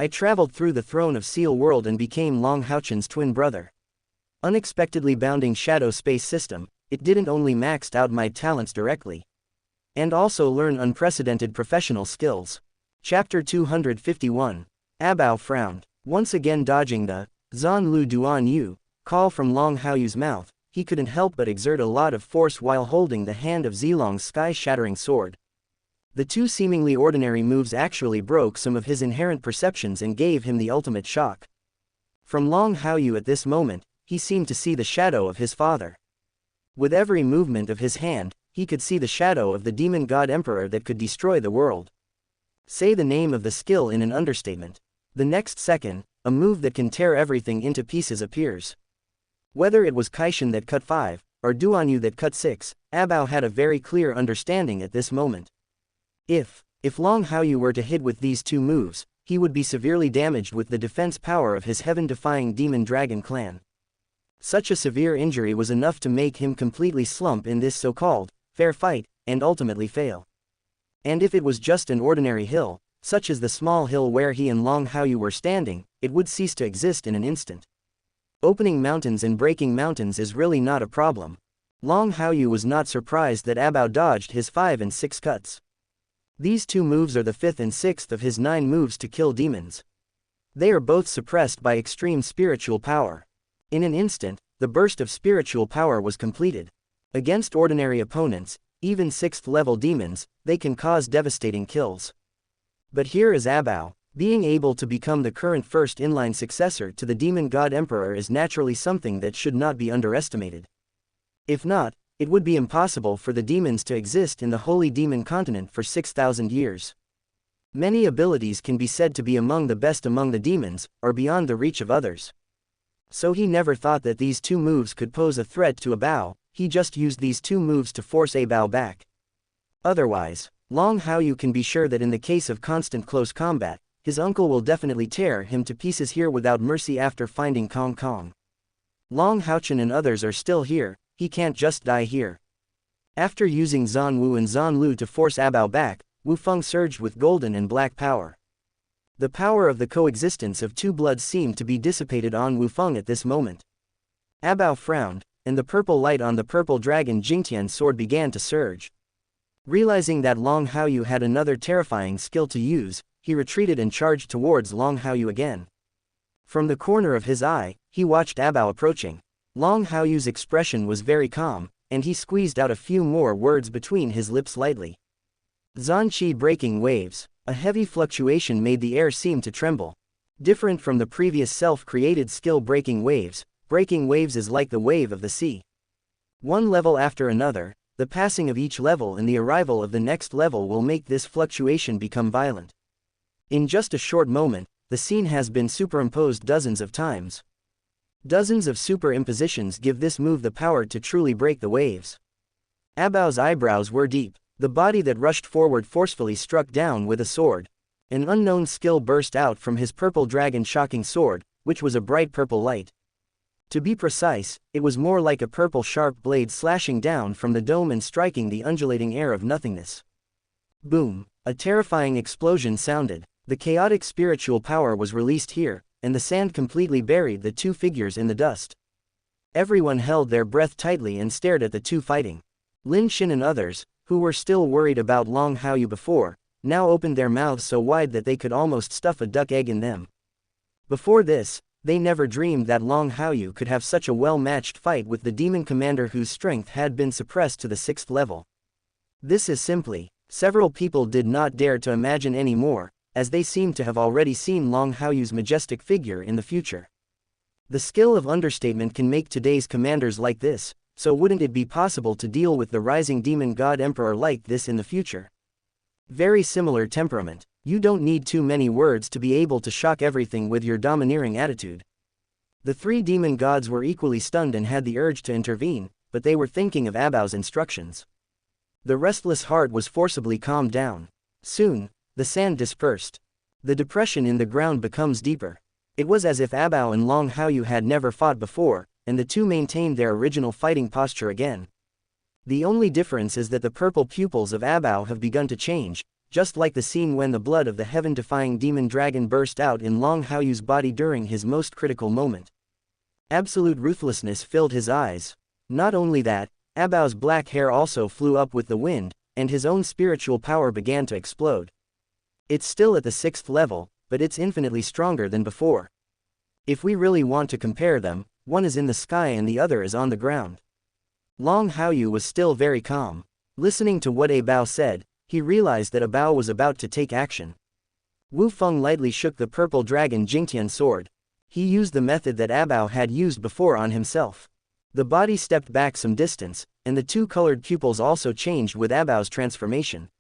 I traveled through the throne of Seal World and became Long Haochen's twin brother. Unexpectedly bounding shadow space system, it didn't only maxed out my talents directly, and also learn unprecedented professional skills. Chapter 251. Abao frowned. Once again dodging the Zan Lu Duan Yu call from Long Haoyu's mouth, he couldn't help but exert a lot of force while holding the hand of Zilong's sky-shattering sword. The two seemingly ordinary moves actually broke some of his inherent perceptions and gave him the ultimate shock. From Long Haoyu at this moment, he seemed to see the shadow of his father. With every movement of his hand, he could see the shadow of the demon god emperor that could destroy the world. Say the name of the skill in an understatement. The next second, a move that can tear everything into pieces appears. Whether it was Kaishin that cut 5, or Duanyu that cut 6, Abao had a very clear understanding at this moment. If Long Haoyu were to hit with these two moves, he would be severely damaged with the defense power of his heaven-defying demon dragon clan. Such a severe injury was enough to make him completely slump in this so-called fair fight, and ultimately fail. And if it was just an ordinary hill, such as the small hill where he and Long Haoyu were standing, it would cease to exist in an instant. Opening mountains and breaking mountains is really not a problem. Long Haoyu was not surprised that Abao dodged his 5 and 6 cuts. These two moves are the 5th and 6th of his 9 moves to kill demons. They are both suppressed by extreme spiritual power. In an instant, the burst of spiritual power was completed. Against ordinary opponents, even 6th level demons, they can cause devastating kills. But here is Abao. Being able to become the current first inline successor to the demon god emperor is naturally something that should not be underestimated. If not, it would be impossible for the demons to exist in the holy demon continent for 6,000 years. Many abilities can be said to be among the best among the demons, or beyond the reach of others. So he never thought that these two moves could pose a threat to Abao, he just used these two moves to force Abao back. Otherwise, Long Haoyu can be sure that in the case of constant close combat, his uncle will definitely tear him to pieces here without mercy after finding Kong Kong. Long Haochen and others are still here, he can't just die here. After using Zan Wu and Zan Lu to force Abao back, Wu Feng surged with golden and black power. The power of the coexistence of two bloods seemed to be dissipated on Wu Feng at this moment. Abao frowned, and the purple light on the purple dragon Jingtian's sword began to surge. Realizing that Long Haoyu had another terrifying skill to use, he retreated and charged towards Long Haoyu again. From the corner of his eye, he watched Abao approaching. Long Haoyu's expression was very calm, and he squeezed out a few more words between his lips lightly. Zanqi breaking waves. A heavy fluctuation made the air seem to tremble. Different from the previous self-created skill breaking waves is like the wave of the sea. One level after another, the passing of each level and the arrival of the next level will make this fluctuation become violent. In just a short moment, the scene has been superimposed dozens of times. Dozens of superimpositions give this move the power to truly break the waves. Abao's eyebrows were deep. The body that rushed forward forcefully struck down with a sword. An unknown skill burst out from his purple dragon shocking sword, which was a bright purple light. To be precise, it was more like a purple sharp blade slashing down from the dome and striking the undulating air of nothingness. Boom! A terrifying explosion sounded. The chaotic spiritual power was released here, and the sand completely buried the two figures in the dust. Everyone held their breath tightly and stared at the two fighting. Lin Xin and others, who were still worried about Long Haoyu before, now opened their mouths so wide that they could almost stuff a duck egg in them. Before this, they never dreamed that Long Haoyu could have such a well-matched fight with the demon commander whose strength had been suppressed to the 6th level. This is simply, several people did not dare to imagine any more, as they seemed to have already seen Long Haoyu's majestic figure in the future. The skill of understatement can make today's commanders like this. So wouldn't it be possible to deal with the rising demon god emperor like this in the future? Very similar temperament. You don't need too many words to be able to shock everything with your domineering attitude. The three demon gods were equally stunned and had the urge to intervene, but they were thinking of Abao's instructions. The restless heart was forcibly calmed down. Soon, the sand dispersed. The depression in the ground becomes deeper. It was as if Abao and Long Haoyu had never fought before, and the two maintained their original fighting posture again. The only difference is that the purple pupils of Abao have begun to change, just like the scene when the blood of the heaven-defying demon dragon burst out in Long Haoyu's body during his most critical moment. Absolute ruthlessness filled his eyes. Not only that, Abao's black hair also flew up with the wind, and his own spiritual power began to explode. It's still at the 6th level, but it's infinitely stronger than before. If we really want to compare them, one is in the sky and the other is on the ground. Long Haoyu was still very calm. Listening to what Abao said, he realized that Abao was about to take action. Wu Feng lightly shook the purple dragon Jingtian sword. He used the method that Abao had used before on himself. The body stepped back some distance, and the two colored pupils also changed with Abao's transformation.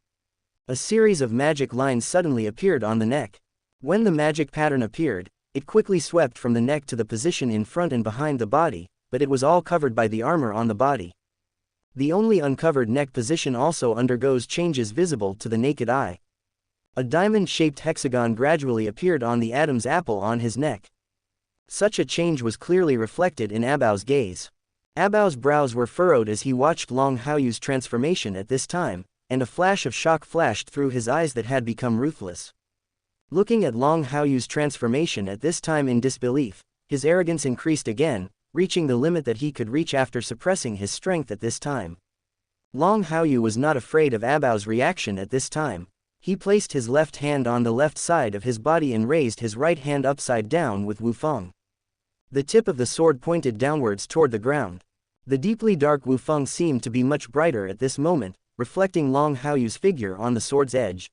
A series of magic lines suddenly appeared on the neck. When the magic pattern appeared, it quickly swept from the neck to the position in front and behind the body, but it was all covered by the armor on the body. The only uncovered neck position also undergoes changes visible to the naked eye. A diamond-shaped hexagon gradually appeared on the Adam's apple on his neck. Such a change was clearly reflected in Abao's gaze. Abao's brows were furrowed as he watched Long Haoyu's transformation at this time, and a flash of shock flashed through his eyes that had become ruthless. Looking at Long Haoyu's transformation at this time in disbelief, his arrogance increased again, reaching the limit that he could reach after suppressing his strength at this time. Long Haoyu was not afraid of Abao's reaction at this time. He placed his left hand on the left side of his body and raised his right hand upside down with Wu Feng. The tip of the sword pointed downwards toward the ground. The deeply dark Wu Feng seemed to be much brighter at this moment, reflecting Long Haoyu's figure on the sword's edge.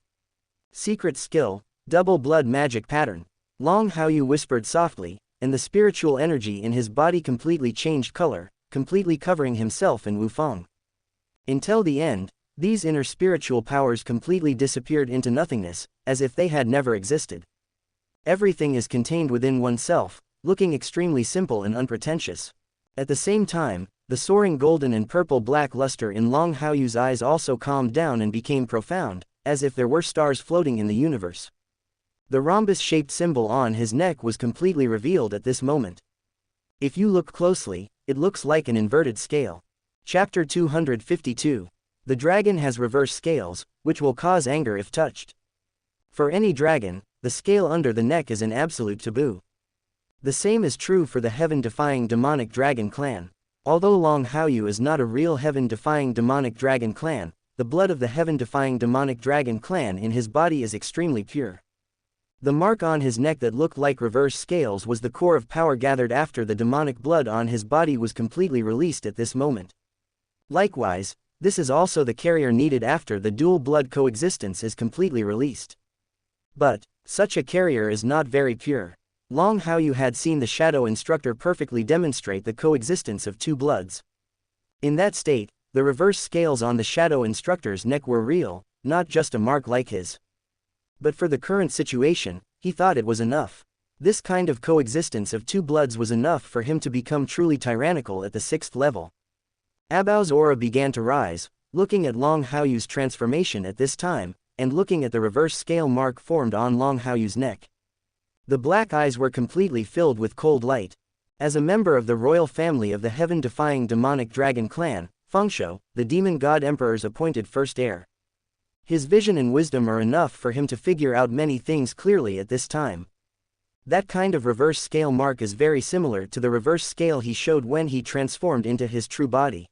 Secret skill, double blood magic pattern. Long Haoyu whispered softly, and the spiritual energy in his body completely changed color, completely covering himself and Wu Feng. Until the end, these inner spiritual powers completely disappeared into nothingness, as if they had never existed. Everything is contained within oneself, looking extremely simple and unpretentious. At the same time, the soaring golden and purple-black luster in Long Haoyu's eyes also calmed down and became profound, as if there were stars floating in the universe. The rhombus-shaped symbol on his neck was completely revealed at this moment. If you look closely, it looks like an inverted scale. Chapter 252. The dragon has reverse scales, which will cause anger if touched. For any dragon, the scale under the neck is an absolute taboo. The same is true for the heaven-defying demonic dragon clan. Although Long Haoyu is not a real heaven-defying demonic dragon clan, the blood of the heaven-defying demonic dragon clan in his body is extremely pure. The mark on his neck that looked like reverse scales was the core of power gathered after the demonic blood on his body was completely released at this moment. Likewise, this is also the carrier needed after the dual blood coexistence is completely released. But, such a carrier is not very pure. Long Haoyu had seen the shadow instructor perfectly demonstrate the coexistence of two bloods. In that state, the reverse scales on the shadow instructor's neck were real, not just a mark like his. But for the current situation, he thought it was enough. This kind of coexistence of two bloods was enough for him to become truly tyrannical at the 6th level. Abao's aura began to rise, looking at Long Haoyu's transformation at this time, and looking at the reverse scale mark formed on Long Haoyu's neck. The black eyes were completely filled with cold light. As a member of the royal family of the heaven-defying demonic dragon clan, Fengshuo, the demon god emperor's appointed first heir. His vision and wisdom are enough for him to figure out many things clearly at this time. That kind of reverse scale mark is very similar to the reverse scale he showed when he transformed into his true body.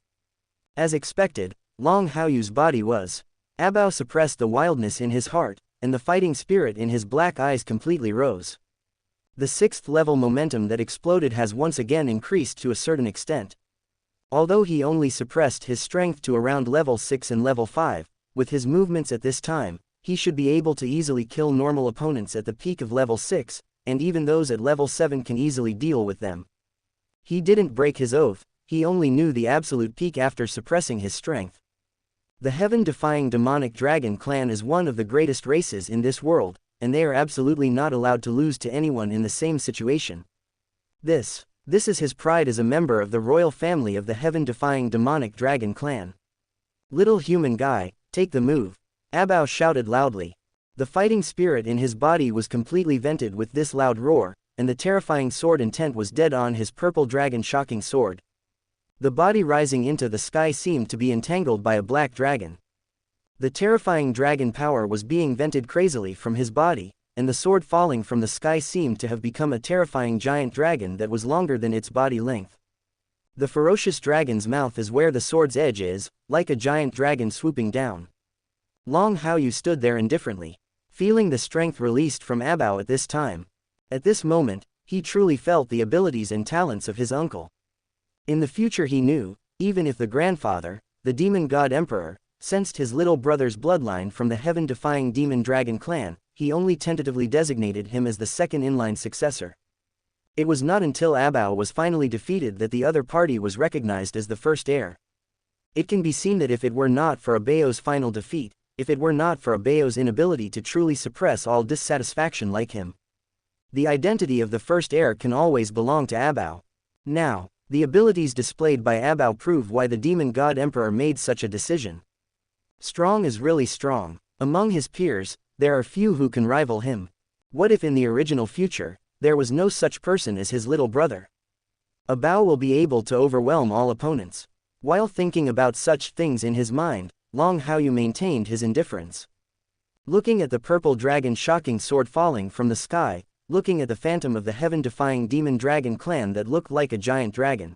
As expected, Long Haoyu's body was. Abao suppressed the wildness in his heart, and the fighting spirit in his black eyes completely rose. The 6th level momentum that exploded has once again increased to a certain extent. Although he only suppressed his strength to around level 6 and level 5, with his movements at this time, he should be able to easily kill normal opponents at the peak of level 6, and even those at level 7 can easily deal with them. He didn't break his oath, he only knew the absolute peak after suppressing his strength. The heaven-defying demonic dragon clan is one of the greatest races in this world, and they are absolutely not allowed to lose to anyone in the same situation. This is his pride as a member of the royal family of the heaven-defying demonic dragon clan. Little human guy, take the move. Abao shouted loudly. The fighting spirit in his body was completely vented with this loud roar, and the terrifying sword intent was dead on his purple dragon shocking sword. The body rising into the sky seemed to be entangled by a black dragon. The terrifying dragon power was being vented crazily from his body, and the sword falling from the sky seemed to have become a terrifying giant dragon that was longer than its body length. The ferocious dragon's mouth is where the sword's edge is, like a giant dragon swooping down. Long Haoyu stood there indifferently, feeling the strength released from Abao at this time. At this moment, he truly felt the abilities and talents of his uncle. In the future he knew, even if the grandfather, the demon god emperor, sensed his little brother's bloodline from the heaven-defying demon dragon clan, he only tentatively designated him as the second-in-line successor. It was not until Abao was finally defeated that the other party was recognized as the first heir. It can be seen that if it were not for Abao's final defeat, if it were not for Abao's inability to truly suppress all dissatisfaction like him, the identity of the first heir can always belong to Abao. Now, the abilities displayed by Abao prove why the demon god emperor made such a decision. Strong is really strong. Among his peers, there are few who can rival him. What if in the original future, there was no such person as his little brother? Abao will be able to overwhelm all opponents. While thinking about such things in his mind, Long Haoyu maintained his indifference. Looking at the purple dragon's shocking sword falling from the sky, looking at the phantom of the heaven-defying demon dragon clan that looked like a giant dragon,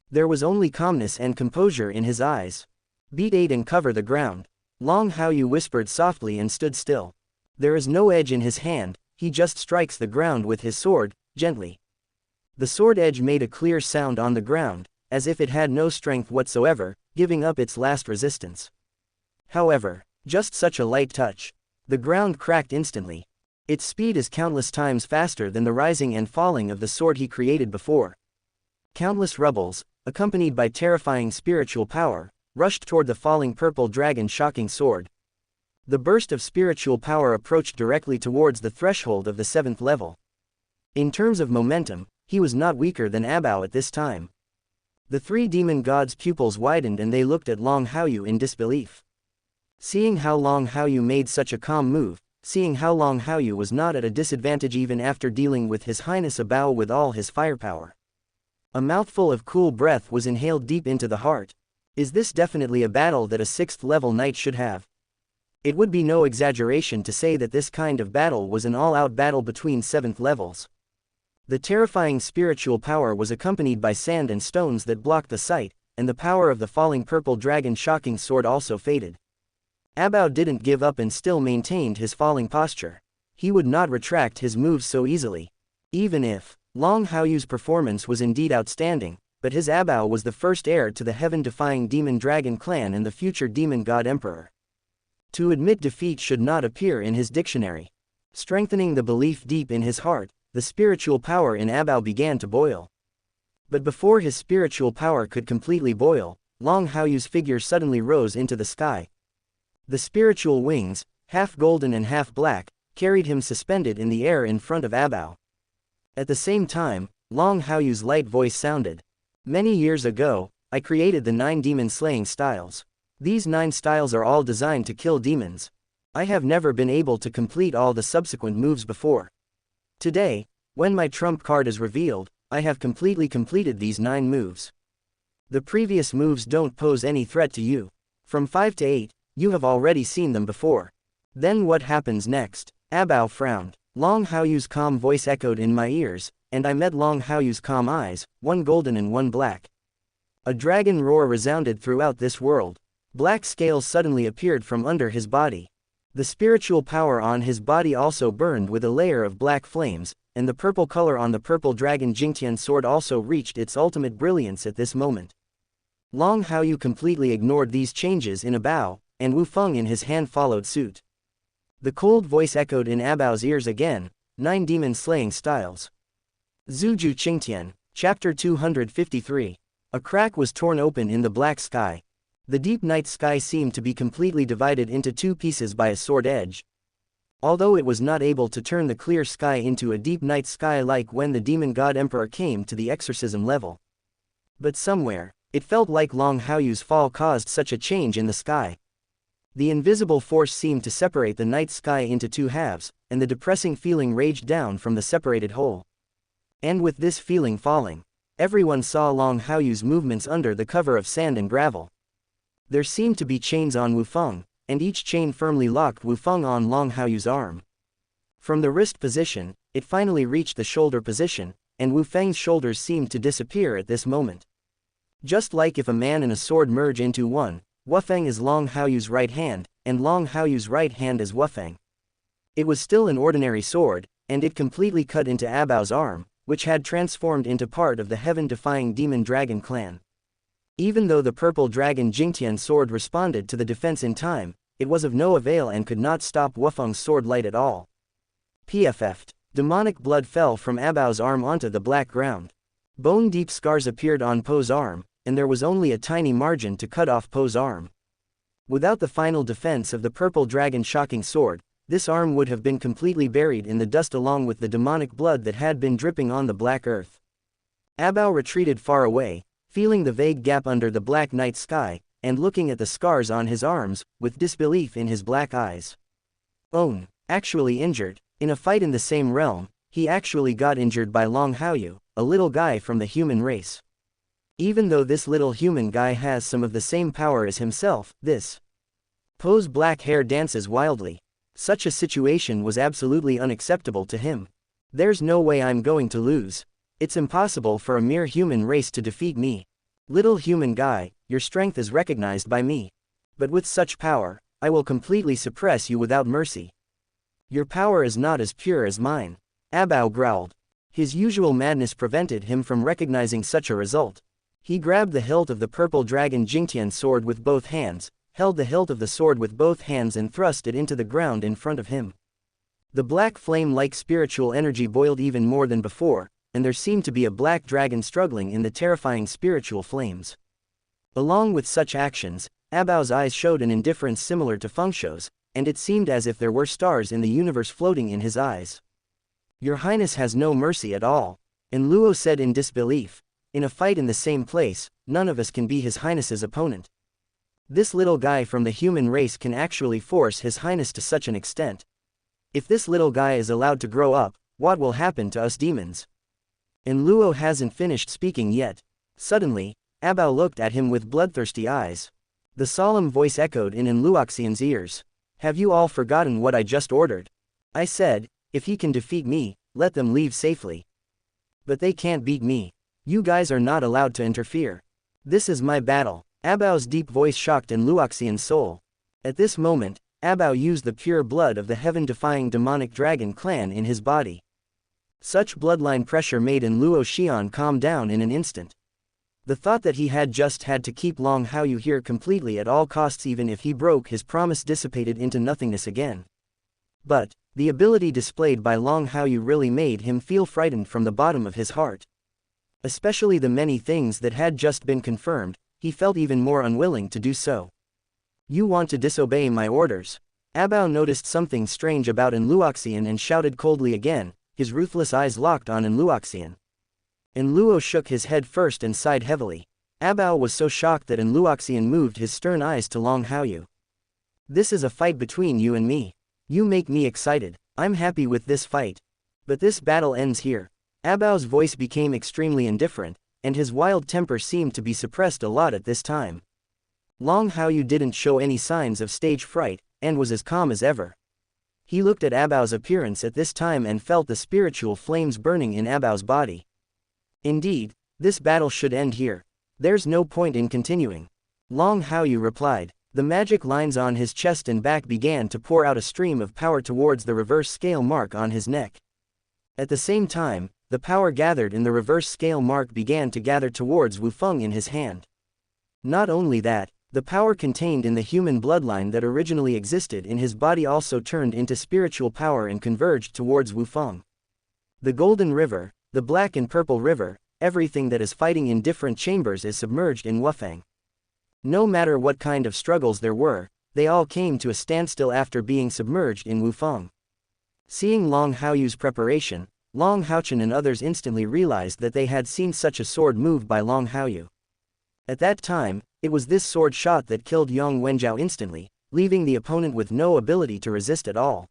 there was only calmness and composure in his eyes. Beat 8 and cover the ground. Long Haoyu whispered softly and stood still. There is no edge in his hand, he just strikes the ground with his sword, gently. The sword edge made a clear sound on the ground, as if it had no strength whatsoever, giving up its last resistance. However, just such a light touch. The ground cracked instantly. Its speed is countless times faster than the rising and falling of the sword he created before. Countless rebels, accompanied by terrifying spiritual power, rushed toward the falling purple dragon's shocking sword. The burst of spiritual power approached directly towards the threshold of the 7th level. In terms of momentum, he was not weaker than Abao at this time. The three demon gods' pupils widened and they looked at Long Haoyu in disbelief. Seeing how Long Haoyu made such a calm move, seeing how Long Haoyu was not at a disadvantage even after dealing with His Highness Abao with all his firepower. A mouthful of cool breath was inhaled deep into the heart. Is this definitely a battle that a 6th level knight should have? It would be no exaggeration to say that this kind of battle was an all-out battle between 7th levels. The terrifying spiritual power was accompanied by sand and stones that blocked the sight, and the power of the falling purple dragon's shocking sword also faded. Abao didn't give up and still maintained his falling posture. He would not retract his moves so easily. Even if Long Haoyu's performance was indeed outstanding, but his Abao was the first heir to the heaven-defying demon dragon clan and the future demon god emperor. To admit defeat should not appear in his dictionary. Strengthening the belief deep in his heart, the spiritual power in Abao began to boil. But before his spiritual power could completely boil, Long Haoyu's figure suddenly rose into the sky. The spiritual wings, half golden and half black, carried him suspended in the air in front of Abao. At the same time, Long Haoyu's light voice sounded. Many years ago, I created the 9 demon slaying styles. These 9 styles are all designed to kill demons. I have never been able to complete all the subsequent moves before. Today, when my trump card is revealed, I have completely completed these 9 moves. The previous moves don't pose any threat to you. From 5 to 8, you have already seen them before. Then what happens next? Abao frowned. Long Haoyu's calm voice echoed in my ears, and I met Long Haoyu's calm eyes, one golden and one black. A dragon roar resounded throughout this world. Black scales suddenly appeared from under his body. The spiritual power on his body also burned with a layer of black flames, and the purple color on the purple dragon Jingtian sword also reached its ultimate brilliance at this moment. Long Haoyu completely ignored these changes in Abao, and Wu Feng in his hand followed suit. The cold voice echoed in Abao's ears again, 9 demon slaying styles. Zuju Qingtian, Chapter 253. A crack was torn open in the black sky. The deep night sky seemed to be completely divided into 2 pieces by a sword edge. Although it was not able to turn the clear sky into a deep night sky like when the demon god emperor came to the exorcism level. But somewhere, it felt like Long Haoyu's fall caused such a change in the sky. The invisible force seemed to separate the night sky into 2 halves, and the depressing feeling raged down from the separated whole. And with this feeling falling, everyone saw Long Haoyu's movements under the cover of sand and gravel. There seemed to be chains on Wu Feng, and each chain firmly locked Wu Feng on Long Haoyu's arm. From the wrist position, it finally reached the shoulder position, and Wu Feng's shoulders seemed to disappear at this moment. Just like if a man and a sword merge into one, Wu Feng is Long Haoyu's right hand, and Long Haoyu's right hand is Wu Feng. It was still an ordinary sword, and it completely cut into Abao's arm, which had transformed into part of the heaven-defying demon dragon clan. Even though the purple dragon Jingtian sword responded to the defense in time, it was of no avail and could not stop Wu Feng's sword light at all. PFF'd. Demonic blood fell from Abao's arm onto the black ground. Bone-deep scars appeared on Po's arm, and there was only a tiny margin to cut off Po's arm. Without the final defense of the purple dragon shocking sword, this arm would have been completely buried in the dust along with the demonic blood that had been dripping on the black earth. Abao retreated far away, feeling the vague gap under the black night sky, and looking at the scars on his arms, with disbelief in his black eyes. Own, actually injured. In a fight in the same realm, he actually got injured by Long Haoyu, a little guy from the human race. Even though this little human guy has some of the same power as himself, this Po's black hair dances wildly. Such a situation was absolutely unacceptable to him. There's no way I'm going to lose. It's impossible for a mere human race to defeat me. Little human guy, your strength is recognized by me. But with such power, I will completely suppress you without mercy. Your power is not as pure as mine. Abao growled. His usual madness prevented him from recognizing such a result. He grabbed the hilt of the purple dragon Jingtian sword with both hands, held the hilt of the sword with both hands and thrust it into the ground in front of him. The black flame-like spiritual energy boiled even more than before, and there seemed to be a black dragon struggling in the terrifying spiritual flames. Along with such actions, Abao's eyes showed an indifference similar to Feng Shou's, and it seemed as if there were stars in the universe floating in his eyes. Your Highness has no mercy at all. And Luo said in disbelief. In a fight in the same place, none of us can be His Highness's opponent. This little guy from the human race can actually force His Highness to such an extent. If this little guy is allowed to grow up, what will happen to us demons? And Luo hasn't finished speaking yet. Suddenly, Abao looked at him with bloodthirsty eyes. The solemn voice echoed in Luoxian's ears. Have you all forgotten what I just ordered? I said, if he can defeat me, let them leave safely. But they can't beat me. You guys are not allowed to interfere. This is my battle. Abao's deep voice shocked Luoxian's soul. At this moment, Abao used the pure blood of the heaven-defying demonic dragon clan in his body. Such bloodline pressure made Luoxian calm down in an instant. The thought that he had just had to keep Long Haoyu here completely at all costs even if he broke his promise dissipated into nothingness again. But, the ability displayed by Long Haoyu really made him feel frightened from the bottom of his heart. Especially the many things that had just been confirmed, he felt even more unwilling to do so. You want to disobey my orders? Abao noticed something strange about Luoxian and shouted coldly again, his ruthless eyes locked on Luoxian. Luo shook his head first and sighed heavily. Abao was so shocked that Luoxian moved his stern eyes to Long Haoyu. This is a fight between you and me. You make me excited. I'm happy with this fight. But this battle ends here. Abao's voice became extremely indifferent, and his wild temper seemed to be suppressed a lot at this time. Long Haoyu didn't show any signs of stage fright, and was as calm as ever. He looked at Abao's appearance at this time and felt the spiritual flames burning in Abao's body. Indeed, this battle should end here. There's no point in continuing. Long Haoyu replied. The magic lines on his chest and back began to pour out a stream of power towards the reverse scale mark on his neck. At the same time, the power gathered in the reverse scale mark began to gather towards Wu Feng in his hand. Not only that, the power contained in the human bloodline that originally existed in his body also turned into spiritual power and converged towards Wu Feng. The Golden River, the Black and Purple River, everything that is fighting in different chambers is submerged in Wu Feng. No matter what kind of struggles there were, they all came to a standstill after being submerged in Wu Feng. Seeing Long Haoyu's preparation, Long Haochen and others instantly realized that they had seen such a sword moved by Long Haoyu. At that time, it was this sword shot that killed Yang Wenjiao instantly, leaving the opponent with no ability to resist at all.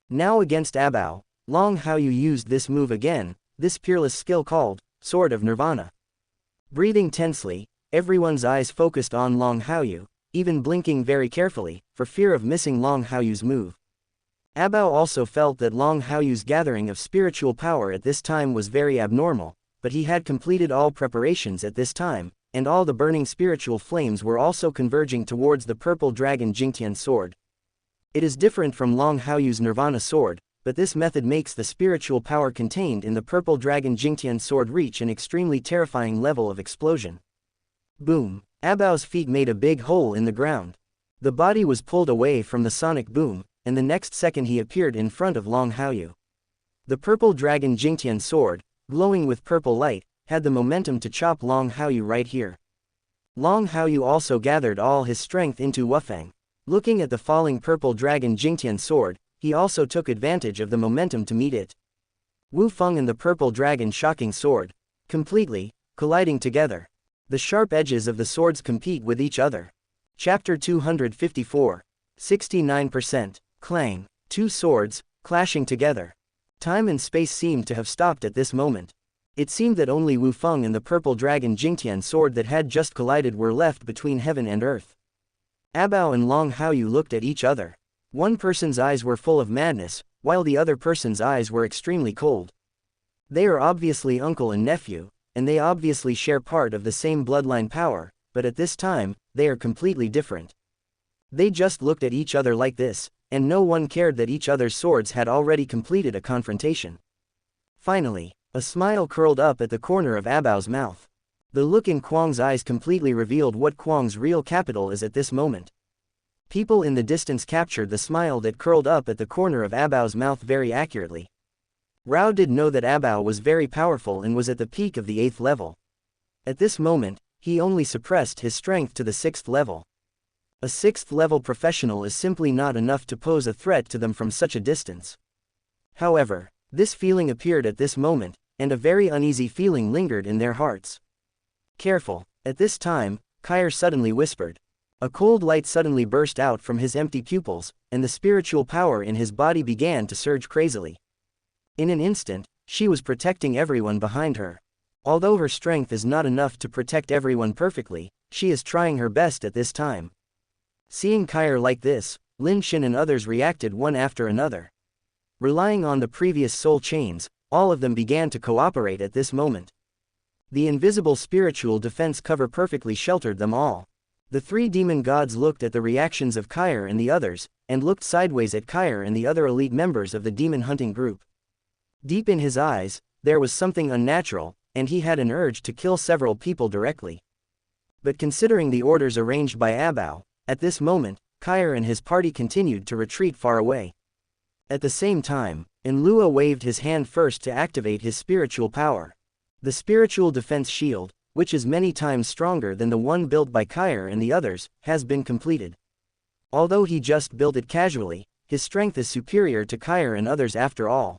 Now against Abao, Long Haoyu used this move again, this peerless skill called Sword of Nirvana. Breathing tensely, everyone's eyes focused on Long Haoyu, even blinking very carefully, for fear of missing Long Haoyu's move. Abao also felt that Long Haoyu's gathering of spiritual power at this time was very abnormal, but he had completed all preparations at this time, and all the burning spiritual flames were also converging towards the purple dragon Jingtian sword. It is different from Long Haoyu's Nirvana sword, but this method makes the spiritual power contained in the purple dragon Jingtian sword reach an extremely terrifying level of explosion. Boom! Abao's feet made a big hole in the ground. The body was pulled away from the sonic boom, and the next second he appeared in front of Long Haoyu. The purple dragon Jingtian sword, glowing with purple light, had the momentum to chop Long Haoyu right here. Long Haoyu also gathered all his strength into Wufang. Looking at the falling purple dragon Jingtian sword, he also took advantage of the momentum to meet it. Wu Feng and the purple dragon shocking sword, completely colliding together. The sharp edges of the swords compete with each other. Chapter 254. 69%. Clang. Two swords, clashing together. Time and space seemed to have stopped at this moment. It seemed that only Wu Feng and the purple dragon Jingtian sword that had just collided were left between heaven and earth. Abao and Long Haoyu looked at each other. One person's eyes were full of madness, while the other person's eyes were extremely cold. They are obviously uncle and nephew, and they obviously share part of the same bloodline power, but at this time, they are completely different. They just looked at each other like this, and no one cared that each other's swords had already completed a confrontation. Finally, a smile curled up at the corner of Abao's mouth. The look in Kwang's eyes completely revealed what Kwang's real capital is at this moment. People in the distance captured the smile that curled up at the corner of Abao's mouth very accurately. Rao did know that Abao was very powerful and was at the peak of the 8th level. At this moment, he only suppressed his strength to the 6th level. A 6th level professional is simply not enough to pose a threat to them from such a distance. However, this feeling appeared at this moment, and a very uneasy feeling lingered in their hearts. Careful. At this time, Kair suddenly whispered. A cold light suddenly burst out from his empty pupils, and the spiritual power in his body began to surge crazily. In an instant, she was protecting everyone behind her. Although her strength is not enough to protect everyone perfectly, she is trying her best at this time. Seeing Kair like this, Lin Xin and others reacted one after another. Relying on the previous soul chains, all of them began to cooperate at this moment. The invisible spiritual defense cover perfectly sheltered them all. The three demon gods looked at the reactions of Kair and the others, and looked sideways at Kair and the other elite members of the demon hunting group. Deep in his eyes, there was something unnatural, and he had an urge to kill several people directly. But considering the orders arranged by Abao, at this moment, Kair and his party continued to retreat far away. At the same time, Enlua waved his hand first to activate his spiritual power. The spiritual defense shield, which is many times stronger than the one built by Kair and the others, has been completed. Although he just built it casually, his strength is superior to Kair and others after all.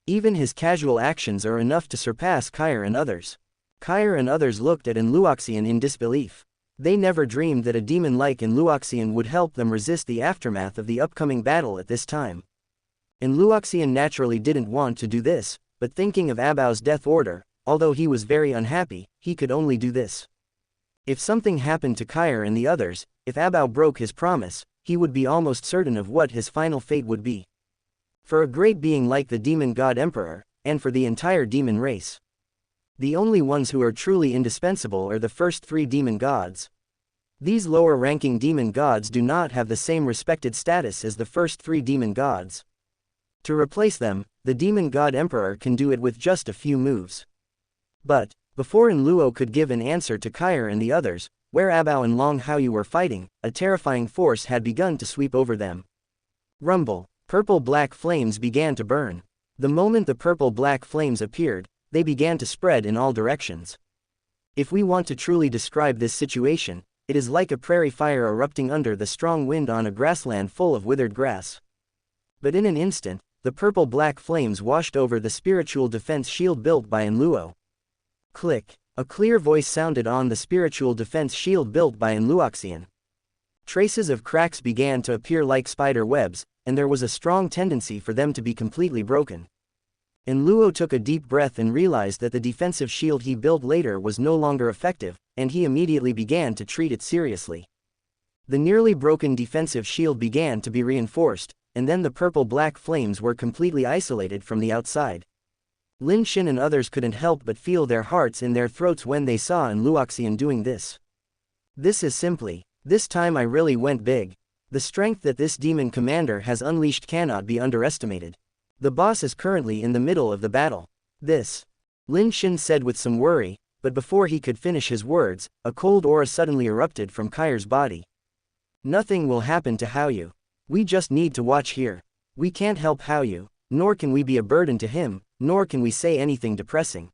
Even his casual actions are enough to surpass Kair and others. Kair and others looked at Enluoxian in disbelief. They never dreamed that a demon like Enluoxian would help them resist the aftermath of the upcoming battle at this time. Enluoxian naturally didn't want to do this, but thinking of Abao's death order, although he was very unhappy, he could only do this. If something happened to Kair and the others, if Abao broke his promise, he would be almost certain of what his final fate would be. For a great being like the demon god emperor, and for the entire demon race. The only ones who are truly indispensable are the first three demon gods. These lower-ranking demon gods do not have the same respected status as the first three demon gods. To replace them, the demon god emperor can do it with just a few moves. But, before Enluo could give an answer to Kair and the others, where Abao and Long Haoyu were fighting, a terrifying force had begun to sweep over them. Rumble. Purple-black flames began to burn. The moment the purple-black flames appeared, they began to spread in all directions. If we want to truly describe this situation, it is like a prairie fire erupting under the strong wind on a grassland full of withered grass. But in an instant, the purple-black flames washed over the spiritual defense shield built by Enluo. Click. A clear voice sounded on the spiritual defense shield built by Enluoxian. Traces of cracks began to appear like spider webs, and there was a strong tendency for them to be completely broken. Enluo took a deep breath and realized that the defensive shield he built later was no longer effective, and he immediately began to treat it seriously. The nearly broken defensive shield began to be reinforced, and then the purple-black flames were completely isolated from the outside. Lin Xin and others couldn't help but feel their hearts in their throats when they saw an Luoxian doing this. This time I really went big. The strength that this demon commander has unleashed cannot be underestimated. The boss is currently in the middle of the battle. Lin Xin said with some worry, but before he could finish his words, a cold aura suddenly erupted from Kai's body. Nothing will happen to Haoyu. We just need to watch here. We can't help Haoyu, nor can we be a burden to him, nor can we say anything depressing.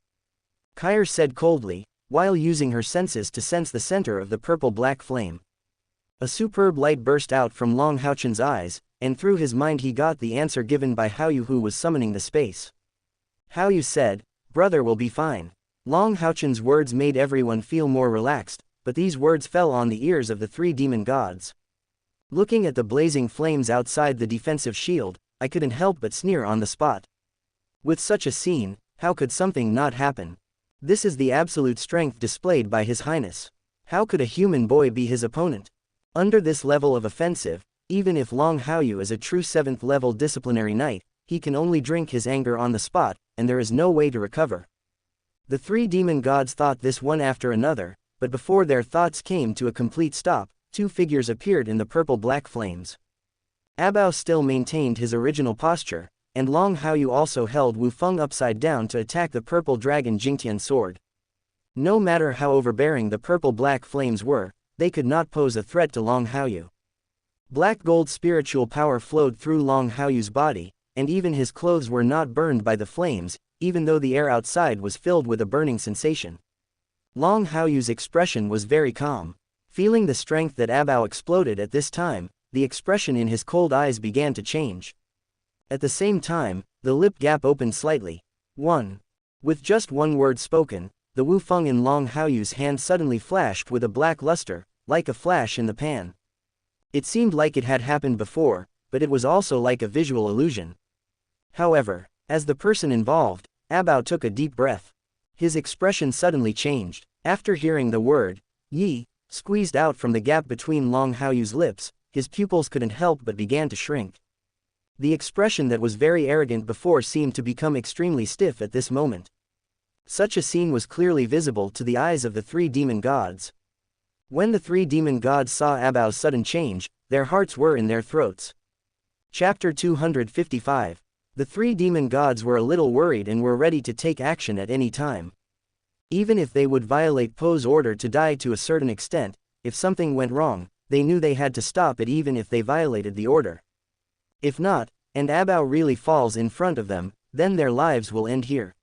Kai said coldly, while using her senses to sense the center of the purple-black flame. A superb light burst out from Long Haochen's eyes, and through his mind he got the answer given by Haoyu who was summoning the space. Haoyu said, "Brother will be fine." Long Haochen's words made everyone feel more relaxed, but these words fell on the ears of the three demon gods. Looking at the blazing flames outside the defensive shield, I couldn't help but sneer on the spot. With such a scene, how could something not happen? This is the absolute strength displayed by His Highness. How could a human boy be his opponent? Under this level of offensive, even if Long Haoyu is a true 7th level disciplinary knight, he can only drink his anger on the spot, and there is no way to recover. The three demon gods thought this one after another, but before their thoughts came to a complete stop, two figures appeared in the purple-black flames. Abao still maintained his original posture, and Long Haoyu also held Wu Feng upside down to attack the purple dragon Jingtian sword. No matter how overbearing the purple-black flames were, they could not pose a threat to Long Haoyu. Black-gold spiritual power flowed through Long Haoyu's body, and even his clothes were not burned by the flames, even though the air outside was filled with a burning sensation. Long Haoyu's expression was very calm. Feeling the strength that Abao exploded at this time, the expression in his cold eyes began to change. At the same time, the lip gap opened slightly. With just one word spoken, the Wu Feng in Long Haoyu's hand suddenly flashed with a black luster, like a flash in the pan. It seemed like it had happened before, but it was also like a visual illusion. However, as the person involved, Abao took a deep breath. His expression suddenly changed. After hearing the word, "Yi," squeezed out from the gap between Long Haoyu's lips, his pupils couldn't help but began to shrink. The expression that was very arrogant before seemed to become extremely stiff at this moment. Such a scene was clearly visible to the eyes of the three demon gods. When the three demon gods saw Abao's sudden change, their hearts were in their throats. Chapter 255. The three demon gods were a little worried and were ready to take action at any time. Even if they would violate Poe's order to die to a certain extent, if something went wrong, they knew they had to stop it even if they violated the order. If not, and Abao really falls in front of them, then their lives will end here.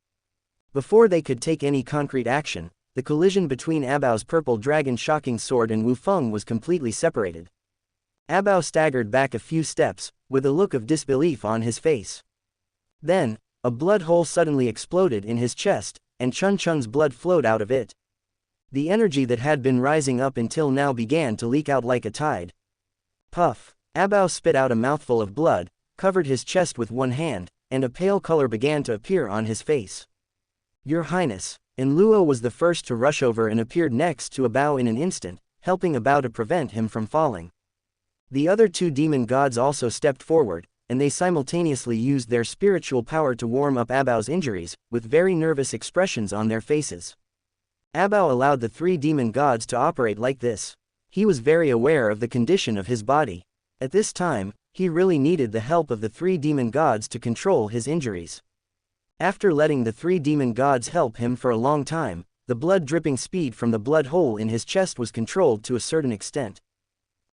Before they could take any concrete action, the collision between Abao's purple dragon shocking sword and Wu Feng was completely separated. Abao staggered back a few steps, with a look of disbelief on his face. Then, a blood hole suddenly exploded in his chest, and Chun Chun's blood flowed out of it. The energy that had been rising up until now began to leak out like a tide. Puff! Abao spit out a mouthful of blood, covered his chest with one hand, and a pale color began to appear on his face. "Your Highness," and Luo was the first to rush over and appeared next to Abao in an instant, helping Abao to prevent him from falling. The other two demon gods also stepped forward, and they simultaneously used their spiritual power to warm up Abao's injuries, with very nervous expressions on their faces. Abao allowed the three demon gods to operate like this. He was very aware of the condition of his body. At this time, he really needed the help of the three demon gods to control his injuries. After letting the three demon gods help him for a long time, the blood dripping speed from the blood hole in his chest was controlled to a certain extent.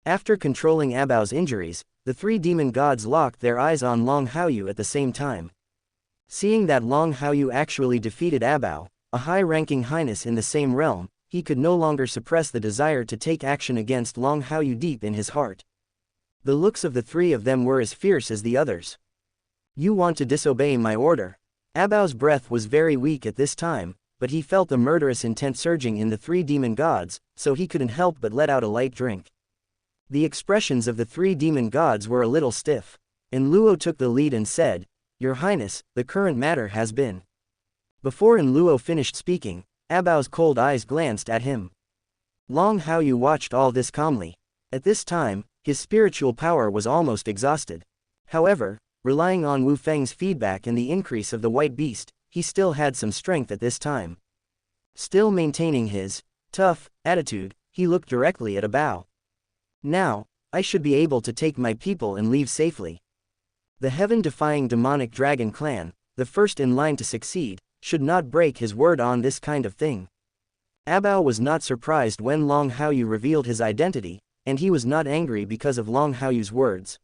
After controlling Abao's injuries, the three demon gods locked their eyes on Long Haoyu at the same time. Seeing that Long Haoyu actually defeated Abao, a high-ranking highness in the same realm, he could no longer suppress the desire to take action against Long Haoyu deep in his heart. The looks of the three of them were as fierce as the others. "You want to disobey my order?" Abao's breath was very weak at this time, but he felt the murderous intent surging in the three demon gods, so he couldn't help but let out a light drink. The expressions of the three demon gods were a little stiff, and Luo took the lead and said, "Your Highness, the current matter has been." Before Luo finished speaking, Abao's cold eyes glanced at him. Long Haoyu watched all this calmly. At this time, his spiritual power was almost exhausted. However, relying on Wu Feng's feedback and the increase of the white beast, he still had some strength at this time. Still maintaining his tough attitude, he looked directly at Abao. Now, I should be able to take my people and leave safely. The heaven-defying demonic dragon clan, the first in line to succeed, should not break his word on this kind of thing. Abao was not surprised when Long Haoyu revealed his identity, and he was not angry because of Long Haoyu's words.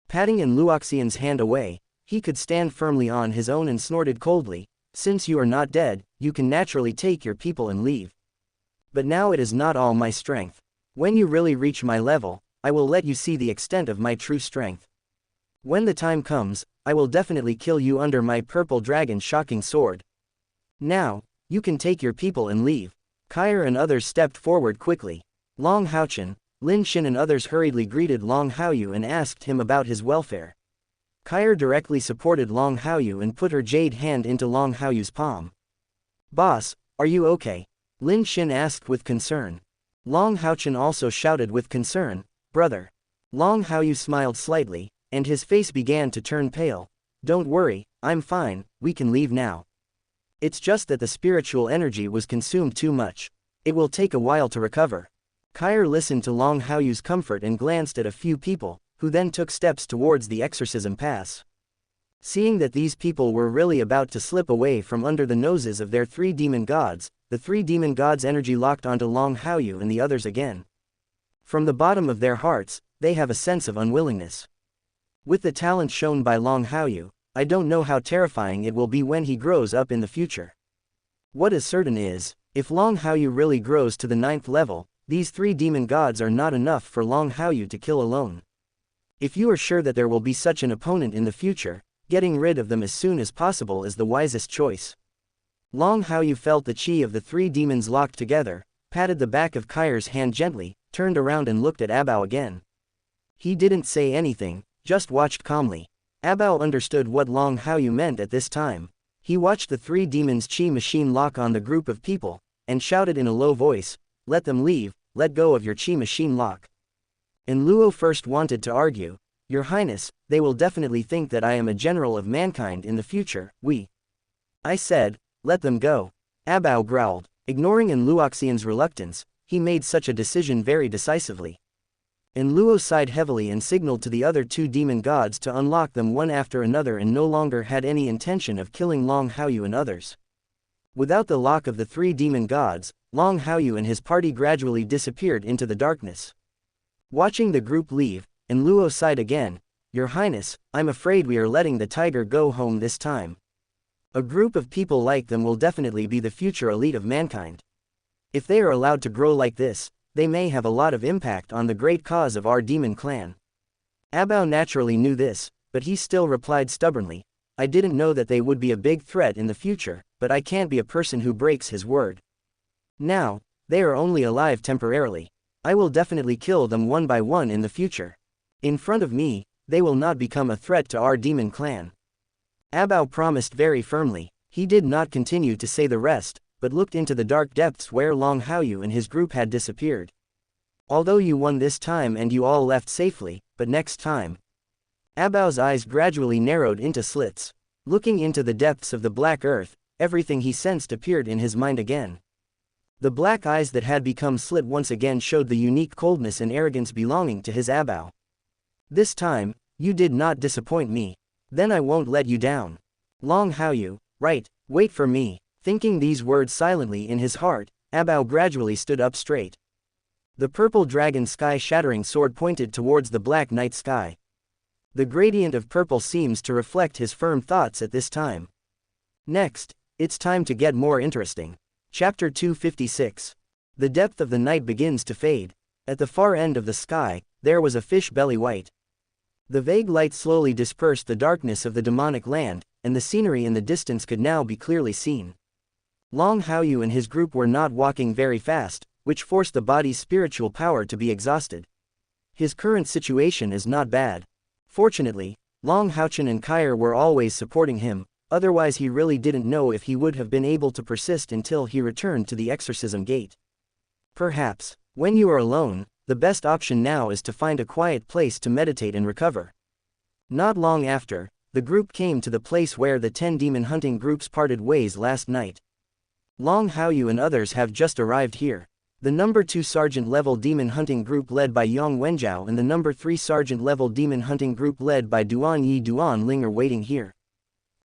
Patting in Luoxian's hand away, he could stand firmly on his own and snorted coldly, "Since you are not dead, you can naturally take your people and leave. But now it is not all my strength. When you really reach my level, I will let you see the extent of my true strength. When the time comes, I will definitely kill you under my purple dragon's shocking sword. Now, you can take your people and leave." Kair and others stepped forward quickly. Long Haochen, Lin Xin and others hurriedly greeted Long Haoyu and asked him about his welfare. Kair directly supported Long Haoyu and put her jade hand into Long Haoyu's palm. "Boss, are you okay?" Lin Xin asked with concern. Long Haochen also shouted with concern, "Brother." Long Haoyu smiled slightly, and his face began to turn pale. "Don't worry, I'm fine, we can leave now. It's just that the spiritual energy was consumed too much. It will take a while to recover." Kair listened to Long Haoyu's comfort and glanced at a few people, who then took steps towards the exorcism pass. Seeing that these people were really about to slip away from under the noses of their three demon gods, the three demon gods' energy locked onto Long Haoyu and the others again. From the bottom of their hearts, they have a sense of unwillingness. With the talent shown by Long Haoyu, I don't know how terrifying it will be when he grows up in the future. What is certain is, if Long Haoyu really grows to the 9th level, these three demon gods are not enough for Long Haoyu to kill alone. If you are sure that there will be such an opponent in the future, getting rid of them as soon as possible is the wisest choice. Long Haoyu felt the chi of the three demons locked together, patted the back of Kair's hand gently, turned around and looked at Abao again. He didn't say anything, just watched calmly. Abao understood what Long Haoyu meant at this time. He watched the three demons' chi machine lock on the group of people, and shouted in a low voice, "Let them leave, let go of your chi machine lock." And Luo first wanted to argue, "Your Highness, they will definitely think that I am a general of mankind in the future, I said, let them go." Abao growled. Ignoring in Luoxian's reluctance, he made such a decision very decisively. And Luo sighed heavily and signaled to the other two demon gods to unlock them one after another and no longer had any intention of killing Long Haoyu and others. Without the lock of the three demon gods, Long Haoyu and his party gradually disappeared into the darkness. Watching the group leave, and Luo sighed again, "Your Highness, I'm afraid we are letting the tiger go home this time. A group of people like them will definitely be the future elite of mankind. If they are allowed to grow like this, they may have a lot of impact on the great cause of our demon clan." Abao naturally knew this, but he still replied stubbornly, "I didn't know that they would be a big threat in the future, but I can't be a person who breaks his word. Now, they are only alive temporarily. I will definitely kill them one by one in the future. In front of me, they will not become a threat to our demon clan." Abao promised very firmly. He did not continue to say the rest, but looked into the dark depths where Long Haoyu and his group had disappeared. "Although you won this time and you all left safely, but next time." Abao's eyes gradually narrowed into slits. Looking into the depths of the black earth, everything he sensed appeared in his mind again. The black eyes that had become slit once again showed the unique coldness and arrogance belonging to his Abao. "This time, you did not disappoint me. Then I won't let you down. Long Haoyu, right, wait for me." Thinking these words silently in his heart, Abao gradually stood up straight. The purple dragon sky-shattering sword pointed towards the black night sky. The gradient of purple seems to reflect his firm thoughts at this time. Next, it's time to get more interesting. Chapter 256. The depth of the night begins to fade. At the far end of the sky, there was a fish belly white. The vague light slowly dispersed the darkness of the demonic land, and the scenery in the distance could now be clearly seen. Long Haoyu and his group were not walking very fast, which forced the body's spiritual power to be exhausted. His current situation is not bad. Fortunately, Long Haochen and Kair were always supporting him, otherwise he really didn't know if he would have been able to persist until he returned to the exorcism gate. Perhaps, when you are alone, the best option now is to find a quiet place to meditate and recover. Not long after, the group came to the place where the 10 demon hunting groups parted ways last night. Long Haochen and others have just arrived here. The number 2 sergeant level demon hunting group led by Yang Wenjiao and the number 3 sergeant level demon hunting group led by Duan Yi Duan Ling are waiting here.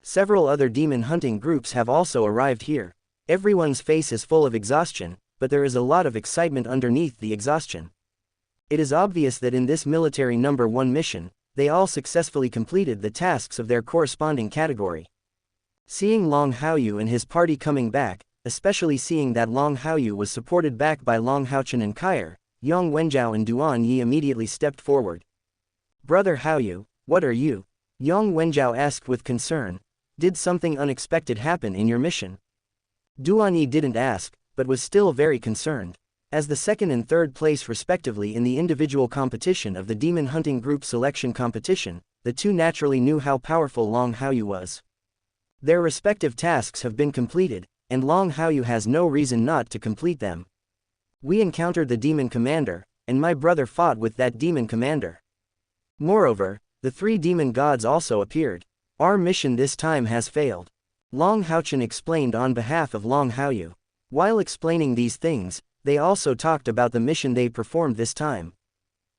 Several other demon hunting groups have also arrived here. Everyone's face is full of exhaustion, but there is a lot of excitement underneath the exhaustion. It is obvious that in this military number 1 mission, they all successfully completed the tasks of their corresponding category. Seeing Long Haochen and his party coming back, especially seeing that Long Haochen was supported back by Long Haochen and Kair, Yang Wenjiao and Duan Yi immediately stepped forward. "Brother Haochen, what are you?" Yang Wenjiao asked with concern. "Did something unexpected happen in your mission?" Duan Yi didn't ask, but was still very concerned. As the second and third place respectively in the individual competition of the demon hunting group selection competition, the two naturally knew how powerful Long Haochen was. Their respective tasks have been completed, and Long Haochen has no reason not to complete them. "We encountered the demon commander, and my brother fought with that demon commander. Moreover, the 3 demon gods also appeared. Our mission this time has failed." Long Haochen explained on behalf of Long Haochen. While explaining these things, they also talked about the mission they performed this time.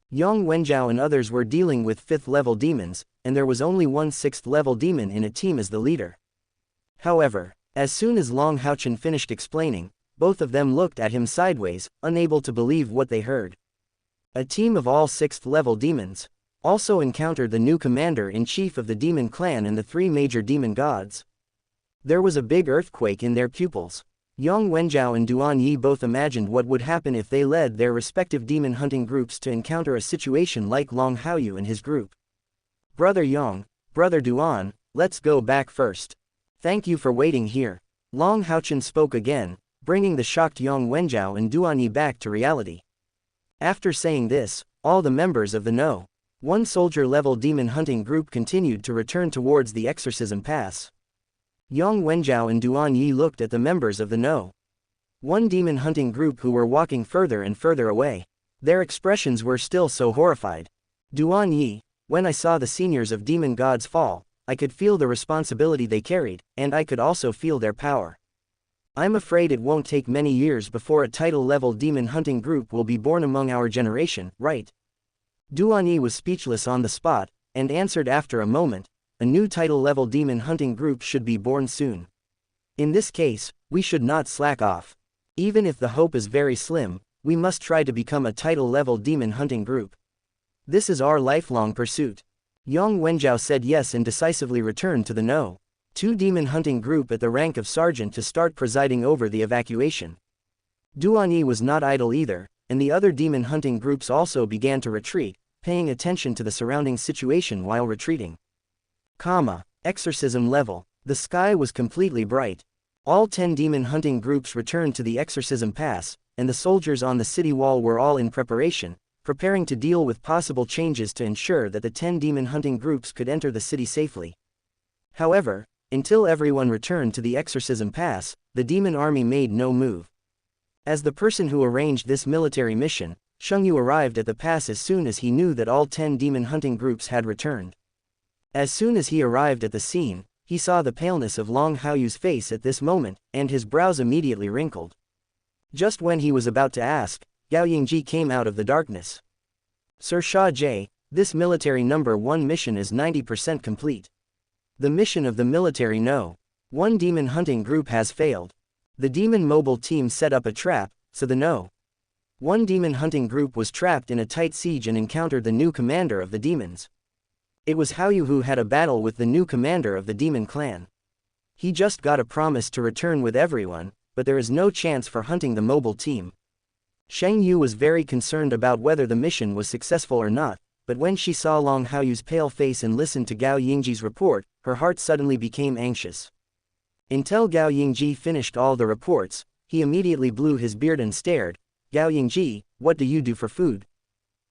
Yang Wenjiao and others were dealing with 5th level demons, and there was only one 6th level demon in a team as the leader. However, as soon as Long Haochen finished explaining, both of them looked at him sideways, unable to believe what they heard. A team of all 6th level demons also encountered the new commander-in-chief of the demon clan and the 3 major demon gods. There was a big earthquake in their pupils. Yang Wenjiao and Duan Yi both imagined what would happen if they led their respective demon hunting groups to encounter a situation like Long Haochen and his group. "Brother Yang, Brother Duan, let's go back first. Thank you for waiting here." Long Haochen spoke again, bringing the shocked Yang Wenjiao and Duan Yi back to reality. After saying this, all the members of the No. 1 soldier-level demon hunting group continued to return towards the exorcism pass. Yang Wenjiao and Duan Yi looked at the members of the No. 1 demon hunting group who were walking further and further away. Their expressions were still so horrified. Duan Yi, "When I saw the seniors of demon gods fall, I could feel the responsibility they carried, and I could also feel their power. I'm afraid it won't take many years before a title-level demon hunting group will be born among our generation, right?" Duan Yi was speechless on the spot, and answered after a moment, "A new title-level demon hunting group should be born soon. In this case, we should not slack off. Even if the hope is very slim, we must try to become a title-level demon hunting group. This is our lifelong pursuit." Yang Wenjiao said yes and decisively returned to the No. 2 demon hunting group at the rank of sergeant to start presiding over the evacuation. Duan Yi was not idle either, and the other demon hunting groups also began to retreat, paying attention to the surrounding situation while retreating. Exorcism level. The sky was completely bright. All 10 demon hunting groups returned to the exorcism pass, and the soldiers on the city wall were all in preparation, preparing to deal with possible changes to ensure that the 10 demon hunting groups could enter the city safely. However, until everyone returned to the exorcism pass, the demon army made no move. As the person who arranged this military mission, Shengyu arrived at the pass as soon as he knew that all 10 demon hunting groups had returned. As soon as he arrived at the scene, he saw the paleness of Long Haoyu's face at this moment, and his brows immediately wrinkled. Just when he was about to ask, Gao Yingji came out of the darkness. "Sir Sha Jie, this military number 1 mission is 90% complete. The mission of the military No. 1 demon hunting group has failed. The demon mobile team set up a trap, so the No. 1 demon hunting group was trapped in a tight siege and encountered the new commander of the demons. It was Haoyu who had a battle with the new commander of the demon clan. He just got a promise to return with everyone, but there is no chance for hunting the mobile team." Sheng Yu was very concerned about whether the mission was successful or not, but when she saw Long Haoyu's pale face and listened to Gao Yingji's report, her heart suddenly became anxious. Until Gao Yingji finished all the reports, he immediately blew his beard and stared. "Gao Yingji, what do you do for food?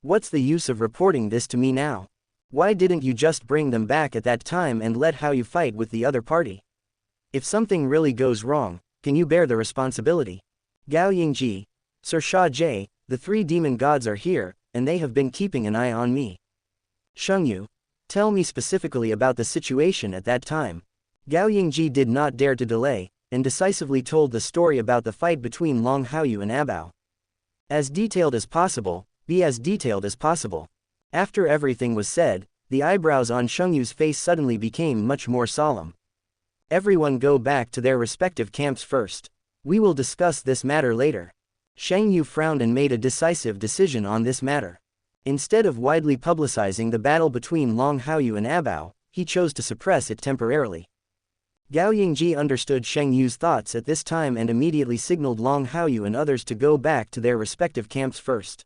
What's the use of reporting this to me now? Why didn't you just bring them back at that time and let Haoyu fight with the other party? If something really goes wrong, can you bear the responsibility?" Gao Yingji, "Sir Sha Jie, the 3 demon gods are here, and they have been keeping an eye on me. Shengyu, tell me specifically about the situation at that time. Gao Yingji did not dare to delay, and decisively told the story about the fight between Long Haoyu and Abao. As detailed as possible, be as detailed as possible. After everything was said, the eyebrows on Shengyu's face suddenly became much more solemn. Everyone go back to their respective camps first. We will discuss this matter later. Shengyu frowned and made a decisive decision on this matter. Instead of widely publicizing the battle between Long Haoyu and Abao, he chose to suppress it temporarily. Gao Yingji understood Shengyu's thoughts at this time and immediately signaled Long Haoyu and others to go back to their respective camps first.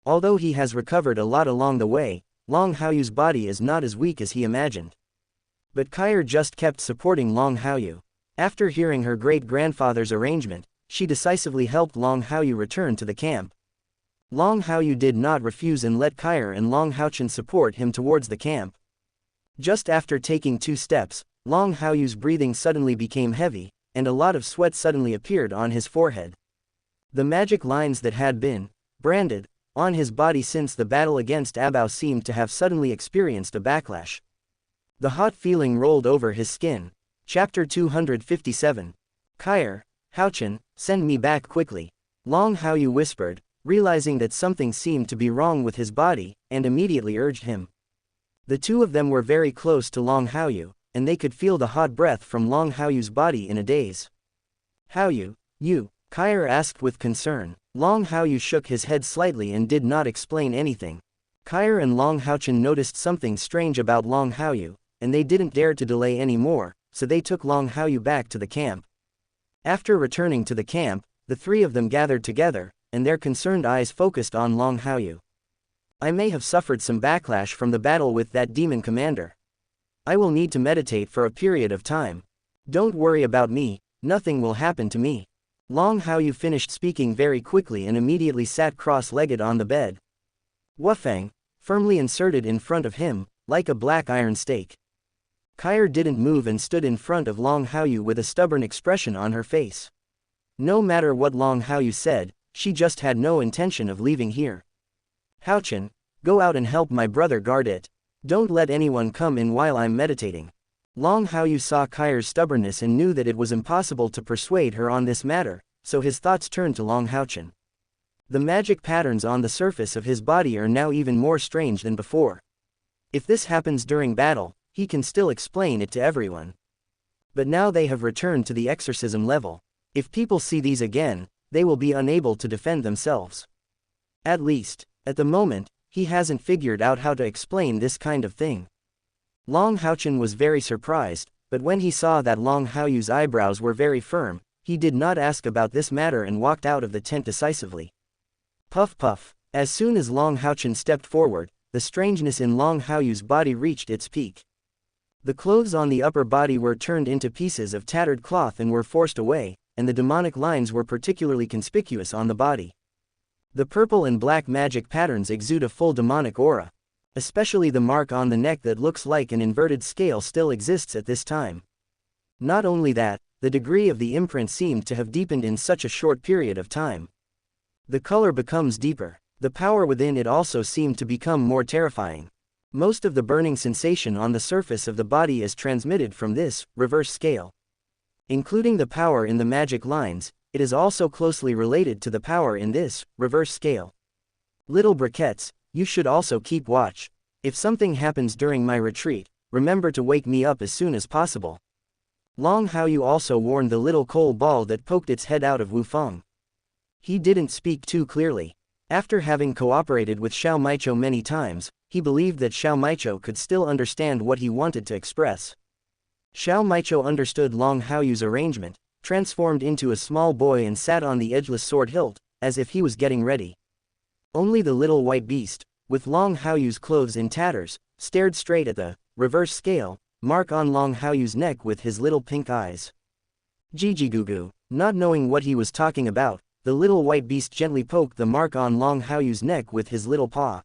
Although he has recovered a lot along the way, Long Haoyu's body is not as weak as he imagined. But Kair just kept supporting Long Haoyu. After hearing her great-grandfather's arrangement, she decisively helped Long Haoyu return to the camp. Long Haoyu did not refuse and let Kair and Long Haochen support him towards the camp. Just after taking 2 steps, Long Haoyu's breathing suddenly became heavy, and a lot of sweat suddenly appeared on his forehead. The magic lines that had been branded on his body since the battle against Abao seemed to have suddenly experienced a backlash. The hot feeling rolled over his skin. Chapter 257. Kair, Haochen, send me back quickly. Long Haoyu whispered, realizing that something seemed to be wrong with his body, and immediately urged him. The 2 of them were very close to Long Haoyu, and they could feel the hot breath from Long Haoyu's body in a daze. Haoyu, you? Kair asked with concern. Long Haoyu shook his head slightly and did not explain anything. Kair and Long Haochen noticed something strange about Long Haoyu, and they didn't dare to delay any more, so they took Long Haoyu back to the camp. After returning to the camp, the 3 of them gathered together, and their concerned eyes focused on Long Haoyu. I may have suffered some backlash from the battle with that demon commander. I will need to meditate for a period of time. Don't worry about me, nothing will happen to me. Long Haoyu finished speaking very quickly and immediately sat cross-legged on the bed. Wufang, firmly inserted in front of him, like a black iron stake. Kair didn't move and stood in front of Long Haoyu with a stubborn expression on her face. No matter what Long Haoyu said, she just had no intention of leaving here. Haochen, go out and help my brother guard it. Don't let anyone come in while I'm meditating. Long Haoyu saw Kair's stubbornness and knew that it was impossible to persuade her on this matter, so his thoughts turned to Long Haochen. The magic patterns on the surface of his body are now even more strange than before. If this happens during battle, he can still explain it to everyone. But now they have returned to the exorcism level. If people see these again, they will be unable to defend themselves. At least, at the moment, he hasn't figured out how to explain this kind of thing. Long Haochen was very surprised, but when he saw that Long Haoyu's eyebrows were very firm, he did not ask about this matter and walked out of the tent decisively. Puff puff. As soon as Long Haochen stepped forward, the strangeness in Long Haoyu's body reached its peak. The clothes on the upper body were turned into pieces of tattered cloth and were forced away, and the demonic lines were particularly conspicuous on the body. The purple and black magic patterns exude a full demonic aura. Especially the mark on the neck that looks like an inverted scale still exists at this time. Not only that, the degree of the imprint seemed to have deepened in such a short period of time. The color becomes deeper. The power within it also seemed to become more terrifying. Most of the burning sensation on the surface of the body is transmitted from this reverse scale. Including the power in the magic lines, it is also closely related to the power in this reverse scale. Little briquettes, you should also keep watch. If something happens during my retreat, remember to wake me up as soon as possible. Long Haoyu also warned the little coal ball that poked its head out of Wufeng. He didn't speak too clearly. After having cooperated with Xiao Maicho many times, he believed that Xiao Maicho could still understand what he wanted to express. Xiao Maicho understood Long Haoyu's arrangement, transformed into a small boy and sat on the edgeless sword hilt, as if he was getting ready. Only the little white beast, with Long Haoyu's clothes in tatters, stared straight at the reverse scale mark on Long Haoyu's neck with his little pink eyes. Jijigugu. Not knowing what he was talking about, the little white beast gently poked the mark on Long Haoyu's neck with his little paw.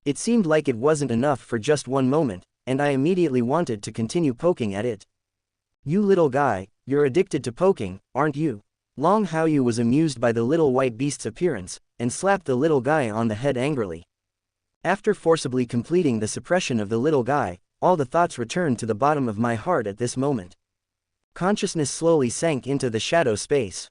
It seemed like it wasn't enough for just one moment, and I immediately wanted to continue poking at it. You little guy, you're addicted to poking, aren't you? Long Haoyu was amused by the little white beast's appearance, and slapped the little guy on the head angrily. After forcibly completing the suppression of the little guy, all the thoughts returned to the bottom of my heart at this moment. Consciousness slowly sank into the shadow space.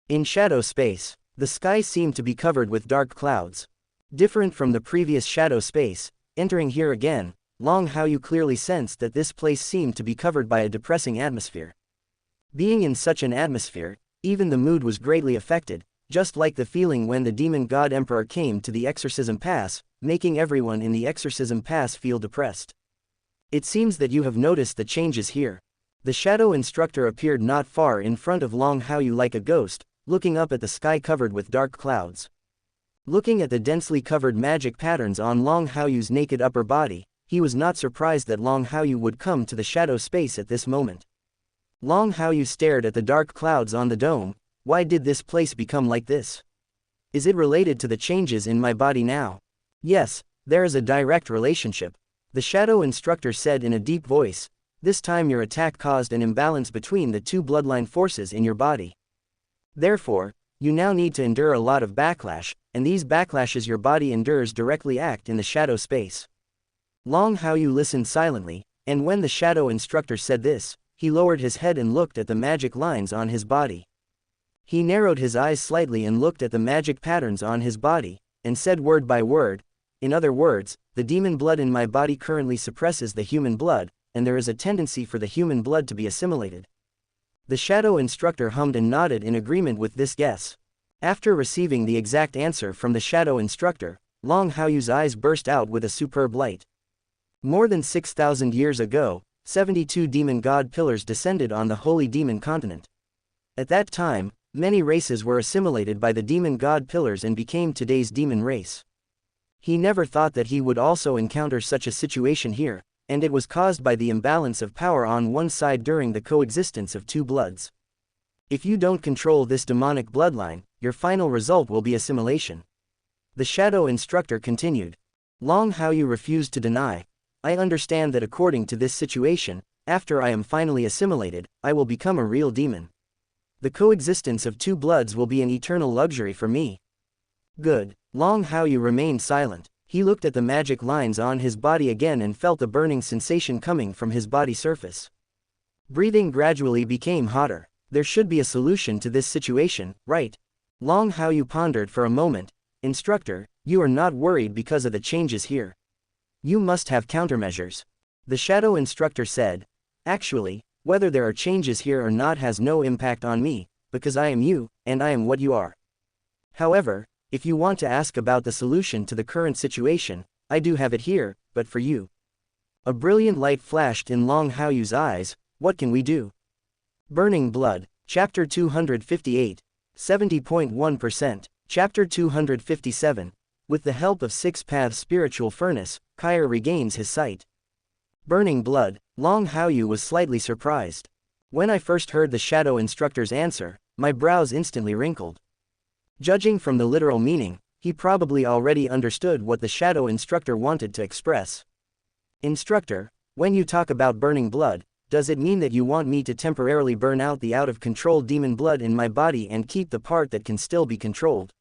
In shadow space, the sky seemed to be covered with dark clouds. Different from the previous shadow space, entering here again, Long Haochen clearly sensed that this place seemed to be covered by a depressing atmosphere. Being in such an atmosphere, even the mood was greatly affected, just like the feeling when the demon god emperor came to the exorcism pass, making everyone in the exorcism pass feel depressed. It seems that you have noticed the changes here. The shadow instructor appeared not far in front of Long Haochen like a ghost, looking up at the sky covered with dark clouds. Looking at the densely covered magic patterns on Long Haochen's naked upper body, he was not surprised that Long Haochen would come to the shadow space at this moment. Long Haochen stared at the dark clouds on the dome. Why did this place become like this? Is it related to the changes in my body now? Yes, there is a direct relationship. The shadow instructor said in a deep voice. This time your attack caused an imbalance between the two bloodline forces in your body. Therefore, you now need to endure a lot of backlash, and these backlashes your body endures directly act in the shadow space. Long Haochen listened silently, and when the shadow instructor said this, he lowered his head and looked at the magic lines on his body. He narrowed his eyes slightly and looked at the magic patterns on his body, and said word by word, in other words, the demon blood in my body currently suppresses the human blood, and there is a tendency for the human blood to be assimilated. The shadow instructor hummed and nodded in agreement with this guess. After receiving the exact answer from the shadow instructor, Long Haochen's eyes burst out with a superb light. More than 6,000 years ago, 72 demon god pillars descended on the holy demon continent. At that time, many races were assimilated by the demon god pillars and became today's demon race. He never thought that he would also encounter such a situation here, and it was caused by the imbalance of power on one side during the coexistence of two bloods. If you don't control this demonic bloodline, your final result will be assimilation. The shadow instructor continued. Long Haochen refused to deny. I understand that according to this situation, after I am finally assimilated, I will become a real demon. The coexistence of two bloods will be an eternal luxury for me. Good. Long Haochen remained silent. He looked at the magic lines on his body again and felt a burning sensation coming from his body surface. Breathing gradually became hotter. There should be a solution to this situation, right? Long Haochen pondered for a moment. Instructor, you are not worried because of the changes here. You must have countermeasures. The shadow instructor said. Actually, whether there are changes here or not has no impact on me, because I am you, and I am what you are. However, if you want to ask about the solution to the current situation, I do have it here, but for you. A brilliant light flashed in Long Haochen's eyes. What can we do? Burning Blood, Chapter 258, 70.1%, Chapter 257. With the help of Six Paths Spiritual Furnace, Kair regains his sight. Burning Blood, Long Haochen was slightly surprised. When I first heard the shadow instructor's answer, my brows instantly wrinkled. Judging from the literal meaning, he probably already understood what the shadow instructor wanted to express. Instructor, when you talk about burning blood, does it mean that you want me to temporarily burn out the out-of-control demon blood in my body and keep the part that can still be controlled?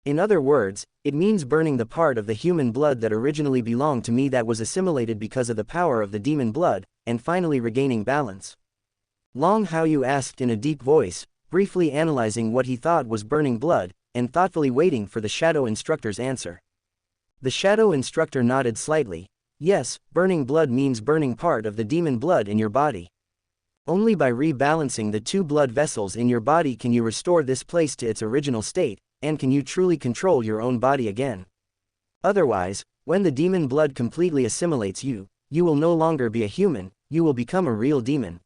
In other words, it means burning the part of the human blood that originally belonged to me that was assimilated because of the power of the demon blood, and finally regaining balance. Long Haochen asked in a deep voice, briefly analyzing what he thought was burning blood, and thoughtfully waiting for the shadow instructor's answer. The shadow instructor nodded slightly. Yes, burning blood means burning part of the demon blood in your body. Only by rebalancing the two blood vessels in your body can you restore this place to its original state, and can you truly control your own body again. Otherwise, when the demon blood completely assimilates you, you will no longer be a human, you will become a real demon.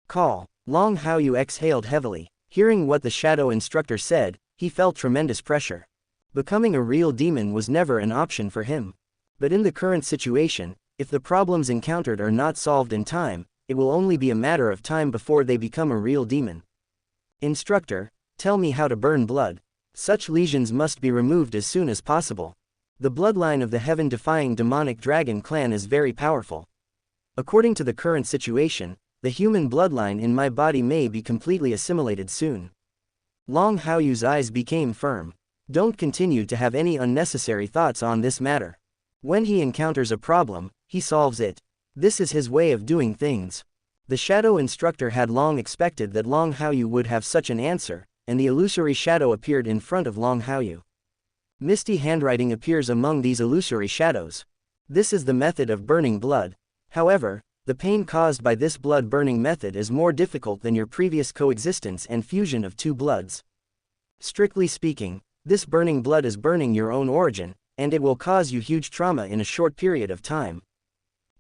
Call. Long Haochen exhaled heavily. Hearing what the shadow instructor said, he felt tremendous pressure. Becoming a real demon was never an option for him. But in the current situation, if the problems encountered are not solved in time, it will only be a matter of time before they become a real demon. Instructor, tell me how to burn blood. Such lesions must be removed as soon as possible. The bloodline of the heaven-defying demonic dragon clan is very powerful. According to the current situation, the human bloodline in my body may be completely assimilated soon. Long Haochen's eyes became firm. Don't continue to have any unnecessary thoughts on this matter. When he encounters a problem, he solves it. This is his way of doing things. The shadow instructor had long expected that Long Haoyu would have such an answer, and the illusory shadow appeared in front of Long Haoyu. Misty handwriting appears among these illusory shadows. This is the method of burning blood. However, the pain caused by this blood burning method is more difficult than your previous coexistence and fusion of two bloods. Strictly speaking, this burning blood is burning your own origin, and it will cause you huge trauma in a short period of time.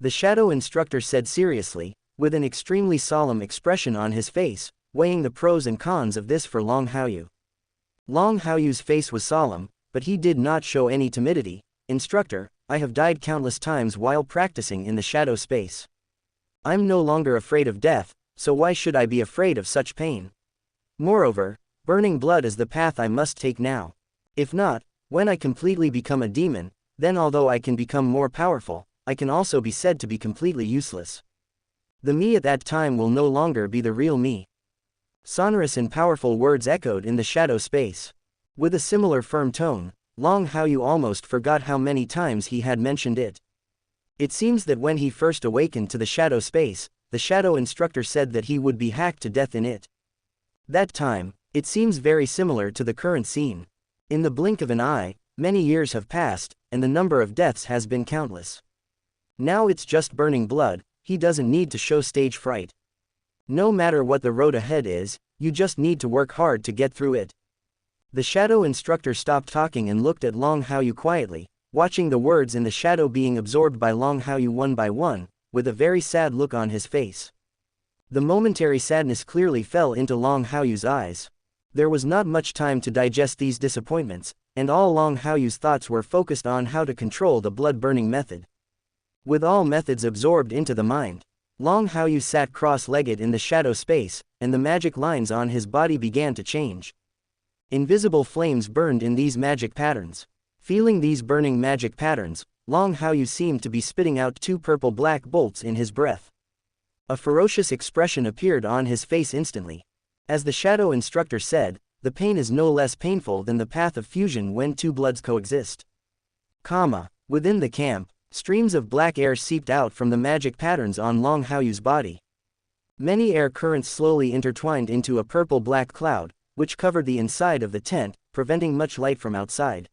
The shadow instructor said seriously, with an extremely solemn expression on his face, weighing the pros and cons of this for Long Haoyu. Long Haoyu's face was solemn, but he did not show any timidity. Instructor, I have died countless times while practicing in the shadow space. I'm no longer afraid of death, so why should I be afraid of such pain? Moreover, burning blood is the path I must take now. If not, when I completely become a demon, then although I can become more powerful, I can also be said to be completely useless. The me at that time will no longer be the real me. Sonorous and powerful words echoed in the shadow space. With a similar firm tone, Long Haoyu almost forgot how many times he had mentioned it. It seems that when he first awakened to the shadow space, the shadow instructor said that he would be hacked to death in it. That time, it seems very similar to the current scene. In the blink of an eye, many years have passed, and the number of deaths has been countless. Now it's just burning blood, he doesn't need to show stage fright. No matter what the road ahead is, you just need to work hard to get through it. The shadow instructor stopped talking and looked at Long Haoyu quietly, watching the words in the shadow being absorbed by Long Haoyu one by one, with a very sad look on his face. The momentary sadness clearly fell into Long Haoyu's eyes. There was not much time to digest these disappointments, and all Long Haoyu's thoughts were focused on how to control the blood-burning method. With all methods absorbed into the mind, Long Haoyu sat cross-legged in the shadow space, and the magic lines on his body began to change. Invisible flames burned in these magic patterns. Feeling these burning magic patterns, Long Haoyu seemed to be spitting out two purple-black bolts in his breath. A ferocious expression appeared on his face instantly. As the shadow instructor said, the pain is no less painful than the path of fusion when two bloods coexist. Within the camp, streams of black air seeped out from the magic patterns on Long Haoyu's body. Many air currents slowly intertwined into a purple-black cloud, which covered the inside of the tent, preventing much light from outside.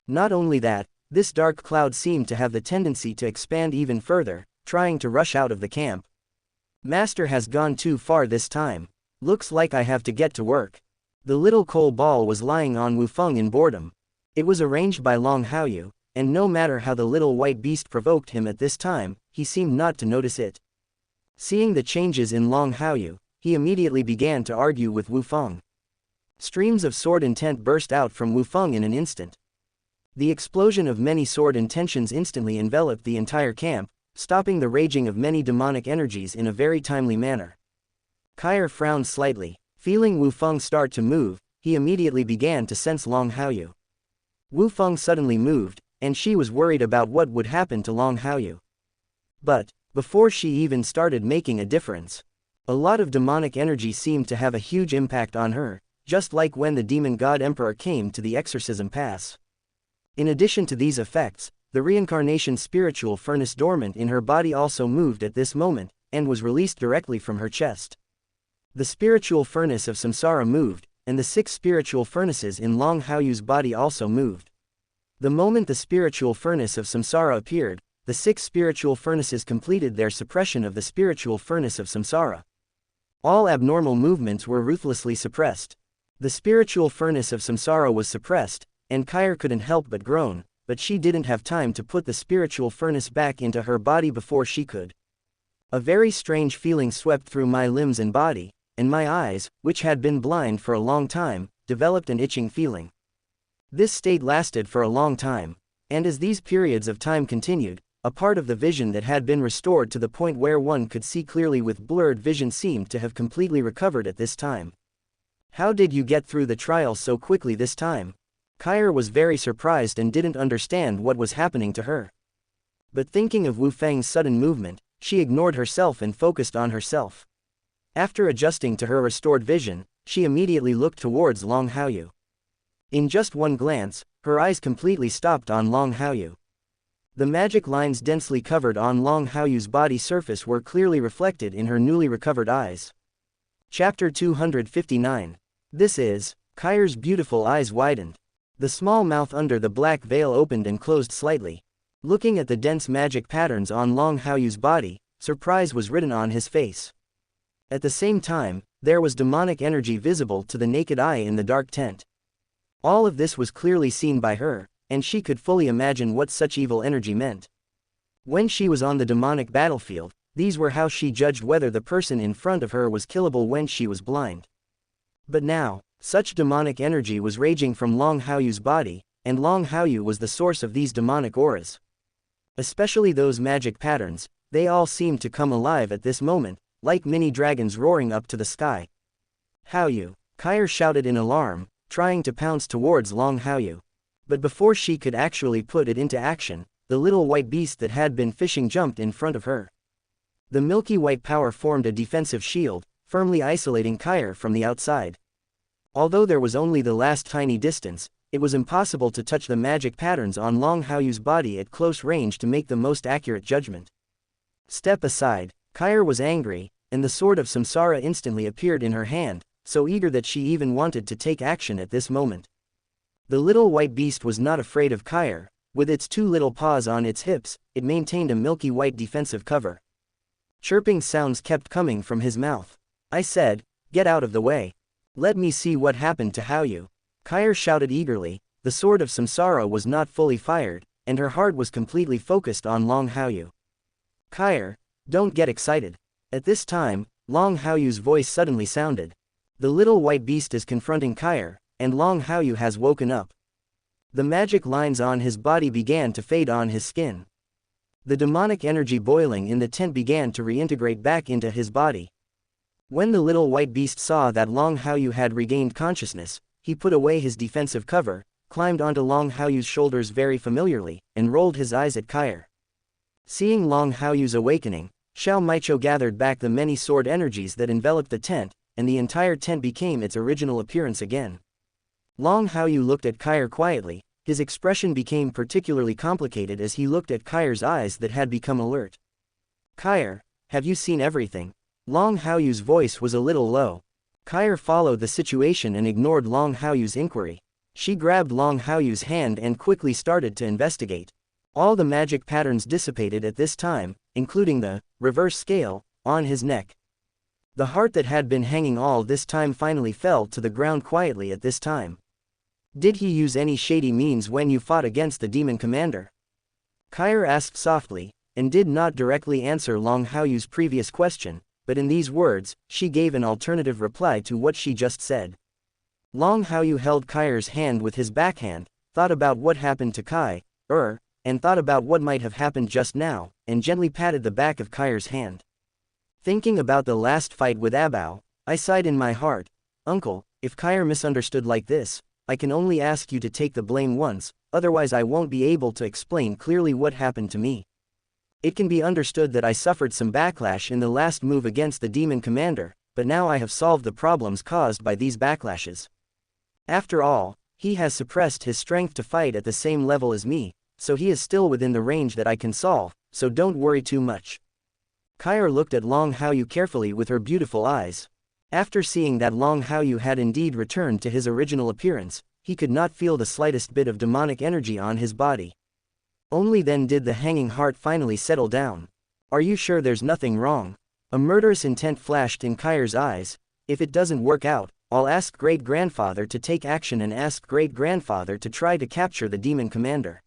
Not only that, this dark cloud seemed to have the tendency to expand even further, trying to rush out of the camp. Master has gone too far this time. Looks like I have to get to work. The little coal ball was lying on Wufeng in boredom. It was arranged by Long Haoyu, and no matter how the little white beast provoked him at this time, he seemed not to notice it. Seeing the changes in Long Haoyu, he immediately began to argue with Wufeng. Streams of sword intent burst out from Wufeng in an instant. The explosion of many sword intentions instantly enveloped the entire camp, stopping the raging of many demonic energies in a very timely manner. Kair frowned slightly. Feeling Wufeng start to move, he immediately began to sense Long Haoyu. Wufeng suddenly moved, and she was worried about what would happen to Long Haoyu. But, before she even started making a difference, a lot of demonic energy seemed to have a huge impact on her, just like when the demon god emperor came to the exorcism pass. In addition to these effects, the reincarnation spiritual furnace dormant in her body also moved at this moment, and was released directly from her chest. The spiritual furnace of samsara moved, and the 6 spiritual furnaces in Long Haoyu's body also moved. The moment the spiritual furnace of samsara appeared, the 6 spiritual furnaces completed their suppression of the spiritual furnace of samsara. All abnormal movements were ruthlessly suppressed. The spiritual furnace of samsara was suppressed, and Kair couldn't help but groan, but she didn't have time to put the spiritual furnace back into her body before she could. A very strange feeling swept through my limbs and body, and my eyes, which had been blind for a long time, developed an itching feeling. This state lasted for a long time, and as these periods of time continued, a part of the vision that had been restored to the point where one could see clearly with blurred vision seemed to have completely recovered at this time. How did you get through the trial so quickly this time? Kair was very surprised and didn't understand what was happening to her. But thinking of Wu Feng's sudden movement, she ignored herself and focused on herself. After adjusting to her restored vision, she immediately looked towards Long Haoyu. In just one glance, her eyes completely stopped on Long Haoyu. The magic lines densely covered on Long Haoyu's body surface were clearly reflected in her newly recovered eyes. Chapter 259. This is, Kaire's beautiful eyes widened. The small mouth under the black veil opened and closed slightly. Looking at the dense magic patterns on Long Haoyu's body, surprise was written on his face. At the same time, there was demonic energy visible to the naked eye in the dark tent. All of this was clearly seen by her, and she could fully imagine what such evil energy meant. When she was on the demonic battlefield, these were how she judged whether the person in front of her was killable when she was blind. But now, such demonic energy was raging from Long Haoyu's body, and Long Haoyu was the source of these demonic auras. Especially those magic patterns, they all seemed to come alive at this moment, like mini dragons roaring up to the sky. Haoyu! Kair shouted in alarm, trying to pounce towards Long Haoyu. But before she could actually put it into action, the little white beast that had been fishing jumped in front of her. The milky white power formed a defensive shield, firmly isolating Kair from the outside. Although there was only the last tiny distance, it was impossible to touch the magic patterns on Long Haoyu's body at close range to make the most accurate judgment. Step aside, Kair was angry, and the sword of Samsara instantly appeared in her hand, so eager that she even wanted to take action at this moment. The little white beast was not afraid of Kair. With its two little paws on its hips, it maintained a milky white defensive cover. Chirping sounds kept coming from his mouth. I said, "Get out of the way. Let me see what happened to Haoyu." Kair shouted eagerly. The sword of Samsara was not fully fired, and her heart was completely focused on Long Haoyu. "Kair, don't get excited." At this time, Long Haoyu's voice suddenly sounded. The little white beast is confronting Kair, and Long Haoyu has woken up. The magic lines on his body began to fade on his skin. The demonic energy boiling in the tent began to reintegrate back into his body. When the little white beast saw that Long Haoyu had regained consciousness, he put away his defensive cover, climbed onto Long Haoyu's shoulders very familiarly, and rolled his eyes at Kair. Seeing Long Haoyu's awakening, Xiao Maicho gathered back the many sword energies that enveloped the tent, and the entire tent became its original appearance again. Long Haoyu looked at Kair quietly. His expression became particularly complicated as he looked at Kair's eyes that had become alert. "Kair, have you seen everything?" Long Haoyu's voice was a little low. Kair followed the situation and ignored Long Haoyu's inquiry. She grabbed Long Haoyu's hand and quickly started to investigate. All the magic patterns dissipated at this time, including the reverse scale on his neck. The heart that had been hanging all this time finally fell to the ground quietly at this time. "Did he use any shady means when you fought against the demon commander?" Kair asked softly, and did not directly answer Long Haoyu's previous question, but in these words, she gave an alternative reply to what she just said. Long Haoyu held Kair's hand with his backhand, thought about what happened to Kai, and thought about what might have happened just now, and gently patted the back of Kair's hand. Thinking about the last fight with Abao, I sighed in my heart, "Uncle, if Kair misunderstood like this, I can only ask you to take the blame once, otherwise I won't be able to explain clearly what happened to me. It can be understood that I suffered some backlash in the last move against the demon commander, but now I have solved the problems caused by these backlashes. After all, he has suppressed his strength to fight at the same level as me, so he is still within the range that I can solve, so don't worry too much." Kair looked at Long Haoyu carefully with her beautiful eyes. After seeing that Long Haoyu had indeed returned to his original appearance, he could not feel the slightest bit of demonic energy on his body. Only then did the hanging heart finally settle down. "Are you sure there's nothing wrong?" A murderous intent flashed in Kair's eyes. "If it doesn't work out, I'll ask great-grandfather to take action and ask great-grandfather to try to capture the demon commander."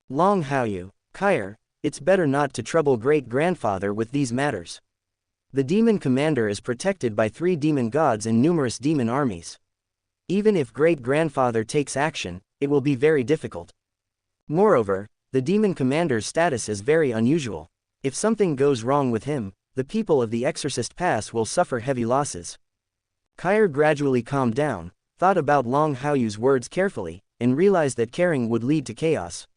Long Haoyu, Kair, it's better not to trouble great-grandfather with these matters. The demon commander is protected by 3 demon gods and numerous demon armies. Even if great-grandfather takes action, it will be very difficult. Moreover, the demon commander's status is very unusual. If something goes wrong with him, the people of the Exorcist Pass will suffer heavy losses. Kair gradually calmed down, thought about Long Haoyu's words carefully, and realized that caring would lead to chaos.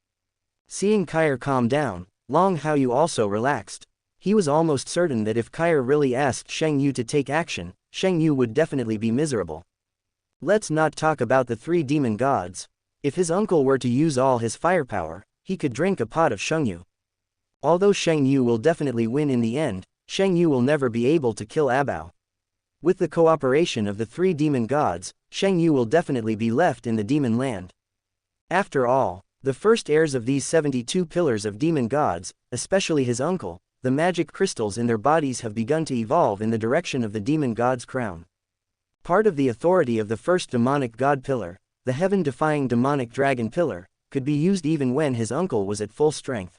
Seeing Kair calm down, Long Haoyu also relaxed. He was almost certain that if Kair really asked Sheng Yu to take action, Sheng Yu would definitely be miserable. Let's not talk about the three demon gods. If his uncle were to use all his firepower, he could drink a pot of Shengyu. Although Shengyu will definitely win in the end, Shengyu will never be able to kill Abao. With the cooperation of the three demon gods, Shengyu will definitely be left in the demon land. After all, the first heirs of these 72 pillars of demon gods, especially his uncle, the magic crystals in their bodies have begun to evolve in the direction of the demon god's crown. Part of the authority of the first demonic god pillar, the heaven-defying demonic dragon pillar, could be used even when his uncle was at full strength.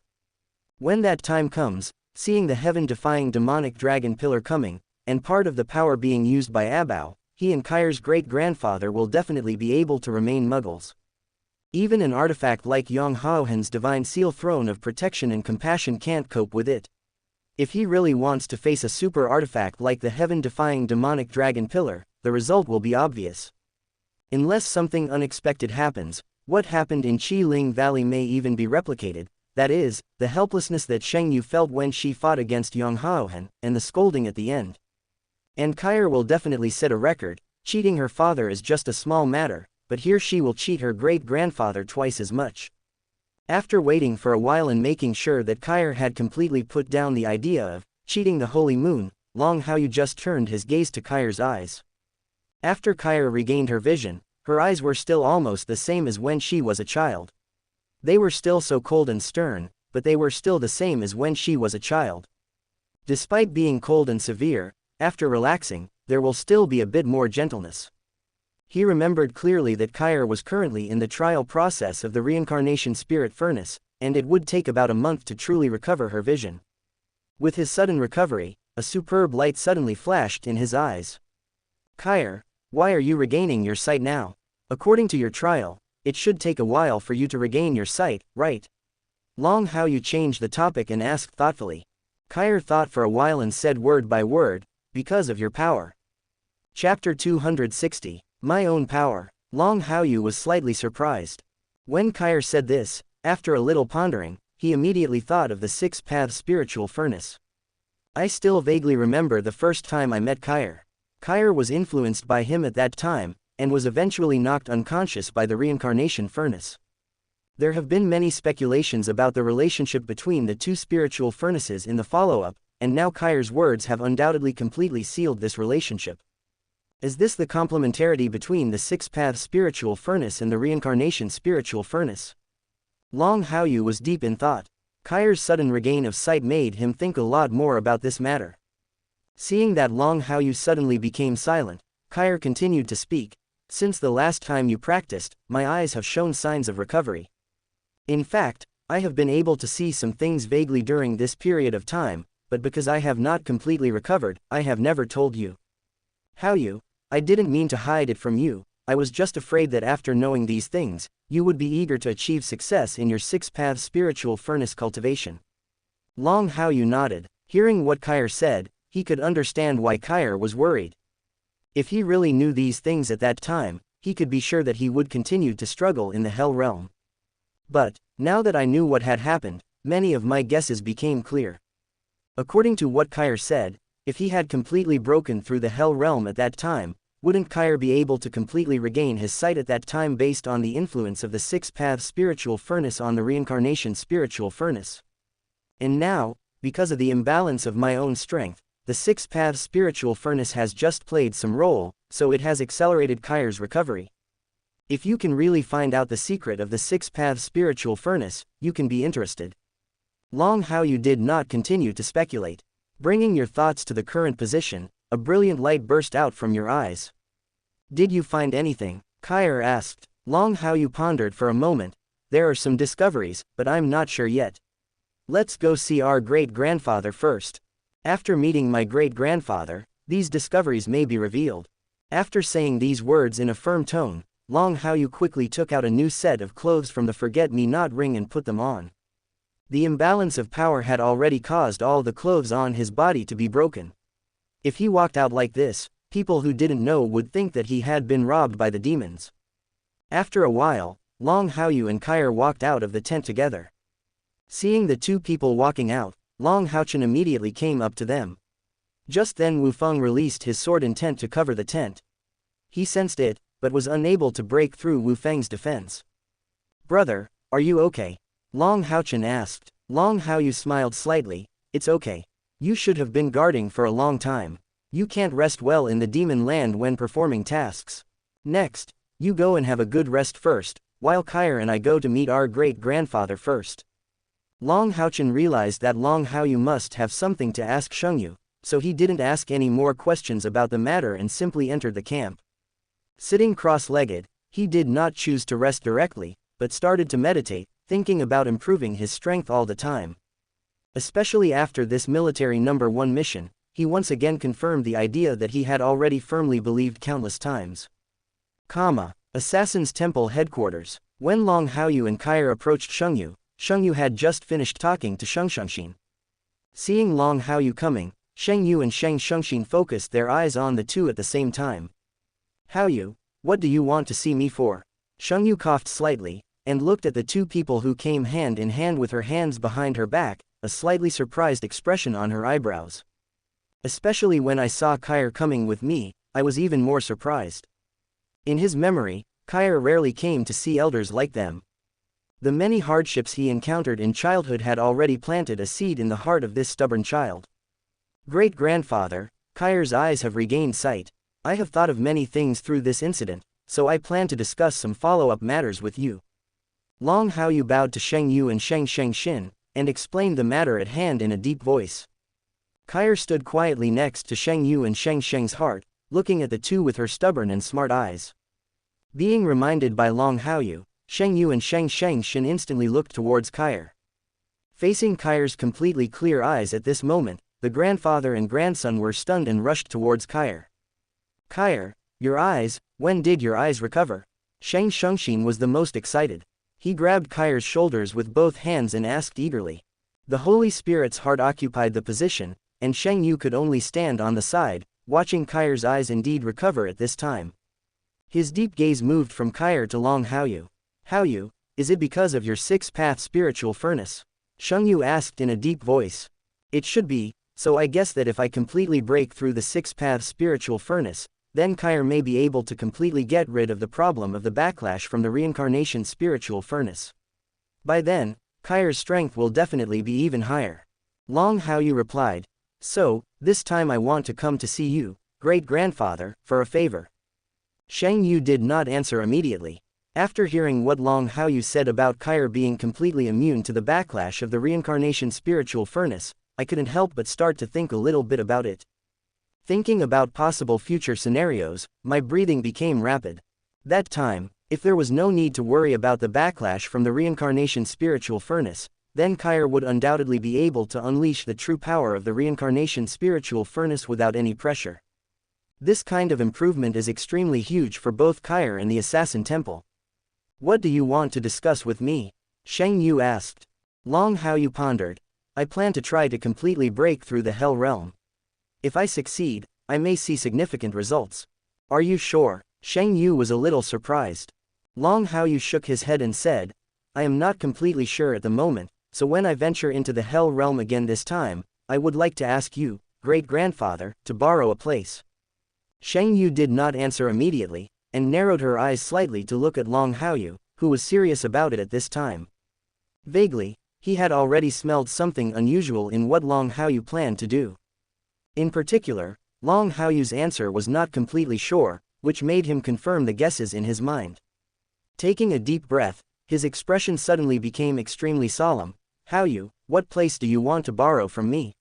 When that time comes, seeing the heaven-defying demonic dragon pillar coming, and part of the power being used by Abao, he and Kai's great-grandfather will definitely be able to remain muggles. Even an artifact like Long Haochen's divine seal throne of protection and compassion can't cope with it. If he really wants to face a super artifact like the heaven-defying demonic dragon pillar, the result will be obvious. Unless something unexpected happens, what happened in Qiling Valley may even be replicated, that is, the helplessness that Shengyu felt when she fought against Long Haochen, and the scolding at the end. And Kai will definitely set a record. Cheating her father is just a small matter, but here she will cheat her great-grandfather twice as much. After waiting for a while and making sure that Kai had completely put down the idea of cheating the holy moon, Long Haoyu just turned his gaze to Kai's eyes. After Kai regained her vision, her eyes were still almost the same as when she was a child. They were still so cold and stern, but they were still the same as when she was a child. Despite being cold and severe, after relaxing, there will still be a bit more gentleness. He remembered clearly that Kai was currently in the trial process of the reincarnation spirit furnace, and it would take about a month to truly recover her vision. With his sudden recovery, a superb light suddenly flashed in his eyes. Kai, why are you regaining your sight now? According to your trial, it should take a while for you to regain your sight, right? Long Haoyu changed the topic and asked thoughtfully. Kai thought for a while and said word by word, because of your power. Chapter 260, My Own Power. Long Haoyu was slightly surprised. When Kai said this, after a little pondering, he immediately thought of the six-path spiritual furnace. I still vaguely remember the first time I met Kai. Kai was influenced by him at that time, and was eventually knocked unconscious by the reincarnation furnace. There have been many speculations about the relationship between the two spiritual furnaces in the follow-up, and now Kai's words have undoubtedly completely sealed this relationship. Is this the complementarity between the six-path spiritual furnace and the reincarnation spiritual furnace? Long Haoyu was deep in thought. Kai's sudden regain of sight made him think a lot more about this matter. Seeing that Long Haoyu suddenly became silent, Kai continued to speak. Since the last time you practiced, my eyes have shown signs of recovery. In fact, I have been able to see some things vaguely during this period of time, but because I have not completely recovered, I have never told you. Haoyu, I didn't mean to hide it from you, I was just afraid that after knowing these things, you would be eager to achieve success in your six-path spiritual furnace cultivation. Long Haoyu nodded. Hearing what Kai said, he could understand why Kai was worried. If he really knew these things at that time, he could be sure that he would continue to struggle in the Hell Realm. But, now that I knew what had happened, many of my guesses became clear. According to what Kai said, if he had completely broken through the Hell Realm at that time, wouldn't Kai be able to completely regain his sight at that time based on the influence of the six-path spiritual furnace on the reincarnation spiritual furnace? And now, because of the imbalance of my own strength, the six-path spiritual furnace has just played some role, so it has accelerated Kai's recovery. If you can really find out the secret of the six-path spiritual furnace, you can be interested. Long Haoyu did not continue to speculate. Bringing your thoughts to the current position, a brilliant light burst out from your eyes. Did you find anything? Kai asked. Long Haoyu pondered for a moment. There are some discoveries, but I'm not sure yet. Let's go see our great-grandfather first. After meeting my great-grandfather, these discoveries may be revealed. After saying these words in a firm tone, Long Haoyu quickly took out a new set of clothes from the forget-me-not ring and put them on. The imbalance of power had already caused all the clothes on his body to be broken. If he walked out like this, people who didn't know would think that he had been robbed by the demons. After a while, Long Haoyu and Kai walked out of the tent together. Seeing the two people walking out, Long Haochen immediately came up to them. Just then Wu Feng released his sword intent to cover the tent. He sensed it, but was unable to break through Wu Feng's defense. "Brother, are you okay?" Long Haochen asked. Long Haoyu smiled slightly. "It's okay. You should have been guarding for a long time. You can't rest well in the demon land when performing tasks. Next, you go and have a good rest first, while Kair and I go to meet our great-grandfather first." Long Haochen realized that Long Haoyu must have something to ask Shengyu, so he didn't ask any more questions about the matter and simply entered the camp. Sitting cross-legged, he did not choose to rest directly, but started to meditate, thinking about improving his strength all the time. Especially after this military number 1 mission, he once again confirmed the idea that he had already firmly believed countless times. Assassin's Temple headquarters. When Long Haoyu and Kair approached Shengyu, Shengyu had just finished talking to Sheng Shengxin. Seeing Long Haoyu coming, Shengyu and Sheng Shengxin focused their eyes on the two at the same time. "Haoyu, what do you want to see me for?" Shengyu coughed slightly, and looked at the two people who came hand in hand with her hands behind her back, a slightly surprised expression on her eyebrows. "Especially when I saw Kair coming with me, I was even more surprised." In his memory, Kair rarely came to see elders like them. The many hardships he encountered in childhood had already planted a seed in the heart of this stubborn child. "Great-grandfather, Kair's eyes have regained sight. I have thought of many things through this incident, so I plan to discuss some follow-up matters with you." Long Haoyu bowed to Sheng Yu and Sheng Shengxin, and explained the matter at hand in a deep voice. Kair stood quietly next to Sheng Yu and Sheng Sheng's heart, looking at the two with her stubborn and smart eyes. Being reminded by Long Haoyu, Sheng Yu and Sheng Shengxin instantly looked towards Kair. Facing Kair's completely clear eyes at this moment, the grandfather and grandson were stunned and rushed towards Kair. "Kair, your eyes, when did your eyes recover?" Sheng Shengxin was the most excited. He grabbed Kair's shoulders with both hands and asked eagerly. The Holy Spirit's heart occupied the position, and Sheng Yu could only stand on the side, watching Kair's eyes indeed recover at this time. His deep gaze moved from Kair to Long Haoyu. "Haoyu, is it because of your six-path spiritual furnace?" Sheng Yu asked in a deep voice. "It should be, so I guess that if I completely break through the six-path spiritual furnace, then Kair may be able to completely get rid of the problem of the backlash from the reincarnation spiritual furnace. By then, Kair's strength will definitely be even higher." Long Haoyu replied. "So, this time I want to come to see you, great-grandfather, for a favor." Sheng Yu did not answer immediately. After hearing what Long Haoyu said about Kair being completely immune to the backlash of the reincarnation spiritual furnace, I couldn't help but start to think a little bit about it. Thinking about possible future scenarios, my breathing became rapid. That time, if there was no need to worry about the backlash from the reincarnation spiritual furnace, then Kair would undoubtedly be able to unleash the true power of the reincarnation spiritual furnace without any pressure. This kind of improvement is extremely huge for both Kair and the Assassin Temple. "What do you want to discuss with me?" Sheng Yu asked. Long Haoyu pondered. "I plan to try to completely break through the Hell Realm. If I succeed, I may see significant results." "Are you sure?" Sheng Yu was a little surprised. Long Haoyu shook his head and said, "I am not completely sure at the moment, so when I venture into the Hell Realm again this time, I would like to ask you, great-grandfather, to borrow a place." Sheng Yu did not answer immediately, and narrowed her eyes slightly to look at Long Haoyu, who was serious about it at this time. Vaguely, he had already smelled something unusual in what Long Haoyu planned to do. In particular, Long Haoyu's answer was not completely sure, which made him confirm the guesses in his mind. Taking a deep breath, his expression suddenly became extremely solemn. "Haoyu, what place do you want to borrow from me?"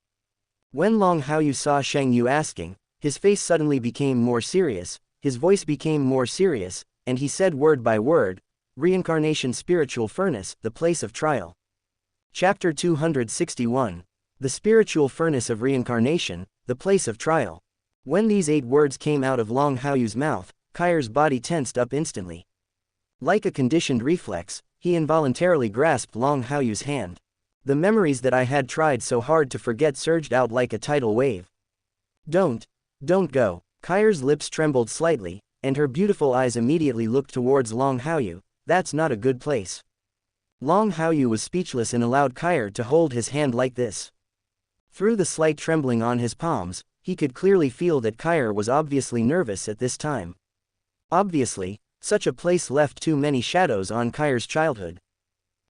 When Long Haoyu saw Sheng Yu asking, his face suddenly became more serious, his voice became more serious, and he said word by word, "Reincarnation spiritual furnace, the place of trial." Chapter 261. The spiritual furnace of reincarnation, the place of trial. When these 8 words came out of Long Haoyu's mouth, Kair's body tensed up instantly. Like a conditioned reflex, he involuntarily grasped Long Haoyu's hand. The memories that I had tried so hard to forget surged out like a tidal wave. Don't go." Kair's lips trembled slightly, and her beautiful eyes immediately looked towards Long Haoyu. "That's not a good place." Long Haoyu was speechless and allowed Kair to hold his hand like this. Through the slight trembling on his palms, he could clearly feel that Kair was obviously nervous at this time. Obviously, such a place left too many shadows on Kai's childhood.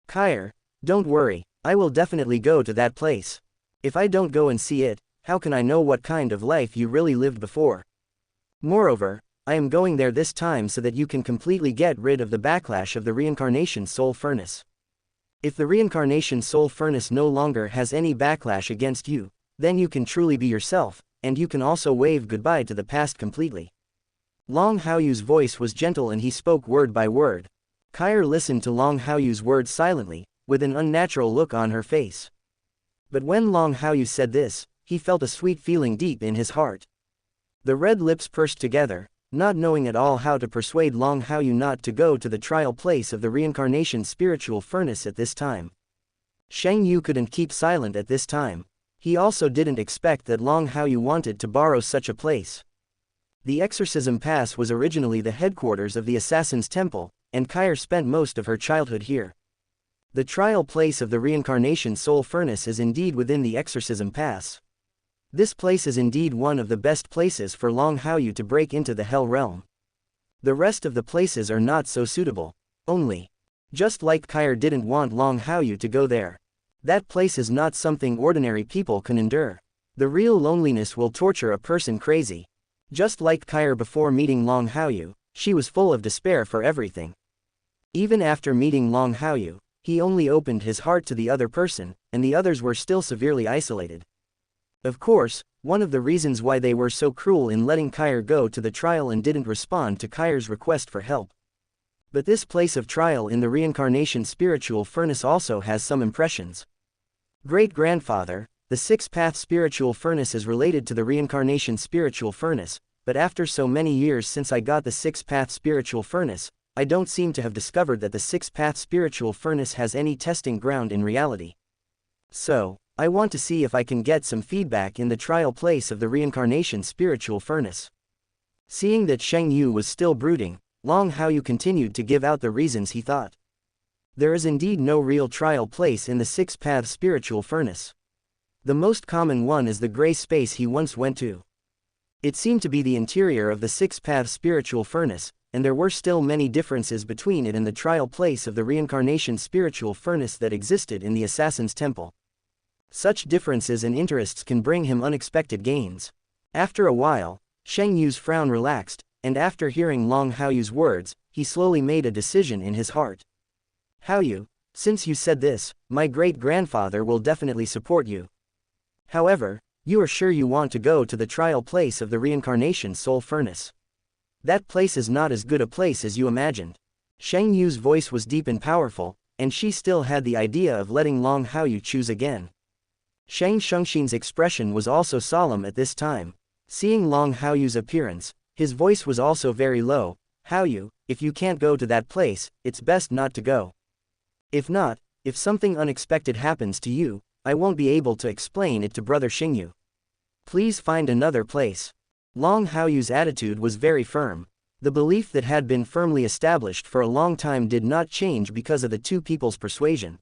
Kai, don't worry, I will definitely go to that place. If I don't go and see it, how can I know what kind of life you really lived before? Moreover, I am going there this time so that you can completely get rid of the backlash of the Reincarnation Soul Furnace. If the Reincarnation Soul Furnace no longer has any backlash against you, then you can truly be yourself, and you can also wave goodbye to the past completely. Long Haoyu's voice was gentle and he spoke word by word. Kai listened to Long Haoyu's words silently, with an unnatural look on her face. But when Long Haoyu said this, he felt a sweet feeling deep in his heart. The red lips pursed together, not knowing at all how to persuade Long Haoyu not to go to the trial place of the Reincarnation Spiritual Furnace at this time. Xianxia couldn't keep silent at this time. He also didn't expect that Long Haoyu wanted to borrow such a place. The Exorcism Pass was originally the headquarters of the Assassin's Temple, and Kai spent most of her childhood here. The trial place of the Reincarnation Soul Furnace is indeed within the Exorcism Pass. This place is indeed one of the best places for Long Haoyu to break into the Hell Realm. The rest of the places are not so suitable. Only. Just like Kai didn't want Long Haoyu to go there. That place is not something ordinary people can endure. The real loneliness will torture a person crazy. Just like Kai before meeting Long Haoyu, she was full of despair for everything. Even after meeting Long Haoyu, he only opened his heart to the other person, and the others were still severely isolated. Of course, one of the reasons why they were so cruel in letting Kai go to the trial and didn't respond to Kai's request for help. But this place of trial in the Reincarnation Spiritual Furnace also has some impressions. Great-grandfather, the six-path spiritual furnace is related to the Reincarnation Spiritual Furnace, but after so many years since I got the six-path spiritual furnace, I don't seem to have discovered that the six-path spiritual furnace has any testing ground in reality. So, I want to see if I can get some feedback in the trial place of the Reincarnation Spiritual Furnace. Seeing that Xianxia was still brooding, Long Haoyu continued to give out the reasons he thought. There is indeed no real trial place in the six-path spiritual furnace. The most common one is the gray space he once went to. It seemed to be the interior of the six-path spiritual furnace, and there were still many differences between it and the trial place of the Reincarnation Spiritual Furnace that existed in the Assassin's Temple. Such differences and interests can bring him unexpected gains. After a while, Xianxia's frown relaxed, and after hearing Long Haoyu's words, he slowly made a decision in his heart. Haoyu, since you said this, my great-grandfather will definitely support you. However, you are sure you want to go to the trial place of the Reincarnation Soul Furnace? That place is not as good a place as you imagined. Xianxia's voice was deep and powerful, and she still had the idea of letting Long Haoyu choose again. Shang Shengxin's expression was also solemn at this time. Seeing Long Haoyu's appearance, his voice was also very low. Haoyu, if you can't go to that place, it's best not to go. If not, if something unexpected happens to you, I won't be able to explain it to Brother Xingyu. Please find another place. Long Haoyu's attitude was very firm. The belief that had been firmly established for a long time did not change because of the two people's persuasion.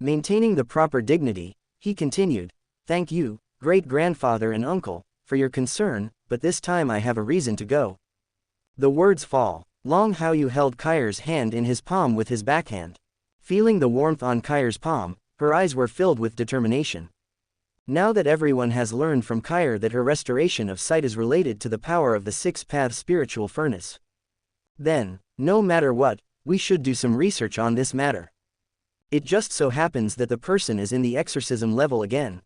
Maintaining the proper dignity, he continued, "Thank you, great-grandfather and uncle, for your concern, but this time I have a reason to go." The words fall. Long Haoyu held Kai's hand in his palm with his backhand. Feeling the warmth on Kai's palm, her eyes were filled with determination. Now that everyone has learned from Kai that her restoration of sight is related to the power of the six-path spiritual furnace, then, no matter what, we should do some research on this matter. It just so happens that the person is in the exorcism level again.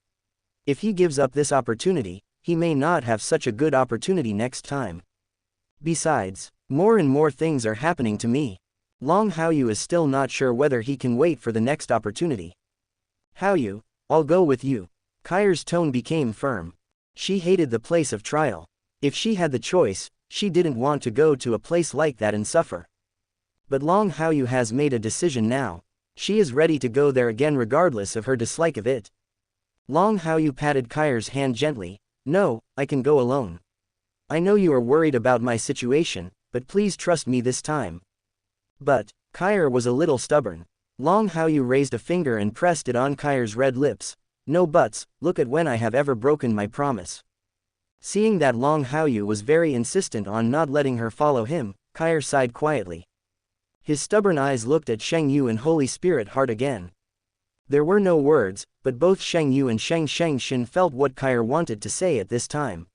If he gives up this opportunity, he may not have such a good opportunity next time. Besides, more and more things are happening to me. Long Haoyu is still not sure whether he can wait for the next opportunity. Haoyu, I'll go with you. Kai's tone became firm. She hated the place of trial. If she had the choice, she didn't want to go to a place like that and suffer. But Long Haoyu has made a decision now. She is ready to go there again regardless of her dislike of it. Long Haoyu patted Kai's hand gently. "No, I can go alone. I know you are worried about my situation, but please trust me this time." But Kai was a little stubborn. Long Haoyu raised a finger and pressed it on Kai's red lips. "No buts, look at when I have ever broken my promise." Seeing that Long Haoyu was very insistent on not letting her follow him, Kair sighed quietly. His stubborn eyes looked at Sheng Yu and Holy Spirit hard again. There were no words, but both Sheng Yu and Sheng Shen felt what Kair wanted to say at this time.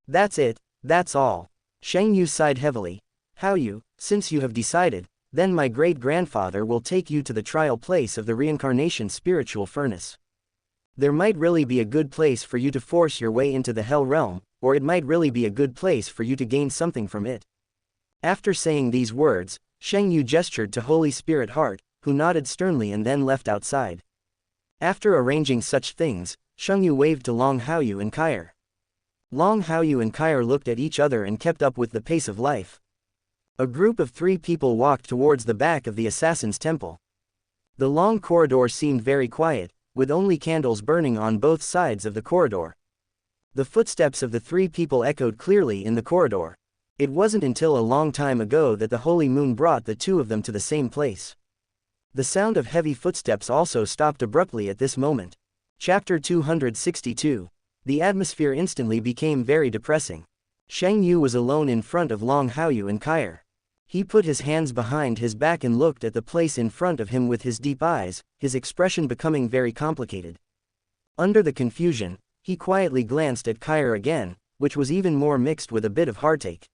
That's it, that's all. Sheng Yu sighed heavily. How you, since you have decided, then my great-grandfather will take you to the trial place of the reincarnation spiritual furnace. There might really be a good place for you to force your way into the hell realm, or it might really be a good place for you to gain something from it. After saying these words, Sheng Yu gestured to Holy Spirit Heart, who nodded sternly and then left outside. After arranging such things, Sheng Yu waved to Long Haochen and Kair. Long Haochen and Kair looked at each other and kept up with the pace of life. A group of 3 people walked towards the back of the assassin's temple. The long corridor seemed very quiet, with only candles burning on both sides of the corridor. The footsteps of the 3 people echoed clearly in the corridor. It wasn't until a long time ago that the holy moon brought the 2 of them to the same place. The sound of heavy footsteps also stopped abruptly at this moment. Chapter 262. The atmosphere instantly became very depressing. Sheng Yu was alone in front of Long Haochen and Kair. He put his hands behind his back and looked at the place in front of him with his deep eyes, his expression becoming very complicated. Under the confusion, he quietly glanced at Kair again, which was even more mixed with a bit of heartache.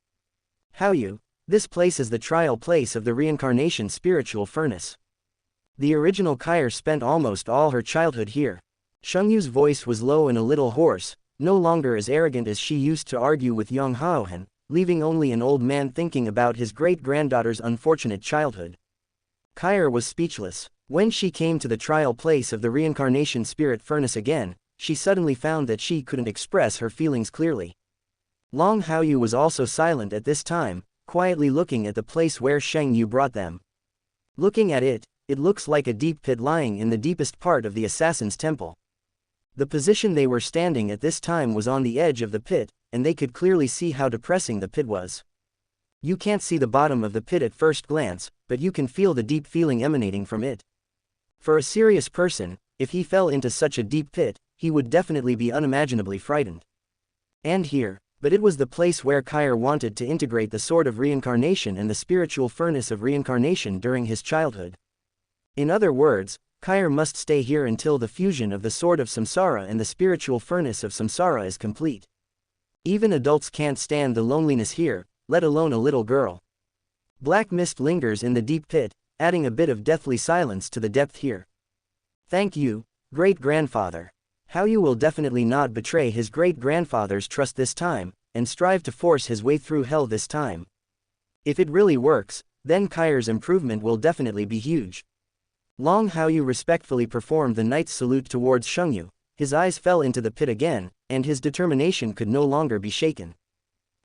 Haochen, this place is the trial place of the reincarnation spiritual furnace. The original Kair spent almost all her childhood here. Sheng Yu's voice was low and a little hoarse, no longer as arrogant as she used to argue with Long Haochen, leaving only an old man thinking about his great-granddaughter's unfortunate childhood. Kair was speechless. When she came to the trial place of the reincarnation spirit furnace again, she suddenly found that she couldn't express her feelings clearly. Long Haochen was also silent at this time, quietly looking at the place where Sheng Yu brought them. Looking at it, it looks like a deep pit lying in the deepest part of the assassin's temple. The position they were standing at this time was on the edge of the pit, and they could clearly see how depressing the pit was. You can't see the bottom of the pit at first glance, but you can feel the deep feeling emanating from it. For a serious person, if he fell into such a deep pit, he would definitely be unimaginably frightened. And here, but it was the place where Kair wanted to integrate the sword of reincarnation and the spiritual furnace of reincarnation during his childhood. In other words, Kair must stay here until the fusion of the sword of samsara and the spiritual furnace of samsara is complete. Even adults can't stand the loneliness here, let alone a little girl. Black mist lingers in the deep pit, adding a bit of deathly silence to the depth here. Thank you, great-grandfather. Haochen will definitely not betray his great-grandfather's trust this time, and strive to force his way through hell this time. If it really works, then Kair's improvement will definitely be huge. Long Haochen respectfully performed the knight's salute towards Sheng Yu. His eyes fell into the pit again, and his determination could no longer be shaken.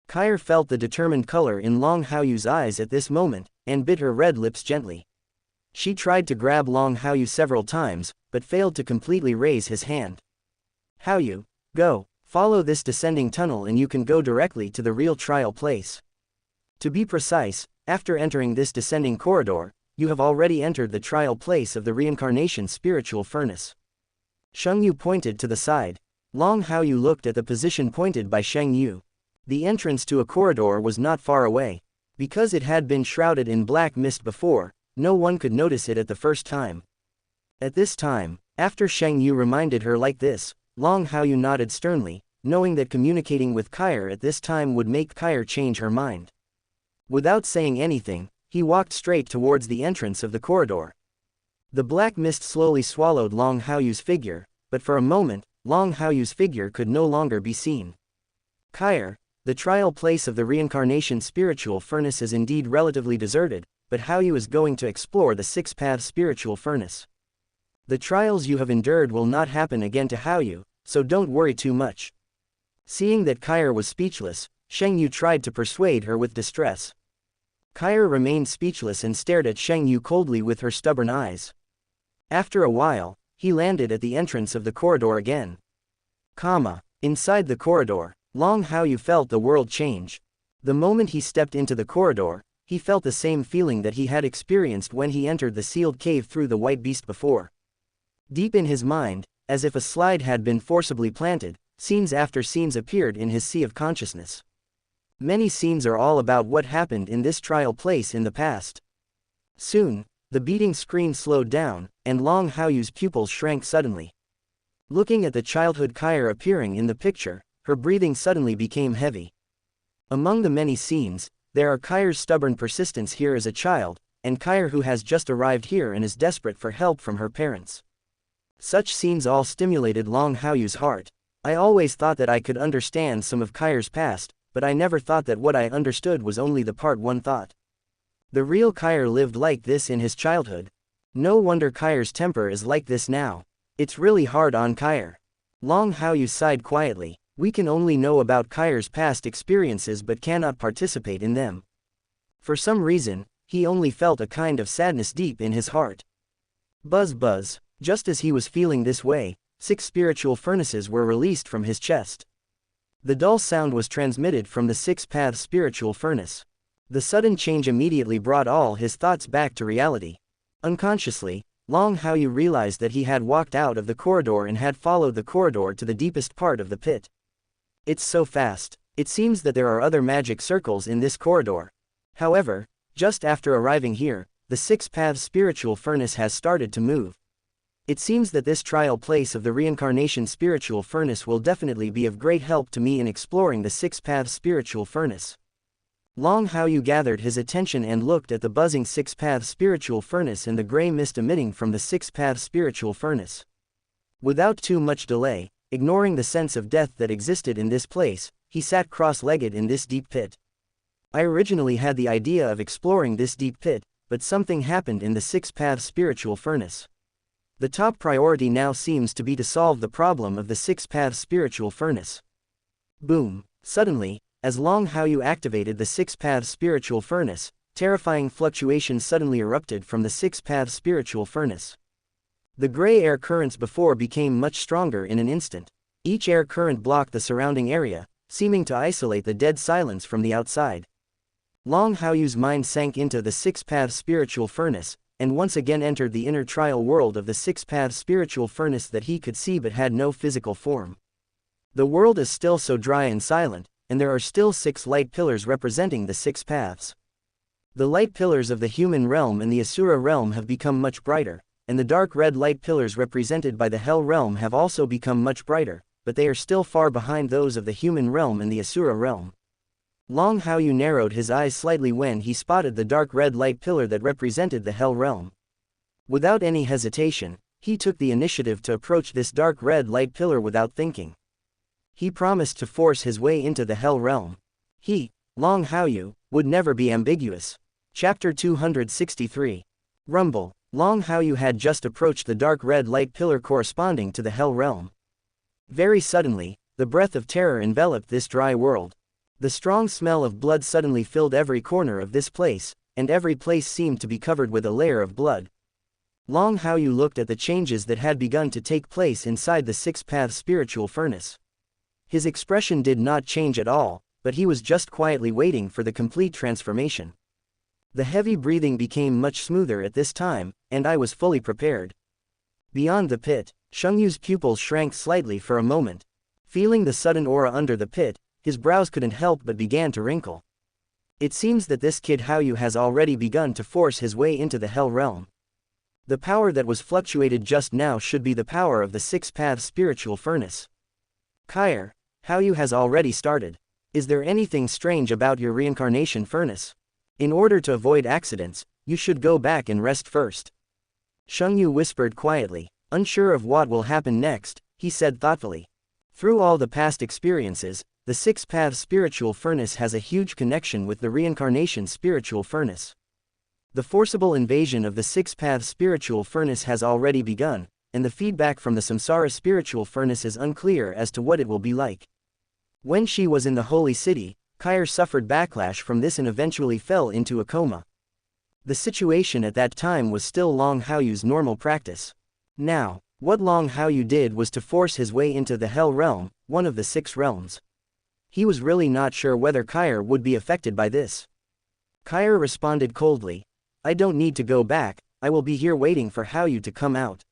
Kair felt the determined color in Long Haochu's eyes at this moment, and bit her red lips gently. She tried to grab Long Haochu several times, but failed to completely raise his hand. Haochu, go, follow this descending tunnel and you can go directly to the real trial place. To be precise, after entering this descending corridor, you have already entered the trial place of the reincarnation spiritual furnace. Sheng Yu pointed to the side. Long Haochu looked at the position pointed by Sheng Yu. The entrance to a corridor was not far away. Because it had been shrouded in black mist before, no one could notice it at the first time. At this time, after Sheng Yu reminded her like this, Long Haochu nodded sternly, knowing that communicating with Kair at this time would make Kair change her mind. Without saying anything, he walked straight towards the entrance of the corridor. The black mist slowly swallowed Long Haochu's figure, but for a moment, Long Haochu's figure could no longer be seen. Kair, the trial place of the reincarnation spiritual furnace is indeed relatively deserted, but Haochu is going to explore the six-path spiritual furnace. The trials you have endured will not happen again to Haochu, so don't worry too much. Seeing that Kair was speechless, Sheng Yu tried to persuade her with distress. Kair remained speechless and stared at Sheng Yu coldly with her stubborn eyes. After a while, he landed at the entrance of the corridor again. Inside the corridor, Long Haochu felt the world change. The moment he stepped into the corridor, he felt the same feeling that he had experienced when he entered the sealed cave through the white beast before. Deep in his mind, as if a slide had been forcibly planted, scenes after scenes appeared in his sea of consciousness. Many scenes are all about what happened in this trial place in the past. Soon, the beating screen slowed down, and Long Haoyu's pupils shrank suddenly. Looking at the childhood Kair appearing in the picture, her breathing suddenly became heavy. Among the many scenes, there are Kair's stubborn persistence here as a child, and Kair who has just arrived here and is desperate for help from her parents. Such scenes all stimulated Long Haoyu's heart. I always thought that I could understand some of Kair's past, but I never thought that what I understood was only the part one thought. The real Kair lived like this in his childhood. No wonder Kair's temper is like this now. It's really hard on Kair. Long Haoyu sighed quietly. We can only know about Kair's past experiences but cannot participate in them. For some reason, he only felt a kind of sadness deep in his heart. Buzz buzz, just as he was feeling this way, 6 spiritual furnaces were released from his chest. The dull sound was transmitted from the 6th spiritual furnace. The sudden change immediately brought all his thoughts back to reality. Unconsciously, Long Haoyu realized that he had walked out of the corridor and had followed the corridor to the deepest part of the pit. It's so fast. It seems that there are other magic circles in this corridor. However, just after arriving here, the 6th spiritual furnace has started to move. It seems that this trial place of the Reincarnation spiritual furnace will definitely be of great help to me in exploring the 6th spiritual furnace. Long Haoyu gathered his attention and looked at the buzzing 6th spiritual furnace and the gray mist emitting from the 6th spiritual furnace. Without too much delay, ignoring the sense of death that existed in this place, he sat cross-legged in this deep pit. I originally had the idea of exploring this deep pit, but something happened in the 6th spiritual furnace. The top priority now seems to be to solve the problem of the 6th spiritual furnace. Boom! Suddenly, as Long Haoyu activated the 6th spiritual furnace, terrifying fluctuations suddenly erupted from the 6th spiritual furnace. The gray air currents before became much stronger in an instant. Each air current blocked the surrounding area, seeming to isolate the dead silence from the outside. Long Haoyu's mind sank into the 6th spiritual furnace, and once again entered the inner trial world of the 6th spiritual furnace that he could see but had no physical form. The world is still so dry and silent, and there are still 6 light pillars representing the 6 paths. The light pillars of the human realm and the Asura realm have become much brighter, and the dark red light pillars represented by the Hell realm have also become much brighter, but they are still far behind those of the human realm and the Asura realm. Long Haoyu narrowed his eyes slightly when he spotted the dark red light pillar that represented the Hell realm. Without any hesitation, he took the initiative to approach this dark red light pillar without thinking. He promised to force his way into the Hell realm. He, Long Haoyu, would never be ambiguous. Chapter 263. Rumble. Long Haoyu had just approached the dark red light pillar corresponding to the Hell realm. Very suddenly, the breath of terror enveloped this dry world. The strong smell of blood suddenly filled every corner of this place, and every place seemed to be covered with a layer of blood. Long Haoyu looked at the changes that had begun to take place inside the 6th spiritual furnace. His expression did not change at all, but he was just quietly waiting for the complete transformation. The heavy breathing became much smoother at this time, and I was fully prepared. Beyond the pit, Xianxu's pupils shrank slightly for a moment. Feeling the sudden aura under the pit, his brows couldn't help but began to wrinkle. It seems that this kid Haoyu has already begun to force his way into the Hell realm. The power that was fluctuated just now should be the power of the 6th spiritual furnace. Kair, Haoyu has already started. Is there anything strange about your reincarnation furnace? In order to avoid accidents, you should go back and rest first. Xianxu whispered quietly. Unsure of what will happen next, he said thoughtfully. Through all the past experiences, the 6th spiritual furnace has a huge connection with the Reincarnation spiritual furnace. The forcible invasion of the 6th spiritual furnace has already begun, and the feedback from the Samsara spiritual furnace is unclear as to what it will be like. When she was in the holy city, Kair suffered backlash from this and eventually fell into a coma. The situation at that time was still Long Haoyu's normal practice. Now, what Long Haoyu did was to force his way into the Hell realm, one of the 6 realms. He was really not sure whether Kair would be affected by this. Kair responded coldly. I don't need to go back, I will be here waiting for Haoyu to come out.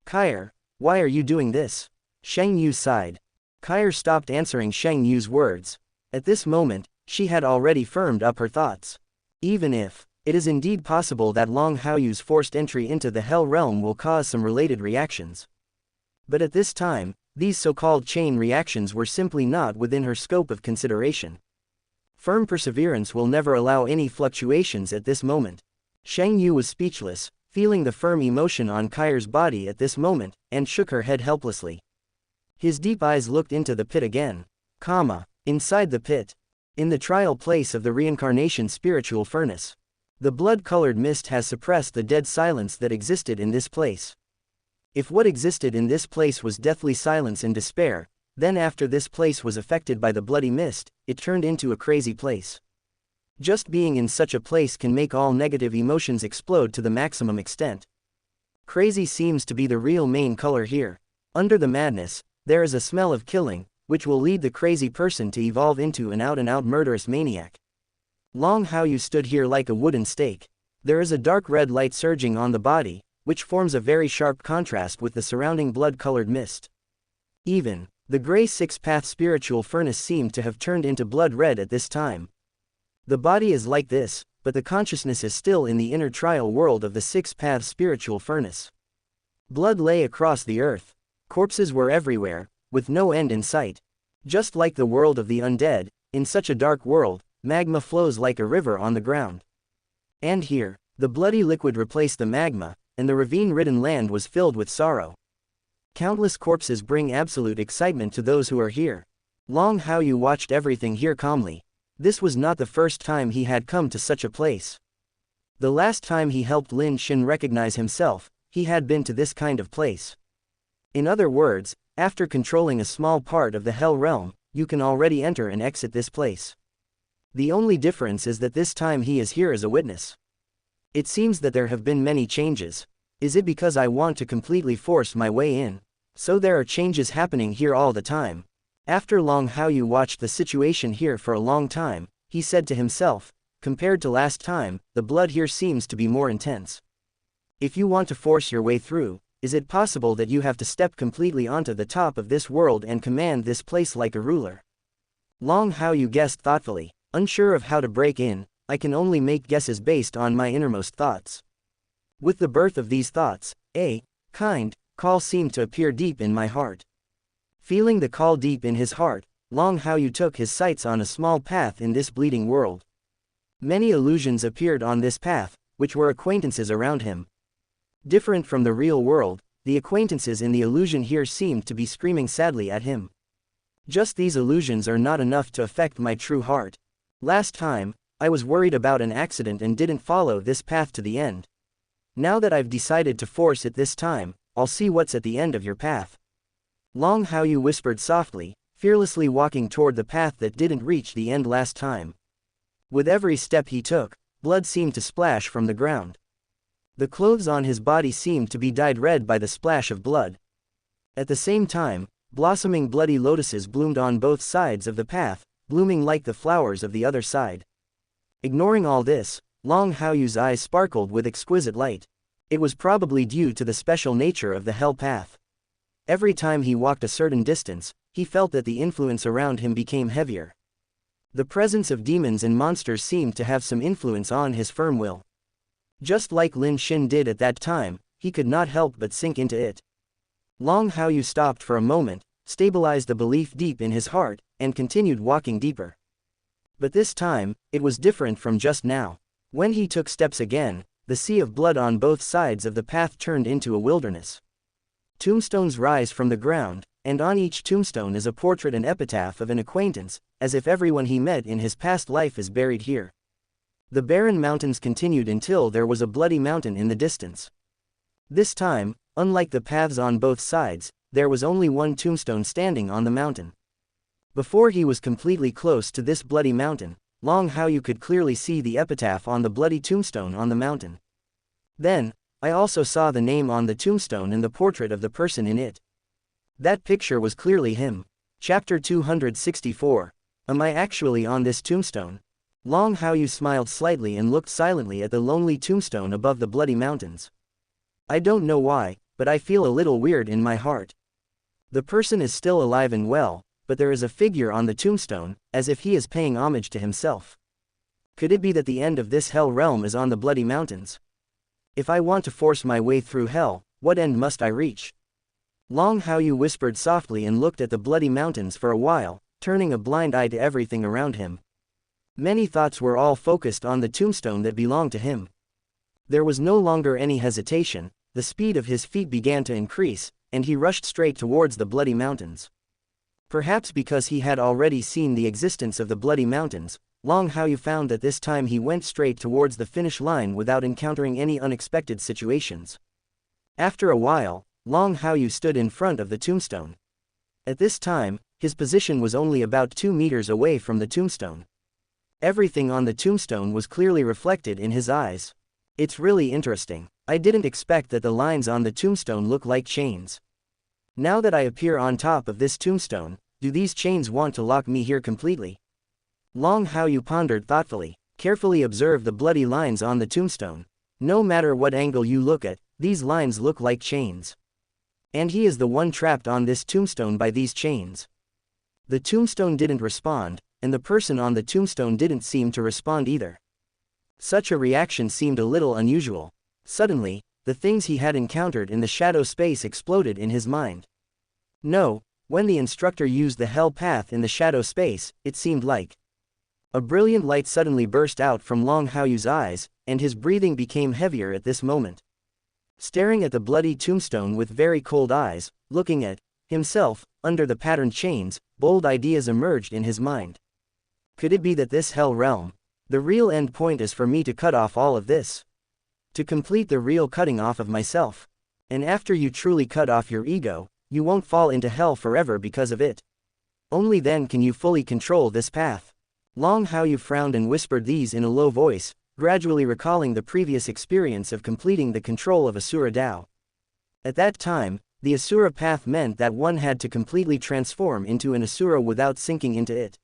Kair, why are you doing this? Xianxu sighed. Kair stopped answering Xianxu's words. At this moment, She had already firmed up her thoughts. Even if it is indeed possible that Long Haoyu's forced entry into the Hell Realm will cause some related reactions. But at this time, these so-called chain reactions were simply not within her scope of consideration. Firm perseverance will never allow any fluctuations at this moment. Shang Yu was speechless, feeling the firm emotion on Kai's body at this moment, and shook her head helplessly. His deep eyes looked into the pit again. Inside the pit. In the trial place of the reincarnation spiritual furnace. The blood-colored mist has suppressed the dead silence that existed in this place. If what existed in this place was deathly silence and despair, then after this place was affected by the bloody mist, it turned into a crazy place. Just being in such a place can make all negative emotions explode to the maximum extent. Crazy seems to be the real main color here. Under the madness, there is a smell of killing, which will lead the crazy person to evolve into an out-and-out murderous maniac. Long Haoyu stood here like a wooden stake. There is a dark red light surging on the body, which forms a very sharp contrast with the surrounding blood-colored mist. Even the gray six-path spiritual furnace seemed to have turned into blood red at this time. The body is like this, but the consciousness is still in the inner trial world of the six-path spiritual furnace. Blood lay across the earth. Corpses were everywhere, with no end in sight. Just like the world of the undead, in such a dark world, magma flows like a river on the ground. And here, the bloody liquid replaced the magma, and the ravine-ridden land was filled with sorrow. Countless corpses bring absolute excitement to those who are here. Long Haoyu watched everything here calmly. This was not the first time he had come to such a place. The last time he helped Lin Xin recognize himself, he had been to this kind of place. In other words, after controlling a small part of the Hell Realm, you can already enter and exit this place. The only difference is that this time he is here as a witness. It seems that there have been many changes. Is it because I want to completely force my way in? So there are changes happening here all the time. After Long Haoyu watched the situation here for a long time, he said to himself, compared to last time, the blood here seems to be more intense. If you want to force your way through, is it possible that you have to step completely onto the top of this world and command this place like a ruler? Long Haoyu guessed thoughtfully. Unsure of how to break in, I can only make guesses based on my innermost thoughts. With the birth of these thoughts, a kind call seemed to appear deep in my heart. Feeling the call deep in his heart, Long Haoyu took his sights on a small path in this bleeding world. Many illusions appeared on this path, which were acquaintances around him. Different from the real world, the acquaintances in the illusion here seemed to be screaming sadly at him. Just these illusions are not enough to affect my true heart. Last time, I was worried about an accident and didn't follow this path to the end. Now that I've decided to force it this time, I'll see what's at the end of your path. Long Haoyu whispered softly, fearlessly walking toward the path that didn't reach the end last time. With every step he took, blood seemed to splash from the ground. The clothes on his body seemed to be dyed red by the splash of blood. At the same time, blossoming bloody lotuses bloomed on both sides of the path, blooming like the flowers of the other side. Ignoring all this, Long Haoyu's eyes sparkled with exquisite light. It was probably due to the special nature of the hell path. Every time he walked a certain distance, he felt that the influence around him became heavier. The presence of demons and monsters seemed to have some influence on his firm will. Just like Lin Xin did at that time, he could not help but sink into it. Long Haoyu stopped for a moment, stabilized the belief deep in his heart, and continued walking deeper. But this time, it was different from just now. When he took steps again, the sea of blood on both sides of the path turned into a wilderness. Tombstones rise from the ground, and on each tombstone is a portrait and epitaph of an acquaintance, as if everyone he met in his past life is buried here. The barren mountains continued until there was a bloody mountain in the distance. This time, unlike the paths on both sides, there was only one tombstone standing on the mountain. Before he was completely close to this bloody mountain, Long Haoyu could clearly see the epitaph on the bloody tombstone on the mountain. Then, I also saw the name on the tombstone and the portrait of the person in it. That picture was clearly him. Chapter 264. Am I actually on this tombstone? Long Haoyu smiled slightly and looked silently at the lonely tombstone above the bloody mountains. I don't know why, but I feel a little weird in my heart. The person is still alive and well, but there is a figure on the tombstone, as if he is paying homage to himself. Could it be that the end of this hell realm is on the bloody mountains? If I want to force my way through hell, what end must I reach? Long Haoyu whispered softly and looked at the bloody mountains for a while, turning a blind eye to everything around him. Many thoughts were all focused on the tombstone that belonged to him. There was no longer any hesitation, the speed of his feet began to increase, and he rushed straight towards the bloody mountains. Perhaps because he had already seen the existence of the bloody mountains, Long Haoyu found that this time he went straight towards the finish line without encountering any unexpected situations. After a while, Long Haoyu stood in front of the tombstone. At this time, his position was only about 2 meters away from the tombstone. Everything on the tombstone was clearly reflected in his eyes. It's really interesting. I didn't expect that the lines on the tombstone look like chains. Now that I appear on top of this tombstone, do these chains want to lock me here completely? Long Haoyu pondered thoughtfully, carefully observed the bloody lines on the tombstone. No matter what angle you look at, these lines look like chains. And he is the one trapped on this tombstone by these chains. The tombstone didn't respond, and the person on the tombstone didn't seem to respond either. Such a reaction seemed a little unusual. Suddenly, the things he had encountered in the shadow space exploded in his mind. No, when the instructor used the hell path in the shadow space, it seemed like a brilliant light suddenly burst out from Long Haoyu's eyes, and his breathing became heavier at this moment. Staring at the bloody tombstone with very cold eyes, looking at himself under the patterned chains, bold ideas emerged in his mind. Could it be that this hell realm, the real end point is for me to cut off all of this? To complete the real cutting off of myself. And after you truly cut off your ego, you won't fall into hell forever because of it. Only then can you fully control this path. Long Haoyu frowned and whispered these in a low voice, gradually recalling the previous experience of completing the control of Asura Dao. At that time, the Asura path meant that one had to completely transform into an Asura without sinking into it.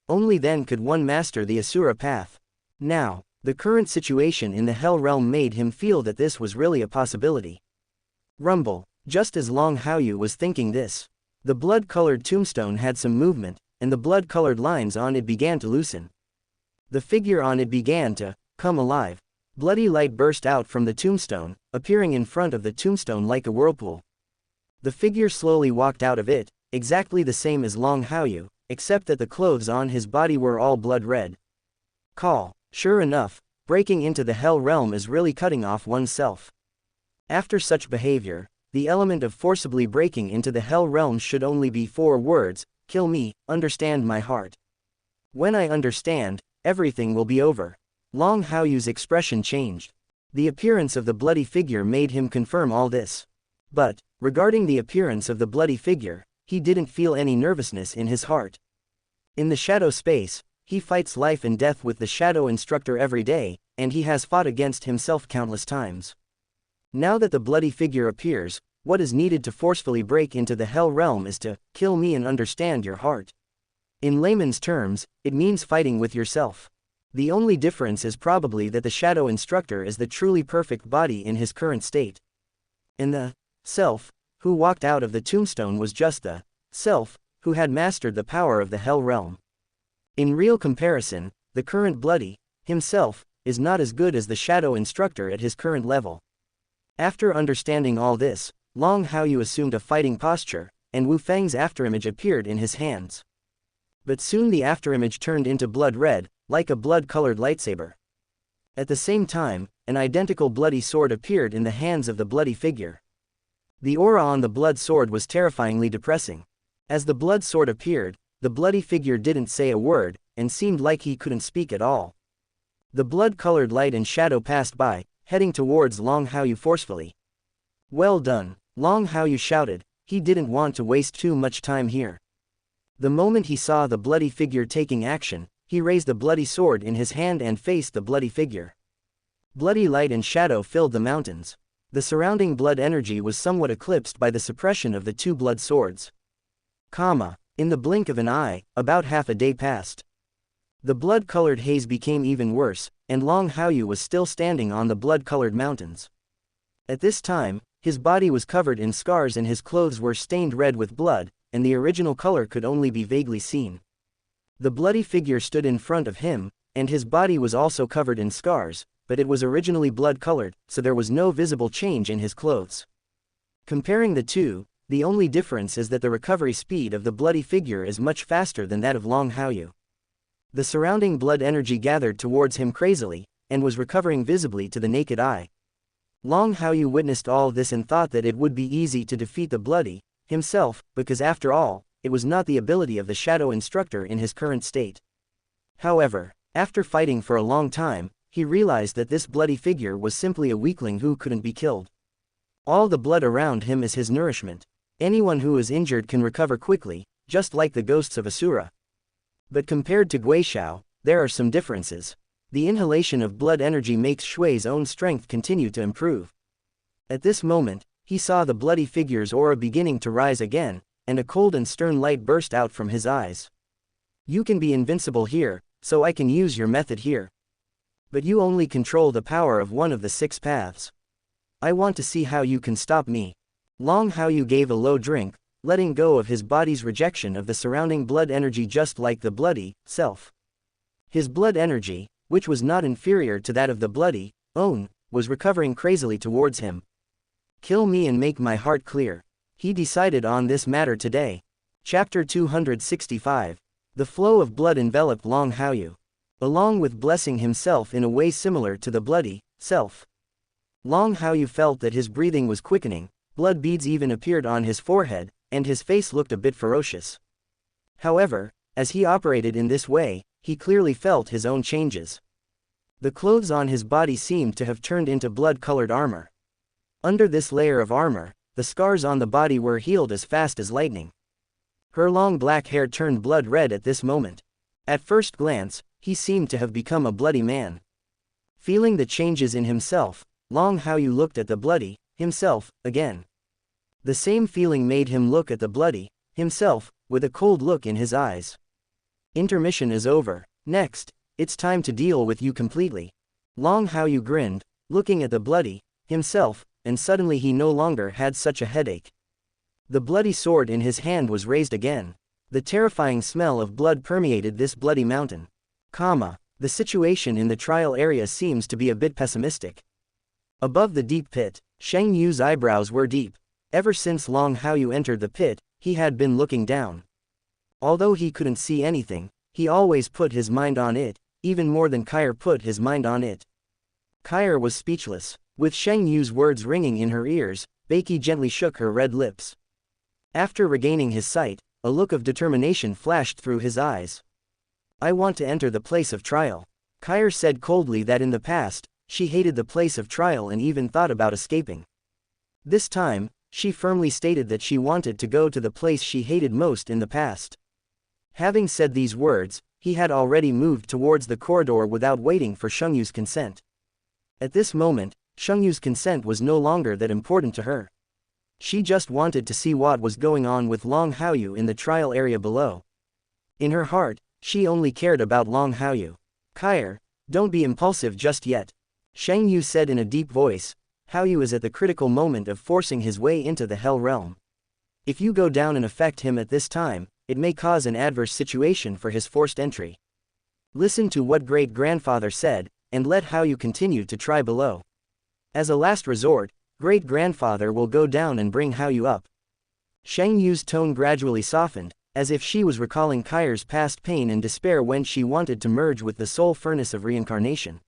Only then could one master the Asura path. Now, the current situation in the Hell realm made him feel that this was really a possibility. Rumble. Just as Long Haoyu was thinking this, the blood-colored tombstone had some movement, and the blood-colored lines on it began to loosen. The figure on it began to come alive. Bloody light burst out from the tombstone, appearing in front of the tombstone like a whirlpool. The figure slowly walked out of it, exactly the same as Long Haoyu, except that the clothes on his body were all blood red. Call. Sure enough, breaking into the Hell realm is really cutting off oneself. After such behavior, the element of forcibly breaking into the Hell realm should only be 4 words: kill me, understand my heart. When I understand, everything will be over. Long Haoyu's expression changed. The appearance of the bloody figure made him confirm all this. But, regarding the appearance of the bloody figure, he didn't feel any nervousness in his heart. In the shadow space, he fights life and death with the shadow instructor every day, and he has fought against himself countless times. Now that the bloody figure appears, what is needed to forcefully break into the Hell realm is to kill me and understand your heart. In layman's terms, it means fighting with yourself. The only difference is probably that the shadow instructor is the truly perfect body in his current state. And the self who walked out of the tombstone was just the self who had mastered the power of the Hell realm. In real comparison, the current bloody himself is not as good as the shadow instructor at his current level. After understanding all this, Long Haoyu assumed a fighting posture, and Wu Feng's afterimage appeared in his hands. But soon the afterimage turned into blood red, like a blood-colored lightsaber. At the same time, an identical bloody sword appeared in the hands of the bloody figure. The aura on the blood sword was terrifyingly depressing. As the blood sword appeared, the bloody figure didn't say a word, and seemed like he couldn't speak at all. The blood-colored light and shadow passed by, heading towards Long Haoyu forcefully. Well done, Long Haoyu shouted. He didn't want to waste too much time here. The moment he saw the bloody figure taking action, he raised the bloody sword in his hand and faced the bloody figure. Bloody light and shadow filled the mountains. The surrounding blood energy was somewhat eclipsed by the suppression of the 2 blood swords. In the blink of an eye, about half a day passed. The blood-colored haze became even worse, and Long Haoyu was still standing on the blood-colored mountains. At this time, his body was covered in scars and his clothes were stained red with blood, and the original color could only be vaguely seen. The bloody figure stood in front of him, and his body was also covered in scars, but it was originally blood-colored, so there was no visible change in his clothes. Comparing the two, the only difference is that the recovery speed of the bloody figure is much faster than that of Long Haochen. The surrounding blood energy gathered towards him crazily, and was recovering visibly to the naked eye. Long Haochen witnessed all this and thought that it would be easy to defeat the bloody himself, because after all, it was not the ability of the shadow instructor in his current state. However, after fighting for a long time, he realized that this bloody figure was simply a weakling who couldn't be killed. All the blood around him is his nourishment. Anyone who is injured can recover quickly, just like the ghosts of Asura. But compared to Guishao, there are some differences. The inhalation of blood energy makes Shui's own strength continue to improve. At this moment, he saw the bloody figure's aura beginning to rise again, and a cold and stern light burst out from his eyes. You can be invincible here, so I can use your method here. But you only control the power of one of the 6 paths. I want to see how you can stop me. Long Haochen gave a low drink, letting go of his body's rejection of the surrounding blood energy just like the bloody self. His blood energy, which was not inferior to that of the bloody own, was recovering crazily towards him. Kill me and make my heart clear. He decided on this matter today. Chapter 265. The flow of blood enveloped Long Haochen, along with blessing himself in a way similar to the bloody self. Long Haochen felt that his breathing was quickening, blood beads even appeared on his forehead, and his face looked a bit ferocious. However, as he operated in this way, he clearly felt his own changes. The clothes on his body seemed to have turned into blood-colored armor. Under this layer of armor, the scars on the body were healed as fast as lightning. Her long black hair turned blood red at this moment. At first glance, he seemed to have become a bloody man. Feeling the changes in himself, Long Haochen looked at the bloody himself again. The same feeling made him look at the bloody himself with a cold look in his eyes. Intermission is over. Next, it's time to deal with you completely. Long Haochen grinned, looking at the bloody himself, and suddenly he no longer had such a headache. The bloody sword in his hand was raised again. The terrifying smell of blood permeated this bloody mountain. The situation in the trial area seems to be a bit pessimistic. Above the deep pit, Shang Yu's eyebrows were deep. Ever since Long Haochen entered the pit, he had been looking down. Although he couldn't see anything, he always put his mind on it, even more than Kair put his mind on it. Kair was speechless. With Shang Yu's words ringing in her ears, Beiki gently shook her red lips. After regaining his sight, a look of determination flashed through his eyes. I want to enter the place of trial. Kair said coldly that in the past, she hated the place of trial and even thought about escaping. This time, she firmly stated that she wanted to go to the place she hated most in the past. Having said these words, he had already moved towards the corridor without waiting for Shengyu's consent. At this moment, Shengyu's consent was no longer that important to her. She just wanted to see what was going on with Long Haochen in the trial area below. In her heart, she only cared about Long Haochen. Kair, don't be impulsive just yet. Shang Yu said in a deep voice. Haochen is at the critical moment of forcing his way into the Hell Realm. If you go down and affect him at this time, it may cause an adverse situation for his forced entry. Listen to what great-grandfather said, and let Haochen continue to try below. As a last resort, great-grandfather will go down and bring Haochen up. Shang Yu's tone gradually softened, as if she was recalling Kair's past pain and despair when she wanted to merge with the soul furnace of reincarnation.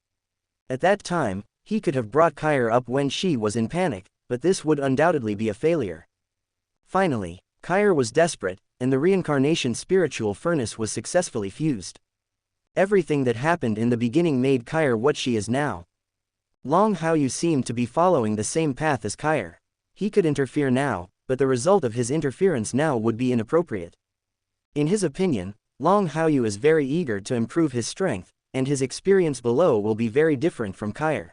At that time, he could have brought Kair up when she was in panic, but this would undoubtedly be a failure. Finally, Kair was desperate, and the reincarnation spiritual furnace was successfully fused. Everything that happened in the beginning made Kair what she is now. Long Haochen seemed to be following the same path as Kair. He could interfere now, but the result of his interference now would be inappropriate. In his opinion, Long Haochen is very eager to improve his strength, and his experience below will be very different from Kair.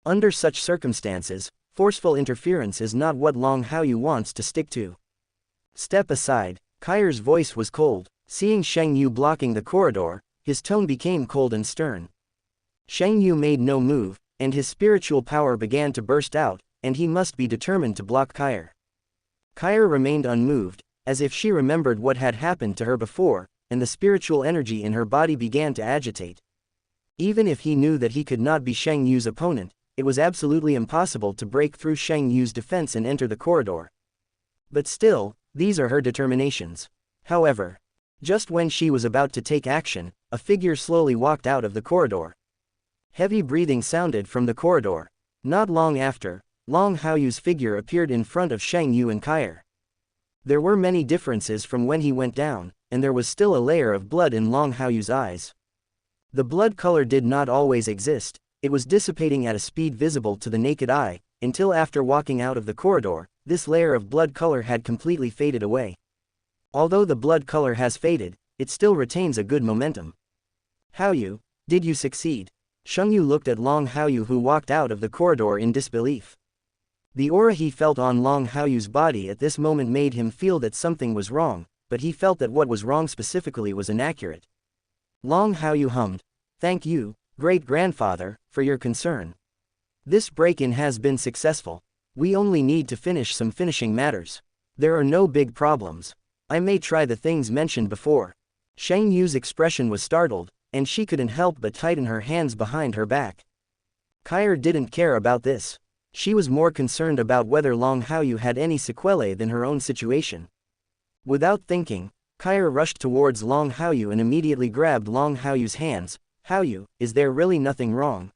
Under such circumstances, forceful interference is not what Long Haochen wants to stick to. Step aside. Kair's voice was cold. Seeing Shang Yu blocking the corridor, his tone became cold and stern. Shang Yu made no move, and his spiritual power began to burst out, and he must be determined to block Kair. Kair remained unmoved, as if she remembered what had happened to her before, and the spiritual energy in her body began to agitate. Even if he knew that he could not be Shang Yu's opponent, it was absolutely impossible to break through Shang Yu's defense and enter the corridor. But still, these are her determinations. However, just when she was about to take action, a figure slowly walked out of the corridor. Heavy breathing sounded from the corridor. Not long after, Long Haoyu's figure appeared in front of Shang Yu and Kair. There were many differences from when he went down, and there was still a layer of blood in Long Haoyu's eyes. The blood color did not always exist, it was dissipating at a speed visible to the naked eye, until after walking out of the corridor, this layer of blood color had completely faded away. Although the blood color has faded, it still retains a good momentum. Haoyu, did you succeed? Shang Yu looked at Long Haoyu, who walked out of the corridor in disbelief. The aura he felt on Long Haoyu's body at this moment made him feel that something was wrong, but he felt that what was wrong specifically was inaccurate. Long Haoyu hummed, "Thank you, great-grandfather, for your concern. This break-in has been successful. We only need to finish some finishing matters. There are no big problems. I may try the things mentioned before." Shang Yu's expression was startled, and she couldn't help but tighten her hands behind her back. Kair didn't care about this. She was more concerned about whether Long Haoyu had any sequelae than her own situation. Without thinking, Kair rushed towards Long Haoyu and immediately grabbed Long Haoyu's hands. "Haoyu, is there really nothing wrong?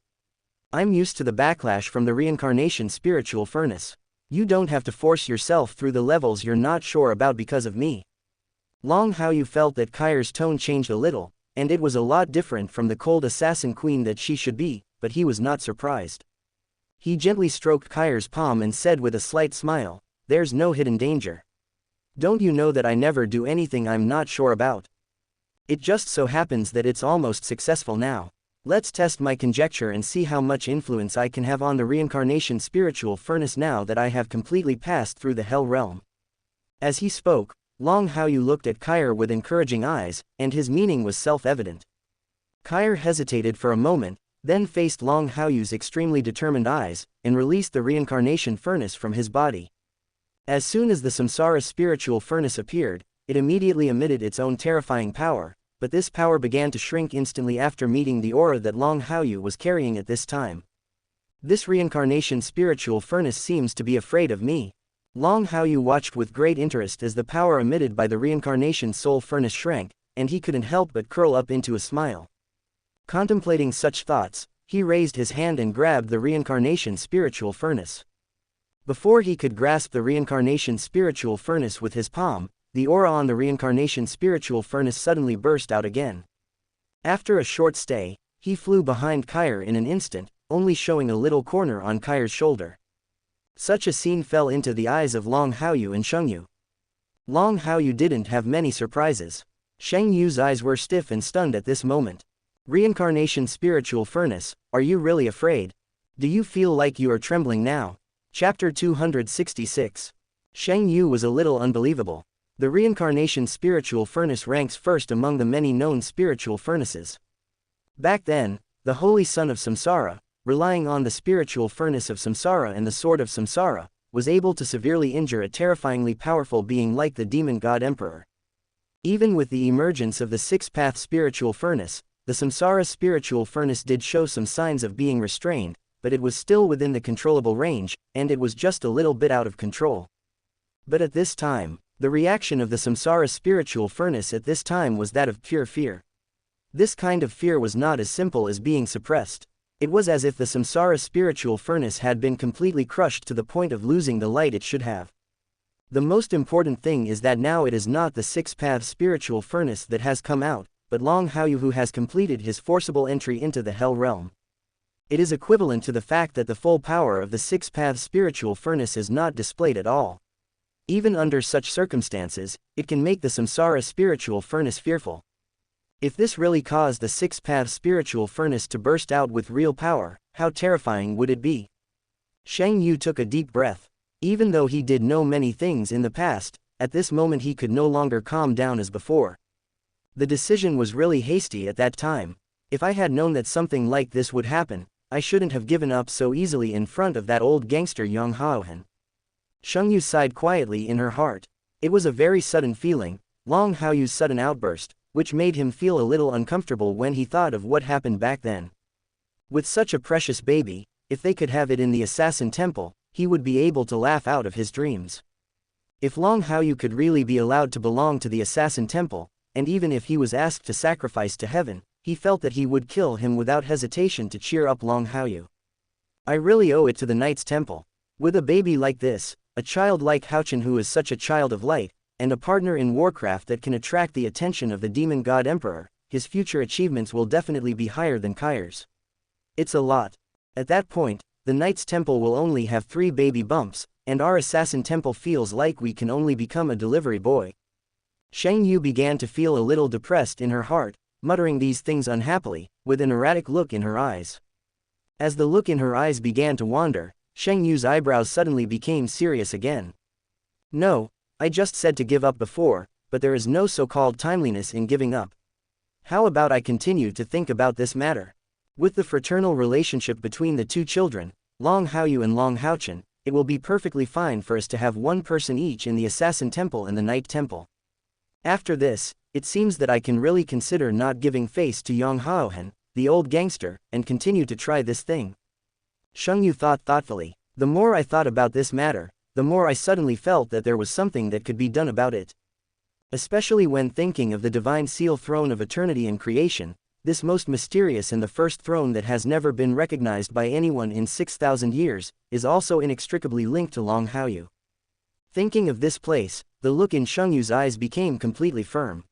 I'm used to the backlash from the reincarnation spiritual furnace. You don't have to force yourself through the levels you're not sure about because of me." Long Haoyu felt that Kair's tone changed a little, and it was a lot different from the cold assassin queen that she should be, but he was not surprised. He gently stroked Kair's palm and said with a slight smile, "There's no hidden danger. Don't you know that I never do anything I'm not sure about? It just so happens that it's almost successful now. Let's test my conjecture and see how much influence I can have on the reincarnation spiritual furnace now that I have completely passed through the hell realm." As he spoke, Long Haoyu looked at Kair with encouraging eyes, and his meaning was self-evident. Kair hesitated for a moment, then faced Long Haoyu's extremely determined eyes, and released the reincarnation furnace from his body. As soon as the samsara spiritual furnace appeared, it immediately emitted its own terrifying power, but this power began to shrink instantly after meeting the aura that Long Haoyu was carrying at this time. "This reincarnation spiritual furnace seems to be afraid of me." Long Haoyu watched with great interest as the power emitted by the reincarnation soul furnace shrank, and he couldn't help but curl up into a smile. Contemplating such thoughts, he raised his hand and grabbed the reincarnation spiritual furnace. Before he could grasp the reincarnation spiritual furnace with his palm, the aura on the reincarnation spiritual furnace suddenly burst out again. After a short stay, he flew behind Kair in an instant, only showing a little corner on Kair's shoulder. Such a scene fell into the eyes of Long Haoyu and Shang Yu. Long Haoyu didn't have many surprises. Shang Yu's eyes were stiff and stunned at this moment. "Reincarnation spiritual furnace, are you really afraid? Do you feel like you are trembling now?" Chapter 266. Shang Yu was a little unbelievable. The reincarnation spiritual furnace ranks first among the many known spiritual furnaces. Back then, the Holy Son of Samsara, relying on the spiritual furnace of Samsara and the Sword of Samsara, was able to severely injure a terrifyingly powerful being like the demon god Emperor. Even with the emergence of the six-path spiritual furnace, the Samsara spiritual furnace did show some signs of being restrained, but it was still within the controllable range, and it was just a little bit out of control. But at this time, the reaction of the Samsara spiritual furnace at this time was that of pure fear. This kind of fear was not as simple as being suppressed. It was as if the Samsara spiritual furnace had been completely crushed to the point of losing the light it should have. The most important thing is that now it is not the six-path spiritual furnace that has come out, but Long Haoyu who has completed his forcible entry into the hell realm. It is equivalent to the fact that the full power of the six-path spiritual furnace is not displayed at all. Even under such circumstances, it can make the Samsara spiritual furnace fearful. If this really caused the six-path spiritual furnace to burst out with real power, how terrifying would it be? Shang Yu took a deep breath. Even though he did know many things in the past, at this moment he could no longer calm down as before. The decision was really hasty at that time. If I had known that something like this would happen, I shouldn't have given up so easily in front of that old gangster Long Haochen. Shang Yu sighed quietly in her heart. It was a very sudden feeling, Long Haoyu's sudden outburst, which made him feel a little uncomfortable when he thought of what happened back then. With such a precious baby, if they could have it in the Assassin Temple, he would be able to laugh out of his dreams. If Long Haoyu could really be allowed to belong to the Assassin Temple, and even if he was asked to sacrifice to heaven, he felt that he would kill him without hesitation to cheer up Long Haoyu. I really owe it to the Knight's Temple. With a baby like this, a child like Haochen who is such a child of light, and a partner in Warcraft that can attract the attention of the Demon God Emperor, his future achievements will definitely be higher than Kai's. It's a lot. At that point, the Knight's Temple will only have 3 baby bumps, and our Assassin Temple feels like we can only become a delivery boy. Shang Yu began to feel a little depressed in her heart, muttering these things unhappily, with an erratic look in her eyes. As the look in her eyes began to wander, Shang Yu's eyebrows suddenly became serious again. No, I just said to give up before, but there is no so-called timeliness in giving up. How about I continue to think about this matter? With the fraternal relationship between the 2 children, Long Haoyu and Long Haochen, it will be perfectly fine for us to have 1 person each in the Assassin Temple and the Knight Temple. After this, it seems that I can really consider not giving face to Long Haochen, the old gangster, and continue to try this thing. Shang Yu thought thoughtfully. The more I thought about this matter, the more I suddenly felt that there was something that could be done about it. Especially when thinking of the Divine Seal Throne of Eternity and Creation, this most mysterious and the first throne that has never been recognized by anyone in 6,000 years, is also inextricably linked to Long Haoyu. Thinking of this place, the look in Shang Yu's eyes became completely firm.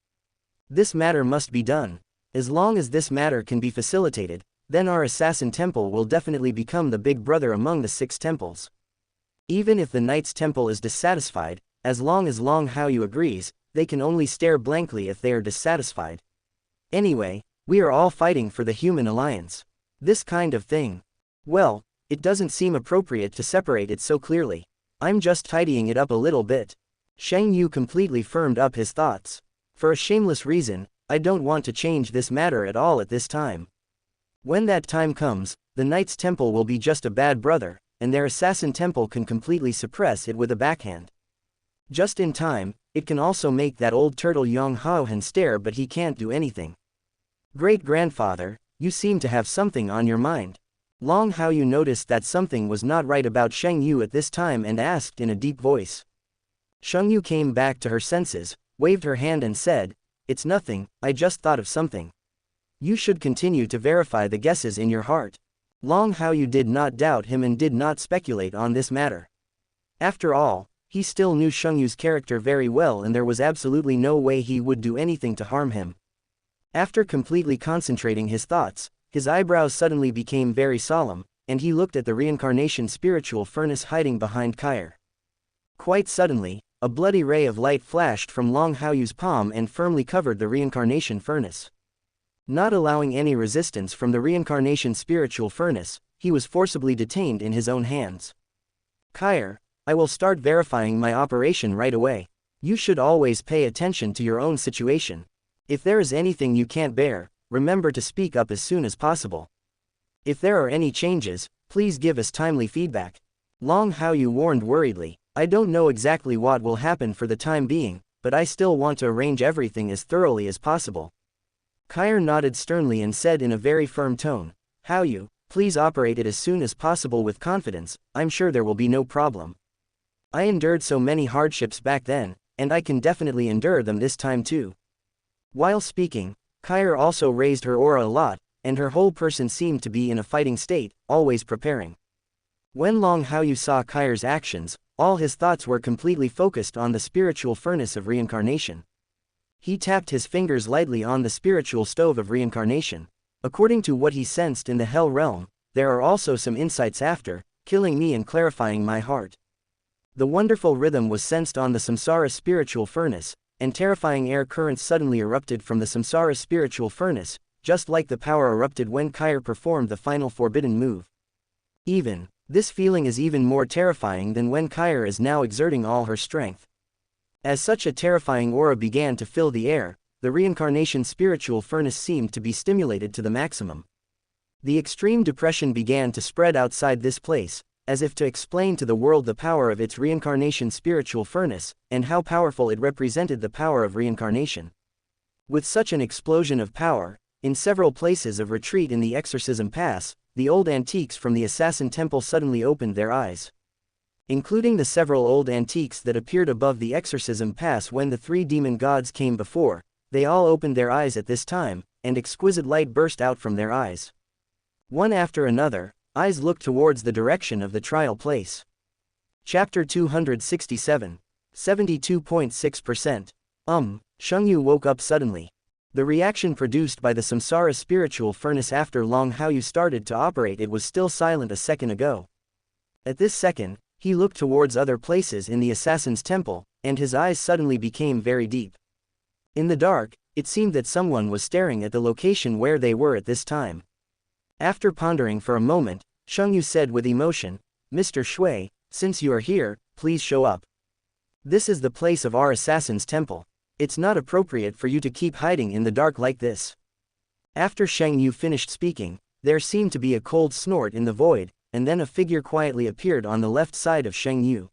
This matter must be done. As long as this matter can be facilitated, then our Assassin Temple will definitely become the big brother among the 6 temples. Even if the Knight's Temple is dissatisfied, as long as Long Haoyu agrees, they can only stare blankly if they are dissatisfied. Anyway, we are all fighting for the human alliance. This kind of thing. Well, it doesn't seem appropriate to separate it so clearly. I'm just tidying it up a little bit. Shang Yu completely firmed up his thoughts. For a shameless reason, I don't want to change this matter at all at this time. When that time comes, the Knight's Temple will be just a bad brother, and their Assassin Temple can completely suppress it with a backhand. Just in time, it can also make that old turtle Long Haochen stare, but he can't do anything. Great-grandfather, you seem to have something on your mind. Long Haoyu noticed that something was not right about Shang Yu at this time and asked in a deep voice. Shang Yu came back to her senses, waved her hand and said, "It's nothing, I just thought of something. You should continue to verify the guesses in your heart." Long Haoyu did not doubt him and did not speculate on this matter. After all, he still knew Shang Yu's character very well and there was absolutely no way he would do anything to harm him. After completely concentrating his thoughts, his eyebrows suddenly became very solemn, and he looked at the Reincarnation spiritual furnace hiding behind Kair. Quite suddenly, a bloody ray of light flashed from Long Haoyu's palm and firmly covered the Reincarnation furnace. Not allowing any resistance from the Reincarnation spiritual furnace, he was forcibly detained in his own hands. Kair, I will start verifying my operation right away. You should always pay attention to your own situation. If there is anything you can't bear, remember to speak up as soon as possible. If there are any changes, please give us timely feedback. Long Haoyu warned worriedly, I don't know exactly what will happen for the time being, but I still want to arrange everything as thoroughly as possible. Kair nodded sternly and said in a very firm tone, Haoyu, please operate it as soon as possible with confidence, I'm sure there will be no problem. I endured so many hardships back then, and I can definitely endure them this time too. While speaking, Kair also raised her aura a lot, and her whole person seemed to be in a fighting state, always preparing. When Long Haoyu saw Kair's actions, all his thoughts were completely focused on the spiritual furnace of reincarnation. He tapped his fingers lightly on the spiritual stove of reincarnation. According to what he sensed in the Hell Realm, there are also some insights after, killing me and clarifying my heart. The wonderful rhythm was sensed on the Samsara spiritual furnace, and terrifying air currents suddenly erupted from the Samsara spiritual furnace, just like the power erupted when Kair performed the final forbidden move. This feeling is even more terrifying than when Kair is now exerting all her strength. As such a terrifying aura began to fill the air, the reincarnation spiritual furnace seemed to be stimulated to the maximum. The extreme depression began to spread outside this place, as if to explain to the world the power of its reincarnation spiritual furnace, and how powerful it represented the power of reincarnation. With such an explosion of power, in several places of retreat in the exorcism pass, the old antiques from the assassin temple suddenly opened their eyes. Including the several old antiques that appeared above the exorcism pass when the three demon gods came before, they all opened their eyes at this time, and exquisite light burst out from their eyes. One after another, eyes looked towards the direction of the trial place. Chapter 267. 72.6%. Xianxia woke up suddenly. The reaction produced by the samsara spiritual furnace after Long Haochen started to operate it was still silent a second ago. At this second, he looked towards other places in the assassin's temple, and his eyes suddenly became very deep. In the dark, it seemed that someone was staring at the location where they were at this time. After pondering for a moment, Xianxia said with emotion, "Mr. Shui, since you are here, please show up. This is the place of our assassin's temple. It's not appropriate for you to keep hiding in the dark like this." After Xianxia finished speaking, there seemed to be a cold snort in the void, and then a figure quietly appeared on the left side of Xianxia.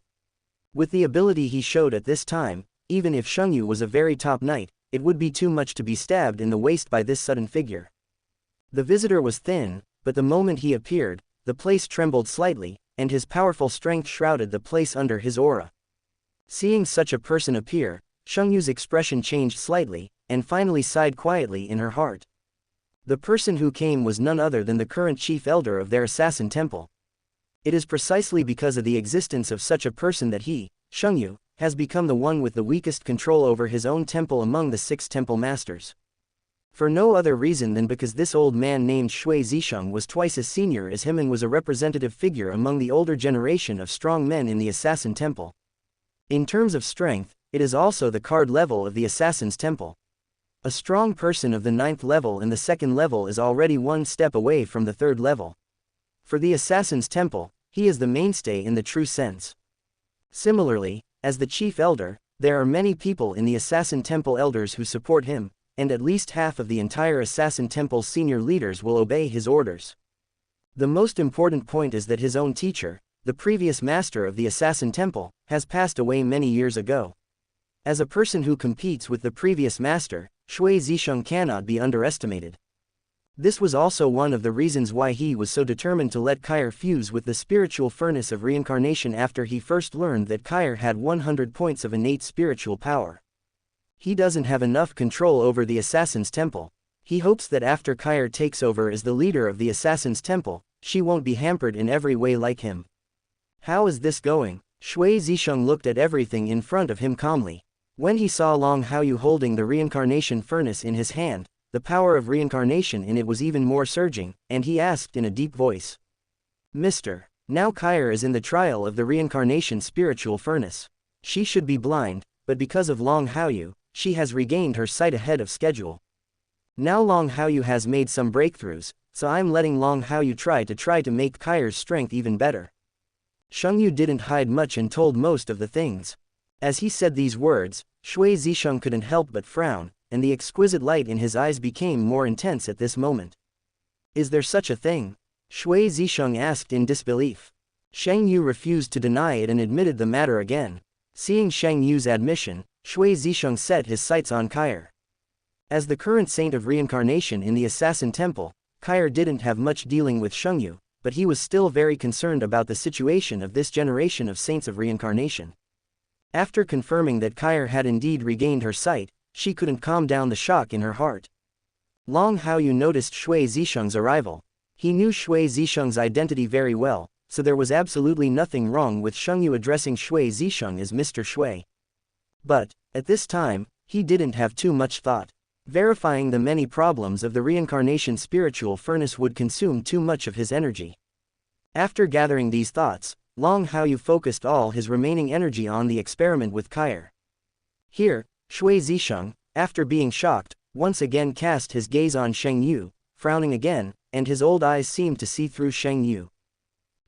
With the ability he showed at this time, even if Xianxia was a very top knight, it would be too much to be stabbed in the waist by this sudden figure. The visitor was thin, but the moment he appeared, the place trembled slightly, and his powerful strength shrouded the place under his aura. Seeing such a person appear, Xiangxia's expression changed slightly, and finally sighed quietly in her heart. The person who came was none other than the current chief elder of their assassin temple. It is precisely because of the existence of such a person that he, Xianxia, has become the one with the weakest control over his own temple among the 6 temple masters. For no other reason than because this old man named Shui Zisheng was twice as senior as him and was a representative figure among the older generation of strong men in the assassin temple. In terms of strength, it is also the card level of the assassin's temple. A strong person of the 9th level and the 2nd level is already one step away from the 3rd level. For the assassin's temple, he is the mainstay in the true sense. Similarly, as the chief elder, there are many people in the assassin temple elders who support him, and at least half of the entire assassin temple's senior leaders will obey his orders. The most important point is that his own teacher, the previous master of the assassin temple, has passed away many years ago. As a person who competes with the previous master, Shui Zisheng cannot be underestimated. This was also one of the reasons why he was so determined to let Kair fuse with the spiritual furnace of reincarnation after he first learned that Kair had 100 points of innate spiritual power. He doesn't have enough control over the assassin's temple. He hopes that after Kair takes over as the leader of the assassin's temple, she won't be hampered in every way like him. How is this going? Shui Zisheng looked at everything in front of him calmly. When he saw Long Haochen holding the reincarnation furnace in his hand, the power of reincarnation in it was even more surging, and he asked in a deep voice, "Mr. Now Kair is in the trial of the reincarnation spiritual furnace. She should be blind, but because of Long Haochen, she has regained her sight ahead of schedule. Now Long Haochen has made some breakthroughs, so I'm letting Long Haochen try to make Kair's strength even better." Xianxia didn't hide much and told most of the things. As he said these words, Shui Zisheng couldn't help but frown, and the exquisite light in his eyes became more intense at this moment. "Is there such a thing?" Shui Zisheng asked in disbelief. Xianxia refused to deny it and admitted the matter again. Seeing Xiangxia's admission, Shui Zisheng set his sights on Kair. As the current saint of reincarnation in the assassin temple, Kair didn't have much dealing with Xianxia, but he was still very concerned about the situation of this generation of saints of reincarnation. After confirming that Kair had indeed regained her sight, she couldn't calm down the shock in her heart. Long Haochen noticed Shui Zisheng's arrival. He knew Shui Zisheng's identity very well, so there was absolutely nothing wrong with Xianxia addressing Shui Zisheng as Mr. Shui. But, at this time, he didn't have too much thought. Verifying the many problems of the reincarnation spiritual furnace would consume too much of his energy. After gathering these thoughts, Long Haochen focused all his remaining energy on the experiment with Kair. Here, Shui Zisheng, after being shocked, once again cast his gaze on Xianxia, frowning again, and his old eyes seemed to see through Xianxia.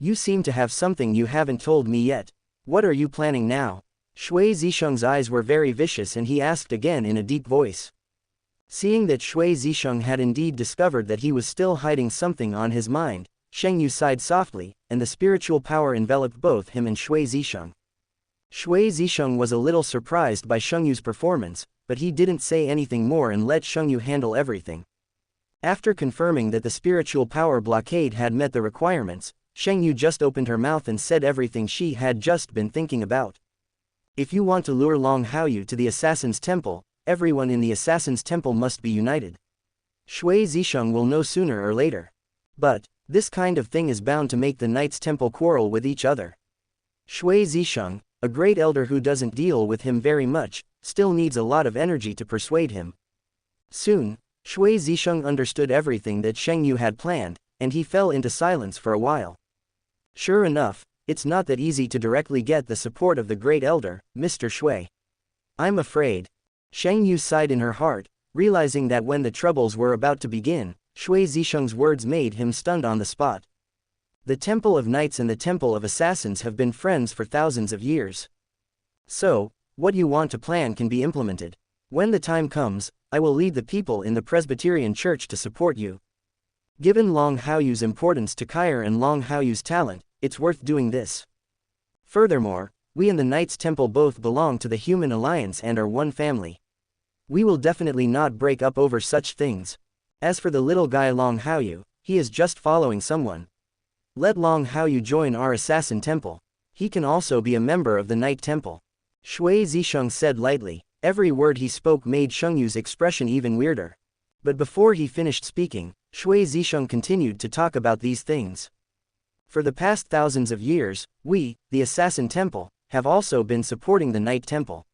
"You seem to have something you haven't told me yet. What are you planning now?" Shui Zisheng's eyes were very vicious and he asked again in a deep voice. Seeing that Shui Zisheng had indeed discovered that he was still hiding something on his mind, Shengyu sighed softly, and the spiritual power enveloped both him and Shui Zisheng. Shui Zisheng was a little surprised by Shengyu's performance, but he didn't say anything more and let Shengyu handle everything. After confirming that the spiritual power blockade had met the requirements, Shengyu just opened her mouth and said everything she had just been thinking about. If you want to lure Long Haoyu to the Assassin's Temple, everyone in the Assassin's Temple must be united. Shui Zisheng will know sooner or later. But this kind of thing is bound to make the Knights' Temple quarrel with each other. Shui Zisheng, a great elder who doesn't deal with him very much, still needs a lot of energy to persuade him. Soon, Shui Zisheng understood everything that Shengyu had planned, and he fell into silence for a while. Sure enough, it's not that easy to directly get the support of the great elder, Mr. Shui. I'm afraid. Shengyu sighed in her heart, realizing that when the troubles were about to begin, Shui Zisheng's words made him stunned on the spot. The Temple of Knights and the Temple of Assassins have been friends for thousands of years. So, what you want to plan can be implemented. When the time comes, I will lead the people in the Presbyterian Church to support you. Given Long Haoyu's importance to Kair and Long Haoyu's talent, it's worth doing this. Furthermore, we and the Knights Temple both belong to the Human Alliance and are one family. We will definitely not break up over such things. As for the little guy Long Haoyu, he is just following someone. Let Long Haoyu join our Assassin Temple. He can also be a member of the Knight Temple. Shui Zisheng said lightly. Every word he spoke made Shengyu's expression even weirder. But before he finished speaking, Shui Zisheng continued to talk about these things. For the past thousands of years, we, the Assassin Temple, have also been supporting the Knight Temple.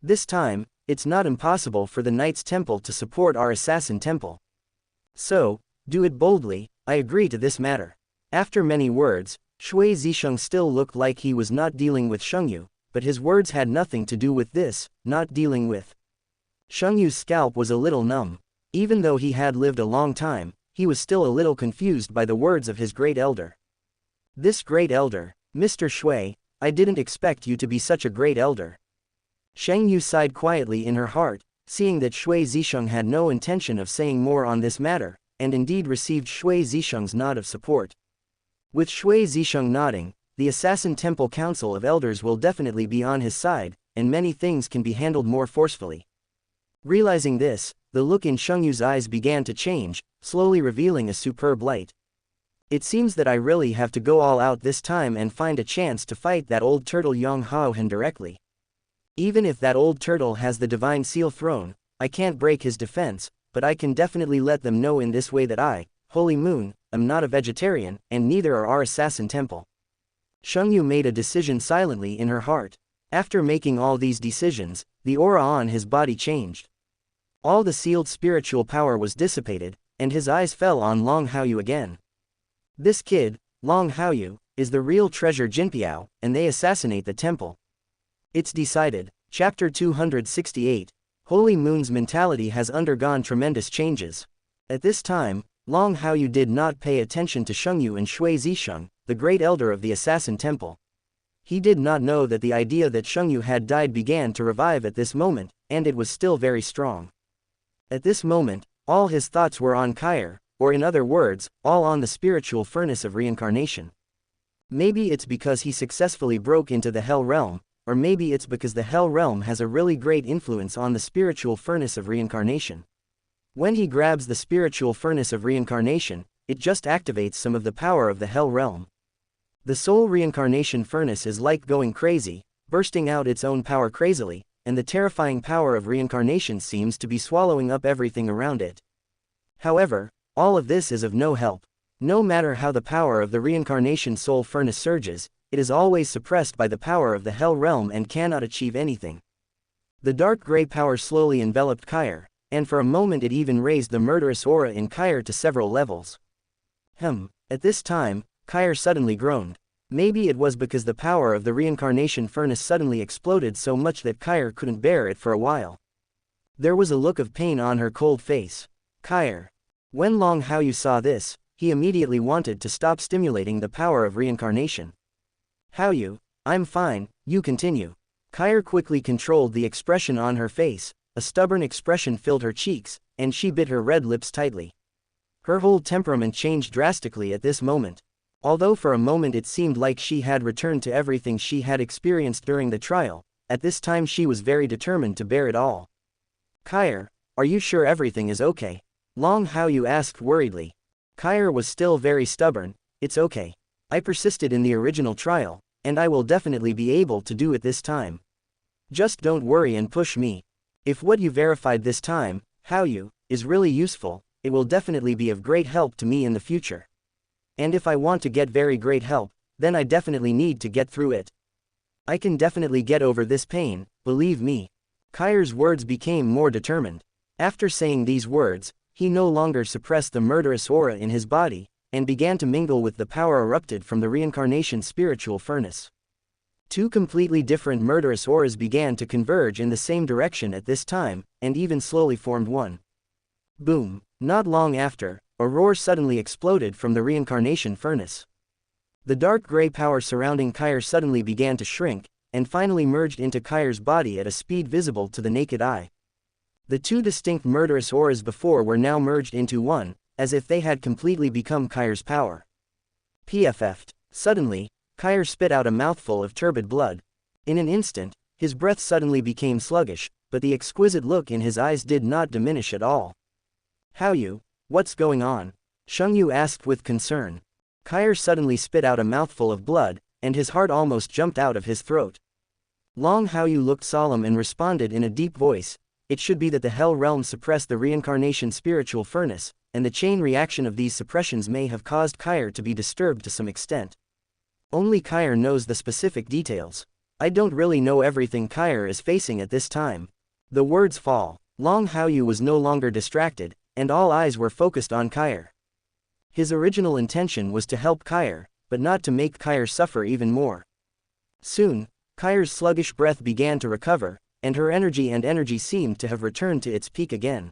This time, it's not impossible for the Knights Temple to support our Assassin Temple. So, do it boldly. I agree to this matter. After many words, Shui Zisheng still looked like he was not dealing with Shengyu, but his words had nothing to do with this, not dealing with. Shengyu's scalp was a little numb. Even though he had lived a long time, he was still a little confused by the words of his great elder. This great elder, Mr. Shui, I didn't expect you to be such a great elder. Shengyu sighed quietly in her heart, seeing that Shui Zisheng had no intention of saying more on this matter, and indeed received Shui Zisheng's nod of support. With Shui Zisheng nodding, the Assassin Temple Council of Elders will definitely be on his side, and many things can be handled more forcefully. Realizing this, the look in Shengyu's eyes began to change, slowly revealing a superb light. It seems that I really have to go all out this time and find a chance to fight that old turtle Long Haochen directly. Even if that old turtle has the Divine Seal Throne, I can't break his defense, but I can definitely let them know in this way that I, Holy Moon, am not a vegetarian, and neither are our Assassin Temple. Shengyu made a decision silently in her heart. After making all these decisions, the aura on his body changed. All the sealed spiritual power was dissipated, and his eyes fell on Long Haoyu again. This kid, Long Haoyu, is the real treasure Jinpiao, and they assassinate the temple. It's decided. Chapter 268. Holy Moon's mentality has undergone tremendous changes. At this time, Long Haoyu did not pay attention to Shengyu and Shui Zisheng, the great elder of the Assassin Temple. He did not know that the idea that Shengyu had died began to revive at this moment, and it was still very strong. At this moment, all his thoughts were on Kair, or in other words, all on the spiritual furnace of reincarnation. Maybe it's because he successfully broke into the Hell Realm, or maybe it's because the Hell Realm has a really great influence on the spiritual furnace of reincarnation. When he grabs the spiritual furnace of reincarnation, it just activates some of the power of the Hell Realm. The soul reincarnation furnace is like going crazy, bursting out its own power crazily, and the terrifying power of reincarnation seems to be swallowing up everything around it. However, all of this is of no help. No matter how the power of the reincarnation soul furnace surges, it is always suppressed by the power of the Hell Realm and cannot achieve anything. The dark gray power slowly enveloped Kair, and for a moment it even raised the murderous aura in Kair to several levels. At this time, Kair suddenly groaned. Maybe it was because the power of the reincarnation furnace suddenly exploded so much that Kair couldn't bear it for a while. There was a look of pain on her cold face. Kair. When Long Haoyu saw this, he immediately wanted to stop stimulating the power of reincarnation. Haoyu, I'm fine, you continue. Kair quickly controlled the expression on her face, a stubborn expression filled her cheeks, and she bit her red lips tightly. Her whole temperament changed drastically at this moment. Although for a moment it seemed like she had returned to everything she had experienced during the trial, at this time she was very determined to bear it all. Kair, are you sure everything is okay? Long Haoyu asked worriedly. Kair was still very stubborn. It's okay. I persisted in the original trial, and I will definitely be able to do it this time. Just don't worry and push me. If what you verified this time, Haoyu, is really useful, it will definitely be of great help to me in the future. And if I want to get very great help, then I definitely need to get through it. I can definitely get over this pain, believe me. Kair's words became more determined. After saying these words, he no longer suppressed the murderous aura in his body, and began to mingle with the power erupted from the reincarnation spiritual furnace. Two completely different murderous auras began to converge in the same direction at this time, and even slowly formed one. Boom! Not long after, a roar suddenly exploded from the reincarnation furnace. The dark gray power surrounding Kair suddenly began to shrink, and finally merged into Kair's body at a speed visible to the naked eye. The two distinct murderous auras before were now merged into one, as if they had completely become Kair's power. PFF'd. Suddenly, Kair spit out a mouthful of turbid blood. In an instant, his breath suddenly became sluggish, but the exquisite look in his eyes did not diminish at all. Haoyu, what's going on? Xianxia asked with concern. Kair suddenly spit out a mouthful of blood, and his heart almost jumped out of his throat. Long Haoyu looked solemn and responded in a deep voice, it should be that the Hell Realm suppressed the reincarnation spiritual furnace, and the chain reaction of these suppressions may have caused Kair to be disturbed to some extent. Only Kair knows the specific details. I don't really know everything Kair is facing at this time. The words fall. Long Haoyu was no longer distracted, and all eyes were focused on Kair. His original intention was to help Kair, but not to make Kair suffer even more. Soon, Kair's sluggish breath began to recover, and her energy seemed to have returned to its peak again.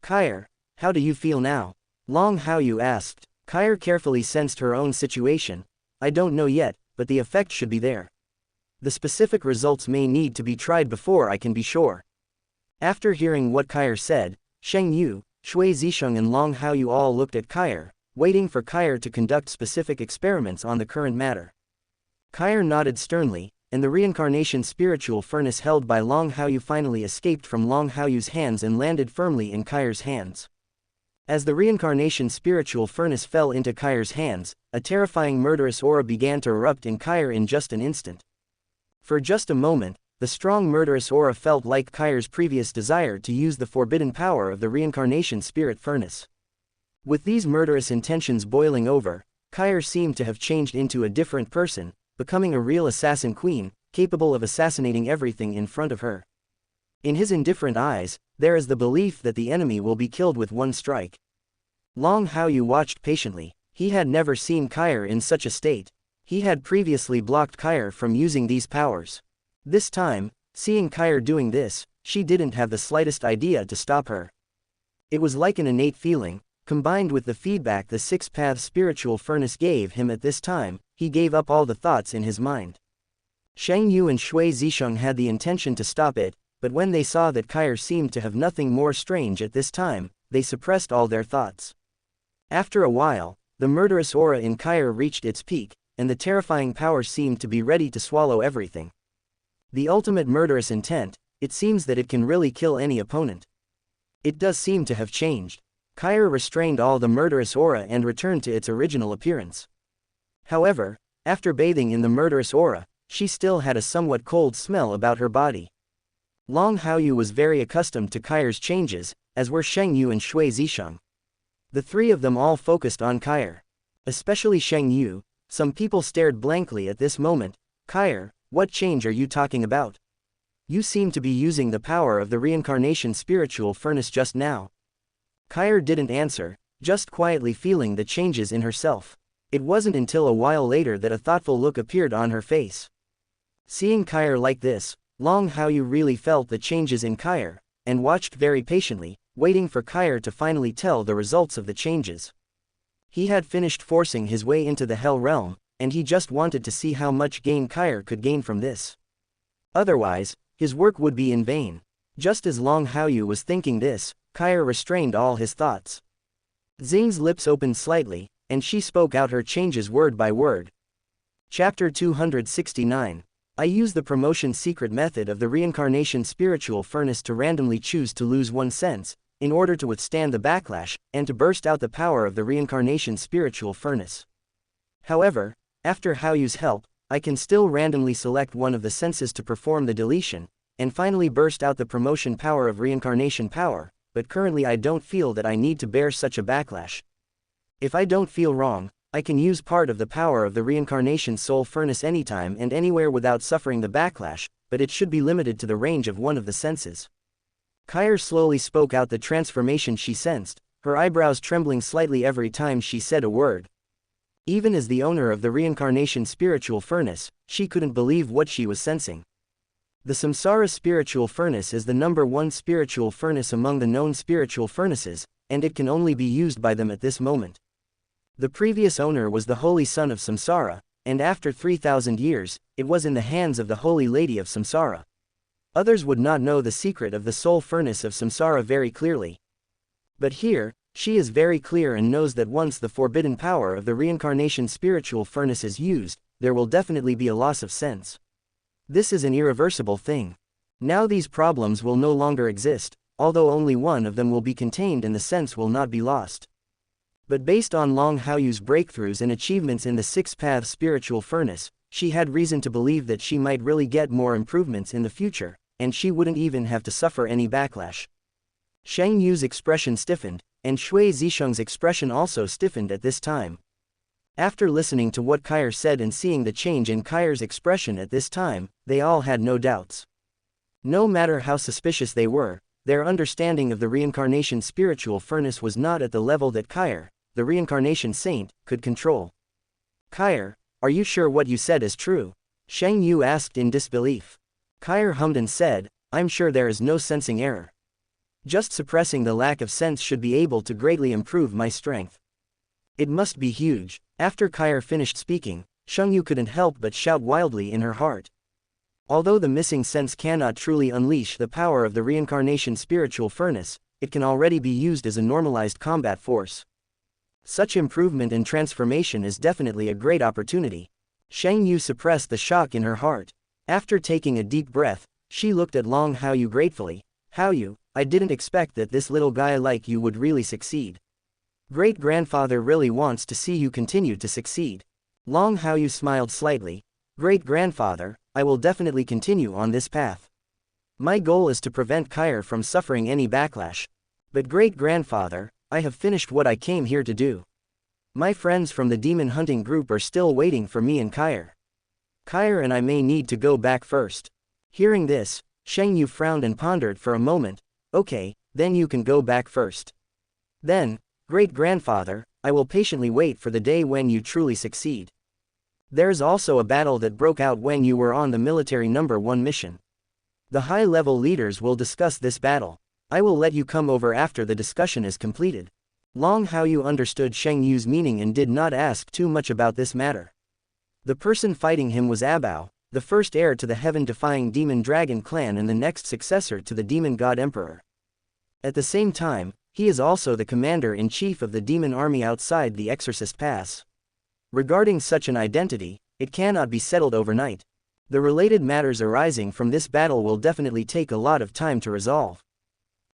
Kair, how do you feel now? Long Haoyu asked. Kair carefully sensed her own situation. I don't know yet, but the effect should be there. The specific results may need to be tried before I can be sure. After hearing what Kair said, Xianxia, Shui Zisheng and Long Haoyu all looked at Kair, waiting for Kair to conduct specific experiments on the current matter. Kair nodded sternly, and the reincarnation spiritual furnace held by Long Haoyu finally escaped from Long Haoyu's hands and landed firmly in Kair's hands. As the reincarnation spiritual furnace fell into Kair's hands, a terrifying murderous aura began to erupt in Kair in just an instant. For just a moment, the strong murderous aura felt like Kair's previous desire to use the forbidden power of the reincarnation spirit furnace. With these murderous intentions boiling over, Kair seemed to have changed into a different person, becoming a real assassin queen, capable of assassinating everything in front of her. In his indifferent eyes, there is the belief that the enemy will be killed with one strike. Long Haoyu watched patiently. He had never seen Kair in such a state. He had previously blocked Kair from using these powers. This time, seeing Kair doing this, she didn't have the slightest idea to stop her. It was like an innate feeling, combined with the feedback the six-path spiritual furnace gave him at this time, he gave up all the thoughts in his mind. Xianxia and Shui Zisheng had the intention to stop it, but when they saw that Kair seemed to have nothing more strange at this time, they suppressed all their thoughts. After a while, the murderous aura in Kair reached its peak, and the terrifying power seemed to be ready to swallow everything. The ultimate murderous intent, it seems that it can really kill any opponent. It does seem to have changed. Kair restrained all the murderous aura and returned to its original appearance. However, after bathing in the murderous aura, she still had a somewhat cold smell about her body. Long Haoyu was very accustomed to Kair's changes, as were Xianxia and Shui Zisheng. The three of them all focused on Kair. Especially Xianxia, some people stared blankly at this moment. Kair, what change are you talking about? You seem to be using the power of the reincarnation spiritual furnace just now. Kair didn't answer, just quietly feeling the changes in herself. It wasn't until a while later that a thoughtful look appeared on her face. Seeing Kair like this, Long Haoyu really felt the changes in Kair, and watched very patiently, waiting for Kair to finally tell the results of the changes. He had finished forcing his way into the Hell Realm, and he just wanted to see how much gain Kair could gain from this. Otherwise, his work would be in vain. Just as Long Haoyu was thinking this, Kair restrained all his thoughts. Xing's lips opened slightly, and she spoke out her changes word by word. Chapter 269. I use the promotion secret method of the reincarnation spiritual furnace to randomly choose to lose one sense, in order to withstand the backlash, and to burst out the power of the reincarnation spiritual furnace. However, after Haoyu's help, I can still randomly select one of the senses to perform the deletion, and finally burst out the promotion power of reincarnation power, but currently I don't feel that I need to bear such a backlash. If I don't feel wrong, I can use part of the power of the reincarnation soul furnace anytime and anywhere without suffering the backlash, but it should be limited to the range of one of the senses. Kair slowly spoke out the transformation she sensed, her eyebrows trembling slightly every time she said a word. Even as the owner of the reincarnation spiritual furnace, she couldn't believe what she was sensing. The Samsara spiritual furnace is the number one spiritual furnace among the known spiritual furnaces, and it can only be used by them at this moment. The previous owner was the Holy Son of Samsara, and after 3,000 years, it was in the hands of the Holy Lady of Samsara. Others would not know the secret of the soul furnace of Samsara very clearly. But here, she is very clear and knows that once the forbidden power of the reincarnation spiritual furnace is used, there will definitely be a loss of sense. This is an irreversible thing. Now these problems will no longer exist, although only one of them will be contained and the sense will not be lost. But based on Long Haoyu's breakthroughs and achievements in the six-path spiritual furnace, she had reason to believe that she might really get more improvements in the future, and she wouldn't even have to suffer any backlash. Shang Yu's expression stiffened, and Shui Zisheng's expression also stiffened at this time. After listening to what Kair said and seeing the change in Kair's expression at this time, they all had no doubts. No matter how suspicious they were, their understanding of the reincarnation spiritual furnace was not at the level that Kair, the reincarnation saint, could control. Kair, are you sure what you said is true? Shang Yu asked in disbelief. Kair hummed and said, I'm sure there is no sensing error. Just suppressing the lack of sense should be able to greatly improve my strength. It must be huge. After Kair finished speaking, Shang Yu couldn't help but shout wildly in her heart. Although the missing sense cannot truly unleash the power of the reincarnation spiritual furnace, it can already be used as a normalized combat force. Such improvement and transformation is definitely a great opportunity. Shang Yu suppressed the shock in her heart. After taking a deep breath, she looked at Long Haoyu gratefully. Haoyu, I didn't expect that this little guy like you would really succeed. Great-grandfather really wants to see you continue to succeed. Long Haoyu smiled slightly. Great-grandfather, I will definitely continue on this path. My goal is to prevent Kair from suffering any backlash. But great-grandfather, I have finished what I came here to do. My friends from the demon hunting group are still waiting for me and Kair. Kair and I may need to go back first. Hearing this, Shang Yu frowned and pondered for a moment. Okay, then you can go back first. Then, great-grandfather, I will patiently wait for the day when you truly succeed. There's also a battle that broke out when you were on the military number 1 mission. The high-level leaders will discuss this battle. I will let you come over after the discussion is completed. Long Haoyu understood Shang Yu's meaning and did not ask too much about this matter. The person fighting him was Abao, the first heir to the heaven-defying demon dragon clan and the next successor to the demon god emperor. At the same time, he is also the commander-in-chief of the demon army outside the Exorcist Pass. Regarding such an identity, it cannot be settled overnight. The related matters arising from this battle will definitely take a lot of time to resolve.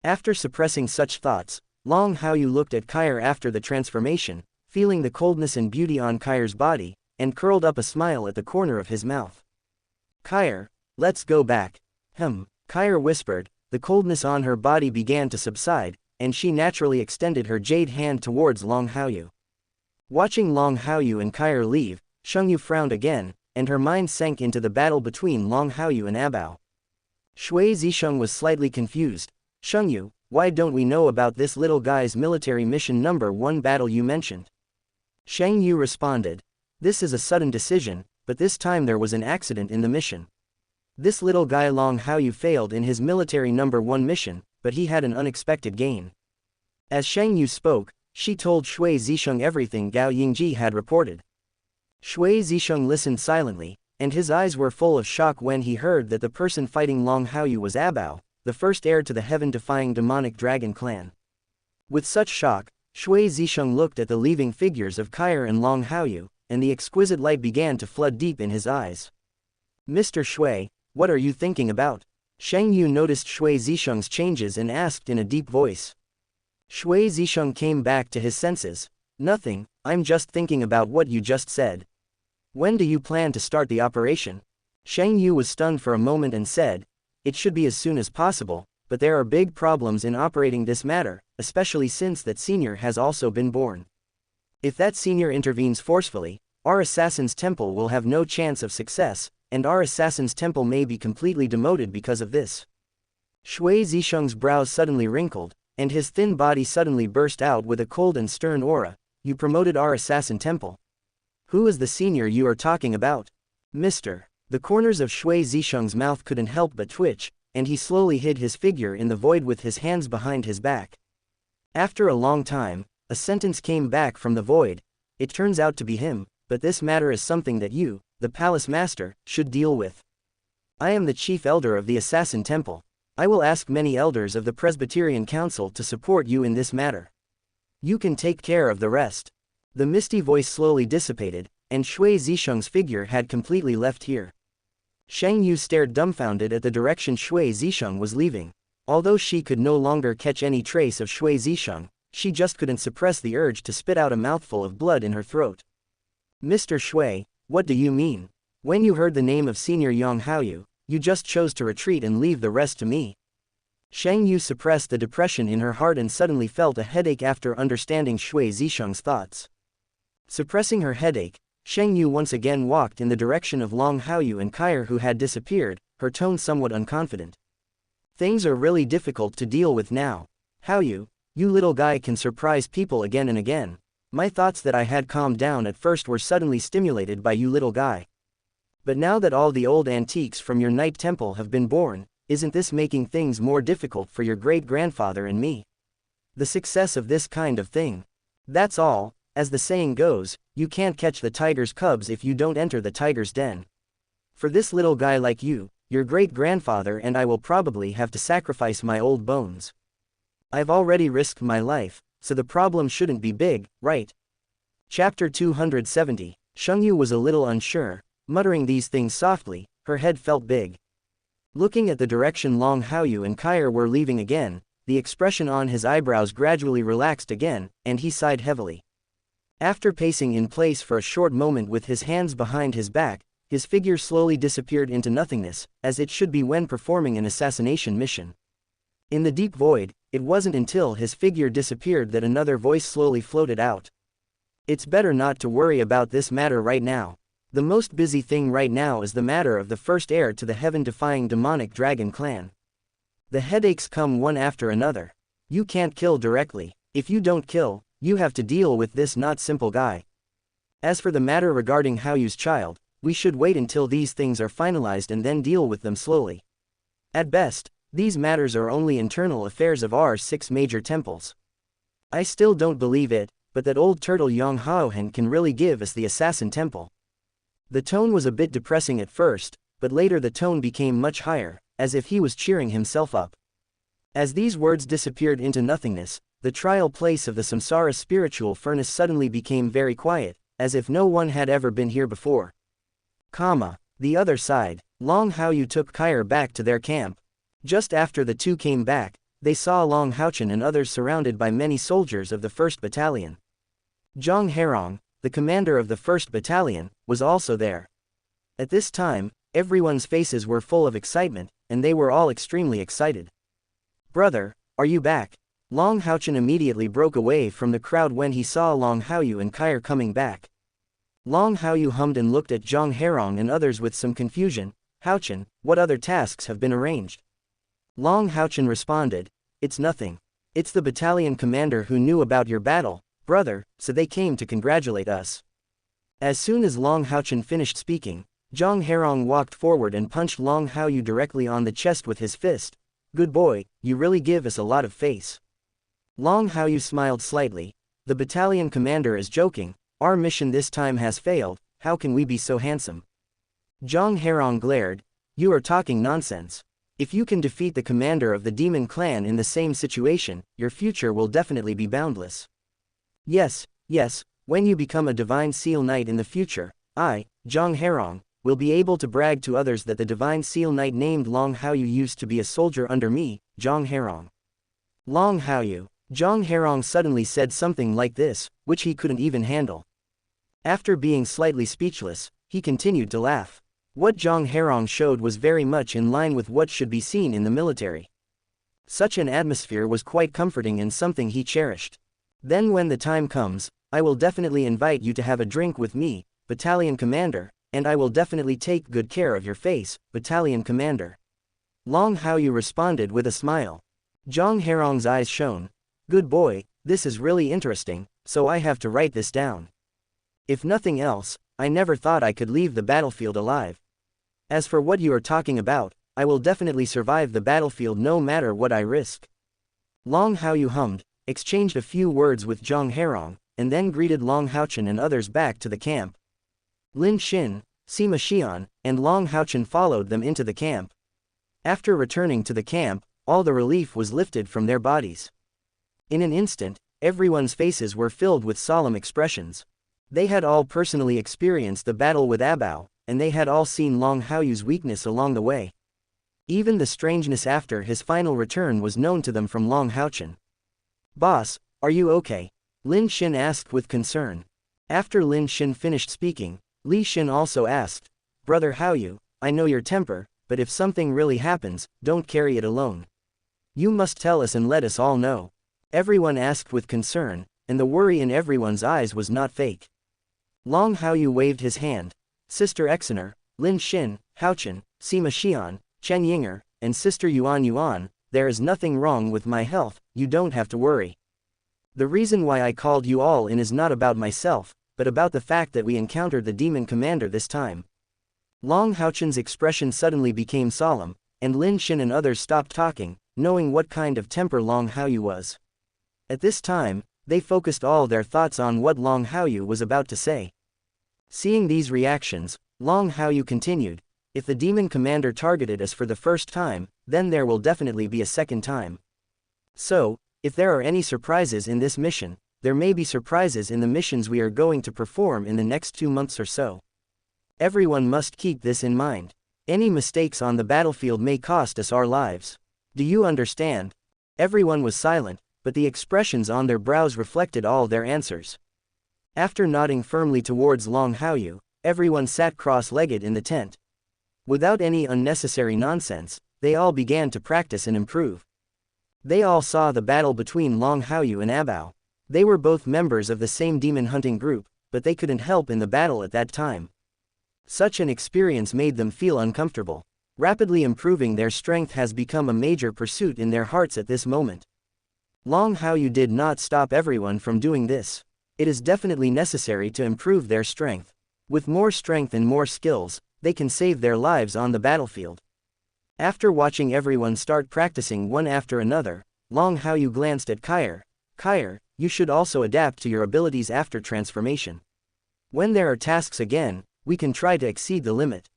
After suppressing such thoughts, Long Haoyu looked at Kair after the transformation, feeling the coldness and beauty on Kair's body, and curled up a smile at the corner of his mouth. Kair, let's go back. Kair whispered. The coldness on her body began to subside, and she naturally extended her jade hand towards Long Haoyu. Watching Long Haoyu and Kair leave, Shang Yu frowned again, and her mind sank into the battle between Long Haoyu and Abao. Shui Zisheng was slightly confused. Shang Yu, why don't we know about this little guy's military mission number 1 battle you mentioned? Shang Yu responded. This is a sudden decision, but this time there was an accident in the mission. This little guy Long Haoyu failed in his military number 1 mission, but he had an unexpected gain. As Shang Yu spoke, she told Shui Zisheng everything Gao Yingji had reported. Shui Zisheng listened silently, and his eyes were full of shock when he heard that the person fighting Long Haoyu was Abao, the first heir to the heaven-defying demonic dragon clan. With such shock, Shui Zisheng looked at the leaving figures of Kair and Long Haoyu, and the exquisite light began to flood deep in his eyes. Mr. Shui, what are you thinking about? Sheng Yu noticed Shui Zisheng's changes and asked in a deep voice. Shui Zisheng came back to his senses. Nothing, I'm just thinking about what you just said. When do you plan to start the operation? Sheng Yu was stunned for a moment and said, it should be as soon as possible, but there are big problems in operating this matter, especially since that senior has also been born. If that senior intervenes forcefully, our assassin's temple will have no chance of success, and our assassin's temple may be completely demoted because of this. Shui Zisheng's brows suddenly wrinkled, and his thin body suddenly burst out with a cold and stern aura. You promoted our assassin temple. Who is the senior you are talking about? Mr. The corners of Shui Zisheng's mouth couldn't help but twitch, and he slowly hid his figure in the void with his hands behind his back. After a long time, a sentence came back from the void. It turns out to be him, but this matter is something that you, the palace master, should deal with. I am the chief elder of the assassin temple. I will ask many elders of the Presbyterian Council to support you in this matter. You can take care of the rest. The misty voice slowly dissipated, and Shui Zisheng's figure had completely left here. Sheng Yu stared dumbfounded at the direction Shui Zisheng was leaving. Although she could no longer catch any trace of Shui Zisheng, she just couldn't suppress the urge to spit out a mouthful of blood in her throat. Mr. Shui, what do you mean? When you heard the name of Senior Yang Haoyu, you just chose to retreat and leave the rest to me. Sheng Yu suppressed the depression in her heart and suddenly felt a headache after understanding Shui Zisheng's thoughts. Suppressing her headache, Sheng Yu once again walked in the direction of Long Haoyu and Kair who had disappeared, her tone somewhat unconfident. Things are really difficult to deal with now. Haoyu, you little guy can surprise people again and again. My thoughts that I had calmed down at first were suddenly stimulated by you little guy. But now that all the old antiques from your night temple have been born, isn't this making things more difficult for your great-grandfather and me? The success of this kind of thing. That's all. As the saying goes, you can't catch the tiger's cubs if you don't enter the tiger's den. For this little guy like you, your great-grandfather and I will probably have to sacrifice my old bones. I've already risked my life, so the problem shouldn't be big, right? Chapter 270. Sheng Yu was a little unsure, muttering these things softly, her head felt big. Looking at the direction Long Haoyu and Kair were leaving again, the expression on his eyebrows gradually relaxed again, and he sighed heavily. After pacing in place for a short moment with his hands behind his back, his figure slowly disappeared into nothingness, as it should be when performing an assassination mission. In the deep void, it wasn't until his figure disappeared that another voice slowly floated out. It's better not to worry about this matter right now. The most busy thing right now is the matter of the first heir to the heaven-defying demonic dragon clan. The headaches come one after another. You can't kill directly. If you don't kill, you have to deal with this not simple guy. As for the matter regarding Haoyu's child, we should wait until these things are finalized and then deal with them slowly. At best, these matters are only internal affairs of our 6 major temples. I still don't believe it, but that old turtle Long Haochen can really give us the assassin temple. The tone was a bit depressing at first, but later the tone became much higher, as if he was cheering himself up. As these words disappeared into nothingness, the trial place of the samsara spiritual furnace suddenly became very quiet, as if no one had ever been here before. The other side, Long Haoyu took Kair back to their camp. Just after the two came back, they saw Long Haochen and others surrounded by many soldiers of the 1st Battalion. Zhang Herong, the commander of the 1st Battalion, was also there. At this time, everyone's faces were full of excitement, and they were all extremely excited. Brother, are you back? Long Haochen immediately broke away from the crowd when he saw Long Haoyu and Kair coming back. Long Haoyu hummed and looked at Zhang Herong and others with some confusion. Haochen, what other tasks have been arranged? Long Haochen responded, it's nothing. It's the battalion commander who knew about your battle, brother, so they came to congratulate us. As soon as Long Haochen finished speaking, Zhang Herong walked forward and punched Long Haoyu directly on the chest with his fist. Good boy, you really give us a lot of face. Long Haoyu smiled slightly. The battalion commander is joking. Our mission this time has failed. How can we be so handsome? Zhang Herong glared. You are talking nonsense. If you can defeat the commander of the demon clan in the same situation, your future will definitely be boundless. Yes, yes, when you become a divine seal knight in the future, I, Zhang Herong, will be able to brag to others that the divine seal knight named Long Haoyu used to be a soldier under me, Zhang Herong. Long Haoyu. Zhang Herong suddenly said something like this, which he couldn't even handle. After being slightly speechless, he continued to laugh. What Zhang Herong showed was very much in line with what should be seen in the military. Such an atmosphere was quite comforting and something he cherished. Then when the time comes, I will definitely invite you to have a drink with me, Battalion Commander, and I will definitely take good care of your face, Battalion Commander. Long Haoyu responded with a smile. Zhang Herong's eyes shone. Good boy, this is really interesting, so I have to write this down. If nothing else, I never thought I could leave the battlefield alive. As for what you are talking about, I will definitely survive the battlefield no matter what I risk. Long Haoyu hummed, exchanged a few words with Zhang Herong, and then greeted Long Haochen and others back to the camp. Lin Xin, Sima Xian, and Long Haochen followed them into the camp. After returning to the camp, all the relief was lifted from their bodies. In an instant, everyone's faces were filled with solemn expressions. They had all personally experienced the battle with Abao, and they had all seen Long Haoyu's weakness along the way. Even the strangeness after his final return was known to them from Long Haochen. Boss, are you okay? Lin Xin asked with concern. After Lin Xin finished speaking, Li Xin also asked, Brother Haoyu, I know your temper, but if something really happens, don't carry it alone. You must tell us and let us all know. Everyone asked with concern, and the worry in everyone's eyes was not fake. Long Haoyu waved his hand. Sister Exener, Lin Xin, Haochen, Sima Xian, Chen Yinger, and Sister Yuan Yuan, there is nothing wrong with my health, you don't have to worry. The reason why I called you all in is not about myself, but about the fact that we encountered the demon commander this time. Long Haochen's expression suddenly became solemn, and Lin Xin and others stopped talking, knowing what kind of temper Long Haoyu was. At this time, they focused all their thoughts on what Long Haoyu was about to say. Seeing these reactions, Long Haoyu continued, if the demon commander targeted us for the first time, then there will definitely be a second time. So, if there are any surprises in this mission, there may be surprises in the missions we are going to perform in the next 2 months or so. Everyone must keep this in mind. Any mistakes on the battlefield may cost us our lives. Do you understand? Everyone was silent, but the expressions on their brows reflected all their answers. After nodding firmly towards Long Haoyu, everyone sat cross-legged in the tent. Without any unnecessary nonsense, they all began to practice and improve. They all saw the battle between Long Haoyu and Abao. They were both members of the same demon hunting group, but they couldn't help in the battle at that time. Such an experience made them feel uncomfortable. Rapidly improving their strength has become a major pursuit in their hearts at this moment. Long Haoyu did not stop everyone from doing this. It is definitely necessary to improve their strength. With more strength and more skills, they can save their lives on the battlefield. After watching everyone start practicing one after another, Long Haoyu glanced at Kair. Kair, you should also adapt to your abilities after transformation. When there are tasks again, we can try to exceed the limit.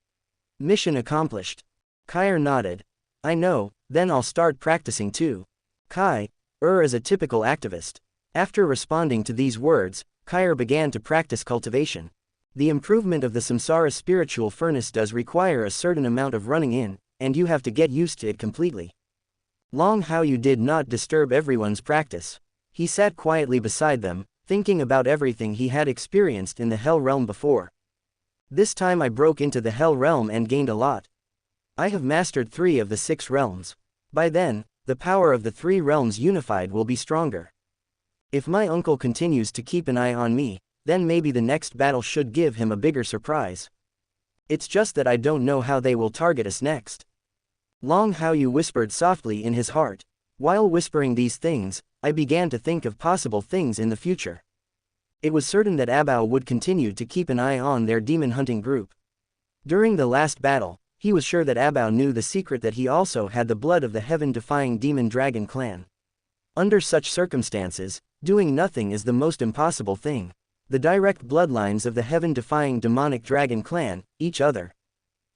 Mission accomplished. Kair nodded. I know, then I'll start practicing too. Kai, is a typical activist. After responding to these words, Kair began to practice cultivation. The improvement of the samsara spiritual furnace does require a certain amount of running in, and you have to get used to it completely. Long Haoyu did not disturb everyone's practice. He sat quietly beside them, thinking about everything he had experienced in the Hell Realm before. This time I broke into the Hell Realm and gained a lot. I have mastered 3 of the 6 realms. By then, the power of the 3 realms unified will be stronger. If my uncle continues to keep an eye on me, then maybe the next battle should give him a bigger surprise. It's just that I don't know how they will target us next. Long Haoyu whispered softly in his heart. While whispering these things, I began to think of possible things in the future. It was certain that Abao would continue to keep an eye on their demon hunting group. During the last battle, he was sure that Abao knew the secret that he also had the blood of the heaven-defying demon dragon clan. Under such circumstances, doing nothing is the most impossible thing. The direct bloodlines of the heaven-defying demonic dragon clan, each other.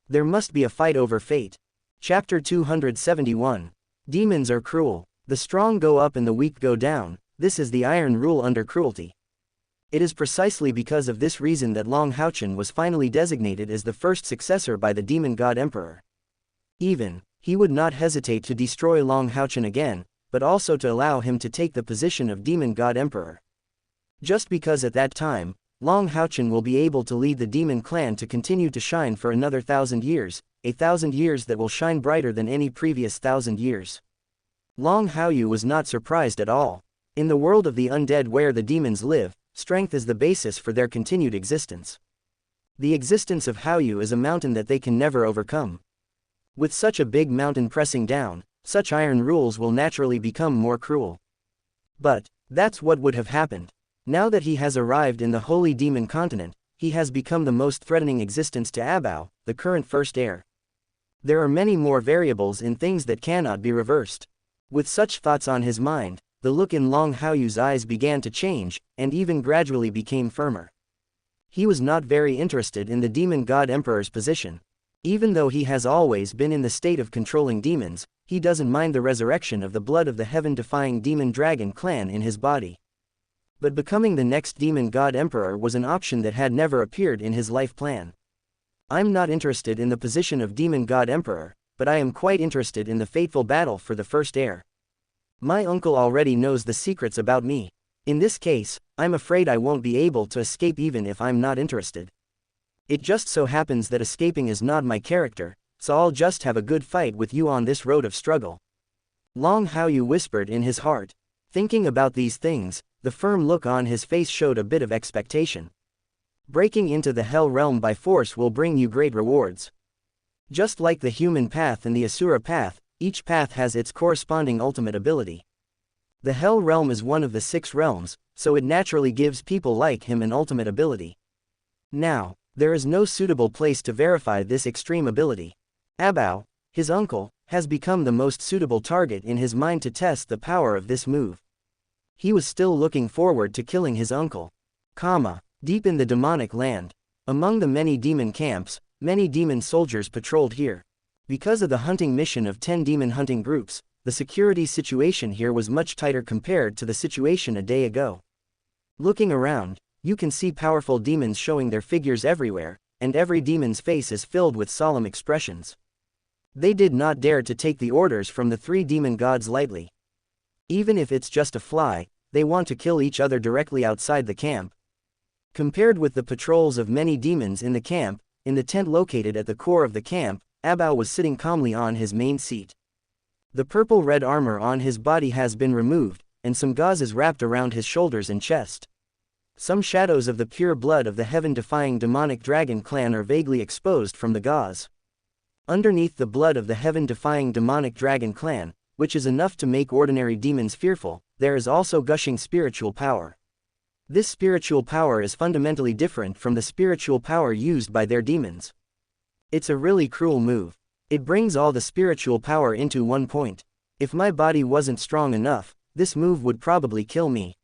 There must be a fight over fate. Chapter 271. Demons are cruel. The strong go up and the weak go down, this is the iron rule under cruelty. It is precisely because of this reason that Long Haochen was finally designated as the first successor by the demon god emperor. He would not hesitate to destroy Long Haochen again, but also to allow him to take the position of demon god emperor. Just because at that time, Long Haochen will be able to lead the demon clan to continue to shine for another 1,000 years, a 1,000 years that will shine brighter than any previous 1,000 years. Long Haoyu was not surprised at all. In the world of the undead where the demons live, strength is the basis for their continued existence. The existence of Haoyu is a mountain that they can never overcome. With such a big mountain pressing down, such iron rules will naturally become more cruel. But that's what would have happened. Now that he has arrived in the holy demon continent, he has become the most threatening existence to Abao, the current first heir. There are many more variables in things that cannot be reversed. With such thoughts on his mind, the look in Long Haoyu's eyes began to change, and even gradually became firmer. He was not very interested in the demon god emperor's position. Even though he has always been in the state of controlling demons, he doesn't mind the resurrection of the blood of the heaven-defying demon dragon clan in his body. But becoming the next demon god emperor was an option that had never appeared in his life plan. I'm not interested in the position of demon god emperor, but I am quite interested in the fateful battle for the first heir. My uncle already knows the secrets about me. In this case, I'm afraid I won't be able to escape even if I'm not interested. It just so happens that escaping is not my character, so I'll just have a good fight with you on this road of struggle. Long Haoyu whispered in his heart. Thinking about these things, the firm look on his face showed a bit of expectation. Breaking into the Hell Realm by force will bring you great rewards. Just like the human path and the Asura path, each path has its corresponding ultimate ability. The Hell Realm is one of the 6 realms, so it naturally gives people like him an ultimate ability. Now, there is no suitable place to verify this extreme ability. Abao, his uncle, has become the most suitable target in his mind to test the power of this move. He was still looking forward to killing his uncle. Deep in the demonic land, among the many demon camps, many demon soldiers patrolled here. Because of the hunting mission of 10 demon hunting groups, the security situation here was much tighter compared to the situation a day ago. Looking around, you can see powerful demons showing their figures everywhere, and every demon's face is filled with solemn expressions. They did not dare to take the orders from the 3 demon gods lightly. Even if it's just a fly, they want to kill each other directly outside the camp. Compared with the patrols of many demons in the camp, in the tent located at the core of the camp, Abao was sitting calmly on his main seat. The purple-red armor on his body has been removed, and some gauze is wrapped around his shoulders and chest. Some shadows of the pure blood of the heaven-defying demonic dragon clan are vaguely exposed from the gauze. Underneath the blood of the heaven-defying demonic dragon clan, which is enough to make ordinary demons fearful, there is also gushing spiritual power. This spiritual power is fundamentally different from the spiritual power used by their demons. It's a really cruel move. It brings all the spiritual power into one point. If my body wasn't strong enough, this move would probably kill me.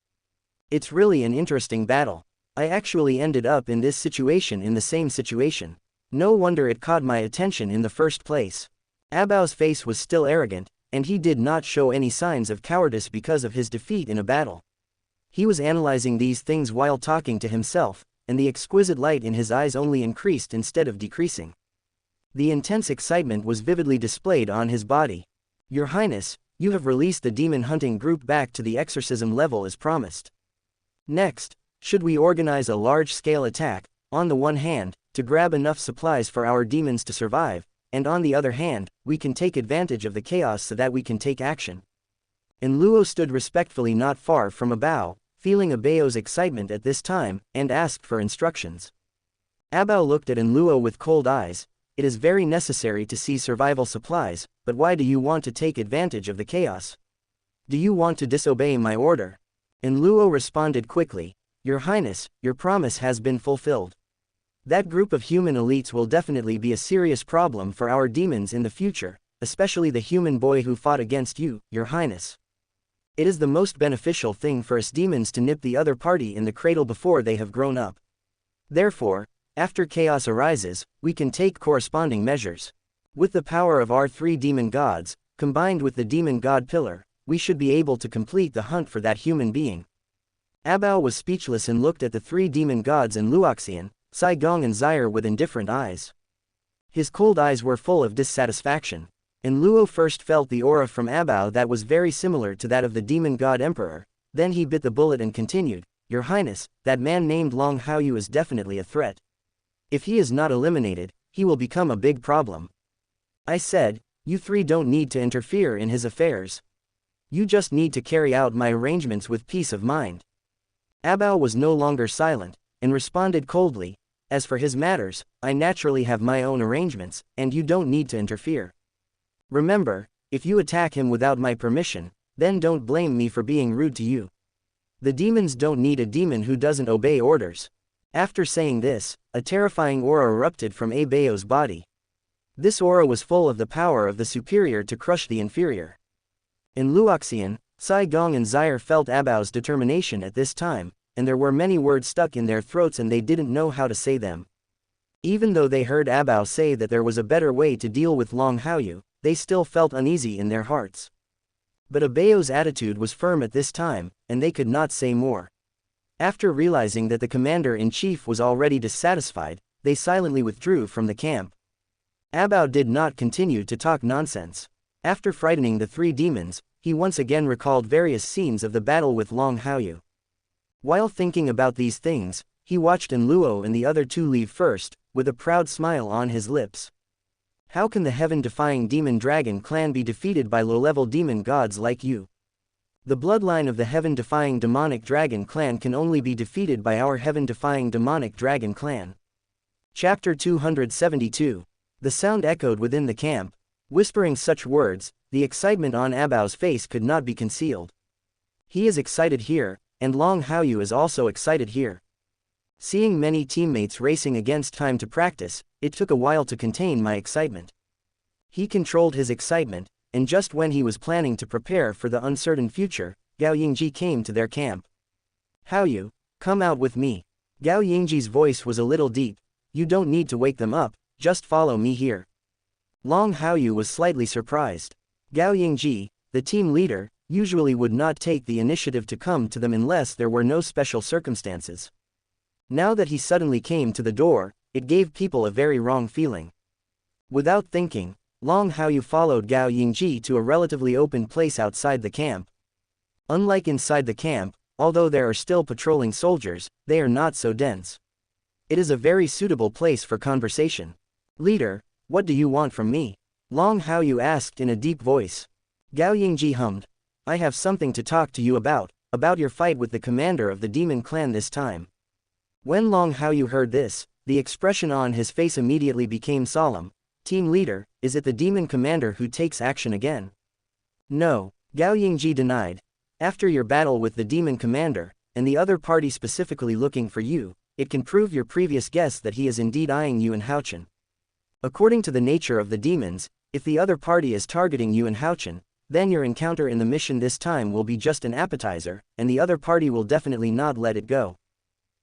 It's really an interesting battle. I actually ended up in this situation in the same situation. No wonder it caught my attention in the first place. Abao's face was still arrogant, and he did not show any signs of cowardice because of his defeat in a battle. He was analyzing these things while talking to himself, and the exquisite light in his eyes only increased instead of decreasing. The intense excitement was vividly displayed on his body. Your Highness, you have released the demon hunting group back to the exorcism level as promised. Next, should we organize a large-scale attack, on the one hand, to grab enough supplies for our demons to survive, and on the other hand, we can take advantage of the chaos so that we can take action. Enluo stood respectfully not far from Abao, feeling Abao's excitement at this time, and asked for instructions. Abao looked at Enluo with cold eyes. It is very necessary to seize survival supplies, but why do you want to take advantage of the chaos? Do you want to disobey my order? Enluo responded quickly. Your Highness, your promise has been fulfilled. That group of human elites will definitely be a serious problem for our demons in the future, especially the human boy who fought against you, Your Highness. It is the most beneficial thing for us demons to nip the other party in the cradle before they have grown up. Therefore, after chaos arises, we can take corresponding measures. With the power of our 3 demon gods, combined with the demon god pillar, we should be able to complete the hunt for that human being. Abao was speechless and looked at the three demon gods and Luoxian, Sai Gong and Zaire with indifferent eyes. His cold eyes were full of dissatisfaction. And Luo first felt the aura from Abao that was very similar to that of the demon god emperor. Then he bit the bullet and continued, "Your Highness, that man named Long Haochen is definitely a threat. If he is not eliminated, he will become a big problem." I said, "You three don't need to interfere in his affairs. You just need to carry out my arrangements with peace of mind." Abao was no longer silent, and responded coldly, "As for his matters, I naturally have my own arrangements, and you don't need to interfere. Remember, if you attack him without my permission, then don't blame me for being rude to you. The demons don't need a demon who doesn't obey orders." After saying this, a terrifying aura erupted from Abao's body. This aura was full of the power of the superior to crush the inferior. In Luoxian, Sai Gong and Zaire felt Abao's determination at this time, and there were many words stuck in their throats and they didn't know how to say them. Even though they heard Abao say that there was a better way to deal with Long Haochen, they still felt uneasy in their hearts. But Abao's attitude was firm at this time, and they could not say more. After realizing that the commander-in-chief was already dissatisfied, they silently withdrew from the camp. Abao did not continue to talk nonsense. After frightening the three demons, he once again recalled various scenes of the battle with Long Haochen. While thinking about these things, he watched Luo and the other two leave first, with a proud smile on his lips. How can the heaven-defying demon dragon clan be defeated by low-level demon gods like you? The bloodline of the heaven-defying demonic dragon clan can only be defeated by our heaven-defying demonic dragon clan. Chapter 272. The sound echoed within the camp. Whispering such words, the excitement on Abao's face could not be concealed. He is excited here, and Long Haochen is also excited here. Seeing many teammates racing against time to practice, it took a while to contain my excitement. He controlled his excitement, and just when he was planning to prepare for the uncertain future, Gao Yingji came to their camp. "Haochen, come out with me." Gao Yingji's voice was a little deep. "You don't need to wake them up, just follow me here." Long Haochen was slightly surprised. Gao Yingji, the team leader, usually would not take the initiative to come to them unless there were no special circumstances. Now that he suddenly came to the door, it gave people a very wrong feeling. Without thinking, Long Haochen followed Gao Yingji to a relatively open place outside the camp. Unlike inside the camp, although there are still patrolling soldiers, they are not so dense. It is a very suitable place for conversation. "Leader, what do you want from me?" Long Haochen asked in a deep voice. Gao Yingji hummed. "I have something to talk to you about your fight with the commander of the demon clan this time." When Long Haochen heard this, the expression on his face immediately became solemn. "Team leader, is it the demon commander who takes action again?" "No," Gao Yingji denied. "After your battle with the demon commander, and the other party specifically looking for you, it can prove your previous guess that he is indeed eyeing you and Haochen. According to the nature of the demons, if the other party is targeting you and Haochen, then your encounter in the mission this time will be just an appetizer, and the other party will definitely not let it go.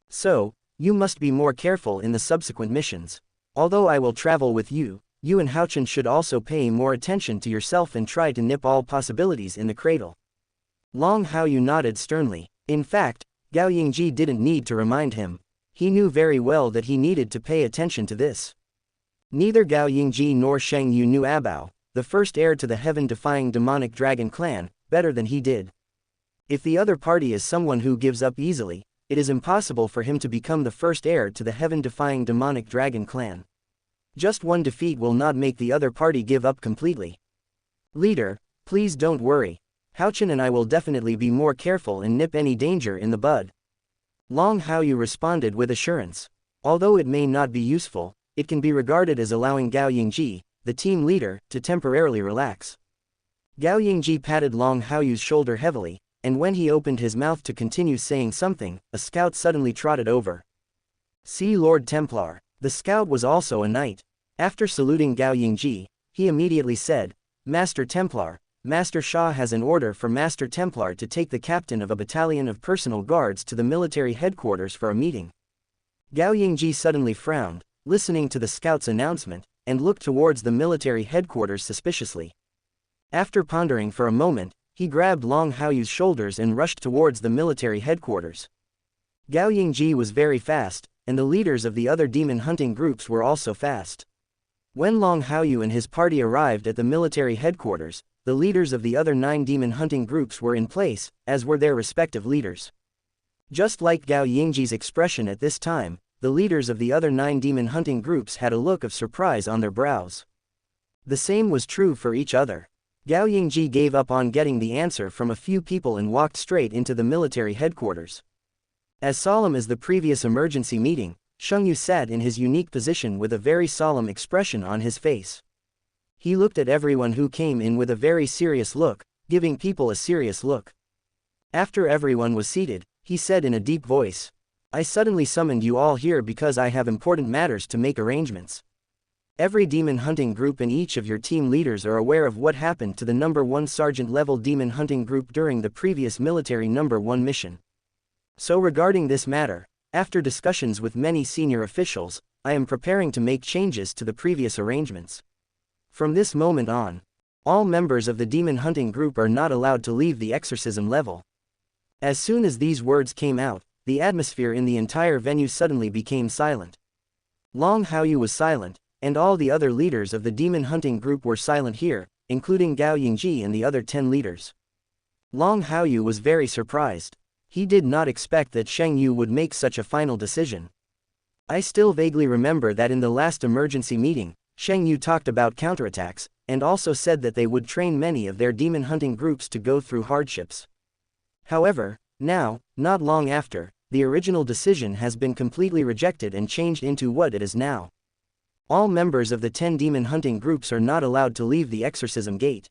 So, you must be more careful in the subsequent missions. Although I will travel with you, you and Haochen should also pay more attention to yourself and try to nip all possibilities in the cradle." Long Haochen nodded sternly. In fact, Gao Yingji didn't need to remind him. He knew very well that he needed to pay attention to this. Neither Gao Yingji nor Sheng Yu knew Abao, the first heir to the heaven-defying demonic dragon clan, better than he did. If the other party is someone who gives up easily, it is impossible for him to become the first heir to the heaven-defying demonic dragon clan. Just one defeat will not make the other party give up completely. "Leader, please don't worry. Haochen and I will definitely be more careful and nip any danger in the bud." Long Haochen responded with assurance. Although it may not be useful, it can be regarded as allowing Gao Yingji, the team leader, to temporarily relax. Gao Yingji patted Long Haoyu's shoulder heavily, and when he opened his mouth to continue saying something, a scout suddenly trotted over. "See Lord Templar." The scout was also a knight. After saluting Gao Yingji, he immediately said, "Master Templar, Master Shah has an order for Master Templar to take the captain of a battalion of personal guards to the military headquarters for a meeting." Gao Yingji suddenly frowned, listening to the scout's announcement, and looked towards the military headquarters suspiciously. After pondering for a moment, he grabbed Long Haoyu's shoulders and rushed towards the military headquarters. Gao Yingji was very fast, and the leaders of the other demon hunting groups were also fast. When Long Haoyu and his party arrived at the military headquarters, the leaders of the other 9 demon hunting groups were in place, as were their respective leaders. Just like Gao Yingji's expression at this time, the leaders of the other 9 demon hunting groups had a look of surprise on their brows. The same was true for each other. Gao Yingji gave up on getting the answer from a few people and walked straight into the military headquarters. As solemn as the previous emergency meeting, Xianxia sat in his unique position with a very solemn expression on his face. He looked at everyone who came in with a very serious look, giving people a serious look. After everyone was seated, he said in a deep voice, "I suddenly summoned you all here because I have important matters to make arrangements. Every demon hunting group and each of your team leaders are aware of what happened to the number 1 sergeant level demon hunting group during the previous military number 1 mission. So regarding this matter, after discussions with many senior officials, I am preparing to make changes to the previous arrangements. From this moment on, all members of the demon hunting group are not allowed to leave the exorcism level." As soon as these words came out, the atmosphere in the entire venue suddenly became silent. Long Haoyu was silent, and all the other leaders of the demon hunting group were silent here, including Gao Yingji and the other 10 leaders. Long Haoyu was very surprised. He did not expect that Xianxia would make such a final decision. I still vaguely remember that in the last emergency meeting, Xianxia talked about counterattacks, and also said that they would train many of their demon hunting groups to go through hardships. However, now, not long after, the original decision has been completely rejected and changed into what it is now. All members of the 10 demon hunting groups are not allowed to leave the exorcism gate.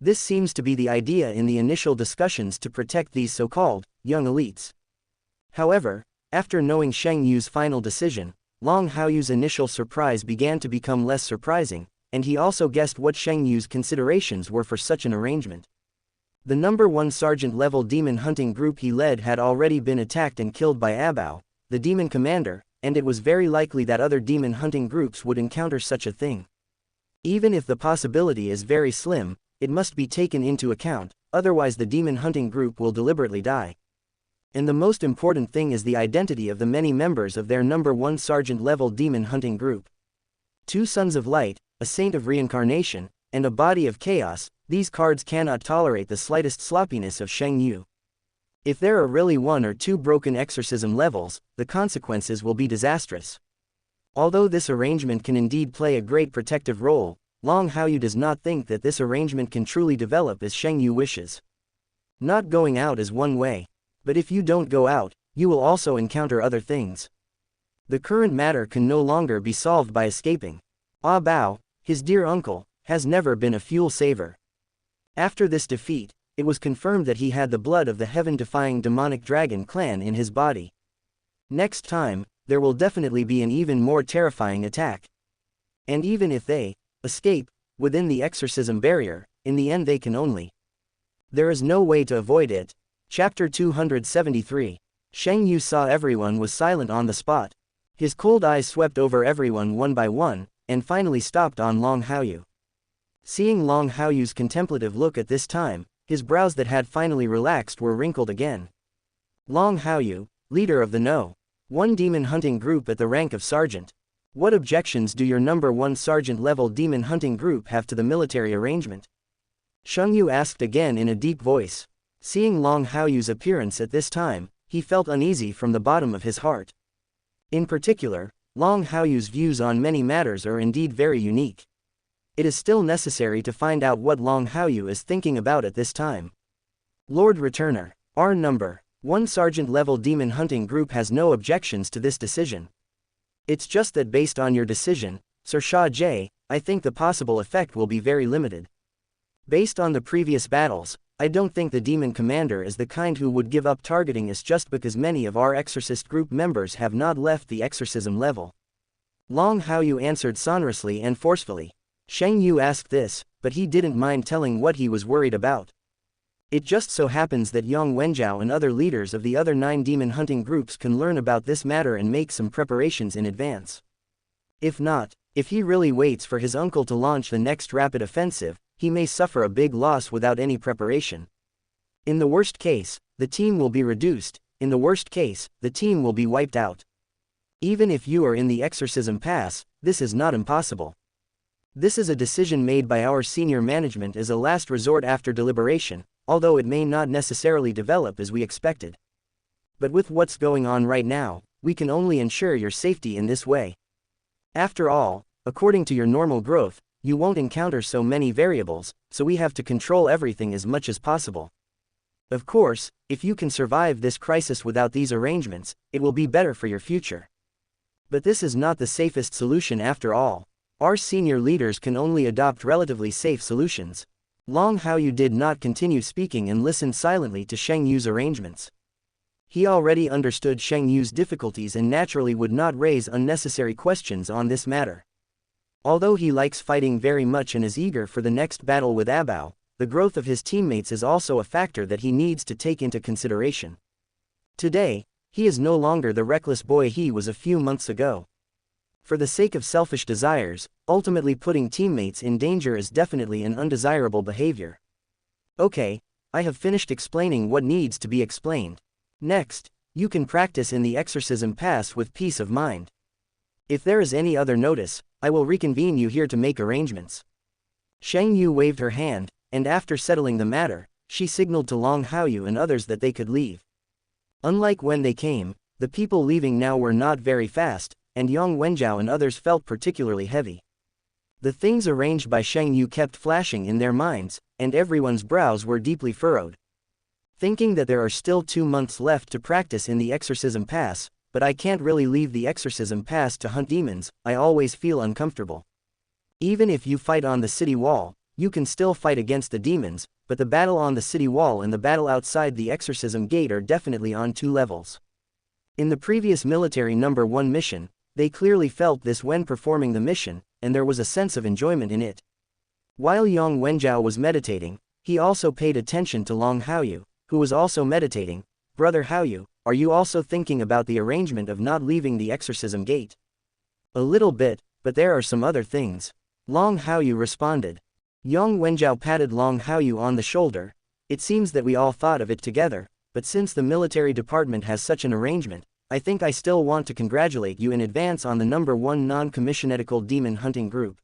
This seems to be the idea in the initial discussions to protect these so-called young elites. However, after knowing Xianxia's final decision, Long Haoyu's initial surprise began to become less surprising, and he also guessed what Xianxia's considerations were for such an arrangement. The number 1 sergeant level demon hunting group he led had already been attacked and killed by Abao, the demon commander, and it was very likely that other demon hunting groups would encounter such a thing. Even if the possibility is very slim, it must be taken into account, otherwise the demon hunting group will deliberately die. And the most important thing is the identity of the many members of their number 1 sergeant level demon hunting group. 2 sons of light, a saint of reincarnation, and a body of chaos. These cards cannot tolerate the slightest sloppiness of Xianxia. If there are really 1 or 2 broken exorcism levels, the consequences will be disastrous. Although this arrangement can indeed play a great protective role, Long Haoyu does not think that this arrangement can truly develop as Xianxia wishes. Not going out is one way, but if you don't go out, you will also encounter other things. The current matter can no longer be solved by escaping. Bao, his dear uncle, has never been a fuel saver. After this defeat, it was confirmed that he had the blood of the heaven-defying demonic dragon clan in his body. Next time, there will definitely be an even more terrifying attack. And even if they escape within the exorcism barrier, in the end they can only. There is no way to avoid it. Chapter 273. Xianxia saw everyone was silent on the spot. His cold eyes swept over everyone one by one, and finally stopped on Long Haoyu. Seeing Long Haoyu's contemplative look at this time, his brows that had finally relaxed were wrinkled again. Long Haoyu, leader of the No. 1 demon hunting group at the rank of sergeant. What objections do your number 1 sergeant level demon hunting group have to the military arrangement? Xianxia asked again in a deep voice. Seeing Long Haoyu's appearance at this time, he felt uneasy from the bottom of his heart. In particular, Long Haoyu's views on many matters are indeed very unique. It is still necessary to find out what Long Haoyu is thinking about at this time. Lord Returner, our number 1 sergeant level demon hunting group has no objections to this decision. It's just that based on your decision, Sir Sha J, I think the possible effect will be very limited. Based on the previous battles, I don't think the demon commander is the kind who would give up targeting us just because many of our exorcist group members have not left the exorcism level. Long Haoyu answered sonorously and forcefully. Xianxia asked this, but he didn't mind telling what he was worried about. It just so happens that Yang Wenjiao and other leaders of the other 9 demon hunting groups can learn about this matter and make some preparations in advance. If not, if he really waits for his uncle to launch the next rapid offensive, he may suffer a big loss without any preparation. In the worst case, the team will be reduced, in the worst case, the team will be wiped out. Even if you are in the exorcism pass, this is not impossible. This is a decision made by our senior management as a last resort after deliberation, although it may not necessarily develop as we expected. But with what's going on right now, we can only ensure your safety in this way. After all, according to your normal growth, you won't encounter so many variables, so we have to control everything as much as possible. Of course, if you can survive this crisis without these arrangements, it will be better for your future. But this is not the safest solution after all. Our senior leaders can only adopt relatively safe solutions. Long Haoyu did not continue speaking and listened silently to Sheng Yu's arrangements. He already understood Sheng Yu's difficulties and naturally would not raise unnecessary questions on this matter. Although he likes fighting very much and is eager for the next battle with Abao, the growth of his teammates is also a factor that he needs to take into consideration. Today, he is no longer the reckless boy he was a few months ago. For the sake of selfish desires, ultimately putting teammates in danger is definitely an undesirable behavior. Okay, I have finished explaining what needs to be explained. Next, you can practice in the exorcism pass with peace of mind. If there is any other notice, I will reconvene you here to make arrangements. Sheng Yu waved her hand, and after settling the matter, she signaled to Long Haoyu and others that they could leave. Unlike when they came, the people leaving now were not very fast, and Yang Wenjiao and others felt particularly heavy. The things arranged by Sheng Yu kept flashing in their minds, and everyone's brows were deeply furrowed. Thinking that there are still 2 months left to practice in the exorcism pass, but I can't really leave the exorcism pass to hunt demons, I always feel uncomfortable. Even if you fight on the city wall, you can still fight against the demons, but the battle on the city wall and the battle outside the exorcism gate are definitely on 2 levels. In the previous military number 1 mission, they clearly felt this when performing the mission, and there was a sense of enjoyment in it. While Yang Wenjiao was meditating, he also paid attention to Long Haoyu, who was also meditating. Brother Haoyu, are you also thinking about the arrangement of not leaving the exorcism gate? A little bit, but there are some other things. Long Haoyu responded. Yang Wenjiao patted Long Haoyu on the shoulder. It seems that we all thought of it together, but since the military department has such an arrangement, I think I still want to congratulate you in advance on the number 1 non-commissionetical demon hunting group.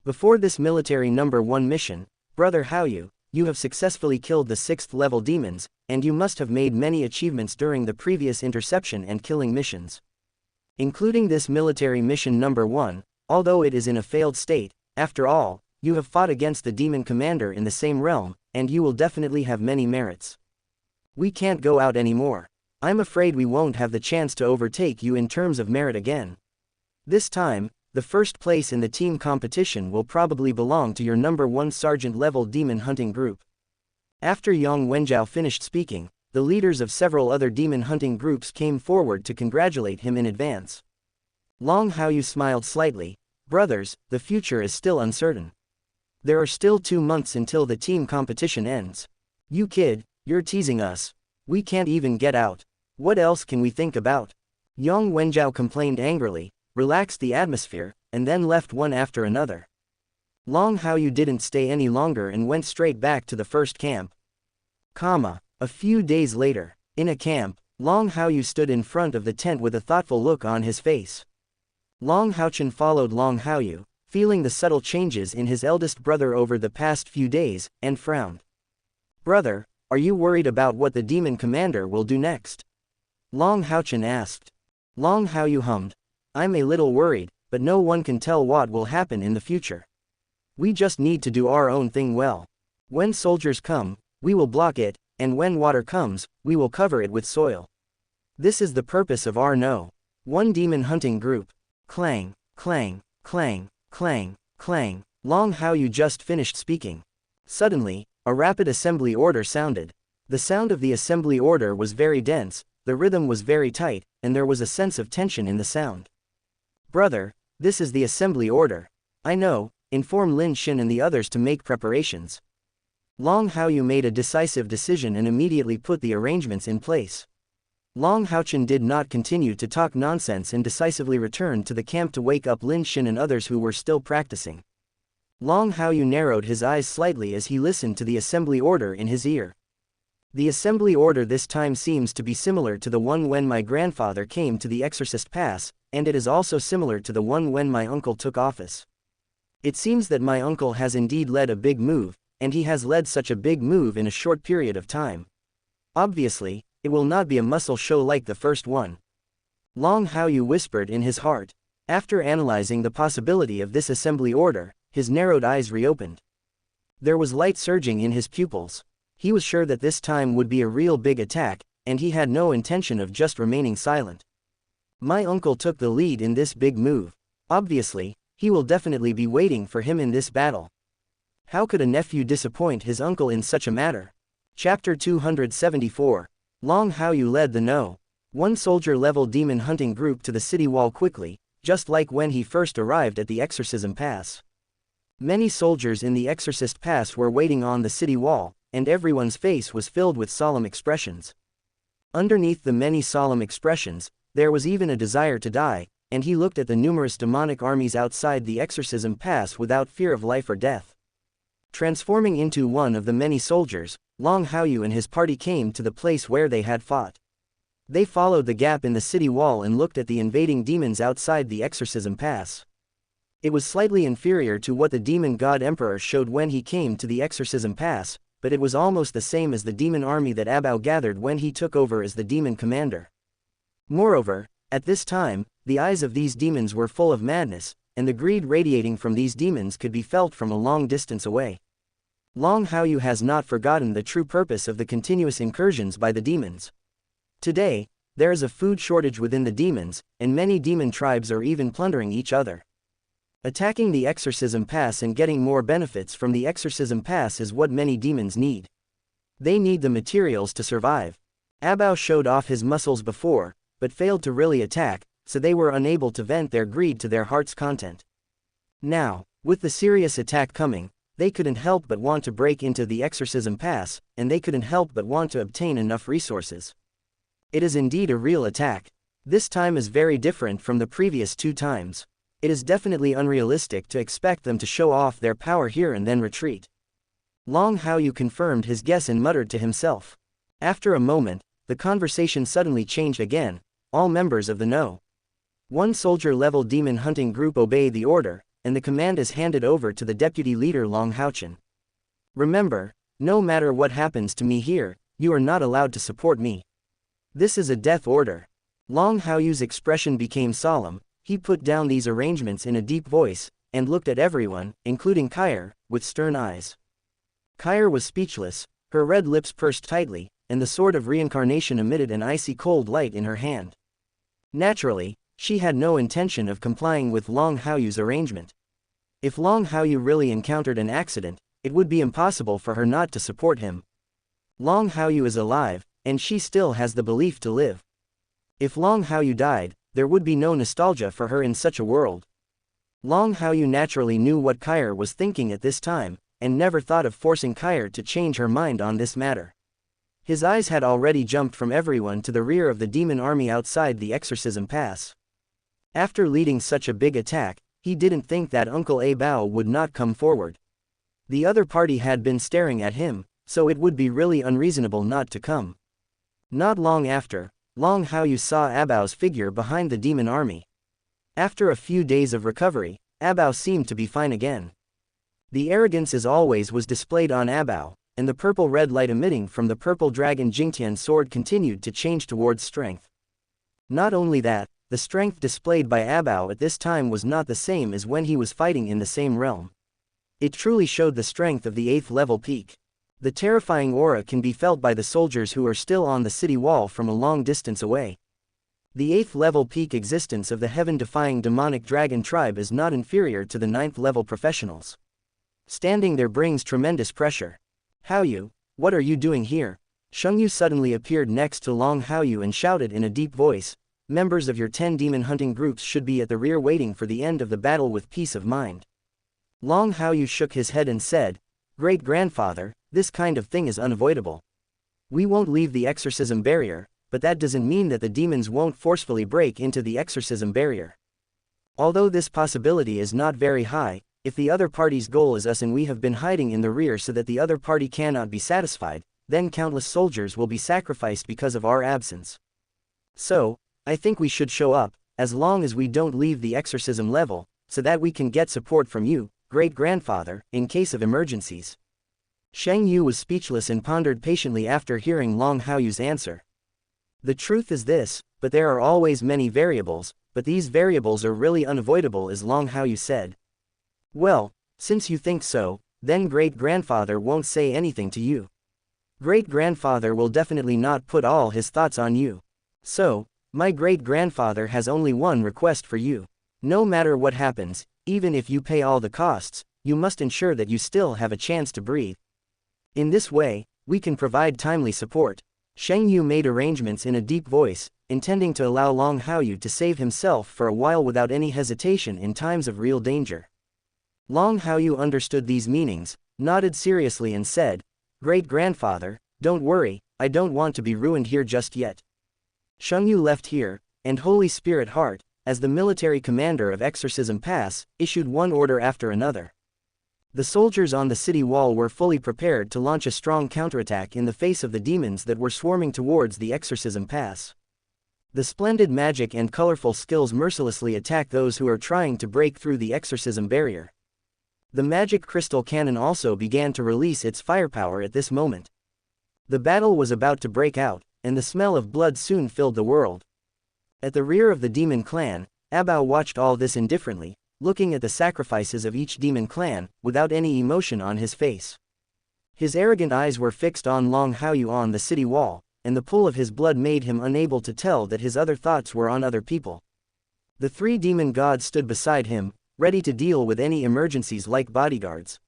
Before this military number 1 mission, Brother Haoyu, you have successfully killed the 6th level demons, and you must have made many achievements during the previous interception and killing missions. Including this military mission number 1, although it is in a failed state, after all, you have fought against the demon commander in the same realm, and you will definitely have many merits. We can't go out anymore. I'm afraid we won't have the chance to overtake you in terms of merit again. This time, the first place in the team competition will probably belong to your number 1 sergeant level demon hunting group. After Yang Wenjiao finished speaking, the leaders of several other demon hunting groups came forward to congratulate him in advance. Long Haoyu smiled slightly. Brothers, the future is still uncertain. There are still 2 months until the team competition ends. You kid, you're teasing us. We can't even get out. What else can we think about? Yang Wenjiao complained angrily, relaxed the atmosphere, and then left one after another. Long Haoyu didn't stay any longer and went straight back to the first camp. A few days later, in a camp, Long Haoyu stood in front of the tent with a thoughtful look on his face. Long Haochen followed Long Haoyu, feeling the subtle changes in his eldest brother over the past few days, and frowned. Brother, are you worried about what the demon commander will do next? Long Haochen asked. Long Haoyu hummed. I'm a little worried, but no one can tell what will happen in the future. We just need to do our own thing well. When soldiers come, we will block it, and when water comes, we will cover it with soil. This is the purpose of our No. 1 demon hunting group. Clang, clang, clang, clang, clang. Long Haoyu just finished speaking. Suddenly, a rapid assembly order sounded. The sound of the assembly order was very dense, the rhythm was very tight, and there was a sense of tension in the sound. Brother, this is the assembly order. I know, inform Lin Xin and the others to make preparations. Long Haoyu made a decisive decision and immediately put the arrangements in place. Long Haochen did not continue to talk nonsense and decisively returned to the camp to wake up Lin Xin and others who were still practicing. Long Haoyu narrowed his eyes slightly as he listened to the assembly order in his ear. The assembly order this time seems to be similar to the one when my grandfather came to the Exorcist Pass, and it is also similar to the one when my uncle took office. It seems that my uncle has indeed led a big move, and he has led such a big move in a short period of time. Obviously, it will not be a muscle show like the first one. Long Haoyu whispered in his heart. After analyzing the possibility of this assembly order, his narrowed eyes reopened. There was light surging in his pupils. He was sure that this time would be a real big attack, and he had no intention of just remaining silent. My uncle took the lead in this big move. Obviously, he will definitely be waiting for him in this battle. How could a nephew disappoint his uncle in such a matter? Chapter 274. Long Haoyu led the No. 1 soldier-level demon hunting group to the city wall quickly, just like when he first arrived at the Exorcism Pass. Many soldiers in the Exorcist Pass were waiting on the city wall, and everyone's face was filled with solemn expressions. Underneath the many solemn expressions, there was even a desire to die, and he looked at the numerous demonic armies outside the Exorcism Pass without fear of life or death. Transforming into one of the many soldiers, Long Haoyu and his party came to the place where they had fought. They followed the gap in the city wall and looked at the invading demons outside the Exorcism Pass. It was slightly inferior to what the demon god emperor showed when he came to the Exorcism Pass, but it was almost the same as the demon army that Abao gathered when he took over as the demon commander. Moreover, at this time, the eyes of these demons were full of madness, and the greed radiating from these demons could be felt from a long distance away. Long Haoyu has not forgotten the true purpose of the continuous incursions by the demons. Today, there is a food shortage within the demons, and many demon tribes are even plundering each other. Attacking the Exorcism Pass and getting more benefits from the Exorcism Pass is what many demons need. They need the materials to survive. Abao showed off his muscles before, but failed to really attack, so they were unable to vent their greed to their heart's content. Now, with the serious attack coming, they couldn't help but want to break into the Exorcism Pass, and they couldn't help but want to obtain enough resources. It is indeed a real attack. This time is very different from the previous 2 times. It is definitely unrealistic to expect them to show off their power here and then retreat. Long Haoyu confirmed his guess and muttered to himself. After a moment, the conversation suddenly changed again. All members of the No. 1 soldier-level demon hunting group obey the order, and the command is handed over to the deputy leader Long Haochen. Remember, no matter what happens to me here, you are not allowed to support me. This is a death order. Long Haoyu's expression became solemn. He put down these arrangements in a deep voice, and looked at everyone, including Kair, with stern eyes. Kair was speechless, her red lips pursed tightly, and the sword of reincarnation emitted an icy cold light in her hand. Naturally, she had no intention of complying with Long Haoyu's arrangement. If Long Haoyu really encountered an accident, it would be impossible for her not to support him. Long Haoyu is alive, and she still has the belief to live. If Long Haoyu died, there would be no nostalgia for her in such a world. Long Haoyu naturally knew what Kair was thinking at this time, and never thought of forcing Kair to change her mind on this matter. His eyes had already jumped from everyone to the rear of the demon army outside the Exorcism Pass. After leading such a big attack, he didn't think that Uncle Abao would not come forward. The other party had been staring at him, so it would be really unreasonable not to come. Not long after, Long Haoyu saw Abao's figure behind the demon army. After a few days of recovery, Abao seemed to be fine again. The arrogance as always was displayed on Abao, and the purple-red light emitting from the purple dragon Jingtian sword continued to change towards strength. Not only that, the strength displayed by Abao at this time was not the same as when he was fighting in the same realm. It truly showed the strength of the 8th level peak. The terrifying aura can be felt by the soldiers who are still on the city wall from a long distance away. The 8th level peak existence of the heaven-defying demonic dragon tribe is not inferior to the 9th level professionals. Standing there brings tremendous pressure. Haoyu, what are you doing here? Shengyu suddenly appeared next to Long Haoyu and shouted in a deep voice, members of your 10 demon hunting groups should be at the rear waiting for the end of the battle with peace of mind. Long Haoyu shook his head and said, Great-grandfather, this kind of thing is unavoidable. We won't leave the exorcism barrier, but that doesn't mean that the demons won't forcefully break into the exorcism barrier. Although this possibility is not very high, if the other party's goal is us and we have been hiding in the rear so that the other party cannot be satisfied, then countless soldiers will be sacrificed because of our absence. So, I think we should show up, as long as we don't leave the exorcism level, so that we can get support from you, great-grandfather, in case of emergencies. Shang Yu was speechless and pondered patiently after hearing Long Haoyu's answer. The truth is this, but there are always many variables, but these variables are really unavoidable, as Long Haoyu said. Well, since you think so, then great-grandfather won't say anything to you. Great-grandfather will definitely not put all his thoughts on you. So, my great-grandfather has only one request for you. No matter what happens, even if you pay all the costs, you must ensure that you still have a chance to breathe. In this way, we can provide timely support. Shang Yu made arrangements in a deep voice, intending to allow Long Haoyu to save himself for a while without any hesitation in times of real danger. Long Haoyu understood these meanings, nodded seriously and said, "Great-grandfather, don't worry, I don't want to be ruined here just yet." Shang Yu left here, and Holy Spirit Heart, as the military commander of Exorcism Pass, issued one order after another. The soldiers on the city wall were fully prepared to launch a strong counterattack in the face of the demons that were swarming towards the Exorcism Pass. The splendid magic and colorful skills mercilessly attack those who are trying to break through the exorcism barrier. The magic crystal cannon also began to release its firepower at this moment. The battle was about to break out, and the smell of blood soon filled the world. At the rear of the demon clan, Abao watched all this indifferently, looking at the sacrifices of each demon clan, without any emotion on his face. His arrogant eyes were fixed on Long Haoyu on the city wall, and the pull of his blood made him unable to tell that his other thoughts were on other people. The three demon gods stood beside him, ready to deal with any emergencies like bodyguards.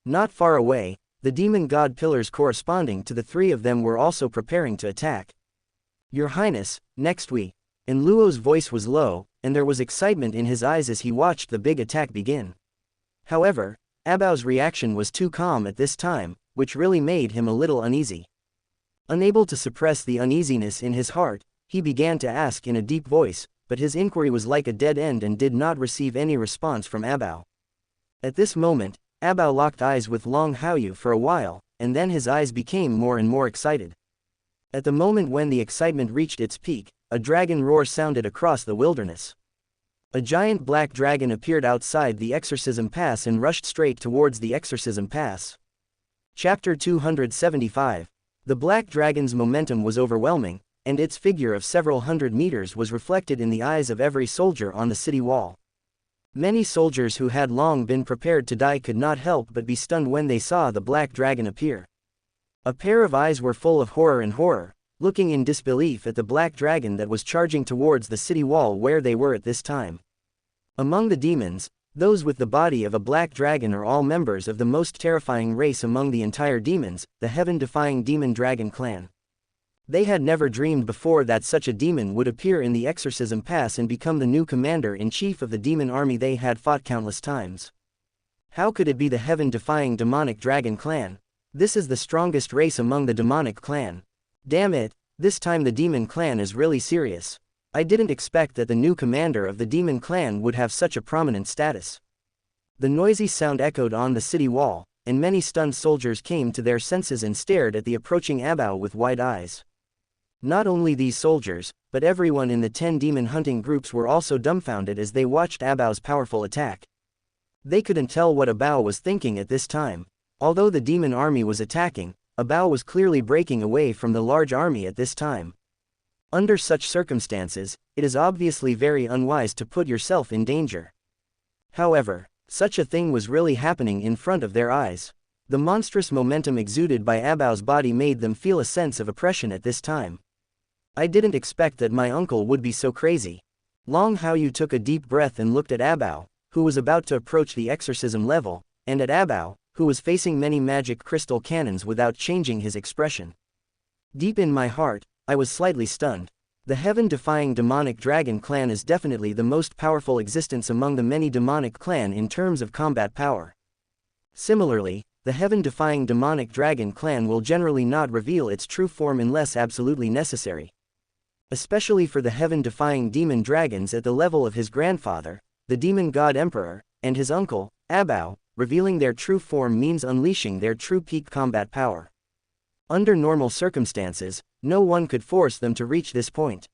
Not far away, the demon god pillars corresponding to the three of them were also preparing to attack. "Your Highness, next we." And Luo's voice was low, and there was excitement in his eyes as he watched the big attack begin. However, Abao's reaction was too calm at this time, which really made him a little uneasy. Unable to suppress the uneasiness in his heart, he began to ask in a deep voice, but his inquiry was like a dead end and did not receive any response from Abao. At this moment, Abao locked eyes with Long Haoyu for a while, and then his eyes became more and more excited. At the moment when the excitement reached its peak, a dragon roar sounded across the wilderness. A giant black dragon appeared outside the Exorcism Pass and rushed straight towards the Exorcism Pass. Chapter 275. The black dragon's momentum was overwhelming, and its figure of several hundred meters was reflected in the eyes of every soldier on the city wall. Many soldiers who had long been prepared to die could not help but be stunned when they saw the black dragon appear. A pair of eyes were full of horror, looking in disbelief at the black dragon that was charging towards the city wall where they were at this time. Among the demons, those with the body of a black dragon are all members of the most terrifying race among the entire demons, the heaven-defying demon dragon clan. They had never dreamed before that such a demon would appear in the Exorcism Pass and become the new commander-in-chief of the demon army they had fought countless times. How could it be the heaven-defying demonic dragon clan? This is the strongest race among the demonic clan. Damn it, this time the demon clan is really serious. I didn't expect that the new commander of the demon clan would have such a prominent status. The noisy sound echoed on the city wall, and many stunned soldiers came to their senses and stared at the approaching Abao with wide eyes. Not only these soldiers, but everyone in the 10 demon hunting groups were also dumbfounded as they watched Abao's powerful attack. They couldn't tell what Abao was thinking at this time. Although the demon army was attacking, Abao was clearly breaking away from the large army at this time. Under such circumstances, it is obviously very unwise to put yourself in danger. However, such a thing was really happening in front of their eyes. The monstrous momentum exuded by Abao's body made them feel a sense of oppression at this time. I didn't expect that my uncle would be so crazy. Long Haoyu took a deep breath and looked at Abao, who was about to approach the exorcism level, and at Abao, who was facing many magic crystal cannons without changing his expression. Deep in my heart, I was slightly stunned. The heaven-defying demonic dragon clan is definitely the most powerful existence among the many demonic clan in terms of combat power. Similarly, the heaven-defying demonic dragon clan will generally not reveal its true form unless absolutely necessary. Especially for the heaven-defying demon dragons at the level of his grandfather, the demon god emperor, and his uncle, Abao, revealing their true form means unleashing their true peak combat power. Under normal circumstances, no one could force them to reach this point.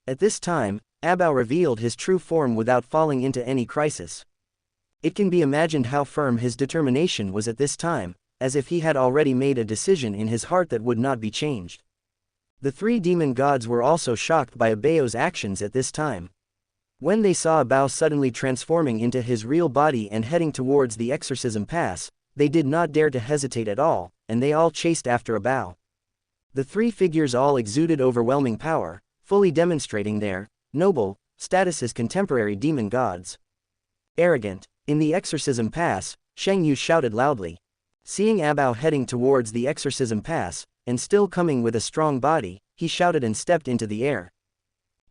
At this time, Abao revealed his true form without falling into any crisis. It can be imagined how firm his determination was at this time, as if he had already made a decision in his heart that would not be changed. The three demon gods were also shocked by Abao's actions at this time. When they saw Abao suddenly transforming into his real body and heading towards the exorcism pass, they did not dare to hesitate at all, and they all chased after Abao. The three figures all exuded overwhelming power, fully demonstrating their noble status as contemporary demon gods. Arrogant. In the exorcism pass, Xianxia shouted loudly. Seeing Abao heading towards the exorcism pass, and still coming with a strong body, he shouted and stepped into the air.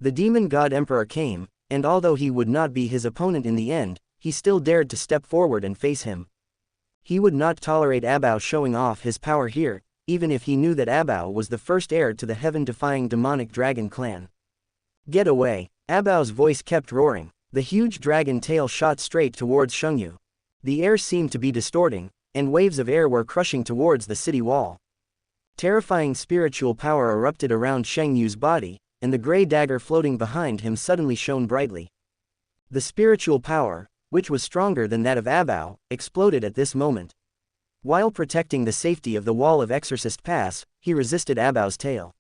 The demon god emperor came, and although he would not be his opponent in the end, he still dared to step forward and face him. He would not tolerate Abao showing off his power here, even if he knew that Abao was the first heir to the heaven-defying demonic dragon clan. Get away! Abao's voice kept roaring. The huge dragon tail shot straight towards Xianxia. The air seemed to be distorting, and waves of air were crushing towards the city wall. Terrifying spiritual power erupted around Xianxia's body, and the gray dagger floating behind him suddenly shone brightly. The spiritual power, which was stronger than that of Abao, exploded at this moment. While protecting the safety of the wall of Exorcist Pass, he resisted Abao's tail.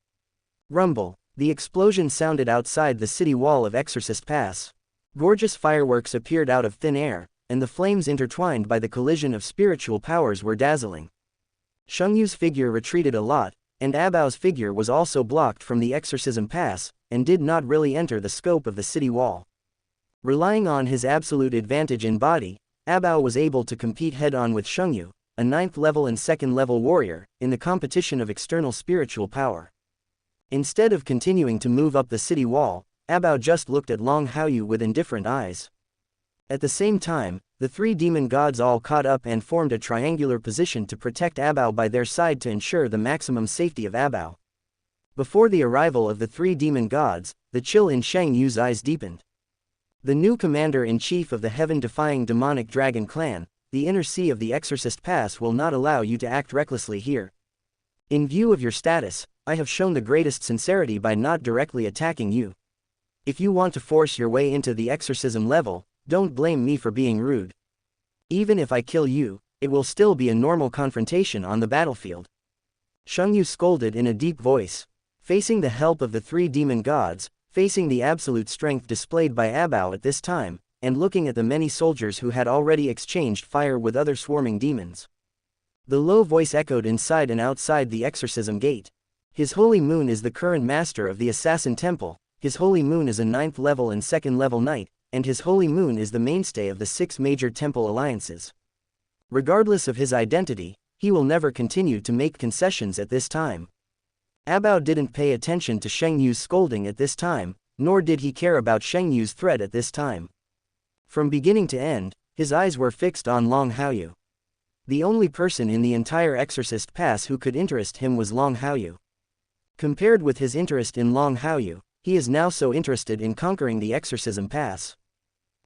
Rumble. The explosion sounded outside the city wall of Exorcist Pass. Gorgeous fireworks appeared out of thin air, and the flames intertwined by the collision of spiritual powers were dazzling. Xianxia's figure retreated a lot, and Abao's figure was also blocked from the exorcism pass, and did not really enter the scope of the city wall. Relying on his absolute advantage in body, Abao was able to compete head-on with Xianxia, a 9th level and 2nd level warrior, in the competition of external spiritual power. Instead of continuing to move up the city wall, Abao just looked at Long Haochen with indifferent eyes. At the same time, the three demon gods all caught up and formed a triangular position to protect Abao by their side to ensure the maximum safety of Abao. Before the arrival of the three demon gods, the chill in Xianxia's eyes deepened. The new commander-in-chief of the heaven-defying demonic dragon clan, the inner sea of the Exorcist Pass will not allow you to act recklessly here. In view of your status, I have shown the greatest sincerity by not directly attacking you. If you want to force your way into the exorcism level, don't blame me for being rude. Even if I kill you, it will still be a normal confrontation on the battlefield. Xianxia scolded in a deep voice. Facing the help of the three demon gods, facing the absolute strength displayed by Abao at this time, and looking at the many soldiers who had already exchanged fire with other swarming demons. The low voice echoed inside and outside the exorcism gate. His holy moon is the current master of the assassin temple. His holy moon is a 9th level and 2nd level knight, and his holy moon is the mainstay of the 6 major temple alliances. Regardless of his identity, he will never continue to make concessions at this time. Abao didn't pay attention to Xianxia's scolding at this time, nor did he care about Xianxia's threat at this time. From beginning to end, his eyes were fixed on Long Haochen. The only person in the entire Exorcist Pass who could interest him was Long Haochen. Compared with his interest in Long Haochen, he is now so interested in conquering the Exorcism Pass.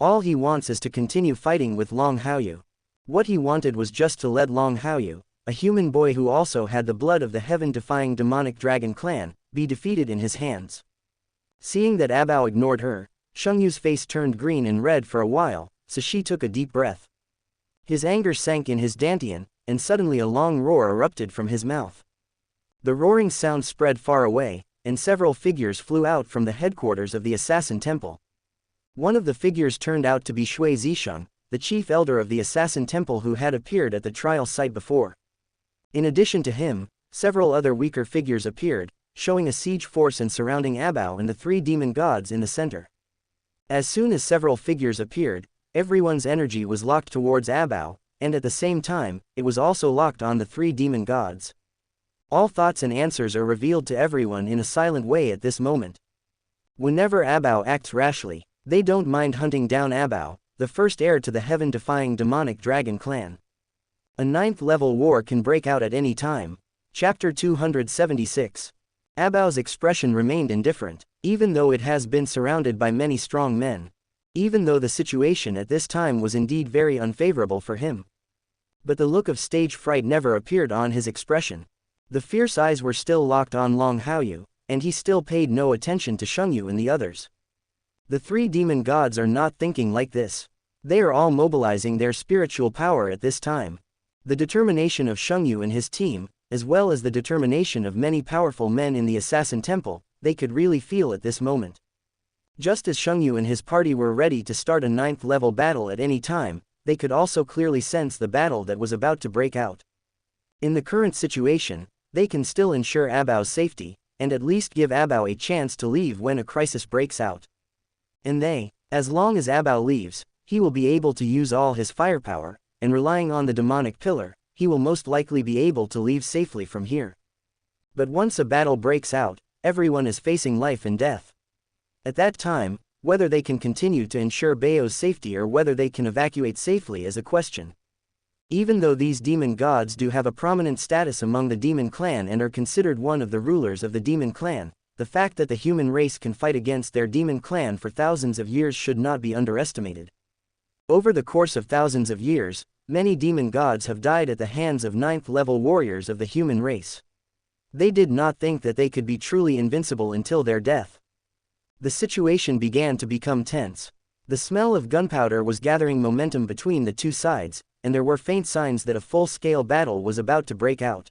All he wants is to continue fighting with Long Haochen. What he wanted was just to let Long Haochen, a human boy who also had the blood of the heaven-defying demonic dragon clan, be defeated in his hands. Seeing that Abao ignored her, Xianxia's face turned green and red for a while, so she took a deep breath. His anger sank in his dantian, and suddenly a long roar erupted from his mouth. The roaring sound spread far away, and several figures flew out from the headquarters of the Assassin Temple. One of the figures turned out to be Shui Zisheng, the chief elder of the Assassin Temple who had appeared at the trial site before. In addition to him, several other weaker figures appeared, showing a siege force and surrounding Abao and the three demon gods in the center. As soon as several figures appeared, everyone's energy was locked towards Abao, and at the same time, it was also locked on the three demon gods. All thoughts and answers are revealed to everyone in a silent way at this moment. Whenever Abao acts rashly, they don't mind hunting down Abao, the first heir to the heaven-defying demonic dragon clan. A 9th level war can break out at any time. Chapter 276. Abao's expression remained indifferent, even though it has been surrounded by many strong men. even though the situation at this time was indeed very unfavorable for him. But the look of stage fright never appeared on his expression. The fierce eyes were still locked on Long Haoyu, and he still paid no attention to Xianxia and the others. The three demon gods are not thinking like this. They are all mobilizing their spiritual power at this time. The determination of Xianxia and his team, as well as the determination of many powerful men in the Assassin Temple, they could really feel at this moment. Just as Xianxia and his party were ready to start a 9th level battle at any time, they could also clearly sense the battle that was about to break out. In the current situation, they can still ensure Abao's safety, and at least give Abao a chance to leave when a crisis breaks out. And as long as Abao leaves, he will be able to use all his firepower, and relying on the demonic pillar, he will most likely be able to leave safely from here. But once a battle breaks out, everyone is facing life and death. At that time, whether they can continue to ensure Bao's safety or whether they can evacuate safely is a question. Even though these demon gods do have a prominent status among the demon clan and are considered one of the rulers of the demon clan, the fact that the human race can fight against their demon clan for thousands of years should not be underestimated. Over the course of thousands of years, many demon gods have died at the hands of 9th level warriors of the human race. They did not think that they could be truly invincible until their death. The situation began to become tense. The smell of gunpowder was gathering momentum between the two sides, and there were faint signs that a full-scale battle was about to break out.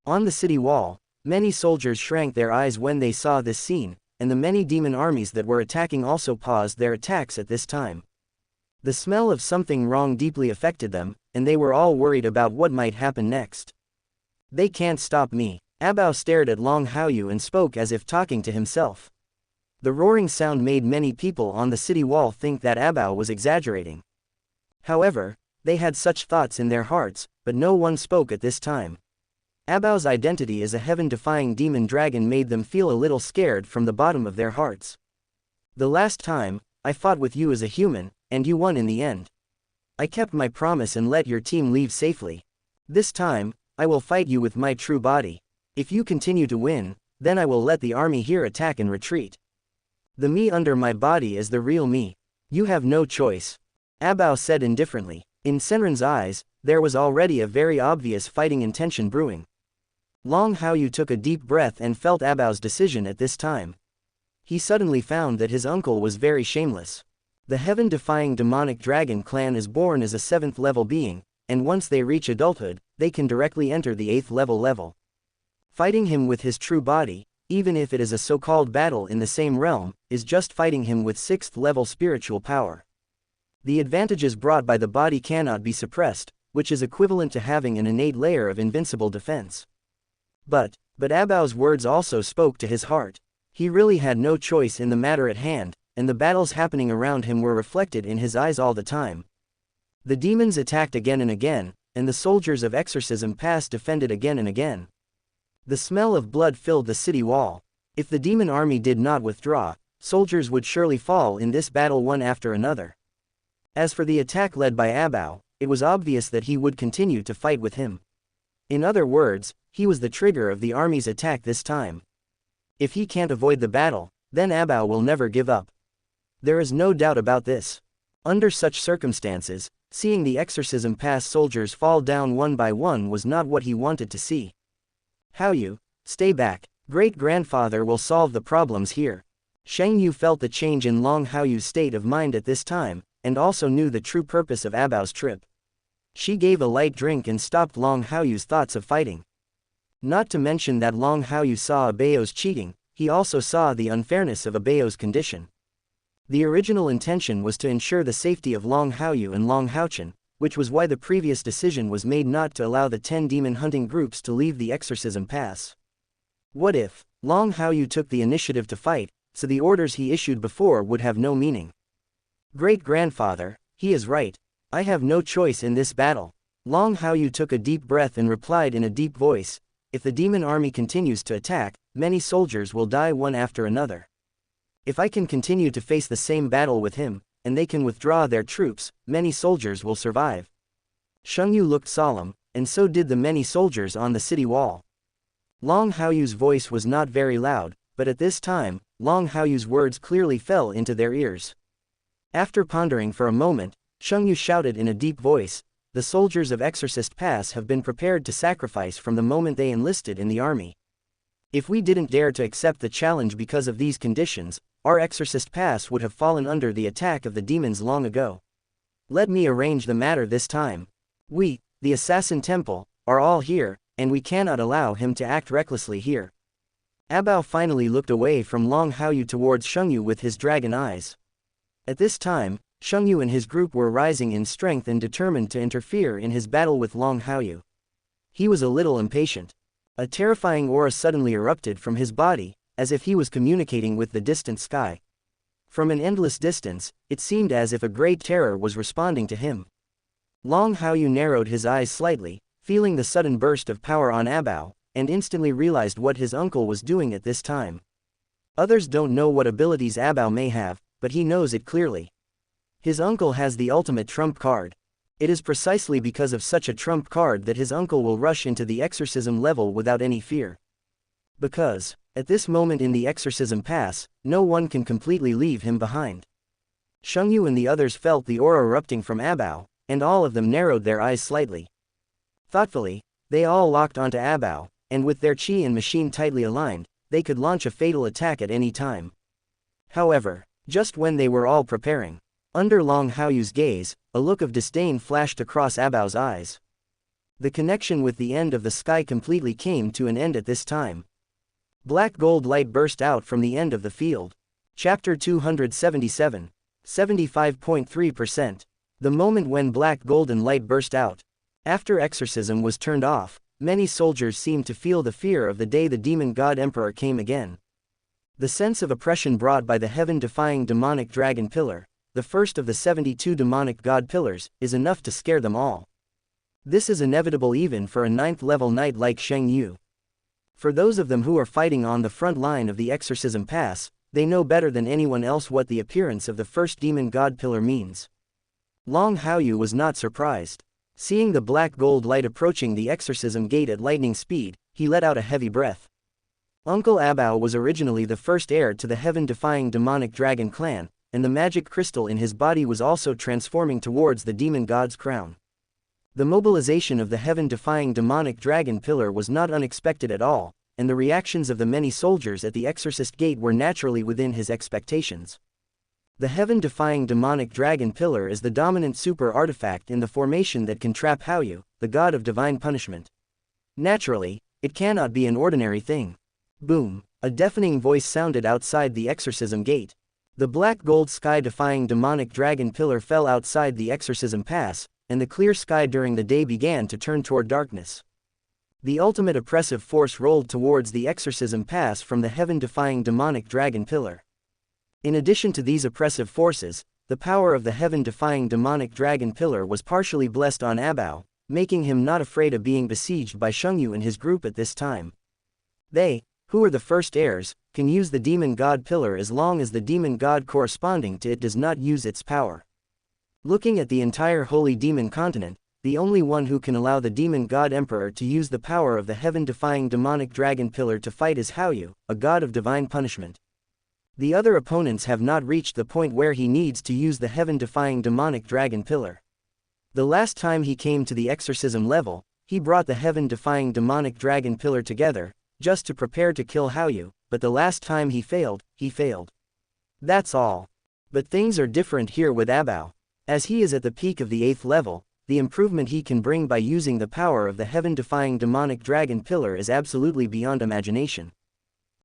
On the city wall, many soldiers shrank their eyes when they saw this scene, and the many demon armies that were attacking also paused their attacks at this time. The smell of something wrong deeply affected them, and they were all worried about what might happen next. They can't stop me. Abao stared at Long Haoyu and spoke as if talking to himself. The roaring sound made many people on the city wall think that Abao was exaggerating. However, they had such thoughts in their hearts, but no one spoke at this time. Abao's identity as a heaven-defying demon dragon made them feel a little scared from the bottom of their hearts. The last time, I fought with you as a human, and you won in the end. I kept my promise and let your team leave safely. This time, I will fight you with my true body. If you continue to win, then I will let the army here attack and retreat. The me under my body is the real me. You have no choice. Abao said indifferently. In Senran's eyes, there was already a very obvious fighting intention brewing. Long Haoyu took a deep breath and felt Abao's decision at this time. He suddenly found that his uncle was very shameless. The heaven-defying demonic dragon clan is born as a 7th level being, and once they reach adulthood, they can directly enter the 8th level. Fighting him with his true body, even if it is a so-called battle in the same realm, is just fighting him with 6th level spiritual power. The advantages brought by the body cannot be suppressed, which is equivalent to having an innate layer of invincible defense. But Abao's words also spoke to his heart. He really had no choice in the matter at hand, and the battles happening around him were reflected in his eyes all the time. The demons attacked again and again, and the soldiers of exorcism pass defended again and again. The smell of blood filled the city wall. If the demon army did not withdraw, soldiers would surely fall in this battle one after another. As for the attack led by Abao, it was obvious that he would continue to fight with him. In other words, he was the trigger of the army's attack this time. If he can't avoid the battle, then Abao will never give up. There is no doubt about this. Under such circumstances, seeing the exorcism pass soldiers fall down one by one was not what he wanted to see. Haoyu, stay back. Great-grandfather will solve the problems here. Xianxia felt the change in Long Haoyu's state of mind at this time, and also knew the true purpose of Abao's trip. She gave a light drink and stopped Long Haoyu's thoughts of fighting. Not to mention that Long Haoyu saw Abao's cheating, he also saw the unfairness of Abao's condition. The original intention was to ensure the safety of Long Haoyu and Long Haochen, which was why the previous decision was made not to allow the 10 demon hunting groups to leave the exorcism pass. What if Long Haoyu took the initiative to fight, so the orders he issued before would have no meaning? Great-grandfather, he is right. I have no choice in this battle. Long Haoyu took a deep breath and replied in a deep voice, if the demon army continues to attack, many soldiers will die one after another. If I can continue to face the same battle with him, and they can withdraw their troops, many soldiers will survive. Xianxia looked solemn, and so did the many soldiers on the city wall. Long Haoyu's voice was not very loud, but at this time, Long Haoyu's words clearly fell into their ears. After pondering for a moment, Xianxia shouted in a deep voice, "The soldiers of Exorcist Pass have been prepared to sacrifice from the moment they enlisted in the army. If we didn't dare to accept the challenge because of these conditions, our Exorcist Pass would have fallen under the attack of the demons long ago. Let me arrange the matter this time. We, the Assassin Temple, are all here, and we cannot allow him to act recklessly here." Abao finally looked away from Long Haochen towards Xianxia with his dragon eyes. At this time, Xianxia and his group were rising in strength and determined to interfere in his battle with Long Haochen. He was a little impatient. A terrifying aura suddenly erupted from his body, as if he was communicating with the distant sky. From an endless distance, it seemed as if a great terror was responding to him. Long Haochen narrowed his eyes slightly, feeling the sudden burst of power on Abao, and instantly realized what his uncle was doing at this time. Others don't know what abilities Abao may have, but he knows it clearly. His uncle has the ultimate trump card. It is precisely because of such a trump card that his uncle will rush into the exorcism level without any fear. Because, at this moment in the exorcism pass, no one can completely leave him behind. Xianxia and the others felt the aura erupting from Abao, and all of them narrowed their eyes slightly. Thoughtfully, they all locked onto Abao, and with their chi and machine tightly aligned, they could launch a fatal attack at any time. However, just when they were all preparing, under Long Haoyu's gaze, a look of disdain flashed across Abao's eyes. The connection with the end of the sky completely came to an end at this time. Black gold light burst out from the end of the field. Chapter 277, 75.3%. The moment when black golden light burst out. After exorcism was turned off, many soldiers seemed to feel the fear of the day the demon god emperor came again. The sense of oppression brought by the heaven-defying demonic dragon pillar, the first of the 72 demonic god pillars, is enough to scare them all. This is inevitable even for a 9th-level knight like Xianxia. For those of them who are fighting on the front line of the exorcism pass, they know better than anyone else what the appearance of the first demon god pillar means. Long Haochen was not surprised. Seeing the black gold light approaching the exorcism gate at lightning speed, he let out a heavy breath. Uncle Abao was originally the first heir to the heaven-defying demonic dragon clan, and the magic crystal in his body was also transforming towards the demon god's crown. The mobilization of the heaven-defying demonic dragon pillar was not unexpected at all, and the reactions of the many soldiers at the exorcist gate were naturally within his expectations. The heaven-defying demonic dragon pillar is the dominant super artifact in the formation that can trap Haoyu, the god of divine punishment. Naturally, it cannot be an ordinary thing. Boom! A deafening voice sounded outside the exorcism gate. The black gold sky-defying demonic dragon pillar fell outside the exorcism pass, and the clear sky during the day began to turn toward darkness. The ultimate oppressive force rolled towards the exorcism pass from the heaven-defying demonic dragon pillar. In addition to these oppressive forces, the power of the heaven-defying demonic dragon pillar was partially blessed on Abao, making him not afraid of being besieged by Xianxia and his group at this time. They, who are the first heirs, can use the demon god pillar as long as the demon god corresponding to it does not use its power. Looking at the entire holy demon continent, the only one who can allow the demon god emperor to use the power of the heaven-defying demonic dragon pillar to fight is Haoyu, a god of divine punishment. The other opponents have not reached the point where he needs to use the heaven-defying demonic dragon pillar. The last time he came to the exorcism level, he brought the heaven-defying demonic dragon pillar together, just to prepare to kill Haoyu, but the last time he failed. That's all. But things are different here with Abao. As he is at the peak of the 8th level, the improvement he can bring by using the power of the heaven-defying demonic dragon pillar is absolutely beyond imagination.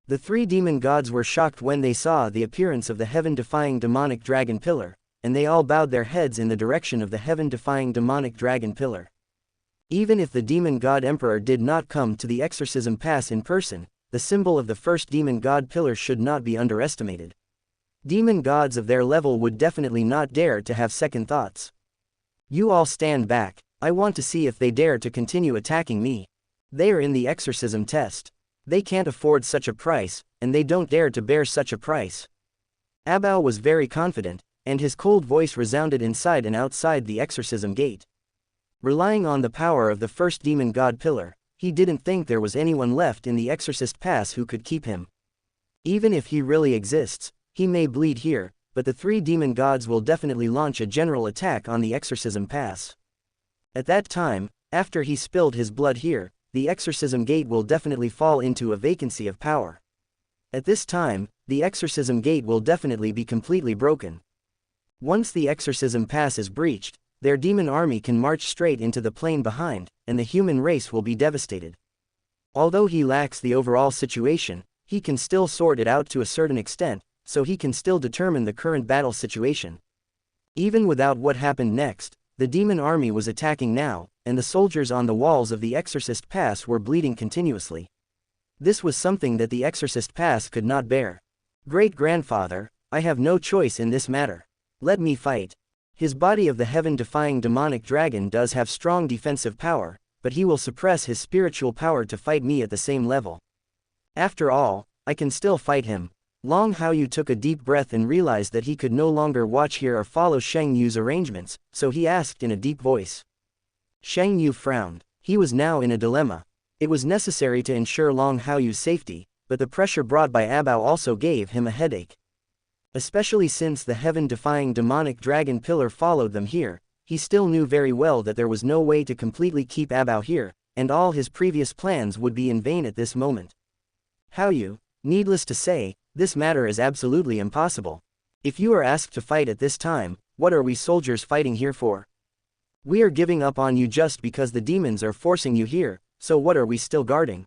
The 3 demon gods were shocked when they saw the appearance of the heaven-defying demonic dragon pillar, and they all bowed their heads in the direction of the heaven-defying demonic dragon pillar. Even if the demon god emperor did not come to the exorcism pass in person, the symbol of the first demon god pillar should not be underestimated. Demon gods of their level would definitely not dare to have second thoughts. You all stand back, I want to see if they dare to continue attacking me. They are in the exorcism test. They can't afford such a price, and they don't dare to bear such a price. Abao was very confident, and his cold voice resounded inside and outside the exorcism gate. Relying on the power of the first demon god pillar, he didn't think there was anyone left in the exorcist pass who could keep him. Even if he really exists, he may bleed here, but the 3 demon gods will definitely launch a general attack on the exorcism pass. At that time, after he spilled his blood here, the exorcism gate will definitely fall into a vacancy of power. At this time, the exorcism gate will definitely be completely broken. Once the exorcism pass is breached, their demon army can march straight into the plane behind, and the human race will be devastated. Although he lacks the overall situation, he can still sort it out to a certain extent, so he can still determine the current battle situation. Even without what happened next, the demon army was attacking now, and the soldiers on the walls of the Exorcist Pass were bleeding continuously. This was something that the Exorcist Pass could not bear. Great-grandfather, I have no choice in this matter. Let me fight. His body of the heaven-defying demonic dragon does have strong defensive power, but he will suppress his spiritual power to fight me at the same level. After all, I can still fight him. Long Haochen took a deep breath and realized that he could no longer watch here or follow Xianxia's arrangements, so he asked in a deep voice. Xianxia frowned. He was now in a dilemma. It was necessary to ensure Long Haocheng's safety, but the pressure brought by Abao also gave him a headache. Especially since the heaven-defying demonic dragon pillar followed them here, he still knew very well that there was no way to completely keep Abao here, and all his previous plans would be in vain at this moment. Haochen, needless to say, this matter is absolutely impossible. If you are asked to fight at this time, what are we soldiers fighting here for? We are giving up on you just because the demons are forcing you here, so what are we still guarding?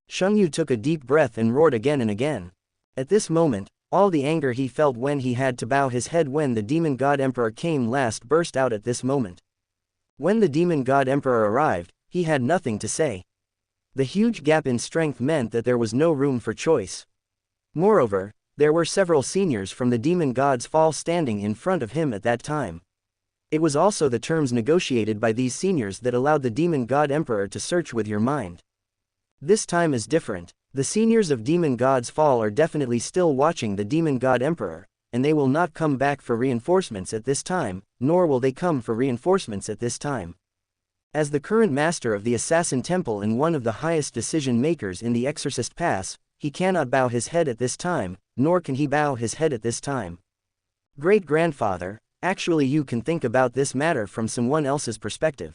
Xianxia took a deep breath and roared again and again. At this moment, all the anger he felt when he had to bow his head when the demon god emperor came last burst out at this moment. When the demon god emperor arrived, he had nothing to say. The huge gap in strength meant that there was no room for choice. Moreover, there were several seniors from the demon god's fall standing in front of him at that time. It was also the terms negotiated by these seniors that allowed the demon god emperor to search with your mind. This time is different. The seniors of demon god's fall are definitely still watching the demon god emperor, and they will not come back for reinforcements at this time, nor will they come for reinforcements at this time. As the current master of the Assassin Temple and one of the highest decision makers in the Exorcist Pass, he cannot bow his head at this time, nor can he bow his head at this time. Great-grandfather, actually you can think about this matter from someone else's perspective.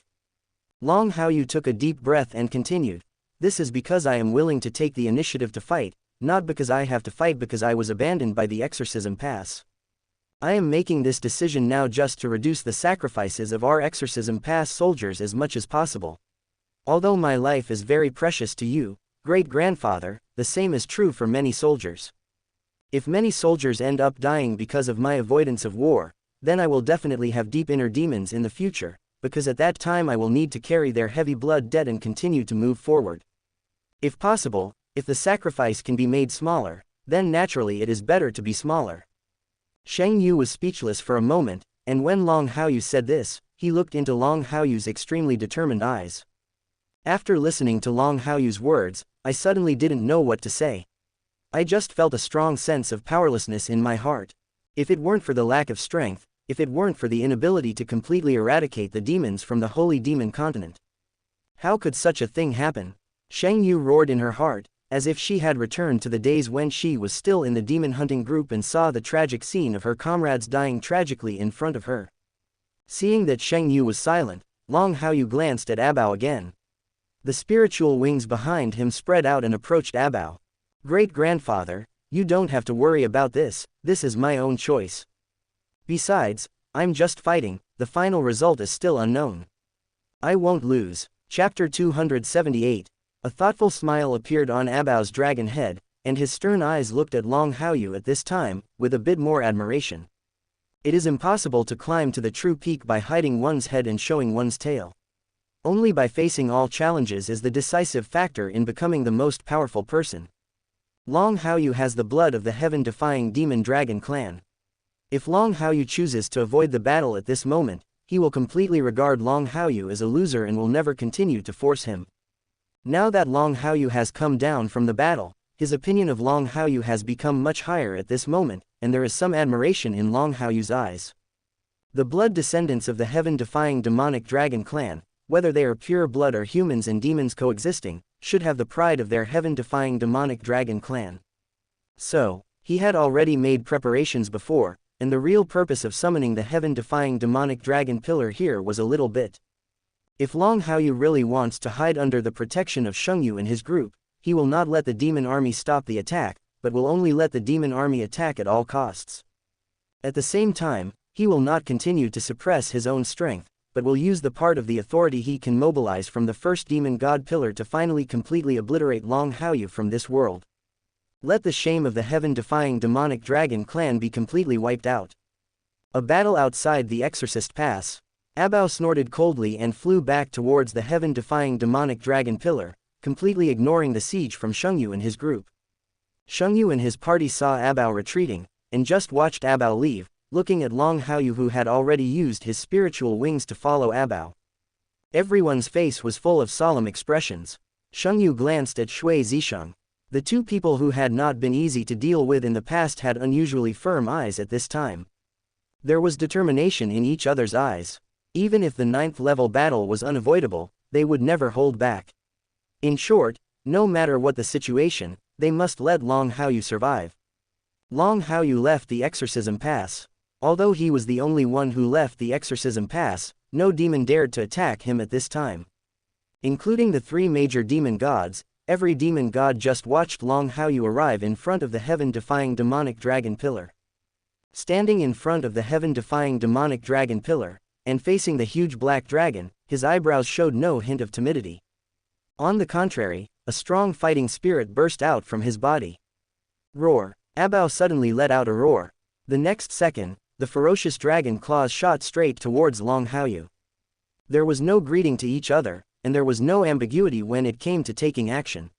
Long Haochen took a deep breath and continued. This is because I am willing to take the initiative to fight, not because I have to fight because I was abandoned by the Exorcism Pass. I am making this decision now just to reduce the sacrifices of our Exorcism Pass soldiers as much as possible. Although my life is very precious to you, great-grandfather, the same is true for many soldiers. If many soldiers end up dying because of my avoidance of war, then I will definitely have deep inner demons in the future, because at that time I will need to carry their heavy blood debt and continue to move forward. If possible, if the sacrifice can be made smaller, then naturally it is better to be smaller. Xianxia was speechless for a moment, and when Long Haochen said this, he looked into Long Haocheng's extremely determined eyes. After listening to Long Haocheng's words, I suddenly didn't know what to say. I just felt a strong sense of powerlessness in my heart. If it weren't for the lack of strength, if it weren't for the inability to completely eradicate the demons from the holy demon continent. How could such a thing happen? Xianxia roared in her heart, as if she had returned to the days when she was still in the demon hunting group and saw the tragic scene of her comrades dying tragically in front of her. Seeing that Xianxia was silent, Long Haochen glanced at Abao again. The spiritual wings behind him spread out and approached Abao. Great-grandfather, you don't have to worry about this is my own choice. Besides, I'm just fighting, the final result is still unknown. I won't lose. Chapter 278. A thoughtful smile appeared on Abao's dragon head, and his stern eyes looked at Long Haochen at this time, with a bit more admiration. It is impossible to climb to the true peak by hiding one's head and showing one's tail. Only by facing all challenges is the decisive factor in becoming the most powerful person. Long Haochen has the blood of the heaven-defying demon dragon clan. If Long Haochen chooses to avoid the battle at this moment, he will completely regard Long Haochen as a loser and will never continue to force him. Now that Long Haochen has come down from the battle, his opinion of Long Haochen has become much higher at this moment, and there is some admiration in Long Haocheng's eyes. The blood descendants of the heaven-defying demonic dragon clan, whether they are pure blood or humans and demons coexisting, should have the pride of their heaven-defying demonic dragon clan. So, he had already made preparations before, and the real purpose of summoning the heaven-defying demonic dragon pillar here was a little bit. If Long Haoyu really wants to hide under the protection of Shengyu and his group, he will not let the demon army stop the attack, but will only let the demon army attack at all costs. At the same time, he will not continue to suppress his own strength, but will use the part of the authority he can mobilize from the first demon god pillar to finally completely obliterate Long Haoyu from this world. Let the shame of the heaven-defying demonic dragon clan be completely wiped out. A battle outside the Exorcist Pass. Abao snorted coldly and flew back towards the heaven-defying demonic dragon pillar, completely ignoring the siege from Shengyu and his group. Shengyu and his party saw Abao retreating, and just watched Abao leave, looking at Long Haoyu, who had already used his spiritual wings to follow Abao. Everyone's face was full of solemn expressions. Shengyu glanced at Shui Zisheng. The two people who had not been easy to deal with in the past had unusually firm eyes at this time. There was determination in each other's eyes. Even if the 9th level battle was unavoidable, they would never hold back. In short, no matter what the situation, they must let Long Haoyu survive. Long Haoyu left the Exorcism Pass. Although he was the only one who left the Exorcism Pass, no demon dared to attack him at this time. Including the 3 major demon gods, every demon god just watched Long Haoyu arrive in front of the heaven-defying demonic dragon pillar. Standing in front of the heaven-defying demonic dragon pillar, and facing the huge black dragon, his eyebrows showed no hint of timidity. On the contrary, a strong fighting spirit burst out from his body. Roar! Abao suddenly let out a roar. The next second, the ferocious dragon claws shot straight towards Long Haoyu. There was no greeting to each other, and there was no ambiguity when it came to taking action.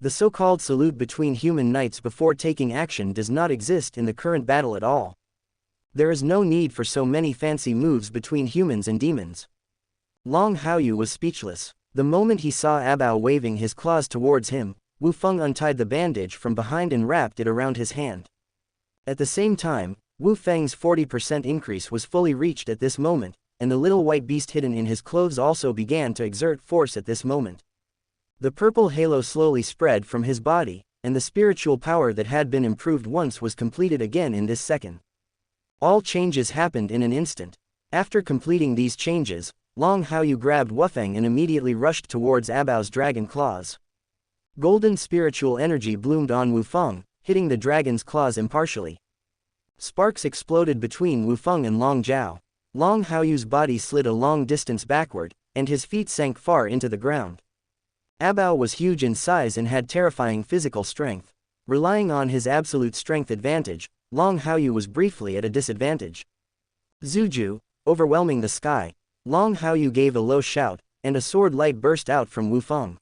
The so-called salute between human knights before taking action does not exist in the current battle at all. There is no need for so many fancy moves between humans and demons. Long Haoyu was speechless. The moment he saw Abao waving his claws towards him, Wu Feng untied the bandage from behind and wrapped it around his hand. At the same time, Wu Feng's 40% increase was fully reached at this moment, and the little white beast hidden in his clothes also began to exert force at this moment. The purple halo slowly spread from his body, and the spiritual power that had been improved once was completed again in this second. All changes happened in an instant. After completing these changes, Long Haoyu grabbed Wu Feng and immediately rushed towards Abao's dragon claws. Golden spiritual energy bloomed on Wu Feng, hitting the dragon's claws impartially. Sparks exploded between Wu Feng and Long Zhao. Long Haoyu's body slid a long distance backward, and his feet sank far into the ground. Abao was huge in size and had terrifying physical strength. Relying on his absolute strength advantage, Long Haoyu was briefly at a disadvantage. Zuju, overwhelming the sky, Long Haoyu gave a low shout, and a sword light burst out from Wu Feng.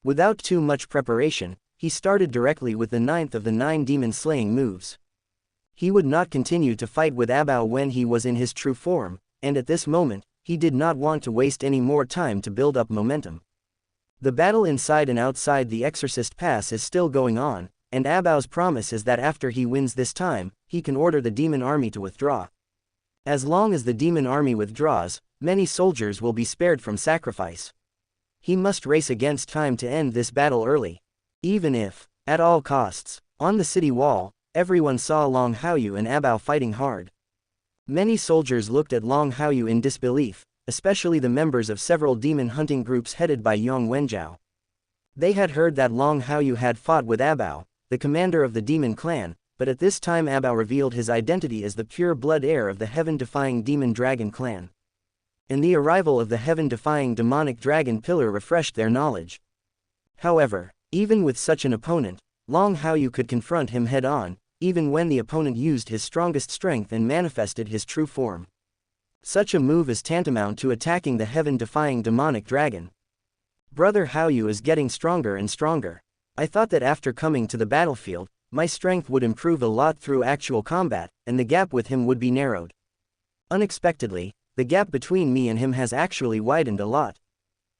Without too much preparation, he started directly with the 9th of the 9 demon-slaying moves. He would not continue to fight with Abao when he was in his true form, and at this moment, he did not want to waste any more time to build up momentum. The battle inside and outside the Exorcist Pass is still going on, and Abao's promise is that after he wins this time, he can order the demon army to withdraw. As long as the demon army withdraws, many soldiers will be spared from sacrifice. He must race against time to end this battle early. Even if, at all costs, on the city wall, everyone saw Long Haoyu and Abao fighting hard. Many soldiers looked at Long Haoyu in disbelief, especially the members of several demon hunting groups headed by Yong Wenjiao. They had heard that Long Haoyu had fought with Abao, the commander of the demon clan, but at this time Abao revealed his identity as the pure blood heir of the heaven-defying demon dragon clan. And the arrival of the heaven-defying demonic dragon pillar refreshed their knowledge. However, even with such an opponent, Long Haoyu could confront him head-on, even when the opponent used his strongest strength and manifested his true form. Such a move is tantamount to attacking the heaven-defying demonic dragon. Brother Haoyu is getting stronger and stronger. I thought that after coming to the battlefield, my strength would improve a lot through actual combat, and the gap with him would be narrowed. Unexpectedly, the gap between me and him has actually widened a lot.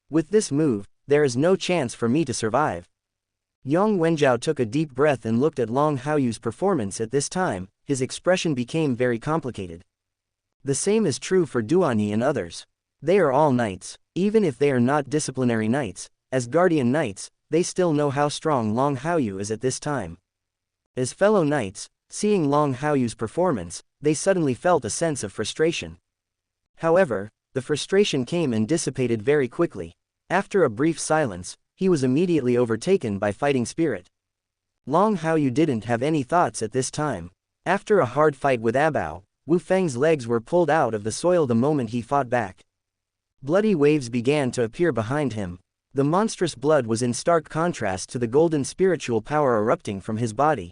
With this move, there is no chance for me to survive. Yong Wenjiao took a deep breath and looked at Long Haoyu's performance at this time. His expression became very complicated. The same is true for Duanyi and others. They are all knights. Even if they are not disciplinary knights, as guardian knights, they still know how strong Long Haoyu is at this time. As fellow knights, seeing Long Haoyu's performance, they suddenly felt a sense of frustration. However, the frustration came and dissipated very quickly. After a brief silence, he was immediately overtaken by fighting spirit. Long Haoyu didn't have any thoughts at this time. After a hard fight with Abao, Wu Feng's legs were pulled out of the soil the moment he fought back. Bloody waves began to appear behind him. The monstrous blood was in stark contrast to the golden spiritual power erupting from his body.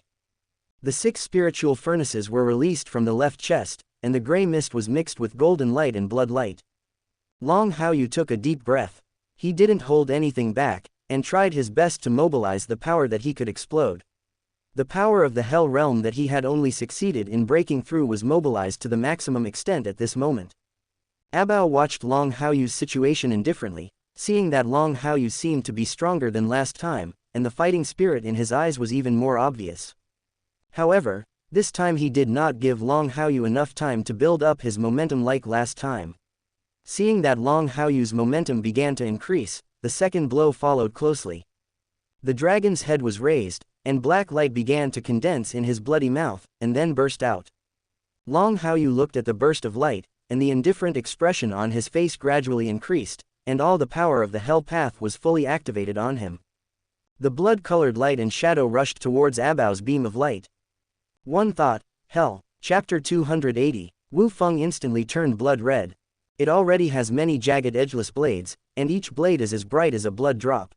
The 6 spiritual furnaces were released from the left chest, and the gray mist was mixed with golden light and blood light. Long Haoyu took a deep breath. He didn't hold anything back, and tried his best to mobilize the power that he could explode. The power of the Hell Realm that he had only succeeded in breaking through was mobilized to the maximum extent at this moment. Abao watched Long Haoyu's situation indifferently, seeing that Long Haoyu seemed to be stronger than last time, and the fighting spirit in his eyes was even more obvious. However, this time he did not give Long Haoyu enough time to build up his momentum like last time. Seeing that Long Haoyu's momentum began to increase, the second blow followed closely. The dragon's head was raised, and black light began to condense in his bloody mouth, and then burst out. Long Haoyu looked at the burst of light, and the indifferent expression on his face gradually increased, and all the power of the Hell Path was fully activated on him. The blood-colored light and shadow rushed towards Abao's beam of light. One thought, Hell, Chapter 280, Wu Feng instantly turned blood red. It already has many jagged edgeless blades, and each blade is as bright as a blood drop.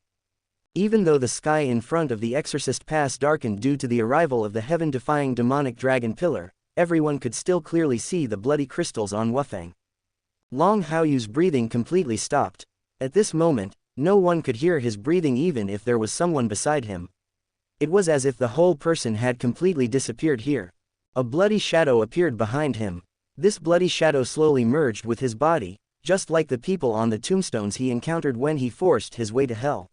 Even though the sky in front of the Exorcist Pass darkened due to the arrival of the heaven-defying demonic dragon pillar, everyone could still clearly see the bloody crystals on Wufeng. Long Haoyu's breathing completely stopped. At this moment, no one could hear his breathing even if there was someone beside him. It was as if the whole person had completely disappeared here. A bloody shadow appeared behind him. This bloody shadow slowly merged with his body, just like the people on the tombstones he encountered when he forced his way to hell.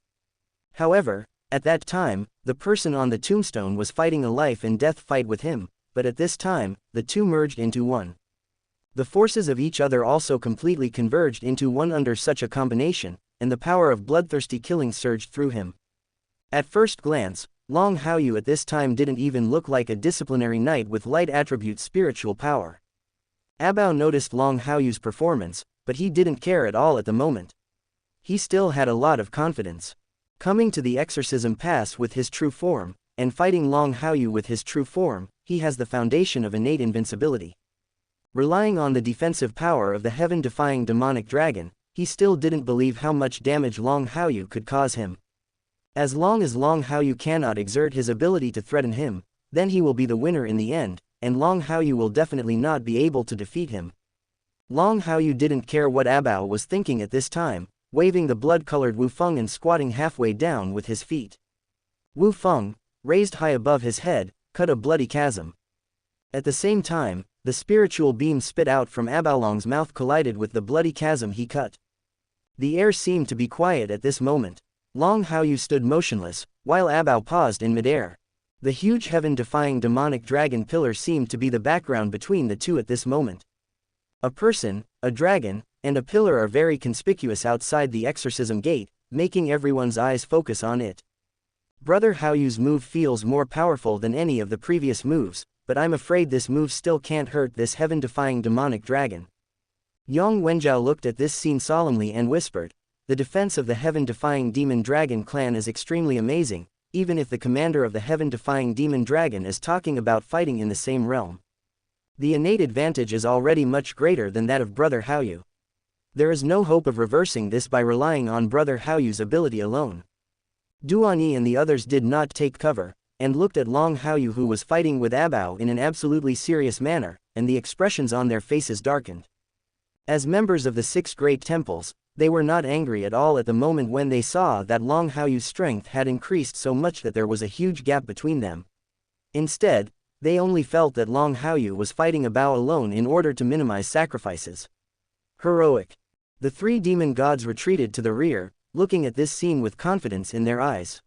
However, at that time, the person on the tombstone was fighting a life and death fight with him, but at this time, the two merged into one. The forces of each other also completely converged into one under such a combination, and the power of bloodthirsty killing surged through him. At first glance, Long Haoyu at this time didn't even look like a disciplinary knight with light attribute spiritual power. Abao noticed Long Haoyu's performance, but he didn't care at all at the moment. He still had a lot of confidence. Coming to the exorcism pass with his true form, and fighting Long Haoyu with his true form, he has the foundation of innate invincibility. Relying on the defensive power of the heaven-defying demonic dragon, he still didn't believe how much damage Long Haoyu could cause him. As long as Long Haoyu cannot exert his ability to threaten him, then he will be the winner in the end, and Long Haoyu will definitely not be able to defeat him. Long Haoyu didn't care what Abao was thinking at this time, waving the blood-colored Wu Feng and squatting halfway down with his feet. Wu Feng, raised high above his head, cut a bloody chasm. At the same time, the spiritual beam spit out from Abaolong's mouth collided with the bloody chasm he cut. The air seemed to be quiet at this moment. Long Haoyu stood motionless, while Abao paused in midair. The huge heaven-defying demonic dragon pillar seemed to be the background between the two at this moment. A person, a dragon, and a pillar are very conspicuous outside the exorcism gate, making everyone's eyes focus on it. Brother Haoyu's move feels more powerful than any of the previous moves, but I'm afraid this move still can't hurt this heaven-defying demonic dragon. Yang Wenjiao looked at this scene solemnly and whispered, "The defense of the heaven-defying demon dragon clan is extremely amazing, even if the commander of the heaven-defying demon dragon is talking about fighting in the same realm. The innate advantage is already much greater than that of Brother Haoyu. There is no hope of reversing this by relying on Brother Haoyu's ability alone." Duanyi and the others did not take cover, and looked at Long Haoyu who was fighting with Abao in an absolutely serious manner, and the expressions on their faces darkened. As members of the 6 great temples, they were not angry at all at the moment when they saw that Long Haoyu's strength had increased so much that there was a huge gap between them. Instead, they only felt that Long Haoyu was fighting Abao alone in order to minimize sacrifices. Heroic. The 3 demon gods retreated to the rear, looking at this scene with confidence in their eyes.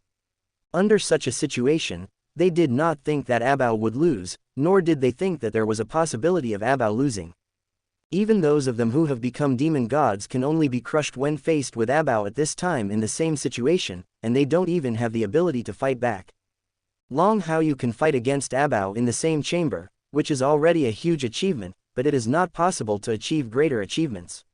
Under such a situation, they did not think that Abao would lose, nor did they think that there was a possibility of Abao losing. Even those of them who have become demon gods can only be crushed when faced with Abao at this time in the same situation, and they don't even have the ability to fight back. Long Haoyu can fight against Abao in the same chamber, which is already a huge achievement, but it is not possible to achieve greater achievements.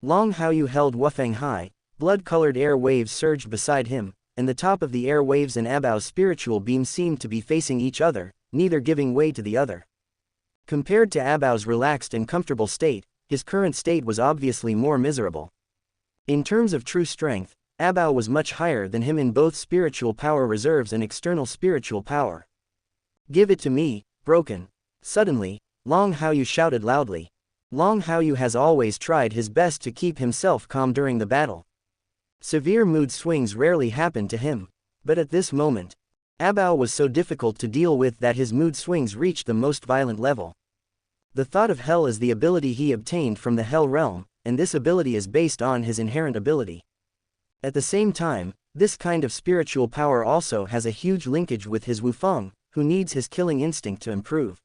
Long Haoyu held Wufeng high, blood-colored air waves surged beside him, and the top of the air waves and Abao's spiritual beam seemed to be facing each other, neither giving way to the other. Compared to Abao's relaxed and comfortable state, his current state was obviously more miserable. In terms of true strength, Abao was much higher than him in both spiritual power reserves and external spiritual power. "Give it to me, broken." Suddenly, Long Haoyu shouted loudly. Long Haoyu has always tried his best to keep himself calm during the battle. Severe mood swings rarely happened to him, but at this moment, Abao was so difficult to deal with that his mood swings reached the most violent level. The thought of hell is the ability he obtained from the Hell Realm, and this ability is based on his inherent ability. At the same time, this kind of spiritual power also has a huge linkage with his Wufeng, who needs his killing instinct to improve.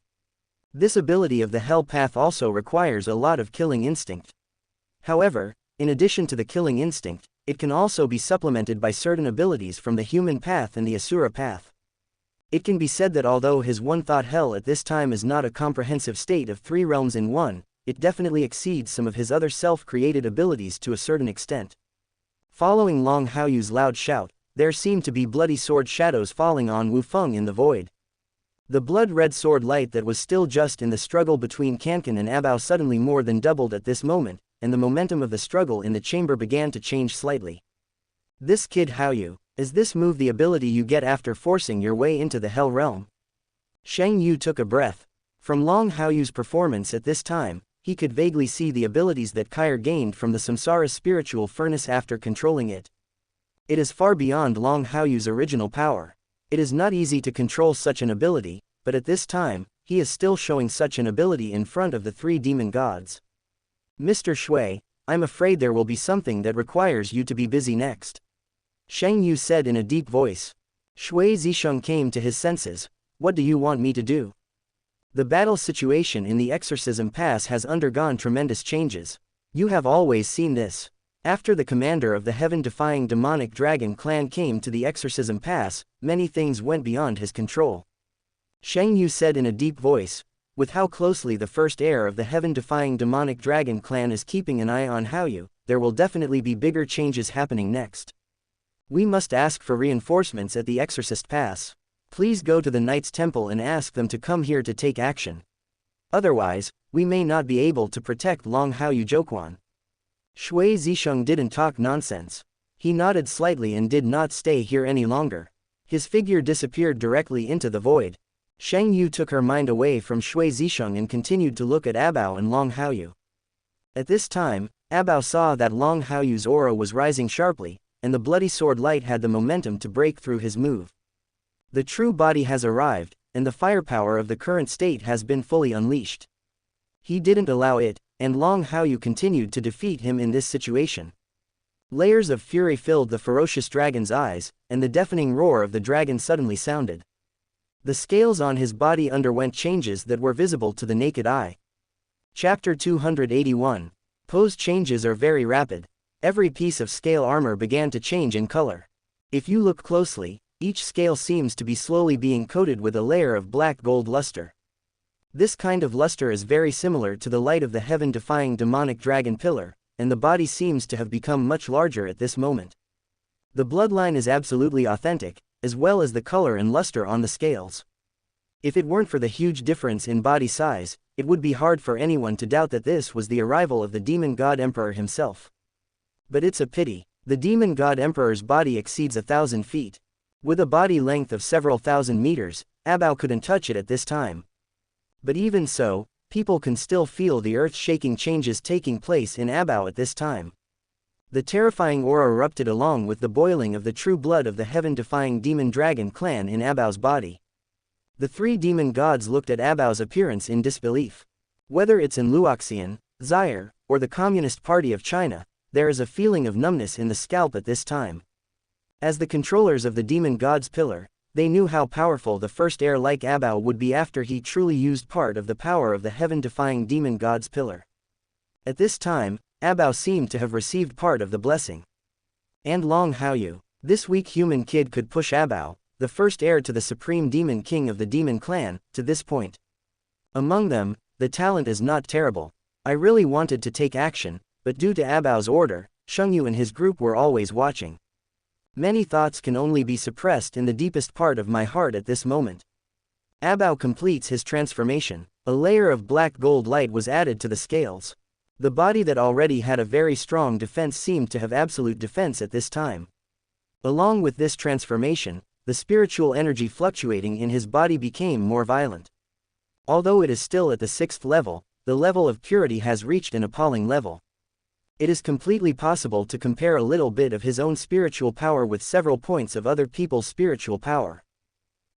This ability of the Hell Path also requires a lot of killing instinct. However, in addition to the killing instinct, it can also be supplemented by certain abilities from the human path and the Asura path. It can be said that although his one-thought hell at this time is not a comprehensive state of 3 realms in one, it definitely exceeds some of his other self-created abilities to a certain extent. Following Long Haoyu's loud shout, there seemed to be bloody sword shadows falling on Wufeng in the void. The blood-red sword light that was still just in the struggle between Kankan and Abao suddenly more than doubled at this moment, and the momentum of the struggle in the chamber began to change slightly. "This kid Haoyu, is this move the ability you get after forcing your way into the Hell Realm?" Shang Yu took a breath. From Long Haoyu's performance at this time, he could vaguely see the abilities that Kair gained from the Samsara's spiritual furnace after controlling it. It is far beyond Long Haoyu's original power. It is not easy to control such an ability, but at this time, he is still showing such an ability in front of the 3 demon gods. "Mr. Shui, I'm afraid there will be something that requires you to be busy next," Shang Yu said in a deep voice. Shui Zisheng came to his senses. "What do you want me to do?" The battle situation in the Exorcism Pass has undergone tremendous changes. You have always seen this. After the commander of the heaven-defying demonic dragon clan came to the Exorcism Pass, many things went beyond his control. Shang Yu said in a deep voice, "With how closely the first heir of the heaven-defying demonic dragon clan is keeping an eye on Haoyu, there will definitely be bigger changes happening next. We must ask for reinforcements at the Exorcist Pass. Please go to the Knight's Temple and ask them to come here to take action. Otherwise, we may not be able to protect Long Haoyu Zhoquan." Shui Zisheng didn't talk nonsense. He nodded slightly and did not stay here any longer. His figure disappeared directly into the void. Shang Yu took her mind away from Shui Zisheng and continued to look at Abao and Long Haoyu. At this time, Abao saw that Long Haoyu's aura was rising sharply, and the bloody sword light had the momentum to break through his move. The true body has arrived, and the firepower of the current state has been fully unleashed. He didn't allow it, and Long Haoyu continued to defeat him in this situation. Layers of fury filled the ferocious dragon's eyes, and the deafening roar of the dragon suddenly sounded. The scales on his body underwent changes that were visible to the naked eye. Chapter 281. Pose changes are very rapid. Every piece of scale armor began to change in color. If you look closely, each scale seems to be slowly being coated with a layer of black gold luster. This kind of luster is very similar to the light of the heaven-defying demonic dragon pillar, and the body seems to have become much larger at this moment. The bloodline is absolutely authentic, as well as the color and luster on the scales. If it weren't for the huge difference in body size, it would be hard for anyone to doubt that this was the arrival of the demon god emperor himself. But it's a pity. The demon god emperor's body exceeds 1,000 feet. With a body length of several thousand meters, Abao couldn't touch it at this time. But even so, people can still feel the earth-shaking changes taking place in Abao at this time. The terrifying aura erupted along with the boiling of the true blood of the heaven-defying demon dragon clan in Abao's body. The 3 demon gods looked at Abao's appearance in disbelief. Whether it's in Luoxian, Zaire, or the Communist Party of China, there is a feeling of numbness in the scalp at this time. As the controllers of the demon god's pillar, they knew how powerful the first heir like Abao would be after he truly used part of the power of the heaven-defying demon god's pillar. At this time, Abao seemed to have received part of the blessing. And Long Haoyu, this weak human kid could push Abao, the first heir to the supreme demon king of the demon clan, to this point. Among them, the talent is not terrible. I really wanted to take action, but due to Abao's order, Shengyu and his group were always watching. Many thoughts can only be suppressed in the deepest part of my heart at this moment. Abao completes his transformation. A layer of black gold light was added to the scales. The body that already had a very strong defense seemed to have absolute defense at this time. Along with this transformation, the spiritual energy fluctuating in his body became more violent. Although it is still at the 6th level, the level of purity has reached an appalling level. It is completely possible to compare a little bit of his own spiritual power with several points of other people's spiritual power.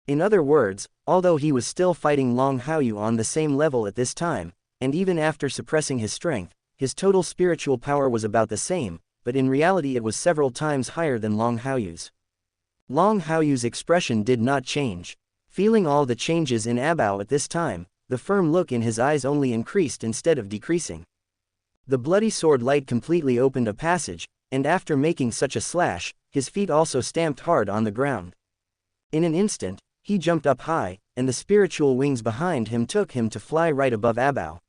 In other words, although he was still fighting Long Haochen on the same level at this time, and even after suppressing his strength, his total spiritual power was about the same, but in reality it was several times higher than Long Haocheng's. Long Haocheng's expression did not change. Feeling all the changes in Abao at this time, the firm look in his eyes only increased instead of decreasing. The bloody sword light completely opened a passage, and after making such a slash, his feet also stamped hard on the ground. In an instant, he jumped up high, and the spiritual wings behind him took him to fly right above Abao.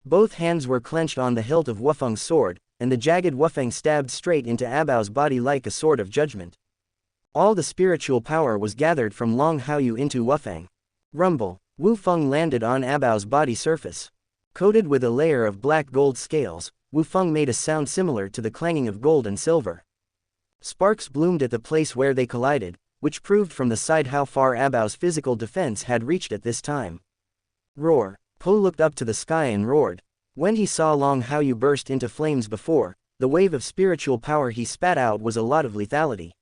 Both hands were clenched on the hilt of Wufeng's sword, and the jagged Wufeng stabbed straight into Abao's body like a sword of judgment. All the spiritual power was gathered from Long Haochen into Wufeng. Rumble. Wufeng landed on Abao's body surface. Coated with a layer of black gold scales, Wufeng made a sound similar to the clanging of gold and silver. Sparks bloomed at the place where they collided, which proved from the side how far Abao's physical defense had reached at this time. Roar. Po looked up to the sky and roared. When he saw Long Haochen burst into flames before, the wave of spiritual power he spat out was a lot of lethality.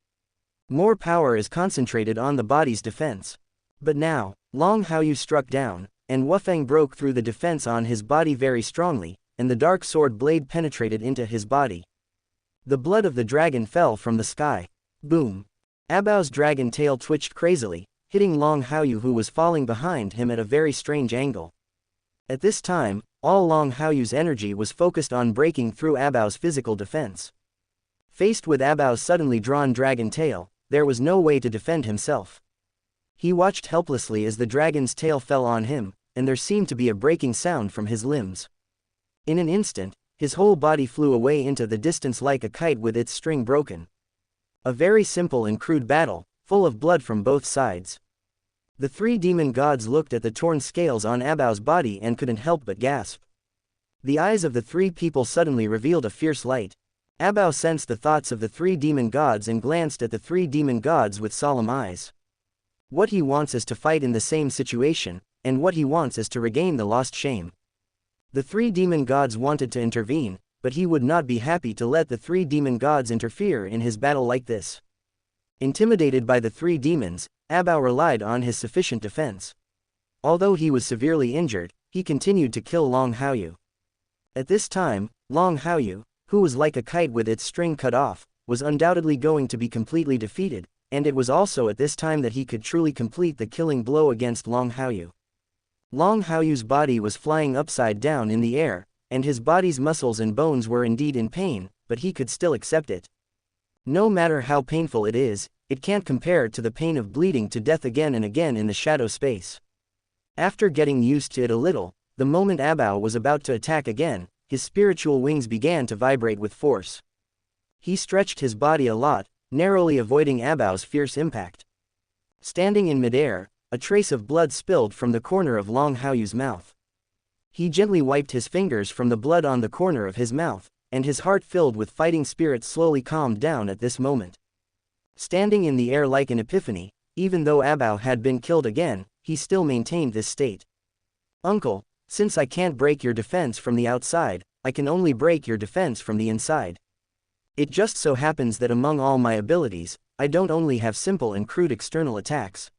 More power is concentrated on the body's defense. But now, Long Haochen struck down, and Wufeng broke through the defense on his body very strongly, and the dark sword blade penetrated into his body. The blood of the dragon fell from the sky. Boom. Abao's dragon tail twitched crazily, hitting Long Haochen who was falling behind him at a very strange angle. At this time, all Long Haocheng's energy was focused on breaking through Abao's physical defense. Faced with Abao's suddenly drawn dragon tail, there was no way to defend himself. He watched helplessly as the dragon's tail fell on him, and there seemed to be a breaking sound from his limbs. In an instant, his whole body flew away into the distance like a kite with its string broken. A very simple and crude battle, full of blood from both sides. The 3 demon gods looked at the torn scales on Abao's body and couldn't help but gasp. The eyes of the 3 people suddenly revealed a fierce light. Abao sensed the thoughts of the 3 demon gods and glanced at the 3 demon gods with solemn eyes. What he wants is to fight in the same situation, and what he wants is to regain the lost shame. The 3 demon gods wanted to intervene, but he would not be happy to let the 3 demon gods interfere in his battle like this. Intimidated by the 3 demons, Abao relied on his sufficient defense. Although he was severely injured, he continued to kill Long Haochen. At this time, Long Haochen, who was like a kite with its string cut off, was undoubtedly going to be completely defeated, and it was also at this time that he could truly complete the killing blow against Long Haochen. Long Haocheng's body was flying upside down in the air, and his body's muscles and bones were indeed in pain, but he could still accept it. No matter how painful it is, it can't compare to the pain of bleeding to death again and again in the shadow space. After getting used to it a little, the moment Abao was about to attack again, his spiritual wings began to vibrate with force. He stretched his body a lot, narrowly avoiding Abao's fierce impact. Standing in midair, a trace of blood spilled from the corner of Long Haocheng's mouth. He gently wiped his fingers from the blood on the corner of his mouth, and his heart filled with fighting spirit slowly calmed down at this moment. Standing in the air like an epiphany, even though Abao had been killed again, he still maintained this state. Uncle, since I can't break your defense from the outside, I can only break your defense from the inside. It just so happens that among all my abilities, I don't only have simple and crude external attacks.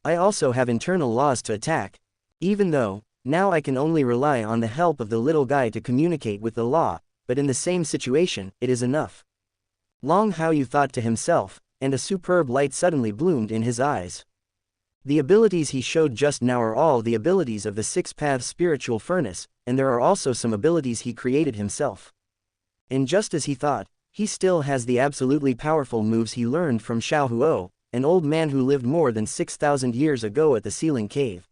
I also have internal laws to attack. Even though, now I can only rely on the help of the little guy to communicate with the law, but in the same situation, it is enough. Long Haochen thought to himself, and a superb light suddenly bloomed in his eyes. The abilities he showed just now are all the abilities of the 6-path spiritual furnace, and there are also some abilities he created himself. And just as he thought, he still has the absolutely powerful moves he learned from Xiao Huo, an old man who lived more than 6,000 years ago at the Ceiling Cave.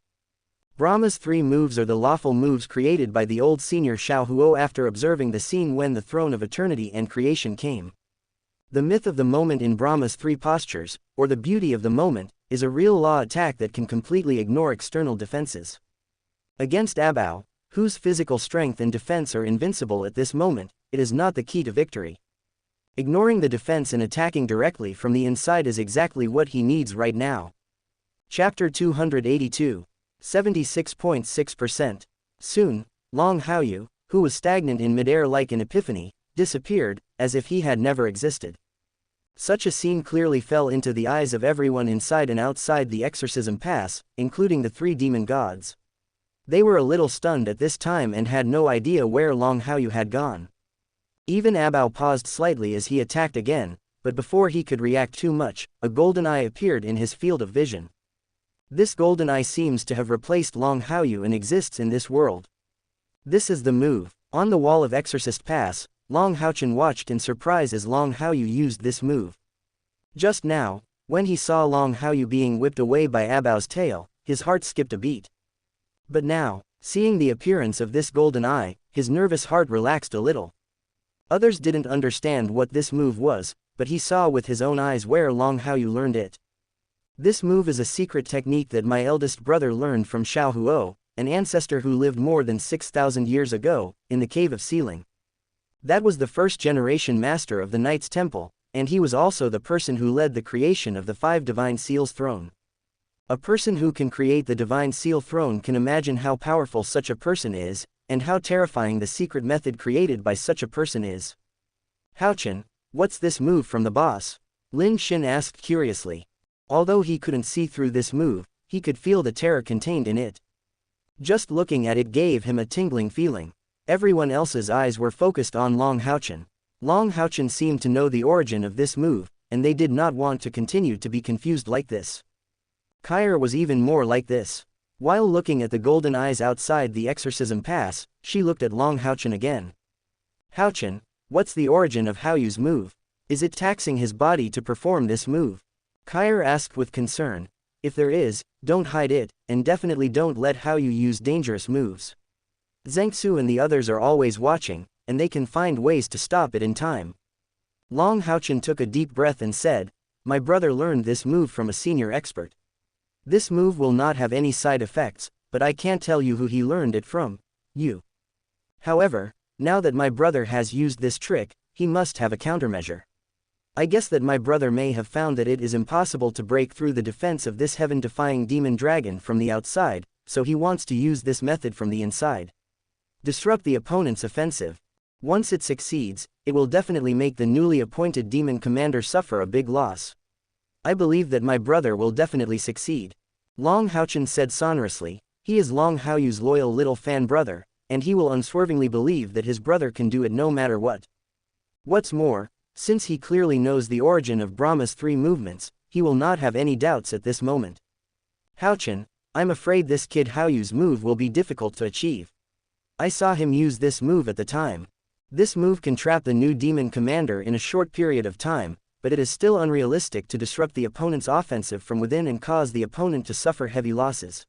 Brahma's three moves are the lawful moves created by the old senior Xiaohuo after observing the scene when the throne of eternity and creation came. The myth of the moment in Brahma's three postures, or the beauty of the moment, is a real law attack that can completely ignore external defenses. Against Abao, whose physical strength and defense are invincible at this moment, it is not the key to victory. Ignoring the defense and attacking directly from the inside is exactly what he needs right now. Chapter 282. 76.6%. Soon, Long Haoyu, who was stagnant in midair like an epiphany, disappeared, as if he had never existed. Such a scene clearly fell into the eyes of everyone inside and outside the exorcism pass, including the three demon gods. They were a little stunned at this time and had no idea where Long Haoyu had gone. Even Abao paused slightly as he attacked again, but before he could react too much, a golden eye appeared in his field of vision. This golden eye seems to have replaced Long Haoyu and exists in this world. This is the move. On the wall of Exorcist Pass, Long Haochen watched in surprise as Long Haoyu used this move. Just now, when he saw Long Haoyu being whipped away by Abao's tail, his heart skipped a beat. But now, seeing the appearance of this golden eye, his nervous heart relaxed a little. Others didn't understand what this move was, but he saw with his own eyes where Long Haoyu learned it. This move is a secret technique that my eldest brother learned from Xiaohuo, an ancestor who lived more than 6,000 years ago, in the Cave of Sealing. That was the first-generation master of the Knight's Temple, and he was also the person who led the creation of the 5 Divine Seals throne. A person who can create the Divine Seal throne can imagine how powerful such a person is, and how terrifying the secret method created by such a person is. Haochen, what's this move from the boss? Lin Xin asked curiously. Although he couldn't see through this move, he could feel the terror contained in it. Just looking at it gave him a tingling feeling. Everyone else's eyes were focused on Long Haochen. Long Haochen seemed to know the origin of this move, and they did not want to continue to be confused like this. Kair was even more like this. While looking at the golden eyes outside the exorcism pass, she looked at Long Haochen again. Haochen, what's the origin of Haoyu's move? Is it taxing his body to perform this move? Kair asked with concern. If there is, don't hide it, and definitely don't let Haoyu use dangerous moves. Zhengsu and the others are always watching, and they can find ways to stop it in time. Long Haochen took a deep breath and said, my brother learned this move from a senior expert. This move will not have any side effects, but I can't tell you who he learned it from. You. However, now that my brother has used this trick, he must have a countermeasure. I guess that my brother may have found that it is impossible to break through the defense of this heaven-defying demon dragon from the outside, so he wants to use this method from the inside. Disrupt the opponent's offensive. Once it succeeds, it will definitely make the newly appointed demon commander suffer a big loss. I believe that my brother will definitely succeed. Long Haochen said sonorously. He is Long Haoyu's loyal little fan brother, and he will unswervingly believe that his brother can do it no matter what. What's more, since he clearly knows the origin of Brahma's 3 movements, he will not have any doubts at this moment. Haochen, I'm afraid this kid Haoyu's move will be difficult to achieve. I saw him use this move at the time. This move can trap the new demon commander in a short period of time, but it is still unrealistic to disrupt the opponent's offensive from within and cause the opponent to suffer heavy losses.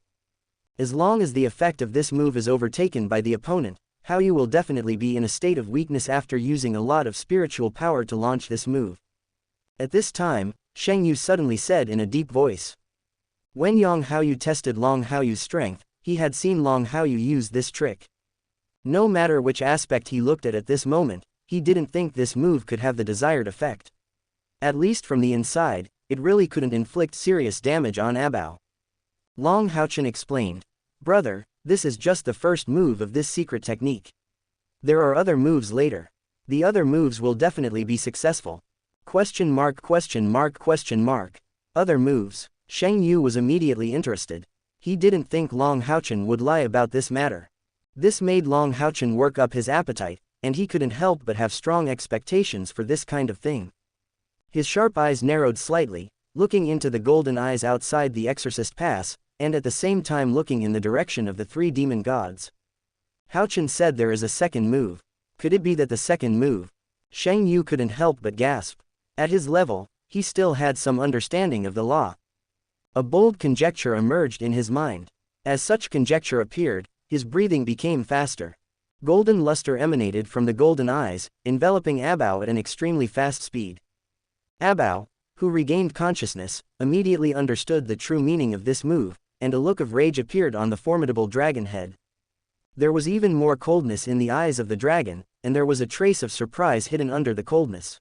As long as the effect of this move is overtaken by the opponent, Haoyu will definitely be in a state of weakness after using a lot of spiritual power to launch this move. At this time, Sheng Yu suddenly said in a deep voice. When Long Haoyu tested Long Haoyu's strength, he had seen Long Haoyu use this trick. No matter which aspect he looked at this moment, he didn't think this move could have the desired effect. At least from the inside, it really couldn't inflict serious damage on Abao. Long Haochen explained. Brother, this is just the first move of this secret technique. There are other moves later. The other moves will definitely be successful. ? Other moves. Sheng Yu was immediately interested. He didn't think Long Haochen would lie about this matter. This made Long Haochen work up his appetite, and he couldn't help but have strong expectations for this kind of thing. His sharp eyes narrowed slightly, looking into the golden eyes outside the exorcist pass, and at the same time looking in the direction of the 3 demon gods. Haochen said there is a second move. Could it be that the second move? Sheng Yu couldn't help but gasp. At his level, he still had some understanding of the law. A bold conjecture emerged in his mind. As such conjecture appeared, his breathing became faster. Golden luster emanated from the golden eyes, enveloping Abao at an extremely fast speed. Abao, who regained consciousness, immediately understood the true meaning of this move, and a look of rage appeared on the formidable dragon head. There was even more coldness in the eyes of the dragon, and there was a trace of surprise hidden under the coldness.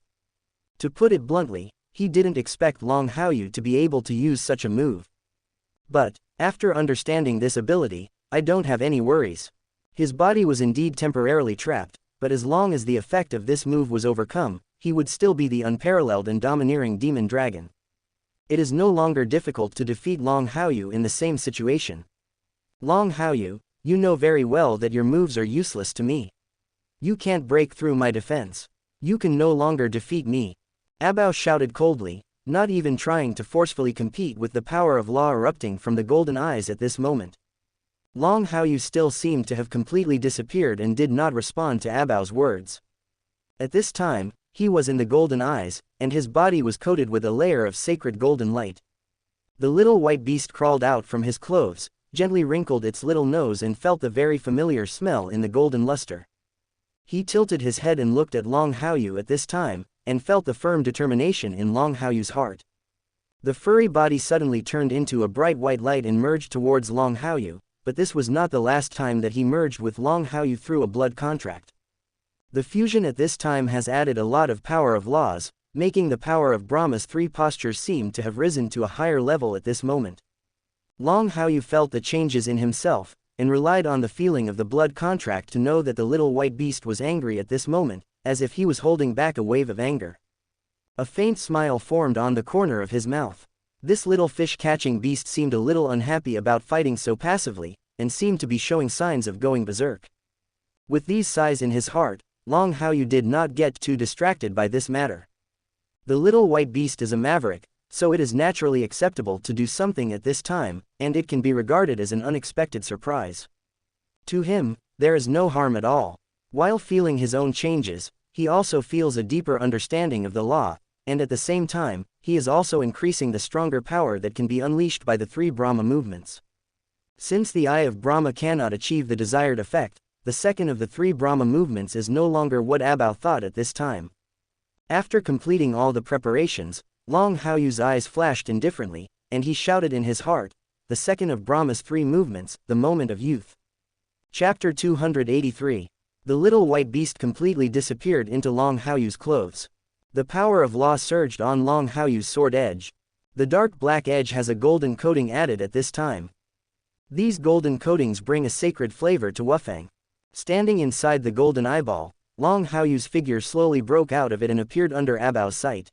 To put it bluntly, he didn't expect Long Haoyu to be able to use such a move. But, after understanding this ability, I don't have any worries. His body was indeed temporarily trapped, but as long as the effect of this move was overcome, he would still be the unparalleled and domineering demon dragon. It is no longer difficult to defeat Long Haoyu in the same situation. Long Haoyu, you know very well that your moves are useless to me. You can't break through my defense. You can no longer defeat me. Abao shouted coldly, not even trying to forcefully compete with the power of law erupting from the golden eyes at this moment. Long Haoyu still seemed to have completely disappeared and did not respond to Abao's words. At this time, he was in the golden eyes, and his body was coated with a layer of sacred golden light. The little white beast crawled out from his clothes, gently wrinkled its little nose and felt the very familiar smell in the golden luster. He tilted his head and looked at Long Haoyu at this time, and felt the firm determination in Long Haoyu's heart. The furry body suddenly turned into a bright white light and merged towards Long Haoyu, but this was not the last time that he merged with Long Haoyu through a blood contract. The fusion at this time has added a lot of power of laws, making the power of Brahma's three postures seem to have risen to a higher level at this moment. Long Haoyu felt the changes in himself, and relied on the feeling of the blood contract to know that the little white beast was angry at this moment, as if he was holding back a wave of anger. A faint smile formed on the corner of his mouth. This little fish-catching beast seemed a little unhappy about fighting so passively, and seemed to be showing signs of going berserk. With these sighs in his heart, Long Haoyu did not get too distracted by this matter. The little white beast is a maverick, so it is naturally acceptable to do something at this time, and it can be regarded as an unexpected surprise. To him, there is no harm at all. While feeling his own changes, he also feels a deeper understanding of the law, and at the same time, he is also increasing the stronger power that can be unleashed by the three Brahma movements. Since the Eye of Brahma cannot achieve the desired effect, the second of the three Brahma movements is no longer what Abao thought at this time. After completing all the preparations, Long Haoyu's eyes flashed indifferently, and he shouted in his heart, the second of Brahma's three movements, the moment of youth. Chapter 283. The little white beast completely disappeared into Long Haoyu's clothes. The power of law surged on Long Haoyu's sword edge. The dark black edge has a golden coating added at this time. These golden coatings bring a sacred flavor to Wufang. Standing inside the golden eyeball, Long Haoyu's figure slowly broke out of it and appeared under Abao's sight.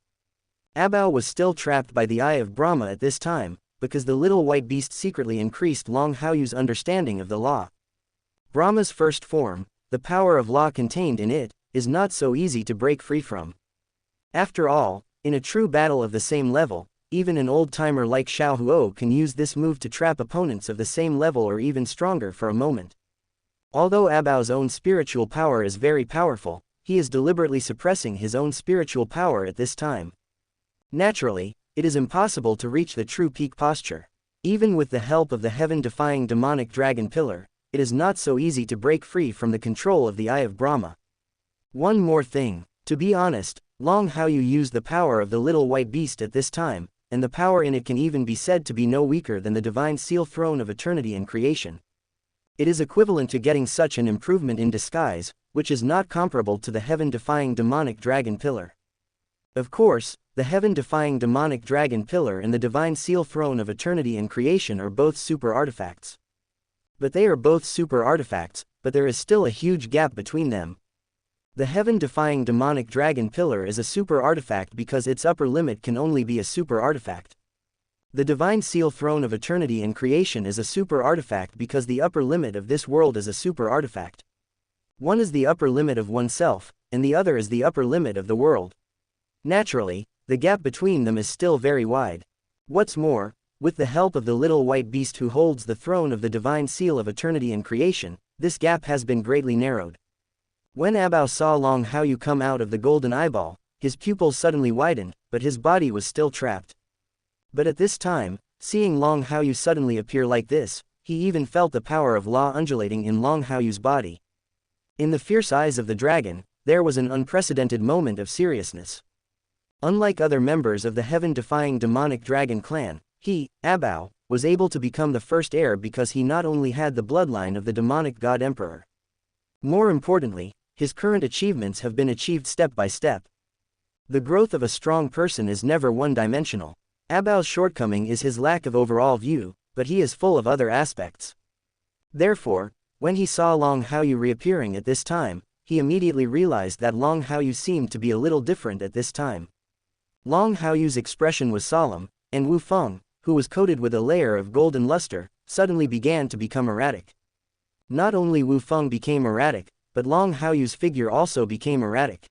Abao was still trapped by the Eye of Brahma at this time, because the little white beast secretly increased Long Haoyu's understanding of the law. Brahma's first form, the power of law contained in it, is not so easy to break free from. After all, in a true battle of the same level, even an old-timer like Xiao Huo can use this move to trap opponents of the same level or even stronger for a moment. Although Abao's own spiritual power is very powerful, he is deliberately suppressing his own spiritual power at this time. Naturally, it is impossible to reach the true peak posture. Even with the help of the heaven-defying demonic dragon pillar, it is not so easy to break free from the control of the Eye of Brahma. One more thing, to be honest, Long Haoyu used the power of the little white beast at this time, and the power in it can even be said to be no weaker than the divine seal throne of eternity and creation. It is equivalent to getting such an improvement in disguise, which is not comparable to the heaven-defying demonic dragon pillar. Of course, the heaven-defying demonic dragon pillar and the divine seal throne of eternity and creation are both super artifacts. But they are both super artifacts, but there is still a huge gap between them. The heaven-defying demonic dragon pillar is a super artifact because its upper limit can only be a super artifact. The divine seal throne of eternity and creation is a super artifact because the upper limit of this world is a super artifact. One is the upper limit of oneself, and the other is the upper limit of the world. Naturally, the gap between them is still very wide. What's more, with the help of the little white beast who holds the throne of the divine seal of eternity and creation, this gap has been greatly narrowed. When Abao saw Long Haoyu come out of the golden eyeball, his pupils suddenly widened, but his body was still trapped. But at this time, seeing Long Haoyu suddenly appear like this, he even felt the power of law undulating in Long Haoyu's body. In the fierce eyes of the dragon, there was an unprecedented moment of seriousness. Unlike other members of the heaven-defying demonic dragon clan, he, Abao, was able to become the first heir because he not only had the bloodline of the demonic god emperor. More importantly, his current achievements have been achieved step by step. The growth of a strong person is never one-dimensional. Abao's shortcoming is his lack of overall view, but he is full of other aspects. Therefore, when he saw Long Haoyu reappearing at this time, he immediately realized that Long Haoyu seemed to be a little different at this time. Long Haoyu's expression was solemn, and Wu Feng, who was coated with a layer of golden luster, suddenly began to become erratic. Not only Wu Feng became erratic, but Long Haoyu's figure also became erratic.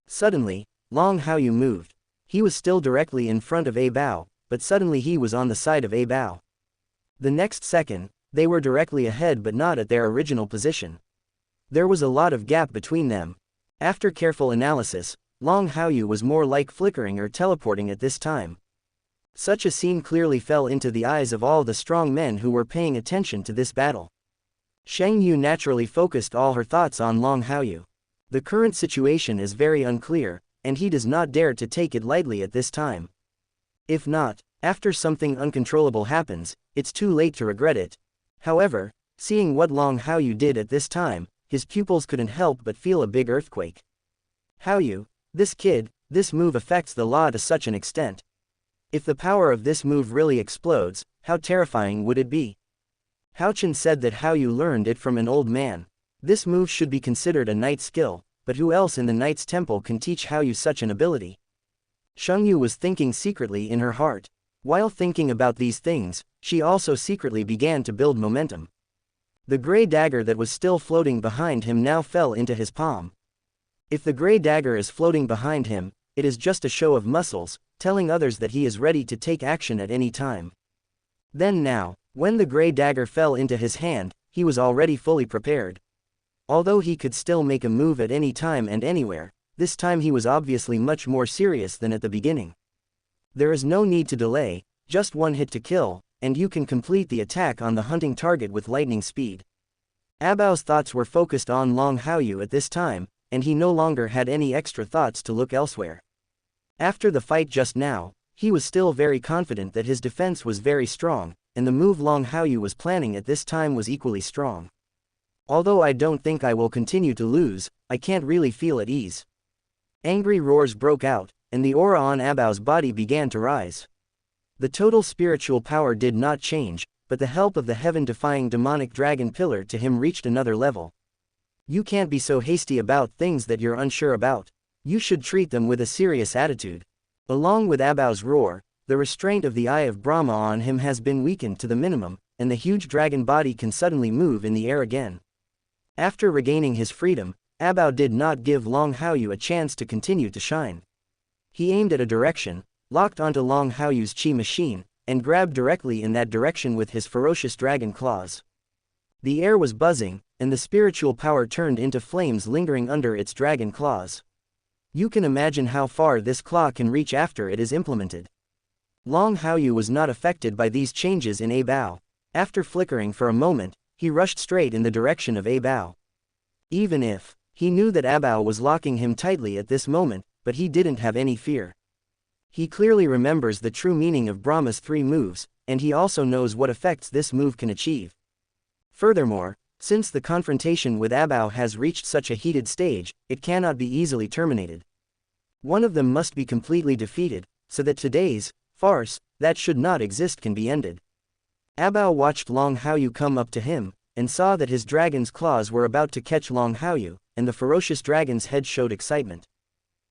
Suddenly, Long Haoyu moved. He was still directly in front of Abao, but suddenly he was on the side of Abao. The next second, they were directly ahead but not at their original position. There was a lot of gap between them. After careful analysis, Long Haoyu was more like flickering or teleporting at this time. Such a scene clearly fell into the eyes of all the strong men who were paying attention to this battle. Shang Yu naturally focused all her thoughts on Long Haoyu. The current situation is very unclear, and he does not dare to take it lightly at this time. If not, after something uncontrollable happens, it's too late to regret it. However, seeing what Long Haoyu did at this time, his pupils couldn't help but feel a big earthquake. Haoyu, this kid, this move affects the law to such an extent. If the power of this move really explodes, how terrifying would it be? Haochen said that Haoyu learned it from an old man. This move should be considered a knight skill, but who else in the knight's temple can teach Haoyu such an ability? Shang Yu was thinking secretly in her heart. While thinking about these things, she also secretly began to build momentum. The gray dagger that was still floating behind him now fell into his palm. If the gray dagger is floating behind him, it is just a show of muscles, telling others that he is ready to take action at any time. Then now, when the gray dagger fell into his hand, he was already fully prepared. Although he could still make a move at any time and anywhere, this time he was obviously much more serious than at the beginning. There is no need to delay, just one hit to kill, and you can complete the attack on the hunting target with lightning speed. Abao's thoughts were focused on Long Haoyu at this time, and he no longer had any extra thoughts to look elsewhere. After the fight just now, he was still very confident that his defense was very strong, and the move Long Haoyu was planning at this time was equally strong. Although I don't think I will continue to lose, I can't really feel at ease. Angry roars broke out, and the aura on Abao's body began to rise. The total spiritual power did not change, but the help of the heaven-defying demonic dragon pillar to him reached another level. You can't be so hasty about things that you're unsure about. You should treat them with a serious attitude. Along with Abao's roar, the restraint of the Eye of Brahma on him has been weakened to the minimum, and the huge dragon body can suddenly move in the air again. After regaining his freedom, Abao did not give Long Haoyu a chance to continue to shine. He aimed at a direction, locked onto Long Haoyu's chi machine, and grabbed directly in that direction with his ferocious dragon claws. The air was buzzing, and the spiritual power turned into flames lingering under its dragon claws. You can imagine how far this claw can reach after it is implemented. Long Haoyu was not affected by these changes in Abao. After flickering for a moment, he rushed straight in the direction of Abao. Even if he knew that Abao was locking him tightly at this moment, but he didn't have any fear. He clearly remembers the true meaning of Brahma's 3 moves, and he also knows what effects this move can achieve. Furthermore, since the confrontation with Abao has reached such a heated stage, it cannot be easily terminated. One of them must be completely defeated, so that today's farce, that should not exist, can be ended. Abao watched Long Haoyu come up to him, and saw that his dragon's claws were about to catch Long Haoyu, and the ferocious dragon's head showed excitement.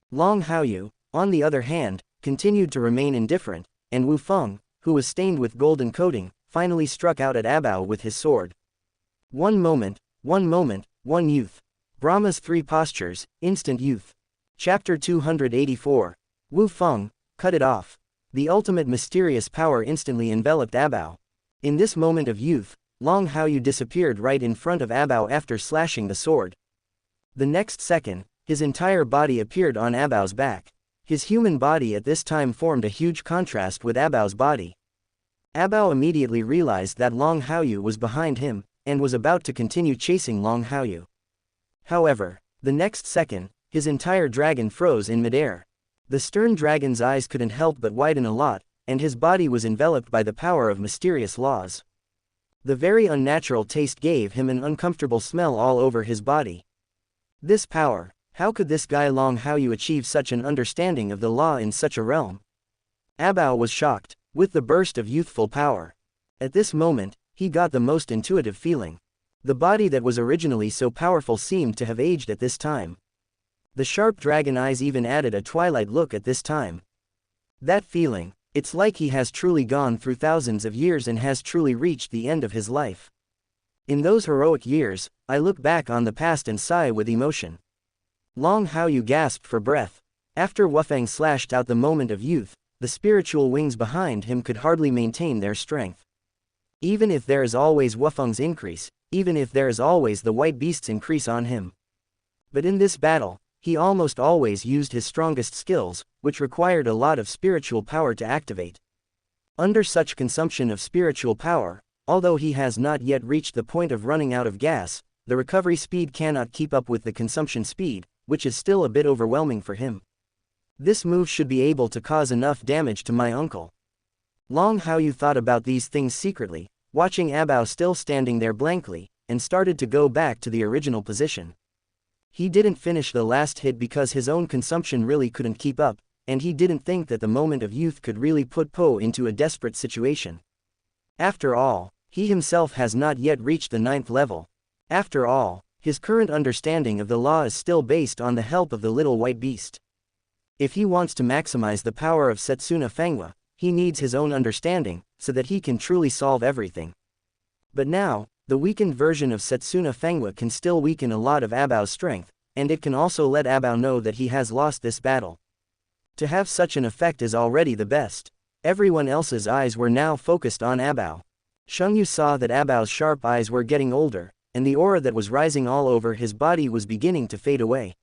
Long Haoyu, on the other hand, continued to remain indifferent, and Wu Feng, who was stained with golden coating, finally struck out at Abao with his sword. One moment, one youth. Brahma's 3 postures, instant youth. Chapter 284. Wu Feng, cut it off. The ultimate mysterious power instantly enveloped Abao. In this moment of youth, Long Haoyu disappeared right in front of Abao after slashing the sword. The next second, his entire body appeared on Abao's back. His human body at this time formed a huge contrast with Abao's body. Abao immediately realized that Long Haoyu was behind him, and was about to continue chasing Long Haoyu. However, the next second, his entire dragon froze in midair. The stern dragon's eyes couldn't help but widen a lot, and his body was enveloped by the power of mysterious laws. The very unnatural taste gave him an uncomfortable smell all over his body. This power, how could this guy Long Haoyu achieve such an understanding of the law in such a realm? Abao was shocked, with the burst of youthful power. At this moment, he got the most intuitive feeling. The body that was originally so powerful seemed to have aged at this time. The sharp dragon eyes even added a twilight look at this time. That feeling, it's like he has truly gone through thousands of years and has truly reached the end of his life. In those heroic years, I look back on the past and sigh with emotion. Long Haoyu gasped for breath. After Wufang slashed out the moment of youth, the spiritual wings behind him could hardly maintain their strength. Even if there is always Wufang's increase, even if there is always the white beast's increase on him. But in this battle, he almost always used his strongest skills, which required a lot of spiritual power to activate. Under such consumption of spiritual power, although he has not yet reached the point of running out of gas, the recovery speed cannot keep up with the consumption speed, which is still a bit overwhelming for him. This move should be able to cause enough damage to my uncle. Long Haoyu thought about these things secretly, watching Abao still standing there blankly, and started to go back to the original position. He didn't finish the last hit because his own consumption really couldn't keep up, and he didn't think that the moment of youth could really put Po into a desperate situation. After all, he himself has not yet reached the 9th level. After all, his current understanding of the law is still based on the help of the little white beast. If he wants to maximize the power of Setsuna Fangwa, he needs his own understanding, so that he can truly solve everything. But now, the weakened version of Setsuna Fangwa can still weaken a lot of Abao's strength, and it can also let Abao know that he has lost this battle. To have such an effect is already the best. Everyone else's eyes were now focused on Abao. Xianxia saw that Abao's sharp eyes were getting older, and the aura that was rising all over his body was beginning to fade away.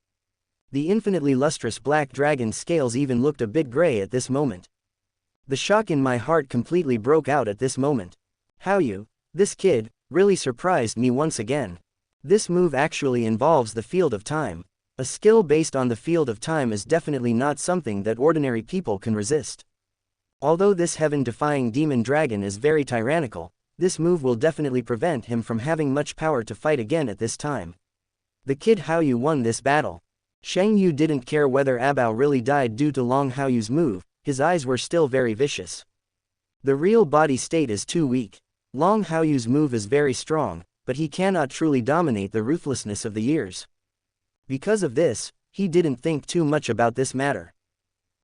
The infinitely lustrous black dragon's scales even looked a bit gray at this moment. The shock in my heart completely broke out at this moment. Haoyu, this kid, really surprised me once again. This move actually involves the field of time. A skill based on the field of time is definitely not something that ordinary people can resist. Although this heaven-defying demon dragon is very tyrannical, this move will definitely prevent him from having much power to fight again at this time. The kid Haoyu won this battle. Shang Yu didn't care whether Abao really died due to Long Haoyu's move, his eyes were still very vicious. The real body state is too weak. Long Haoyu's move is very strong, but he cannot truly dominate the ruthlessness of the years. Because of this, he didn't think too much about this matter.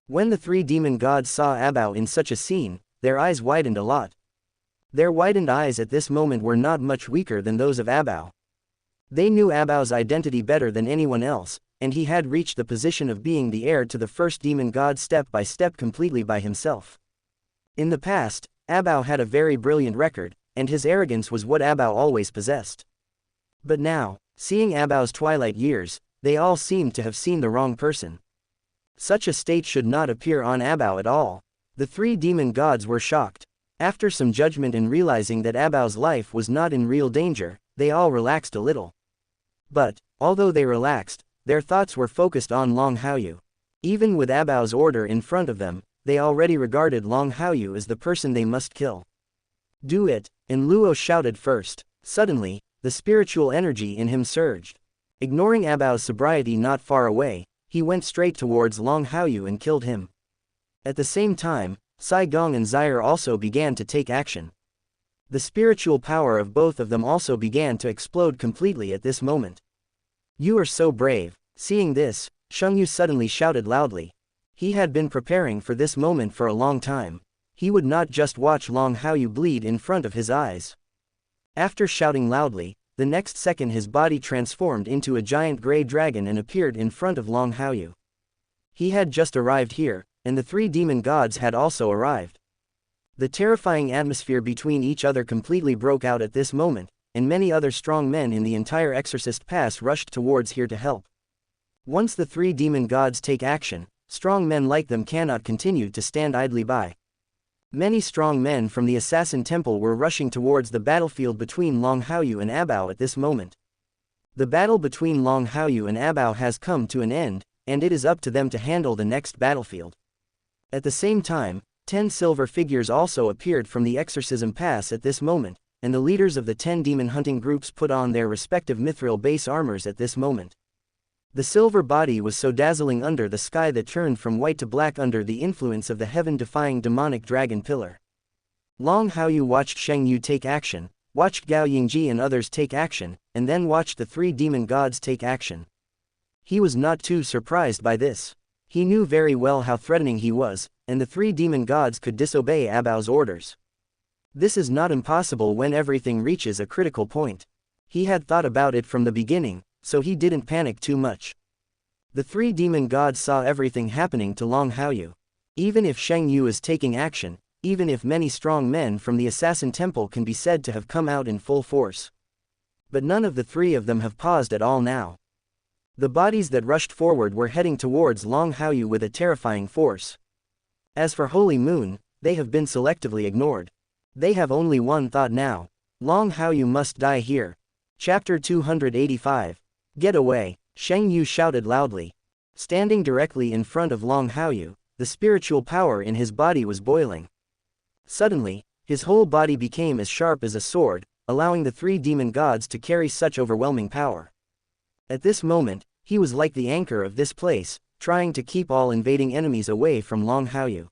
When the 3 demon gods saw Abao in such a scene, their eyes widened a lot. Their widened eyes at this moment were not much weaker than those of Abao. They knew Abao's identity better than anyone else, and he had reached the position of being the heir to the first demon god step by step completely by himself. In the past, Abao had a very brilliant record, and his arrogance was what Abao always possessed. But now, seeing Abao's twilight years, they all seemed to have seen the wrong person. Such a state should not appear on Abao at all. The 3 demon gods were shocked. After some judgment and realizing that Abao's life was not in real danger, they all relaxed a little. But, although they relaxed, their thoughts were focused on Long Haoyu. Even with Abao's order in front of them, they already regarded Long Haoyu as the person they must kill. Do it, and Luo shouted first. Suddenly, the spiritual energy in him surged. Ignoring Abao's sobriety not far away, he went straight towards Long Haoyu and killed him. At the same time, Sai Gong and Zaire also began to take action. The spiritual power of both of them also began to explode completely at this moment. You are so brave. Seeing this, Xianxia suddenly shouted loudly. He had been preparing for this moment for a long time. He would not just watch Long Haoyu bleed in front of his eyes. After shouting loudly, the next second his body transformed into a giant gray dragon and appeared in front of Long Haoyu. He had just arrived here, and the 3 demon gods had also arrived. The terrifying atmosphere between each other completely broke out at this moment, and many other strong men in the entire Exorcist Pass rushed towards here to help. Once the 3 demon gods take action, strong men like them cannot continue to stand idly by. Many strong men from the Assassin Temple were rushing towards the battlefield between Long Haochen and Abao at this moment. The battle between Long Haochen and Abao has come to an end, and it is up to them to handle the next battlefield. At the same time, 10 silver figures also appeared from the Exorcism Pass at this moment, and the leaders of the 10 demon hunting groups put on their respective mithril base armors at this moment. The silver body was so dazzling under the sky that turned from white to black under the influence of the heaven-defying demonic dragon pillar. Long Haochen watched Sheng Yu take action, watched Gao Yingji and others take action, and then watched the 3 demon gods take action. He was not too surprised by this. He knew very well how threatening he was, and the 3 demon gods could disobey Abao's orders. This is not impossible when everything reaches a critical point. He had thought about it from the beginning, so he didn't panic too much. The 3 demon gods saw everything happening to Long Haochen. Even if Sheng Yu is taking action, even if many strong men from the Assassin Temple can be said to have come out in full force. But none of the 3 of them have paused at all now. The bodies that rushed forward were heading towards Long Haochen with a terrifying force. As for Holy Moon, they have been selectively ignored. They have only one thought now. Long Haochen must die here. Chapter 285. Get away, Sheng Yu shouted loudly. Standing directly in front of Long Haochen, the spiritual power in his body was boiling. Suddenly, his whole body became as sharp as a sword, allowing the 3 demon gods to carry such overwhelming power. At this moment, he was like the anchor of this place, trying to keep all invading enemies away from Long Haochen.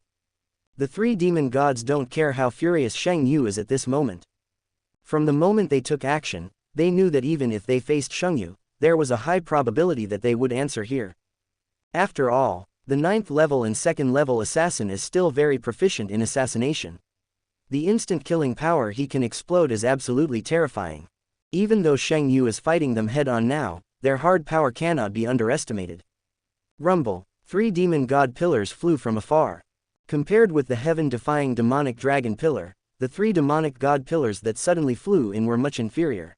The 3 demon gods don't care how furious Sheng Yu is at this moment. From the moment they took action, they knew that even if they faced Sheng Yu, there was a high probability that they would answer here. After all, the 9th level and 2nd level assassin is still very proficient in assassination. The instant killing power he can explode is absolutely terrifying. Even though Sheng Yu is fighting them head-on now, their hard power cannot be underestimated. Rumble, 3 demon god pillars flew from afar. Compared with the heaven-defying demonic dragon pillar, the 3 demonic god pillars that suddenly flew in were much inferior.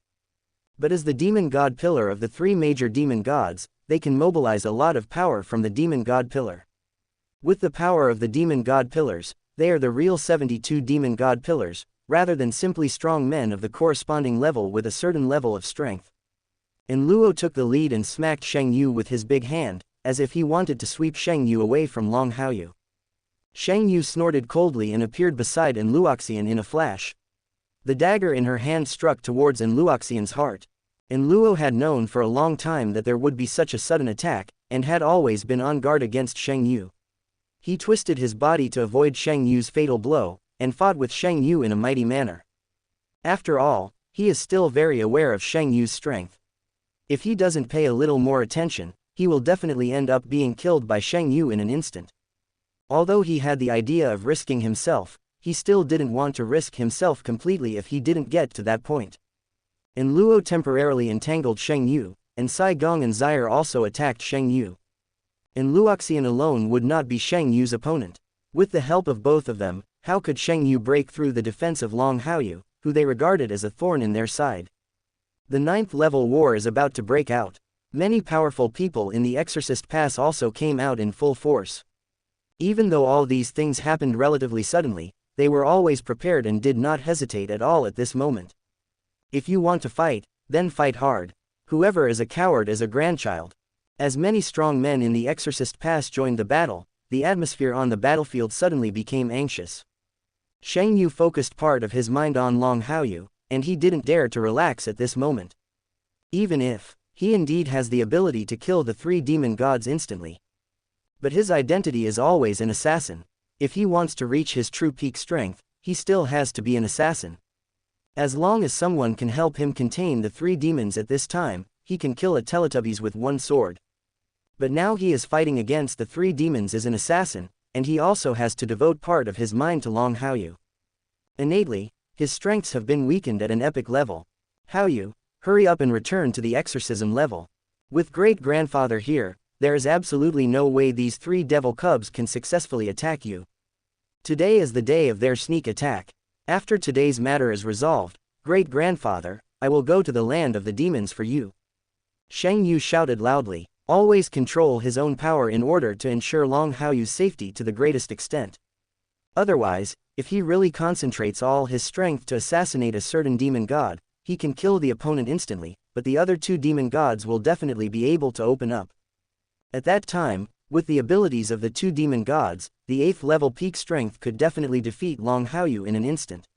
But as the demon god pillar of the 3 major demon gods, they can mobilize a lot of power from the demon god pillar. With the power of the demon god pillars, they are the real 72 demon god pillars, rather than simply strong men of the corresponding level with a certain level of strength. And Luo took the lead and smacked Sheng Yu with his big hand, as if he wanted to sweep Sheng Yu away from Long Haochen. Sheng Yu snorted coldly and appeared beside Luoxian in a flash. The dagger in her hand struck towards Luoxian's heart. And Luo had known for a long time that there would be such a sudden attack, and had always been on guard against Sheng Yu. He twisted his body to avoid Sheng Yu's fatal blow, and fought with Sheng Yu in a mighty manner. After all, he is still very aware of Sheng Yu's strength. If he doesn't pay a little more attention, he will definitely end up being killed by Sheng Yu in an instant. Although he had the idea of risking himself, he still didn't want to risk himself completely if he didn't get to that point. And Luo temporarily entangled Sheng Yu, and Sai Gong and Zaire also attacked Sheng Yu. And Luoxian alone would not be Sheng Yu's opponent. With the help of both of them, how could Sheng Yu break through the defense of Long Haochen, who they regarded as a thorn in their side? The 9th level war is about to break out. Many powerful people in the Exorcist Pass also came out in full force. Even though all these things happened relatively suddenly, they were always prepared and did not hesitate at all at this moment. If you want to fight, then fight hard. Whoever is a coward is a grandchild. As many strong men in the Exorcist Pass joined the battle, the atmosphere on the battlefield suddenly became anxious. Sheng Yu focused part of his mind on Long Haochen, and he didn't dare to relax at this moment. Even if he indeed has the ability to kill the 3 demon gods instantly. But his identity is always an assassin. If he wants to reach his true peak strength, he still has to be an assassin. As long as someone can help him contain the 3 demons at this time, he can kill a Teletubbies with one sword. But now he is fighting against the 3 demons as an assassin, and he also has to devote part of his mind to Long Haochen. Innately, his strengths have been weakened at an epic level. Haochen, hurry up and return to the exorcism level. With great-grandfather here, there is absolutely no way these 3 devil cubs can successfully attack you. Today is the day of their sneak attack. After today's matter is resolved, great-grandfather, I will go to the land of the demons for you. Sheng Yu shouted loudly, always control his own power in order to ensure Long Haoyu's safety to the greatest extent. Otherwise, If he really concentrates all his strength to assassinate a certain demon god, he can kill the opponent instantly, but the other two demon gods will definitely be able to open up. At that time, with the abilities of the two demon gods, the 8th level peak strength could definitely defeat Long Haochen in an instant.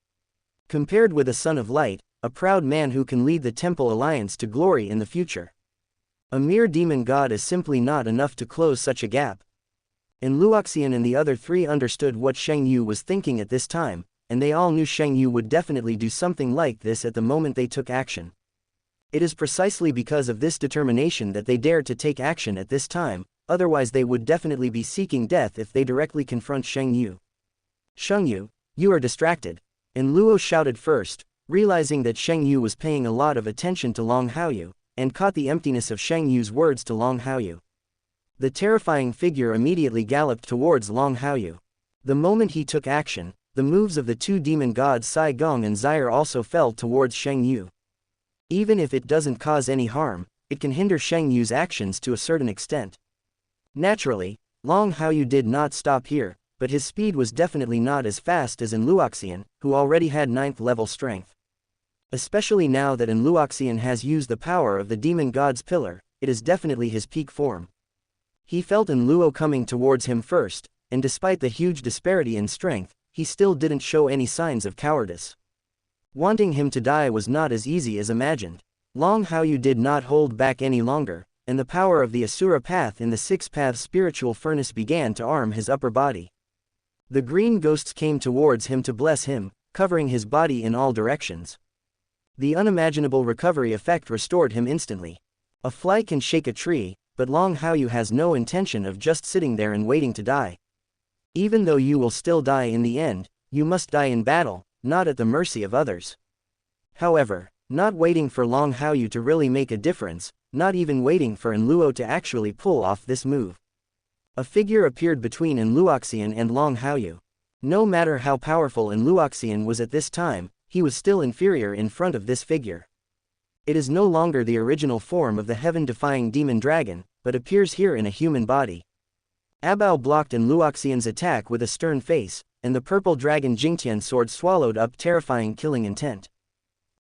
Compared with a Son of Light, a proud man who can lead the Temple Alliance to glory in the future. A mere demon god is simply not enough to close such a gap. And Wuxia and the other three understood what Xianxia was thinking at this time, and they all knew Xianxia would definitely do something like this at the moment they took action. It is precisely because of this determination that they dared to take action at this time, otherwise they would definitely be seeking death if they directly confront Xianxia. "Xianxia, you are distracted." And Luo shouted first, realizing that Xianxia was paying a lot of attention to Long Haochen, and caught the emptiness of Xiangxia's words to Long Haochen. The terrifying figure immediately galloped towards Long Haochen. The moment he took action, the moves of the two demon gods Sai Gong and Zaire also fell towards Xianxia. Even if it doesn't cause any harm, it can hinder Xiangxia's actions to a certain extent. Naturally, Long Haochen did not stop here, but his speed was definitely not as fast as in Wuxia, who already had 9th level strength. Especially now that in Wuxia has used the power of the demon god's pillar, it is definitely his peak form. He felt in Luo coming towards him first, and despite the huge disparity in strength, he still didn't show any signs of cowardice. Wanting him to die was not as easy as imagined. Long Haochen did not hold back any longer, and the power of the Asura path in the 6-path spiritual furnace began to arm his upper body. The green ghosts came towards him to bless him, covering his body in all directions. The unimaginable recovery effect restored him instantly. A fly can shake a tree, but Long Haochen has no intention of just sitting there and waiting to die. Even though you will still die in the end, you must die in battle, not at the mercy of others. However, not waiting for Long Haochen to really make a difference, not even waiting for Luo to actually pull off this move. A figure appeared between Wuxia and Long Haochen. No matter how powerful Wuxia was at this time, he was still inferior in front of this figure. It is no longer the original form of the heaven-defying demon dragon, but appears here in a human body. Abao blocked Wuxia's attack with a stern face, and the purple dragon Jingtian sword swallowed up terrifying killing intent.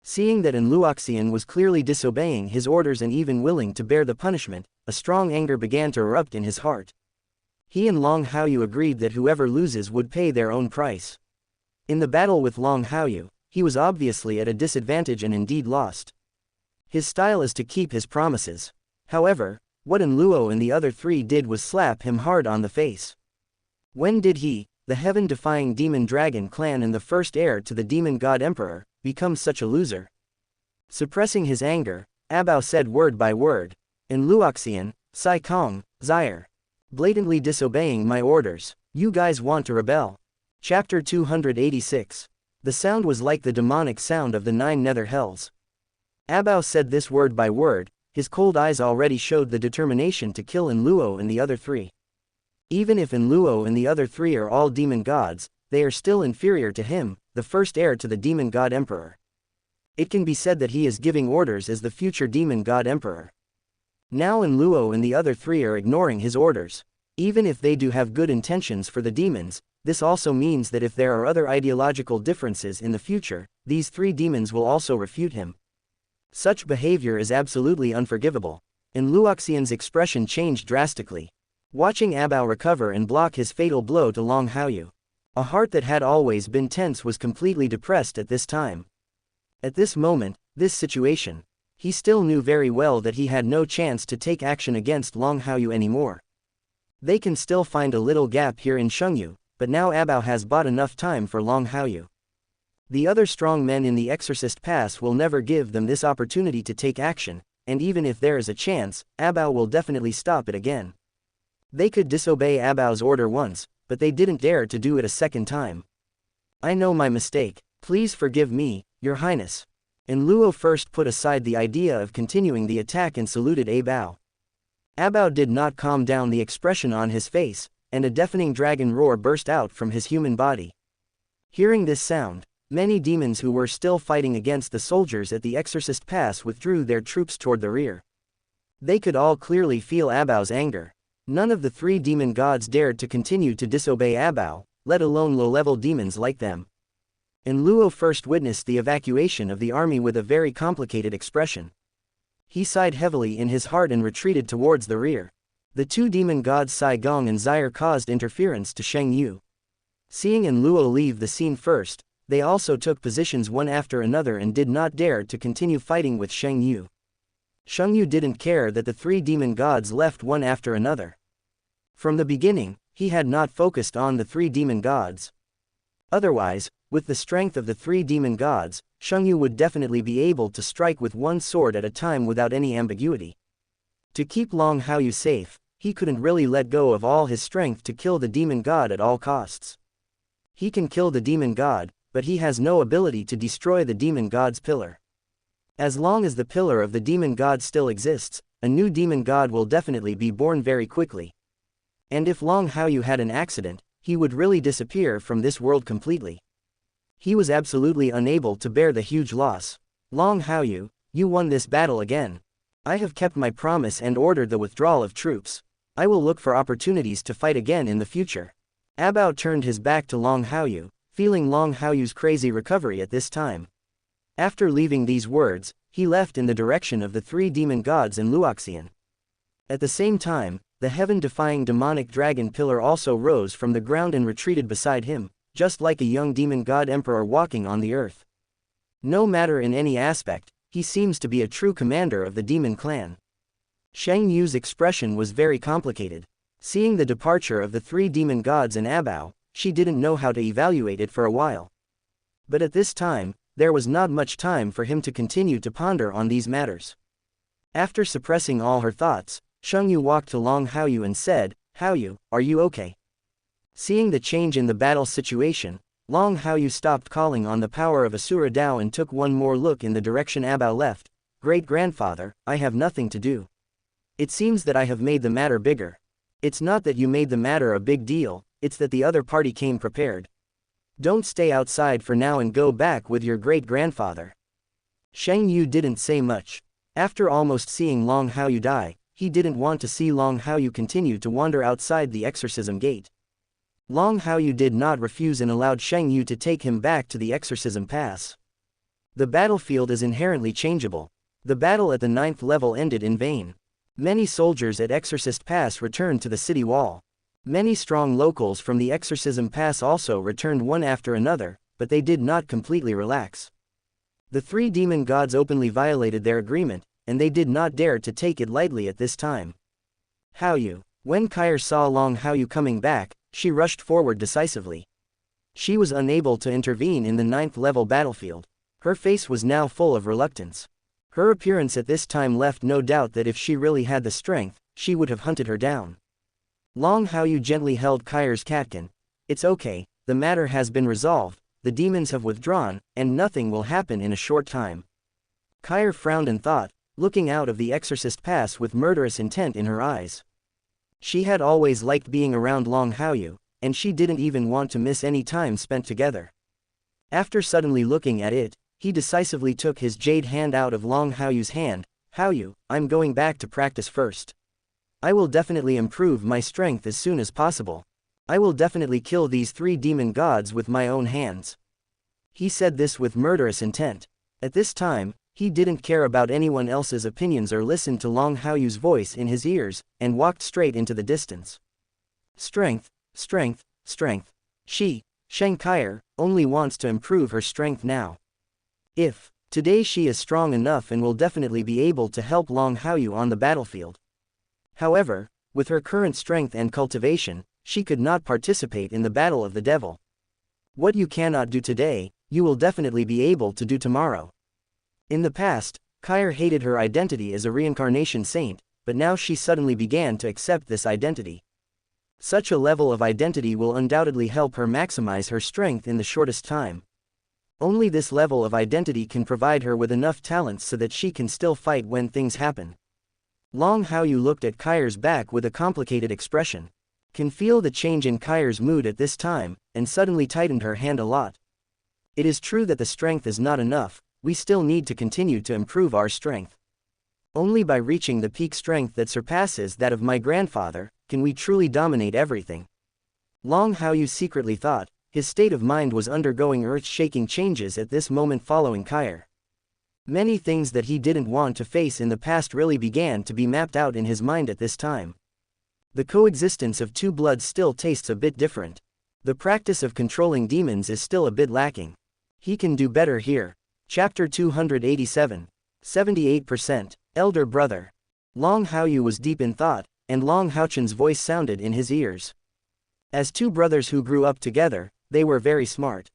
Seeing that Wuxia was clearly disobeying his orders and even willing to bear the punishment, a strong anger began to erupt in his heart. He and Long Haochen agreed that whoever loses would pay their own price. In the battle with Long Haochen, he was obviously at a disadvantage and indeed lost. His style is to keep his promises. However, what Luo and the other three did was slap him hard on the face. When did he, the heaven-defying demon dragon clan and the first heir to the demon god emperor, become such a loser? Suppressing his anger, Abao said word by word, Wuxia, Sai Kong, Zaire. Blatantly disobeying my orders, you guys want to rebel. Chapter 286. The sound was like the demonic sound of the 9 nether hells. Abao said this word by word, his cold eyes already showed the determination to kill Luo and the other three. Even if Luo and the other three are all demon gods, they are still inferior to him, the first heir to the demon god emperor. It can be said that he is giving orders as the future demon god emperor. Now Luo and the other three are ignoring his orders. Even if they do have good intentions for the demons, this also means that if there are other ideological differences in the future, these three demons will also refute him. Such behavior is absolutely unforgivable. Wuxia's expression changed drastically. Watching Abao recover and block his fatal blow to Long Haochen. A heart that had always been tense was completely depressed at this time. At this moment, this situation, he still knew very well that he had no chance to take action against Long Haochen anymore. They can still find a little gap here in Xianxia, but now Abao has bought enough time for Long Haochen. The other strong men in the Exorcist Pass will never give them this opportunity to take action, and even if there is a chance, Abao will definitely stop it again. They could disobey Abao's order once, but they didn't dare to do it a second time. I know my mistake, please forgive me, Your Highness. Luo first put aside the idea of continuing the attack and saluted Abao. Abao did not calm down the expression on his face, and a deafening dragon roar burst out from his human body. Hearing this sound, many demons who were still fighting against the soldiers at the Exorcist Pass withdrew their troops toward the rear. They could all clearly feel Abao's anger. None of the three demon gods dared to continue to disobey Abao, let alone low-level demons like them. And Luo first witnessed the evacuation of the army with a very complicated expression. He sighed heavily in his heart and retreated towards the rear. The two demon gods Sai Gong and Zaire caused interference to Sheng Yu. Seeing and Luo leave the scene first, they also took positions one after another and did not dare to continue fighting with Sheng Yu. Sheng Yu didn't care that the three demon gods left one after another. From the beginning, he had not focused on the three demon gods. Otherwise, with the strength of the three demon gods, Sheng Yu would definitely be able to strike with one sword at a time without any ambiguity. To keep Long Haoyu safe, he couldn't really let go of all his strength to kill the demon god at all costs. He can kill the demon god, but he has no ability to destroy the demon god's pillar. As long as the pillar of the demon god still exists, a new demon god will definitely be born very quickly. And if Long Haoyu had an accident, he would really disappear from this world completely. He was absolutely unable to bear the huge loss. Long Haoyu, you won this battle again. I have kept my promise and ordered the withdrawal of troops. I will look for opportunities to fight again in the future. Abao turned his back to Long Haoyu, feeling Long Haoyu's crazy recovery at this time. After leaving these words, he left in the direction of the three demon gods and Luoxian. At the same time, the heaven-defying demonic dragon pillar also rose from the ground and retreated beside him, just like a young demon god emperor walking on the earth. No matter in any aspect, he seems to be a true commander of the demon clan. Sheng Yu's expression was very complicated. Seeing the departure of the three demon gods and Abao, she didn't know how to evaluate it for a while. But at this time, there was not much time for him to continue to ponder on these matters. After suppressing all her thoughts, Sheng Yu walked to Long Haoyu and said, "Haoyu, are you okay?" Seeing the change in the battle situation, Long Haoyu stopped calling on the power of Asura Dao and took one more look in the direction Abao left. "Great-grandfather, I have nothing to do. It seems that I have made the matter bigger. It's not that you made the matter a big deal, it's that the other party came prepared. Don't stay outside for now and go back with your great-grandfather." Sheng Yu didn't say much. After almost seeing Long Haoyu die, he didn't want to see Long Haoyu continue to wander outside the exorcism gate. Long Haoyu did not refuse and allowed Sheng Yu to take him back to the exorcism pass. The battlefield is inherently changeable. The battle at the 9th level ended in vain. Many soldiers at Exorcist Pass returned to the city wall. Many strong locals from the Exorcism Pass also returned one after another, but they did not completely relax. The three demon gods openly violated their agreement, and they did not dare to take it lightly at this time. Haoyu. When Kair saw Long Haoyu coming back, she rushed forward decisively. She was unable to intervene in the 9th level battlefield. Her face was now full of reluctance. Her appearance at this time left no doubt that if she really had the strength, she would have hunted her down. Long Haoyu gently held Kair's catkin. "It's okay, the matter has been resolved, the demons have withdrawn, and nothing will happen in a short time." Kair frowned and thought, looking out of the Exorcist Pass with murderous intent in her eyes. She had always liked being around Long Haoyu, and she didn't even want to miss any time spent together. After suddenly looking at it, he decisively took his jade hand out of Long Haoyu's hand. "Haoyu, I'm going back to practice first. I will definitely improve my strength as soon as possible. I will definitely kill these three demon gods with my own hands." He said this with murderous intent. At this time, he didn't care about anyone else's opinions or listened to Long Haoyu's voice in his ears, and walked straight into the distance. Strength, strength, strength. Sheng Kair, only wants to improve her strength now. If, today she is strong enough and will definitely be able to help Long Haoyu on the battlefield. However, with her current strength and cultivation, she could not participate in the battle of the devil. What you cannot do today, you will definitely be able to do tomorrow. In the past, Kair hated her identity as a reincarnation saint, but now she suddenly began to accept this identity. Such a level of identity will undoubtedly help her maximize her strength in the shortest time. Only this level of identity can provide her with enough talents so that she can still fight when things happen. Long Haoyu looked at Kair's back with a complicated expression. Can feel the change in Kair's mood at this time, and suddenly tightened her hand a lot. It is true that the strength is not enough, we still need to continue to improve our strength. Only by reaching the peak strength that surpasses that of my grandfather, can we truly dominate everything. Long Haoyu secretly thought. His state of mind was undergoing earth-shaking changes at this moment following Kyre. Many things that he didn't want to face in the past really began to be mapped out in his mind at this time. The coexistence of two bloods still tastes a bit different. The practice of controlling demons is still a bit lacking. He can do better here. Chapter 287. 78%. Elder Brother. Long Haoyu was deep in thought, and Long Haochen's voice sounded in his ears. As two brothers who grew up together, they were very smart.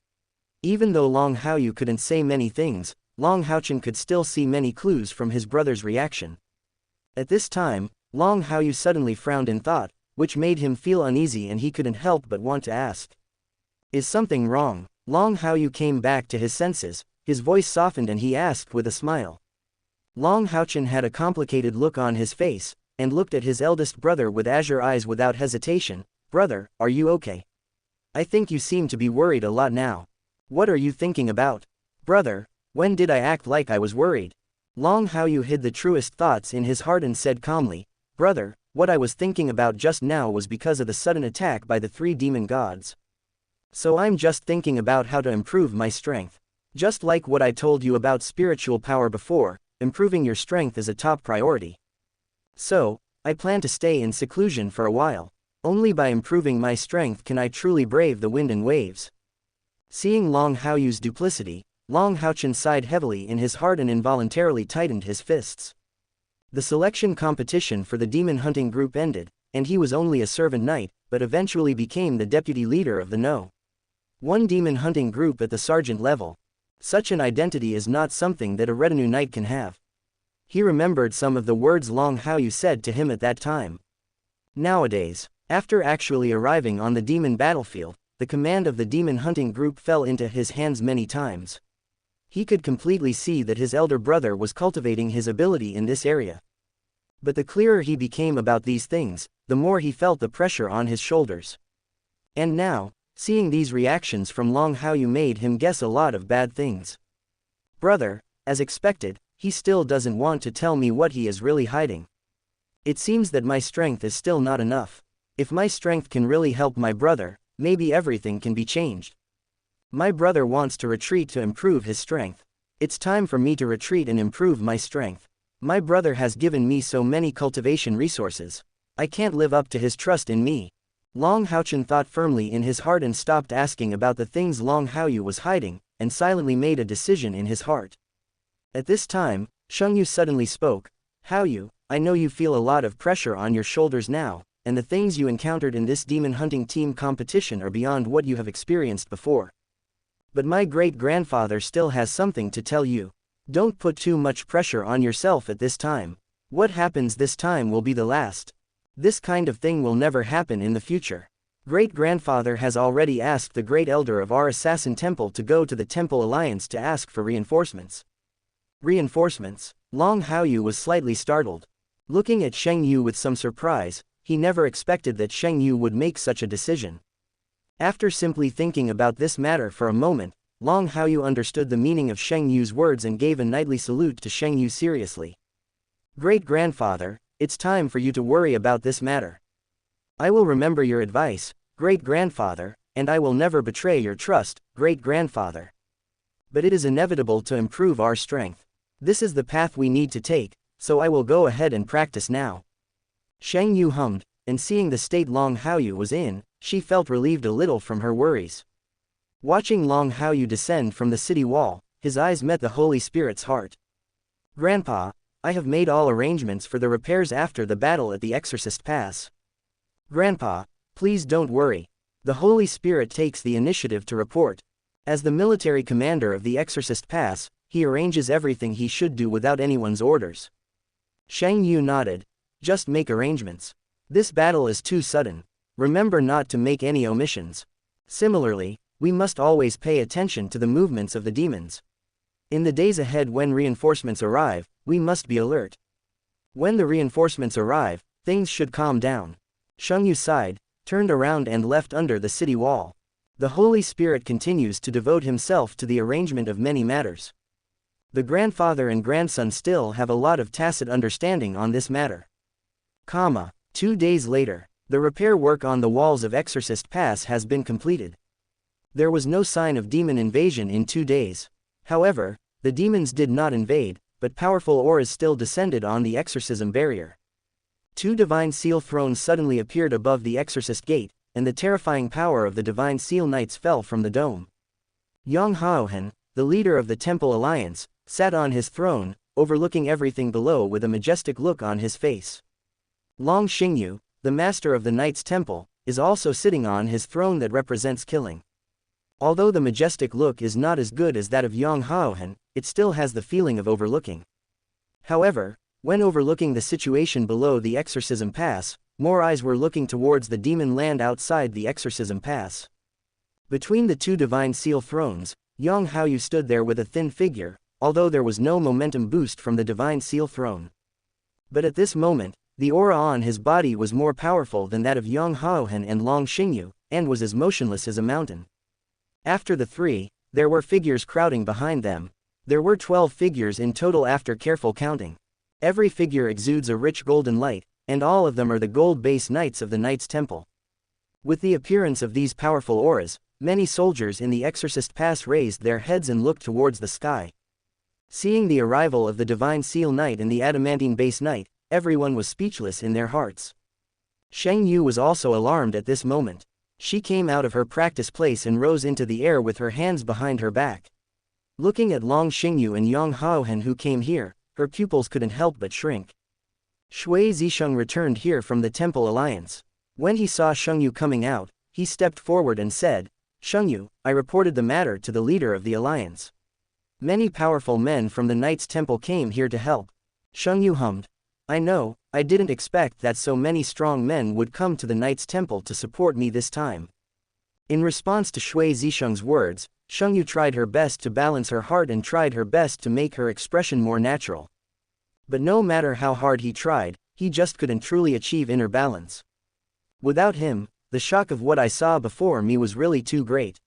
Even though Long Haoyu couldn't say many things, Long Haochen could still see many clues from his brother's reaction. At this time, Long Haoyu suddenly frowned in thought, which made him feel uneasy, and he couldn't help but want to ask. Is something wrong? Long Haoyu came back to his senses, his voice softened, and he asked with a smile. Long Haochen had a complicated look on his face, and looked at his eldest brother with azure eyes without hesitation. Brother, are you okay? I think you seem to be worried a lot now. What are you thinking about? Brother, when did I act like I was worried? Long Haoyu hid the truest thoughts in his heart and said calmly, Brother, what I was thinking about just now was because of the sudden attack by the three demon gods. So I'm just thinking about how to improve my strength. Just like what I told you about spiritual power before, improving your strength is a top priority. So, I plan to stay in seclusion for a while. Only by improving my strength can I truly brave the wind and waves. Seeing Long Haoyu's duplicity, Long Haochen sighed heavily in his heart and involuntarily tightened his fists. The selection competition for the demon hunting group ended, and he was only a servant knight, but eventually became the deputy leader of the No. 1 demon hunting group at the sergeant level. Such an identity is not something that a retinue knight can have. He remembered some of the words Long Haoyu said to him at that time. Nowadays, after actually arriving on the demon battlefield, the command of the demon hunting group fell into his hands many times. He could completely see that his elder brother was cultivating his ability in this area. But the clearer he became about these things, the more he felt the pressure on his shoulders. And now, seeing these reactions from Long Haoyu made him guess a lot of bad things. Brother, as expected, he still doesn't want to tell me what he is really hiding. It seems that my strength is still not enough. If my strength can really help my brother, maybe everything can be changed. My brother wants to retreat to improve his strength. It's time for me to retreat and improve my strength. My brother has given me so many cultivation resources. I can't live up to his trust in me. Long Haochen thought firmly in his heart and stopped asking about the things Long Haoyu was hiding, and silently made a decision in his heart. At this time, Xianxia suddenly spoke. Haoyu, I know you feel a lot of pressure on your shoulders now, and the things you encountered in this demon hunting team competition are beyond what you have experienced before. But my great-grandfather still has something to tell you. Don't put too much pressure on yourself at this time. What happens this time will be the last. This kind of thing will never happen in the future. Great-grandfather has already asked the great elder of our assassin temple to go to the Temple Alliance to ask for reinforcements. Reinforcements? Long Haoyu was slightly startled. Looking at Xianxia with some surprise, he never expected that Xianxia would make such a decision. After simply thinking about this matter for a moment, Long Haoyu understood the meaning of Xianxia's words and gave a knightly salute to Xianxia seriously. Great-grandfather, it's time for you to worry about this matter. I will remember your advice, great-grandfather, and I will never betray your trust, great-grandfather. But it is inevitable to improve our strength. This is the path we need to take, so I will go ahead and practice now. Xianxia hummed, and seeing the state Long Haoyu was in, she felt relieved a little from her worries. Watching Long Haoyu descend from the city wall, his eyes met the Holy Spirit's heart. Grandpa, I have made all arrangements for the repairs after the battle at the Exorcist Pass. Grandpa, please don't worry. The Holy Spirit takes the initiative to report. As the military commander of the Exorcist Pass, he arranges everything he should do without anyone's orders. Xianxia nodded. Just make arrangements. This battle is too sudden. Remember not to make any omissions. Similarly, we must always pay attention to the movements of the demons. In the days ahead when reinforcements arrive, we must be alert. When the reinforcements arrive, things should calm down. Xianxia sighed, turned around and left under the city wall. The Holy Spirit continues to devote himself to the arrangement of many matters. The grandfather and grandson still have a lot of tacit understanding on this matter. 2 days later, The repair work on the walls of Exorcist Pass has been completed. There was no sign of demon invasion in 2 days. However, the demons did not invade, but powerful auras still descended on the exorcism barrier. 2 divine seal thrones suddenly appeared above the exorcist gate, and the terrifying power of the divine seal knights fell from the dome. Long Haochen, the leader of the Temple Alliance, sat on his throne, overlooking everything below with a majestic look on his face. Long Xingyu, the master of the Knights Temple, is also sitting on his throne that represents killing. Although the majestic look is not as good as that of Long Haochen, it still has the feeling of overlooking. However, when overlooking the situation below the Exorcism Pass, more eyes were looking towards the demon land outside the Exorcism Pass. Between the 2 divine seal thrones, Long Haoyu stood there with a thin figure, although there was no momentum boost from the divine seal throne. But at this moment, the aura on his body was more powerful than that of Long Haochen and Long Xingyu, and was as motionless as a mountain. After the 3, there were figures crowding behind them. There were 12 figures in total after careful counting. Every figure exudes a rich golden light, and all of them are the gold-based knights of the Knights Temple. With the appearance of these powerful auras, many soldiers in the Exorcist Pass raised their heads and looked towards the sky. Seeing the arrival of the Divine Seal Knight and the Adamantine Base Knight, everyone was speechless in their hearts. Shang Yu was also alarmed at this moment. She came out of her practice place and rose into the air with her hands behind her back. Looking at Long Xingyu and Long Haochen who came here, her pupils couldn't help but shrink. Shui Zisheng returned here from the Temple Alliance. When he saw Shengyu coming out, he stepped forward and said, "Shengyu, I reported the matter to the leader of the alliance. Many powerful men from the Knights Temple came here to help." Shengyu hummed. "I know, I didn't expect that so many strong men would come to the Knights Temple to support me this time." In response to Shui Zisheng's words, Shengyu tried her best to balance her heart and tried her best to make her expression more natural. But no matter how hard he tried, he just couldn't truly achieve inner balance. Without him, the shock of what I saw before me was really too great.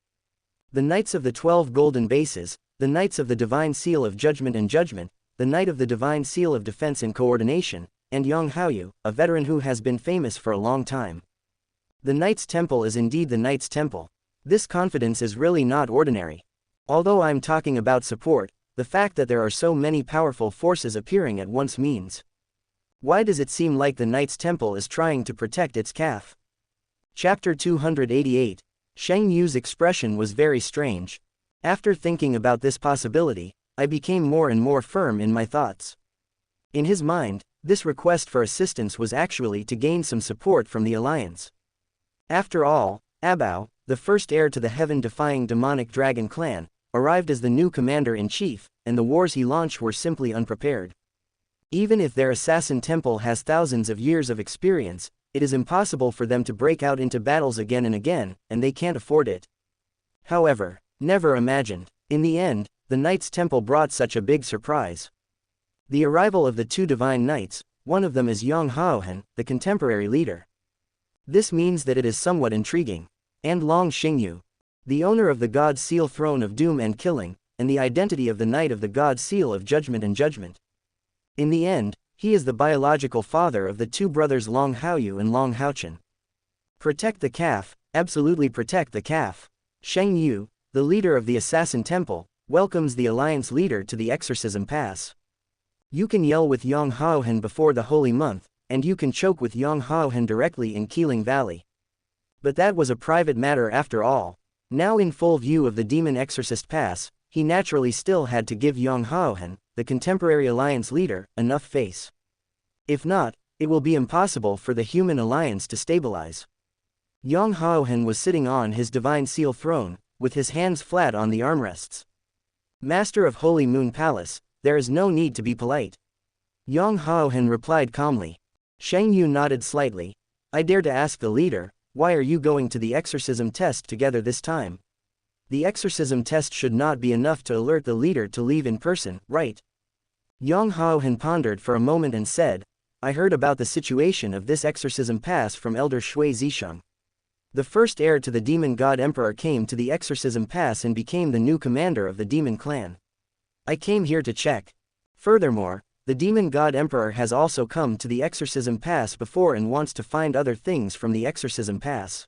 The Knights of the 12 Golden Bases, the Knights of the Divine Seal of Judgment and Judgment, the Knight of the Divine Seal of Defense and Coordination, and Long Haoyu, a veteran who has been famous for a long time. The Knights Temple is indeed the Knights Temple. This confidence is really not ordinary. Although I'm talking about support, the fact that there are so many powerful forces appearing at once means. Why does it seem like the Knights Temple is trying to protect its calf? Chapter 288. Shang Yu's expression was very strange. After thinking about this possibility, I became more and more firm in my thoughts. In his mind, this request for assistance was actually to gain some support from the alliance. After all, Abao, the first heir to the heaven-defying demonic dragon clan, arrived as the new commander-in-chief, and the wars he launched were simply unprepared. Even if their assassin temple has thousands of years of experience, it is impossible for them to break out into battles again and again, and they can't afford it. However, never imagined, in the end, the Knights Temple brought such a big surprise. The arrival of the 2 divine knights, one of them is Long Haochen, the contemporary leader. This means that it is somewhat intriguing. And Long Xingyu, the owner of the God Seal Throne of Doom and Killing, and the identity of the Knight of the God Seal of Judgment and Judgment. In the end, he is the biological father of the 2 brothers Long Haoyu and Long Haochen. Protect the calf, absolutely protect the calf. Shang Yu, the leader of the Assassin Temple, welcomes the Alliance leader to the Exorcism Pass. You can yell with Long Haochen before the Holy Month, and you can choke with Long Haochen directly in Keeling Valley. But that was a private matter after all. Now in full view of the Demon Exorcist Pass, he naturally still had to give Long Haochen, the contemporary alliance leader, enough face. If not, it will be impossible for the human alliance to stabilize. Long Haochen was sitting on his divine seal throne, with his hands flat on the armrests. Master of Holy Moon Palace, there is no need to be polite. Long Haochen replied calmly. Shang Yu nodded slightly. I dare to ask the leader, why are you going to the exorcism test together this time? The exorcism test should not be enough to alert the leader to leave in person, right? Long Haochen pondered for a moment and said, I heard about the situation of this exorcism pass from Elder Shui Zisheng. The first heir to the demon god emperor came to the exorcism pass and became the new commander of the demon clan. I came here to check. Furthermore, the demon god emperor has also come to the exorcism pass before and wants to find other things from the exorcism pass.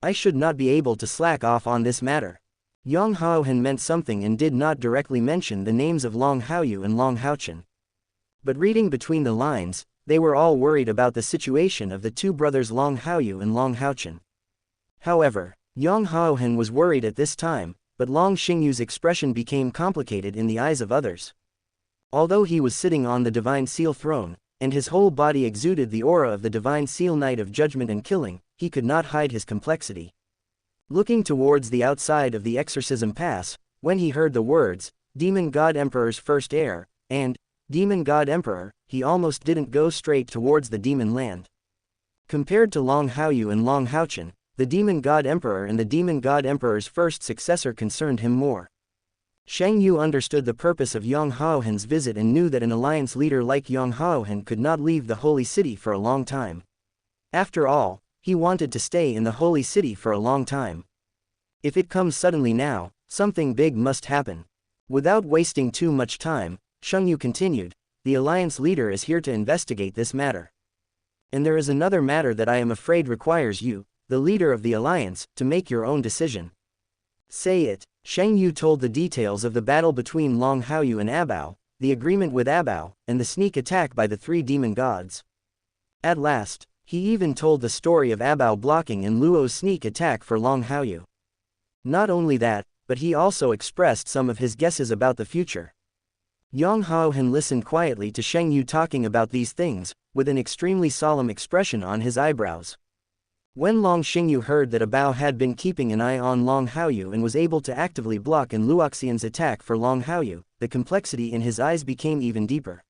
I should not be able to slack off on this matter. Long Haochen meant something and did not directly mention the names of Long Haoyu and Long Haochen. But reading between the lines, they were all worried about the situation of the two brothers Long Haoyu and Long Haochen. However, Long Haochen was worried at this time, but Long Xingyu's expression became complicated in the eyes of others. Although he was sitting on the Divine Seal throne, and his whole body exuded the aura of the Divine Seal Knight of Judgment and Killing, he could not hide his complexity. Looking towards the outside of the exorcism pass, when he heard the words, Demon God Emperor's first heir, and Demon God Emperor, he almost didn't go straight towards the demon land. Compared to Long Haoyu and Long Haochen, the Demon God Emperor and the Demon God Emperor's first successor concerned him more. Shang Yu understood the purpose of Long Haochen's visit and knew that an alliance leader like Long Haochen could not leave the holy city for a long time. After all, he wanted to stay in the holy city for a long time. If it comes suddenly now, something big must happen. Without wasting too much time, Shang Yu continued, the alliance leader is here to investigate this matter. And there is another matter that I am afraid requires you, the leader of the alliance, to make your own decision. Say it. Shang Yu told the details of the battle between Long Haoyu and Abao, the agreement with Abao, and the sneak attack by the three demon gods. At last, he even told the story of Abao blocking in Luo's sneak attack for Long Haoyu. Not only that, but he also expressed some of his guesses about the future. Long Haochen listened quietly to Shang Yu talking about these things, with an extremely solemn expression on his eyebrows. When Long Xingyu heard that Abao had been keeping an eye on Long Haoyu and was able to actively block in Luoxian's attack for Long Haoyu, the complexity in his eyes became even deeper.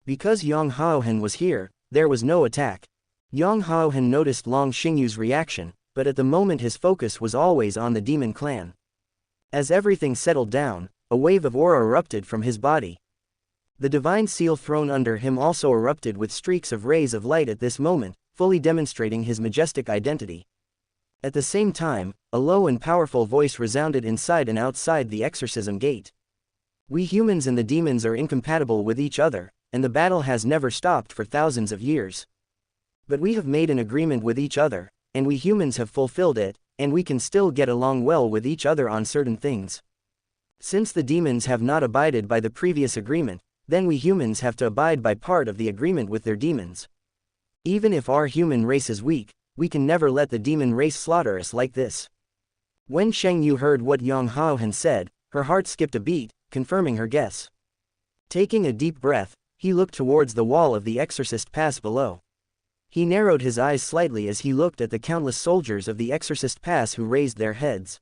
Because Long Haochen was here, there was no attack. Long Haochen noticed Long Xingyu's reaction, but at the moment his focus was always on the demon clan. As everything settled down, a wave of aura erupted from his body. The divine seal thrown under him also erupted with streaks of rays of light at this moment, fully demonstrating his majestic identity. At the same time, a low and powerful voice resounded inside and outside the exorcism gate. We humans and the demons are incompatible with each other, and the battle has never stopped for thousands of years. But we have made an agreement with each other, and we humans have fulfilled it, and we can still get along well with each other on certain things. Since the demons have not abided by the previous agreement, then we humans have to abide by part of the agreement with their demons. Even if our human race is weak, we can never let the demon race slaughter us like this. When Shang Yu heard what Long Haochen said, her heart skipped a beat, confirming her guess. Taking a deep breath, he looked towards the wall of the exorcist pass below. He narrowed his eyes slightly as he looked at the countless soldiers of the exorcist pass who raised their heads.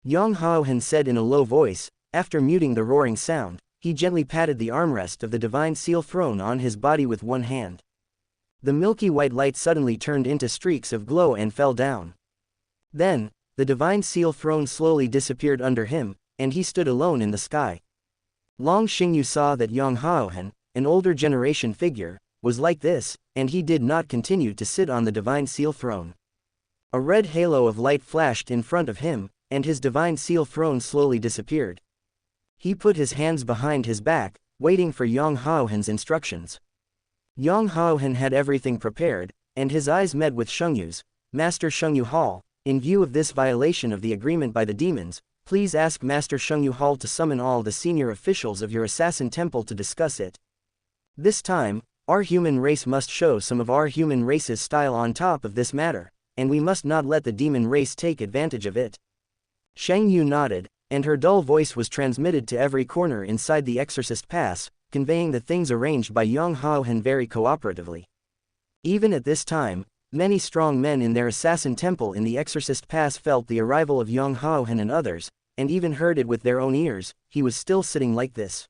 Long Haochen said in a low voice, after muting the roaring sound, he gently patted the armrest of the divine seal throne on his body with one hand. The milky white light suddenly turned into streaks of glow and fell down. Then, the divine seal throne slowly disappeared under him, and he stood alone in the sky. Long Xingyu saw that Long Haochen, an older generation figure, was like this, and he did not continue to sit on the divine seal throne. A red halo of light flashed in front of him, and his divine seal throne slowly disappeared. He put his hands behind his back, waiting for Long Haochen's instructions. Long Haochen had everything prepared, and his eyes met with Shengyu's. Master Shengyu Hall, in view of this violation of the agreement by the demons, please ask Master Shengyu Hall to summon all the senior officials of your assassin temple to discuss it. This time, our human race must show some of our human race's style on top of this matter, and we must not let the demon race take advantage of it. Shang Yu nodded, and her dull voice was transmitted to every corner inside the exorcist pass, conveying the things arranged by Long Haochen very cooperatively. Even at this time, many strong men in their assassin temple in the exorcist pass felt the arrival of Long Haochen and others, and even heard it with their own ears. He was still sitting like this.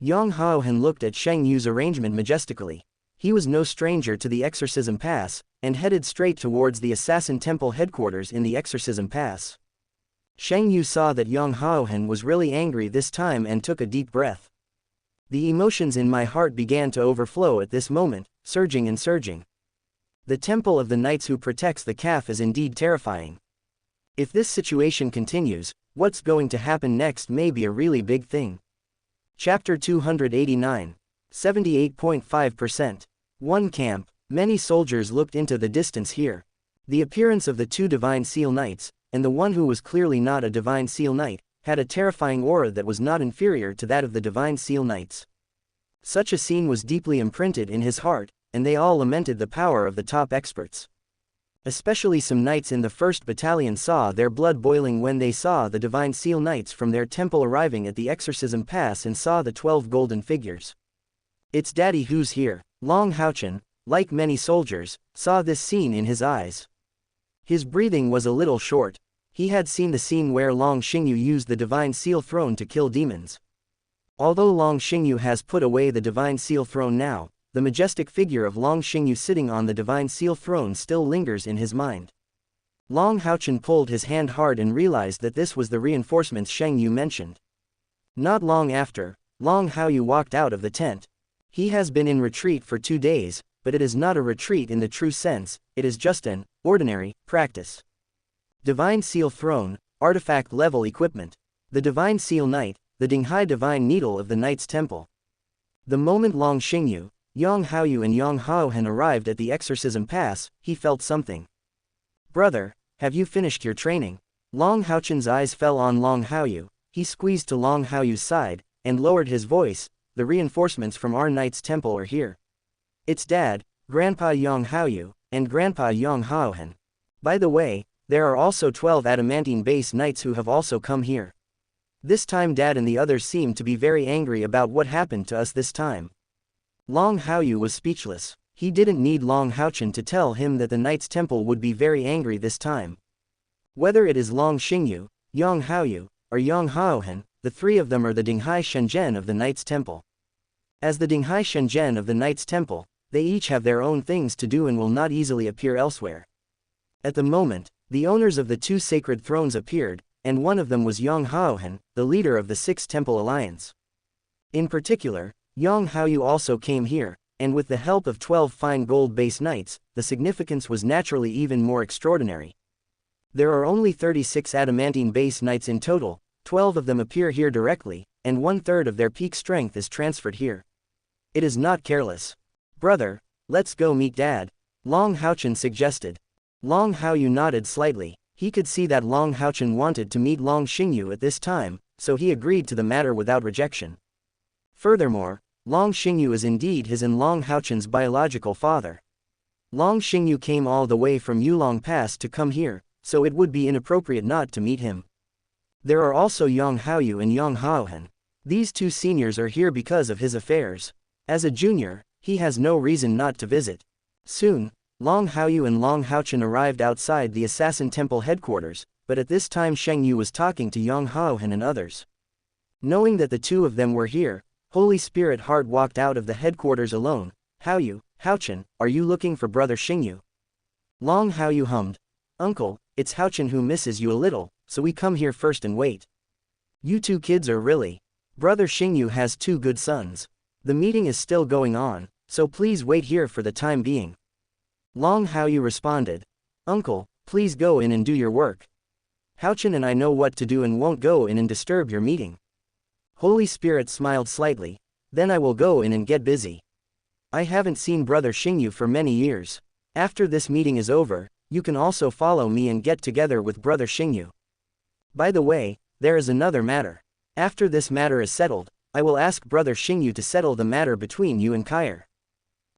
Long Haochen looked at Shang Yu's arrangement majestically. He was no stranger to the exorcism pass, and headed straight towards the assassin temple headquarters in the exorcism pass. Shang Yu saw that Long Haochen was really angry this time and took a deep breath. The emotions in my heart began to overflow at this moment, surging and surging. The temple of the knights who protects the calf is indeed terrifying. If this situation continues, what's going to happen next may be a really big thing. Chapter 289. 78.5%. One camp. Many soldiers looked into the distance here. The appearance of the two Divine Seal Knights, and the one who was clearly not a Divine Seal Knight, had a terrifying aura that was not inferior to that of the Divine Seal Knights. Such a scene was deeply imprinted in his heart, and they all lamented the power of the top experts. Especially some knights in the 1st Battalion saw their blood boiling when they saw the Divine Seal Knights from their temple arriving at the Exorcism Pass and saw the 12 golden figures. "It's Daddy who's here." Long Haochen, like many soldiers, saw this scene in his eyes. His breathing was a little short. He had seen the scene where Long Xingyu used the Divine Seal Throne to kill demons. Although Long Xingyu has put away the Divine Seal Throne now, the majestic figure of Long Xingyu sitting on the Divine Seal Throne still lingers in his mind. Long Haochen pulled his hand hard and realized that this was the reinforcements Sheng Yu mentioned. Not long after, Long Haoyu walked out of the tent. He has been in retreat for 2 days, but it is not a retreat in the true sense, it is just an ordinary practice. Divine Seal Throne, artifact level equipment. The Divine Seal Knight, the Donghua Divine Needle of the Knight's Temple. The moment Long Xingyu, Yang Haoyu and Yang Haohen arrived at the Exorcism Pass, he felt something. "Brother, have you finished your training?" Long Haochen's eyes fell on Long Haoyu. He squeezed to Long Haoyu's side, and lowered his voice. "The reinforcements from our Knight's Temple are here. It's Dad, Grandpa Yang Haoyu, and Grandpa Yang Haohen. By the way, there are also 12 adamantine base knights who have also come here." This time Dad and the others seemed to be very angry about what happened to us this time. Long Haoyu was speechless. He didn't need Long Haochen to tell him that the Knight's Temple would be very angry this time. Whether it is Long Xingyu, Yang Haoyu, or Yang Haohen, the 3 of them are the Donghua Shenzhen of the Knight's Temple. As the Donghua Shenzhen of the Knight's Temple, they each have their own things to do and will not easily appear elsewhere. At the moment, the owners of the 2 sacred thrones appeared, and one of them was Yang Haohen, the leader of the 6 Temple Alliance. In particular, Yang Haoyu also came here, and with the help of 12 fine gold base knights, the significance was naturally even more extraordinary. There are only 36 adamantine base knights in total, 12 of them appear here directly, and 1/3 of their peak strength is transferred here. It is not careless. "Brother, let's go meet Dad," Long Haochen suggested. Long Haoyu nodded slightly. He could see that Long Haochen wanted to meet Long Xingyu at this time, so he agreed to the matter without rejection. Furthermore, Long Xingyu is indeed his and Long Haochen's biological father. Long Xingyu came all the way from Yulong Pass to come here, so it would be inappropriate not to meet him. There are also Yang Haoyu and Yang Haohen. These 2 seniors are here because of his affairs. As a junior, he has no reason not to visit. Soon, Long Haoyu and Long Haochen arrived outside the Assassin Temple headquarters, but at this time Sheng Yu was talking to Yang Haohen and others. Knowing that the 2 of them were here, Holy Spirit Heart walked out of the headquarters alone. "Haoyu, Haochen, are you looking for Brother Xingyu?" Long Haoyu hummed. "Uncle, it's Haochen who misses you a little, so we come here first and wait. You 2 kids are really. Brother Xingyu has 2 good sons. The meeting is still going on, so please wait here for the time being." Long Haoyu responded. "Uncle, please go in and do your work. Haochen and I know what to do and won't go in and disturb your meeting." Holy Spirit smiled slightly. "Then I will go in and get busy. I haven't seen Brother Xingyu for many years. After this meeting is over, you can also follow me and get together with Brother Xingyu. By the way, there is another matter. After this matter is settled, I will ask Brother Xingyu to settle the matter between you and Kair."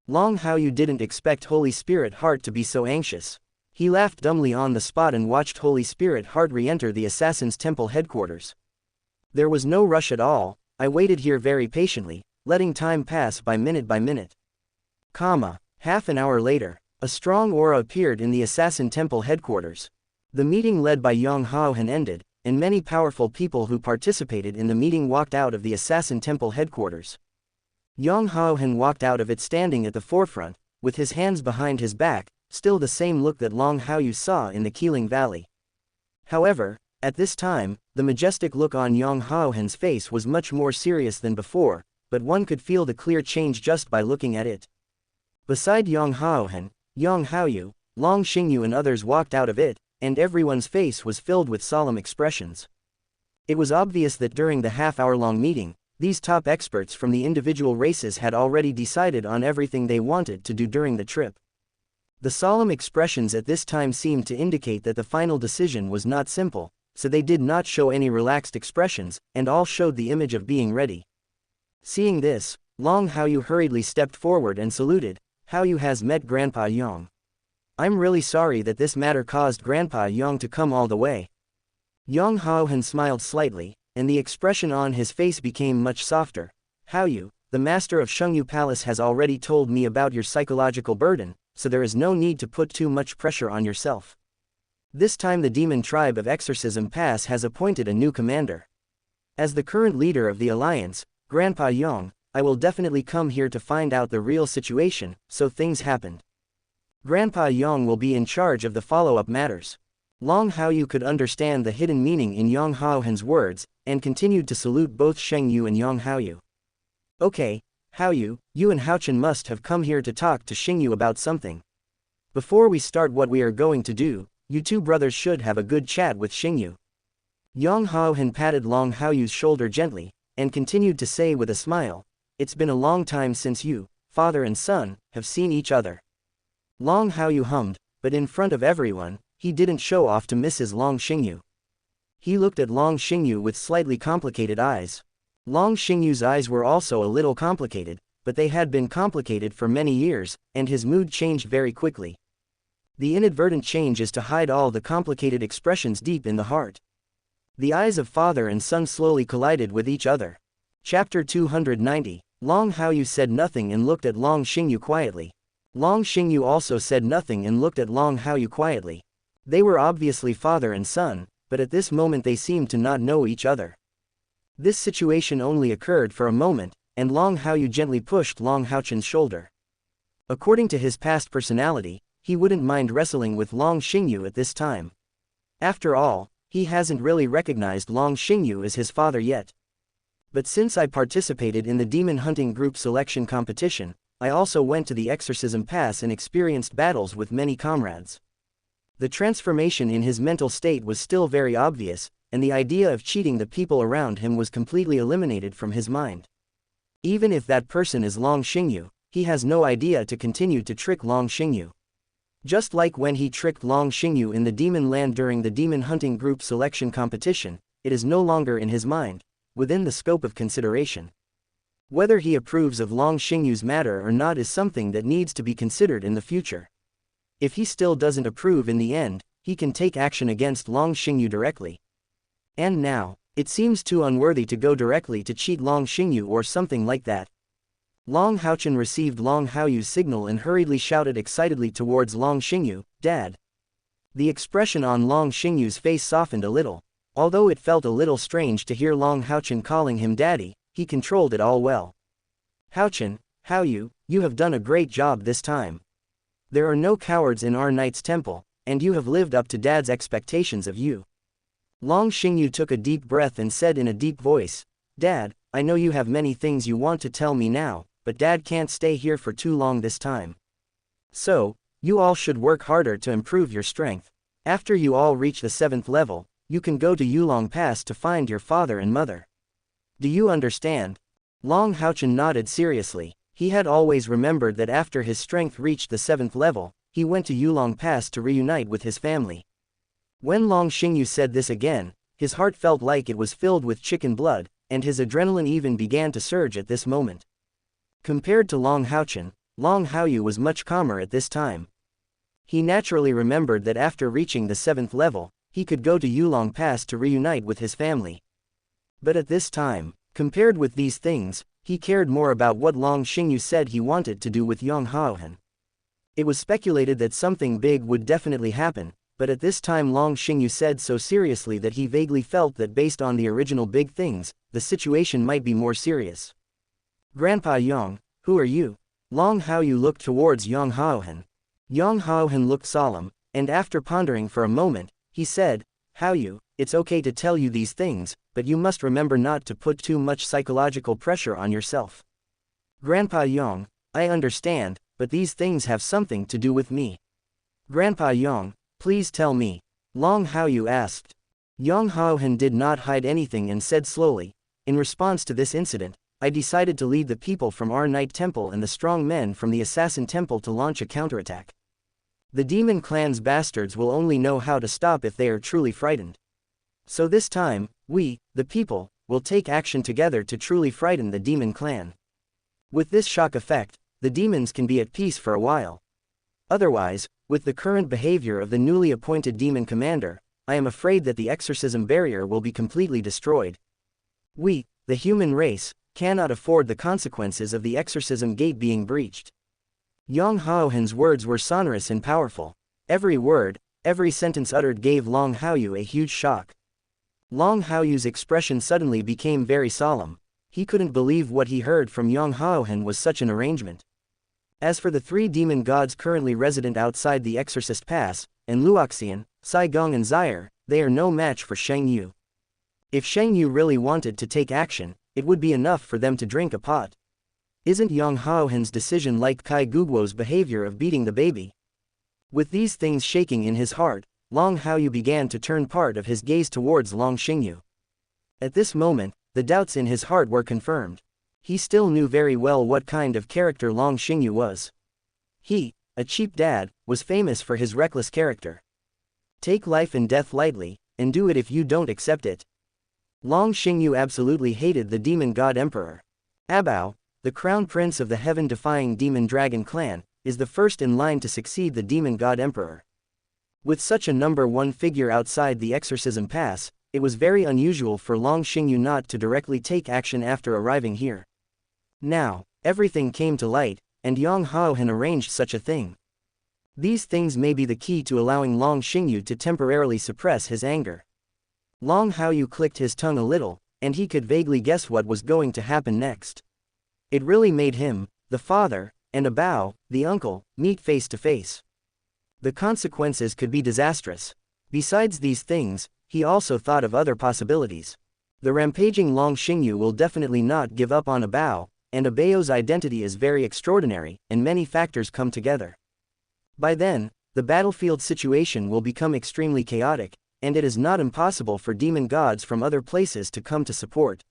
Long Haoyu didn't expect Holy Spirit Heart to be so anxious. He laughed dumbly on the spot and watched Holy Spirit Heart re-enter the Assassin's Temple headquarters. "There was no rush at all, I waited here very patiently, letting time pass by minute by minute." Half an hour later, a strong aura appeared in the Assassin Temple headquarters. The meeting led by Yang Haohen ended, and many powerful people who participated in the meeting walked out of the Assassin Temple headquarters. Yang Haohen walked out of it standing at the forefront, with his hands behind his back, still the same look that Long Haoyu saw in the Keeling Valley. However, at this time, the majestic look on Yang Haohen's face was much more serious than before, but one could feel the clear change just by looking at it. Beside Yang Haohen, Yang Haoyu, Long Xingyu and others walked out of it, and everyone's face was filled with solemn expressions. It was obvious that during the half-hour-long meeting, These top experts from the individual races had already decided on everything they wanted to do during the trip. The solemn expressions at this time seemed to indicate that the final decision was not simple, so they did not show any relaxed expressions, and all showed the image of being ready. Seeing this, Long Haoyu hurriedly stepped forward and saluted. Haoyu has met Grandpa Yang. I'm really sorry that this matter caused Grandpa Yang to come all the way. Long Haochen smiled slightly, and the expression on his face became much softer. Haoyu, the master of Shengyu Palace has already told me about your psychological burden, so there is no need to put too much pressure on yourself. This time the demon tribe of Exorcism Pass has appointed a new commander. As the current leader of the alliance, Grandpa Yang, I will definitely come here to find out the real situation, so things happened. Grandpa Yang will be in charge of the follow-up matters. Long Haoyu could understand the hidden meaning in Yang Haohen's words, and continued to salute both Sheng Yu and Yang Haoyu. Okay, Haoyu, you and Haochen must have come here to talk to Sheng Yu about something. Before we start what we are going to do, you two brothers should have a good chat with Sheng Yu. Yang Haohen patted Long Haoyu's shoulder gently, and continued to say with a smile, it's been a long time since you, father and son, have seen each other. Long Haoyu hummed, but in front of everyone, he didn't show off to Mrs. Long Xingyu. He looked at Long Xingyu with slightly complicated eyes. Long Xingyu's eyes were also a little complicated, but they had been complicated for many years, and his mood changed very quickly. The inadvertent change is to hide all the complicated expressions deep in the heart. The eyes of father and son slowly collided with each other. Chapter 290. Long Haoyu said nothing and looked at Long Xingyu quietly. Long Xingyu also said nothing and looked at Long Haoyu quietly. They were obviously father and son, but at this moment they seemed to not know each other. This situation only occurred for a moment, and Long Haoyu gently pushed Long Haochen's shoulder. According to his past personality, he wouldn't mind wrestling with Long Xingyu at this time. After all, he hasn't really recognized Long Xingyu as his father yet. But since I participated in the demon hunting group selection competition, I also went to the Exorcism Pass and experienced battles with many comrades. The transformation in his mental state was still very obvious, and the idea of cheating the people around him was completely eliminated from his mind. Even if that person is Long Xingyu, he has no idea to continue to trick Long Xingyu. Just like when he tricked Long Xingyu in the demon land during the demon hunting group selection competition, it is no longer in his mind, within the scope of consideration. Whether he approves of Long Xingyu's matter or not is something that needs to be considered in the future. If he still doesn't approve in the end, he can take action against Long Xingyu directly. And now, it seems too unworthy to go directly to cheat Long Xingyu or something like that. Long Haochen received Long Haoyu's signal and hurriedly shouted excitedly towards Long Xingyu, Dad. The expression on Long Xingyu's face softened a little. Although it felt a little strange to hear Long Haochen calling him daddy, he controlled it all well. Haochen, Haoyu, you have done a great job this time. There are no cowards in our knight's temple, and you have lived up to Dad's expectations of you. Long Xingyu took a deep breath and said in a deep voice, Dad, I know you have many things you want to tell me now, but Dad can't stay here for too long this time. So, you all should work harder to improve your strength. After you all reach the 7th level, you can go to Yulong Pass to find your father and mother. Do you understand? Long Haochen nodded seriously. He had always remembered that after his strength reached the 7th level, he went to Yulong Pass to reunite with his family. When Long Xingyu said this again, his heart felt like it was filled with chicken blood, and his adrenaline even began to surge at this moment. Compared to Long Haochen, Long Haoyu was much calmer at this time. He naturally remembered that after reaching the 7th level, he could go to Yulong Pass to reunite with his family. But at this time, compared with these things, he cared more about what Long Xingyu said he wanted to do with Yang Haohen. It was speculated that something big would definitely happen, but at this time Long Xingyu said so seriously that he vaguely felt that based on the original big things, the situation might be more serious. Grandpa Yang, who are you? Long Haoyu looked towards Yang Haohen. Yang Haohen looked solemn, and after pondering for a moment, he said, Haoyu, it's okay to tell you these things, but you must remember not to put too much psychological pressure on yourself. Grandpa Yang, I understand, but these things have something to do with me. Grandpa Yang, please tell me. Long Haoyu asked. Yang Haohen did not hide anything and said slowly, in response to this incident, I decided to lead the people from our Night Temple and the strong men from the Assassin Temple to launch a counterattack. The demon clan's bastards will only know how to stop if they are truly frightened. So this time, we, the people, will take action together to truly frighten the demon clan. With this shock effect, the demons can be at peace for a while. Otherwise, with the current behavior of the newly appointed demon commander, I am afraid that the exorcism barrier will be completely destroyed. We, the human race, cannot afford the consequences of the exorcism gate being breached. Long Haochen's words were sonorous and powerful. Every word, every sentence uttered gave Long Haoyu a huge shock. Long Haoyu's expression suddenly became very solemn. He couldn't believe what he heard from Long Haochen was such an arrangement. As for the three demon gods currently resident outside the Exorcist Pass, and Luoxian, Saigong and Zaire, they are no match for Sheng Yu. If Sheng Yu really wanted to take action, it would be enough for them to drink a pot. Isn't Long Haochen's decision like Kai Guguo's behavior of beating the baby? With these things shaking in his heart, Long Haoyu began to turn part of his gaze towards Long Xingyu. At this moment, the doubts in his heart were confirmed. He still knew very well what kind of character Long Xingyu was. He, a cheap dad, was famous for his reckless character. Take life and death lightly, and do it if you don't accept it. Long Xingyu absolutely hated the demon god emperor. Abao, the crown prince of the heaven-defying demon dragon clan, is the first in line to succeed the demon god emperor. With such a number one figure outside the exorcism pass, it was very unusual for Long Xingyu not to directly take action after arriving here. Now, everything came to light, and Long Haochen arranged such a thing. These things may be the key to allowing Long Xingyu to temporarily suppress his anger. Long Haoyu clicked his tongue a little, and he could vaguely guess what was going to happen next. It really made him, the father, and Abao, the uncle, meet face to face. The consequences could be disastrous. Besides these things, he also thought of other possibilities. The rampaging Long Xingyu will definitely not give up on Abao, and Abao's identity is very extraordinary, and many factors come together. By then, the battlefield situation will become extremely chaotic, and it is not impossible for demon gods from other places to come to support.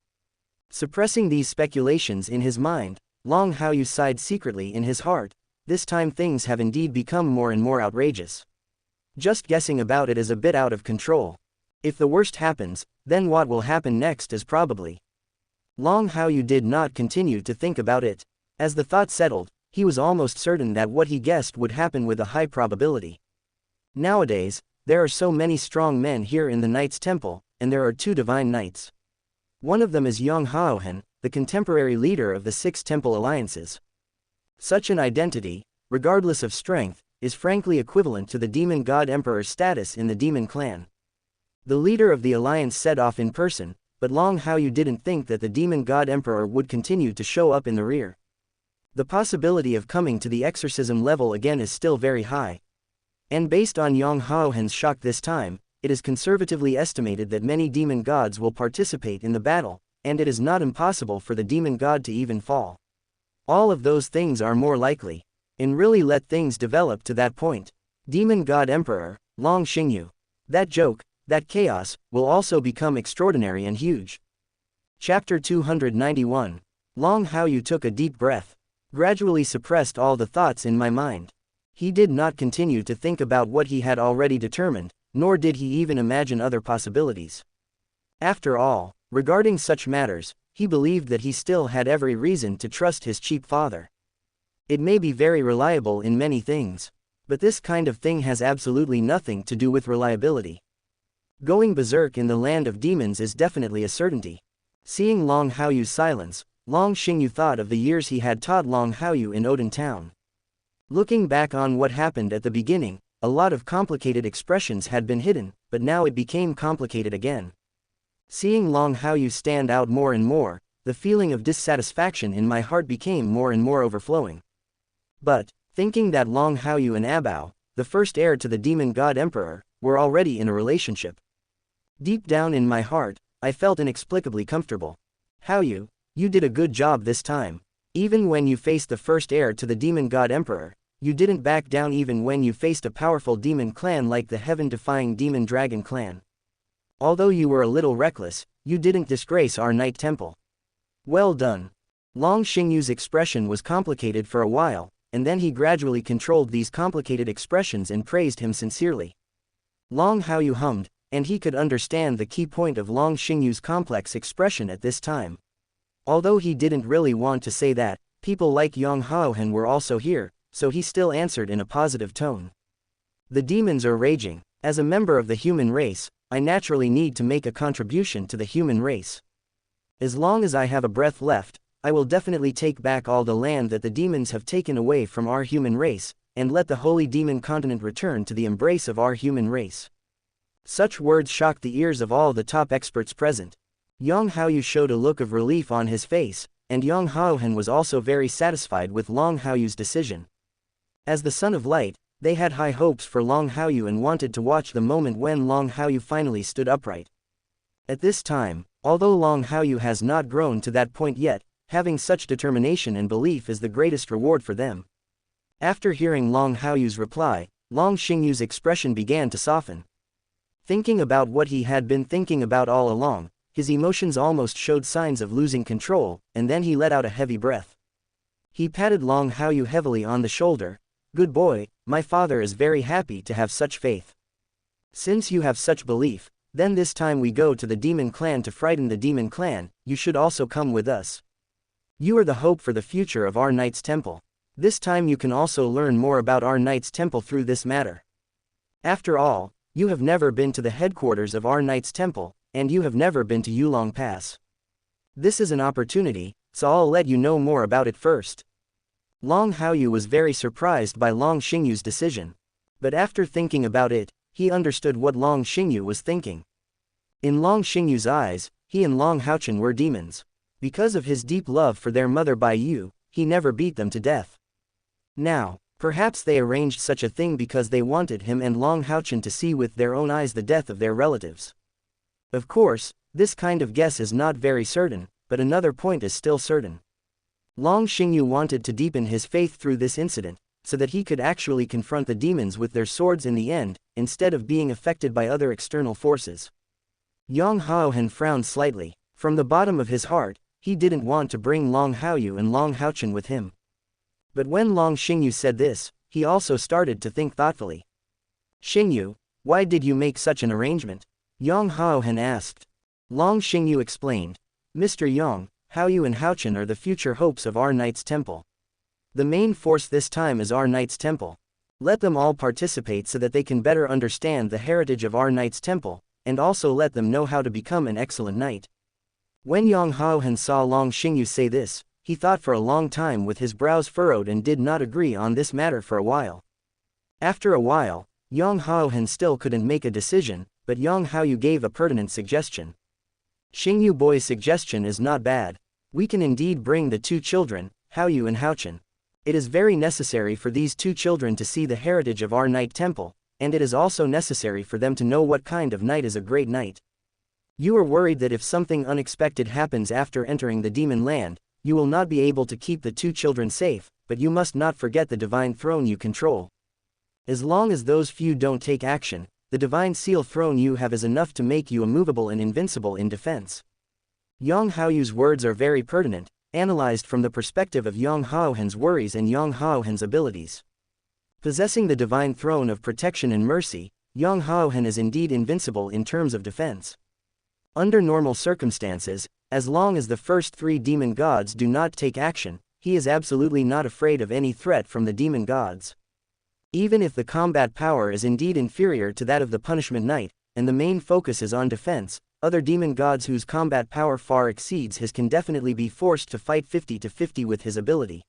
Suppressing these speculations in his mind, Long Haoyu sighed secretly in his heart. This time things have indeed become more and more outrageous. Just guessing about it is a bit out of control. If the worst happens, then what will happen next is probably. Long Haoyu did not continue to think about it. As the thought settled, he was almost certain that what he guessed would happen with a high probability. Nowadays, there are so many strong men here in the Knights Temple, and there are two divine knights. One of them is Long Haochen, the contemporary leader of the six temple alliances. Such an identity, regardless of strength, is frankly equivalent to the demon god emperor's status in the demon clan. The leader of the alliance set off in person, but Long Haoyu didn't think that the demon god emperor would continue to show up in the rear. The possibility of coming to the exorcism level again is still very high. And based on Long Haochen's shock this time, it is conservatively estimated that many demon gods will participate in the battle, and it is not impossible for the demon god to even fall. All of those things are more likely. And really let things develop to that point. Demon god emperor, Long Xingyu. That joke, that chaos, will also become extraordinary and huge. Chapter 291. Long Haoyu took a deep breath. Gradually suppressed all the thoughts in my mind. He did not continue to think about what he had already determined, nor did he even imagine other possibilities. After all, regarding such matters, he believed that he still had every reason to trust his cheap father. It may be very reliable in many things, but this kind of thing has absolutely nothing to do with reliability. Going berserk in the land of demons is definitely a certainty. Seeing Long Haoyu's silence, Long Xingyu thought of the years he had taught Long Haoyu in Odin Town. Looking back on what happened at the beginning, a lot of complicated expressions had been hidden, but now it became complicated again. Seeing Long Haoyu stand out more and more, the feeling of dissatisfaction in my heart became more and more overflowing. But, thinking that Long Haoyu and Abao, the first heir to the demon god emperor, were already in a relationship. Deep down in my heart, I felt inexplicably comfortable. Haoyu, you did a good job this time. Even when you faced the first heir to the demon god emperor, you didn't back down even when you faced a powerful demon clan like the heaven-defying demon dragon clan. Although you were a little reckless, you didn't disgrace our night temple. Well done. Long Xingyu's expression was complicated for a while, and then he gradually controlled these complicated expressions and praised him sincerely. Long Haoyu hummed, and he could understand the key point of Long Xingyu's complex expression at this time. Although he didn't really want to say that, people like Long Haochen were also here, so he still answered in a positive tone. The demons are raging. As a member of the human race, I naturally need to make a contribution to the human race. As long as I have a breath left, I will definitely take back all the land that the demons have taken away from our human race, and let the holy demon continent return to the embrace of our human race. Such words shocked the ears of all the top experts present. Long Haoyu showed a look of relief on his face, and Long Haochen was also very satisfied with Long Haoyu's decision. As the son of light, they had high hopes for Long Haoyu and wanted to watch the moment when Long Haoyu finally stood upright. At this time, although Long Haoyu has not grown to that point yet, having such determination and belief is the greatest reward for them. After hearing Long Haoyu's reply, Long Xingyu's expression began to soften. Thinking about what he had been thinking about all along, his emotions almost showed signs of losing control, and then he let out a heavy breath. He patted Long Haoyu heavily on the shoulder. Good boy, my father is very happy to have such faith. Since you have such belief, then this time we go to the demon clan to frighten the demon clan, you should also come with us. You are the hope for the future of our Knight's Temple. This time you can also learn more about our Knight's Temple through this matter. After all, you have never been to the headquarters of our Knight's Temple, and you have never been to Yulong Pass. This is an opportunity, so I'll let you know more about it first. Long Haoyu was very surprised by Long Xingyu's decision. But after thinking about it, he understood what Long Xingyu was thinking. In Long Xingyu's eyes, he and Long Haochen were demons. Because of his deep love for their mother Bai Yu, he never beat them to death. Now, perhaps they arranged such a thing because they wanted him and Long Haochen to see with their own eyes the death of their relatives. Of course, this kind of guess is not very certain, but another point is still certain. Long Xingyu wanted to deepen his faith through this incident, so that he could actually confront the demons with their swords in the end, instead of being affected by other external forces. Long Haochen frowned slightly. From the bottom of his heart, he didn't want to bring Long Haoyu and Long Haochen with him. But when Long Xingyu said this, he also started to think thoughtfully. Xingyu, why did you make such an arrangement? Long Haochen asked. Long Xingyu explained. Mr. Yang, Haoyu and Haochen are the future hopes of our Knight's Temple. The main force this time is our Knight's Temple. Let them all participate so that they can better understand the heritage of our Knight's Temple, and also let them know how to become an excellent knight. When Long Haochen saw Long Xingyu say this, he thought for a long time with his brows furrowed and did not agree on this matter for a while. After a while, Long Haochen still couldn't make a decision, but Long Haoyu gave a pertinent suggestion. Xingyu boy's suggestion is not bad. We can indeed bring the two children, Haoyu and Haochen. It is very necessary for these two children to see the heritage of our Knight Temple, and it is also necessary for them to know what kind of knight is a great knight. You are worried that if something unexpected happens after entering the demon land, you will not be able to keep the two children safe, but you must not forget the divine throne you control. As long as those few don't take action, the divine seal throne you have is enough to make you immovable and invincible in defense. Long Haoyu's words are very pertinent, analyzed from the perspective of Long Haochen's worries and Long Haochen's abilities. Possessing the divine throne of protection and mercy, Long Haochen is indeed invincible in terms of defense. Under normal circumstances, as long as the first three demon gods do not take action, he is absolutely not afraid of any threat from the demon gods. Even if the combat power is indeed inferior to that of the punishment knight, and the main focus is on defense, other demon gods whose combat power far exceeds his can definitely be forced to fight 50-50 with his ability.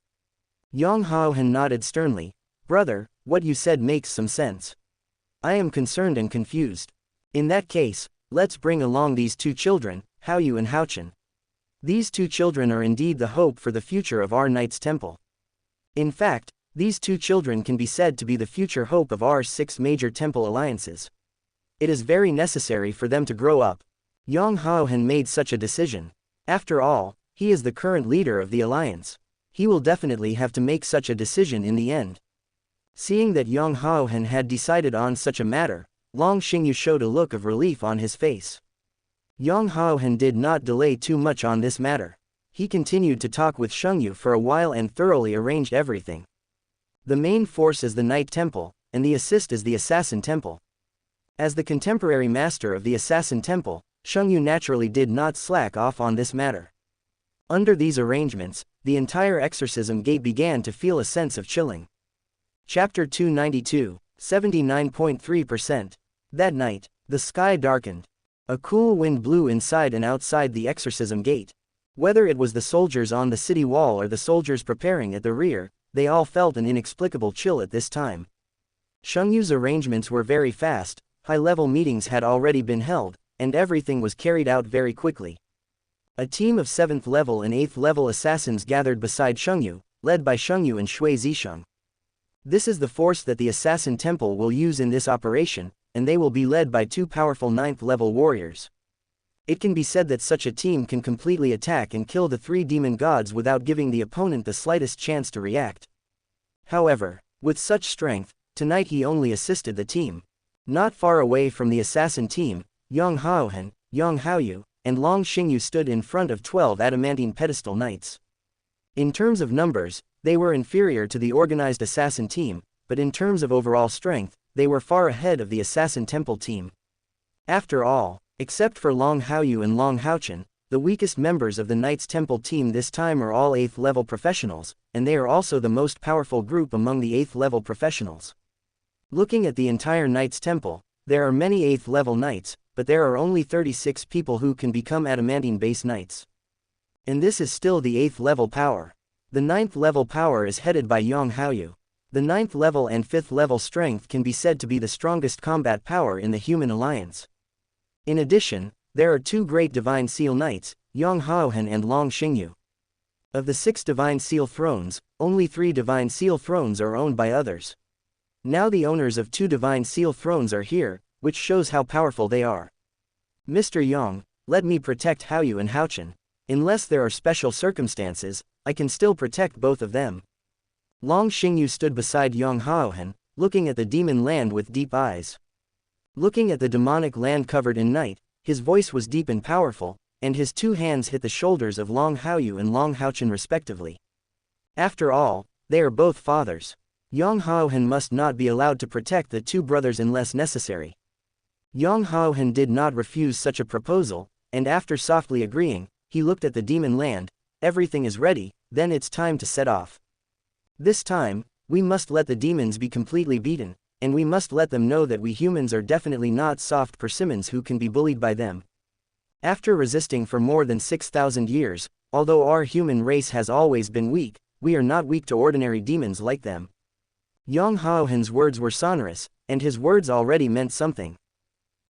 Long Haochen nodded sternly. Brother, what you said makes some sense. I am concerned and confused. In that case, let's bring along these two children, Haoyu and Haochen. These two children are indeed the hope for the future of our Knight's Temple. In fact, these two children can be said to be the future hope of our 6 major temple alliances. It is very necessary for them to grow up. Long Haochen made such a decision. After all, he is the current leader of the alliance. He will definitely have to make such a decision in the end. Seeing that Long Haochen had decided on such a matter, Long Xingyu showed a look of relief on his face. Long Haochen did not delay too much on this matter. He continued to talk with Xianxia for a while and thoroughly arranged everything. The main force is the Night Temple, and the assist is the Assassin Temple. As the contemporary master of the Assassin Temple, Xianxia naturally did not slack off on this matter. Under these arrangements, the entire exorcism gate began to feel a sense of chilling. Chapter 292, 79.3%. That night, the sky darkened. A cool wind blew inside and outside the exorcism gate. Whether it was the soldiers on the city wall or the soldiers preparing at the rear, they all felt an inexplicable chill at this time. Xiangxia's arrangements were very fast, high-level meetings had already been held, and everything was carried out very quickly. A team of 7th level and 8th level assassins gathered beside Xianxia, led by Xianxia and Shui Zisheng. This is the force that the Assassin Temple will use in this operation, and they will be led by 2 powerful 9th level warriors. It can be said that such a team can completely attack and kill the 3 demon gods without giving the opponent the slightest chance to react. However, with such strength, tonight he only assisted the team. Not far away from the assassin team, Long Haochen, Long Haoyu, and Long Xingyu stood in front of 12 adamantine pedestal knights. In terms of numbers, they were inferior to the organized assassin team, but in terms of overall strength, they were far ahead of the Assassin Temple team. After all, except for Long Haoyu and Long Haochen, the weakest members of the Knights Temple team this time are all 8th level professionals, and they are also the most powerful group among the 8th level professionals. Looking at the entire Knights Temple, there are many 8th level knights, but there are only 36 people who can become adamantine base knights. And this is still the 8th level power. The 9th level power is headed by Long Haoyu. The 9th level and 5th level strength can be said to be the strongest combat power in the human alliance. In addition, there are 2 great Divine Seal Knights, Long Haochen and Long Xingyu. Of the 6 Divine Seal thrones, only 3 Divine Seal thrones are owned by others. Now the owners of 2 Divine Seal thrones are here, which shows how powerful they are. Mr. Yang, let me protect Haoyu and Haochen. Unless there are special circumstances, I can still protect both of them. Long Xingyu stood beside Long Haochen, looking at the demon land with deep eyes. Looking at the demonic land covered in night, his voice was deep and powerful, and his 2 hands hit the shoulders of Long Haoyu and Long Haochen respectively. After all, they are both fathers. Long Haochen must not be allowed to protect the 2 brothers unless necessary. Long Haochen did not refuse such a proposal, and after softly agreeing, he looked at the demon land. Everything is ready, then it's time to set off. This time, we must let the demons be completely beaten, and we must let them know that we humans are definitely not soft persimmons who can be bullied by them. After resisting for more than 6,000 years, although our human race has always been weak, we are not weak to ordinary demons like them. Long Haochen's words were sonorous, and his words already meant something.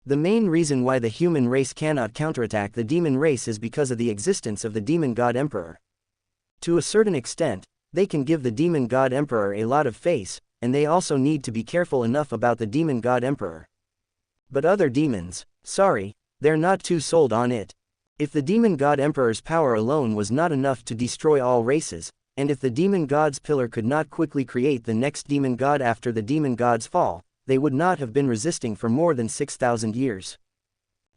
The main reason why the human race cannot counterattack the demon race is because of the existence of the demon god emperor. To a certain extent, they can give the demon god emperor a lot of face, and they also need to be careful enough about the demon god emperor. But other demons, sorry, they're not too sold on it. If the demon god emperor's power alone was not enough to destroy all races, and if the demon god's pillar could not quickly create the next demon god after the demon god's fall, they would not have been resisting for more than 6,000 years.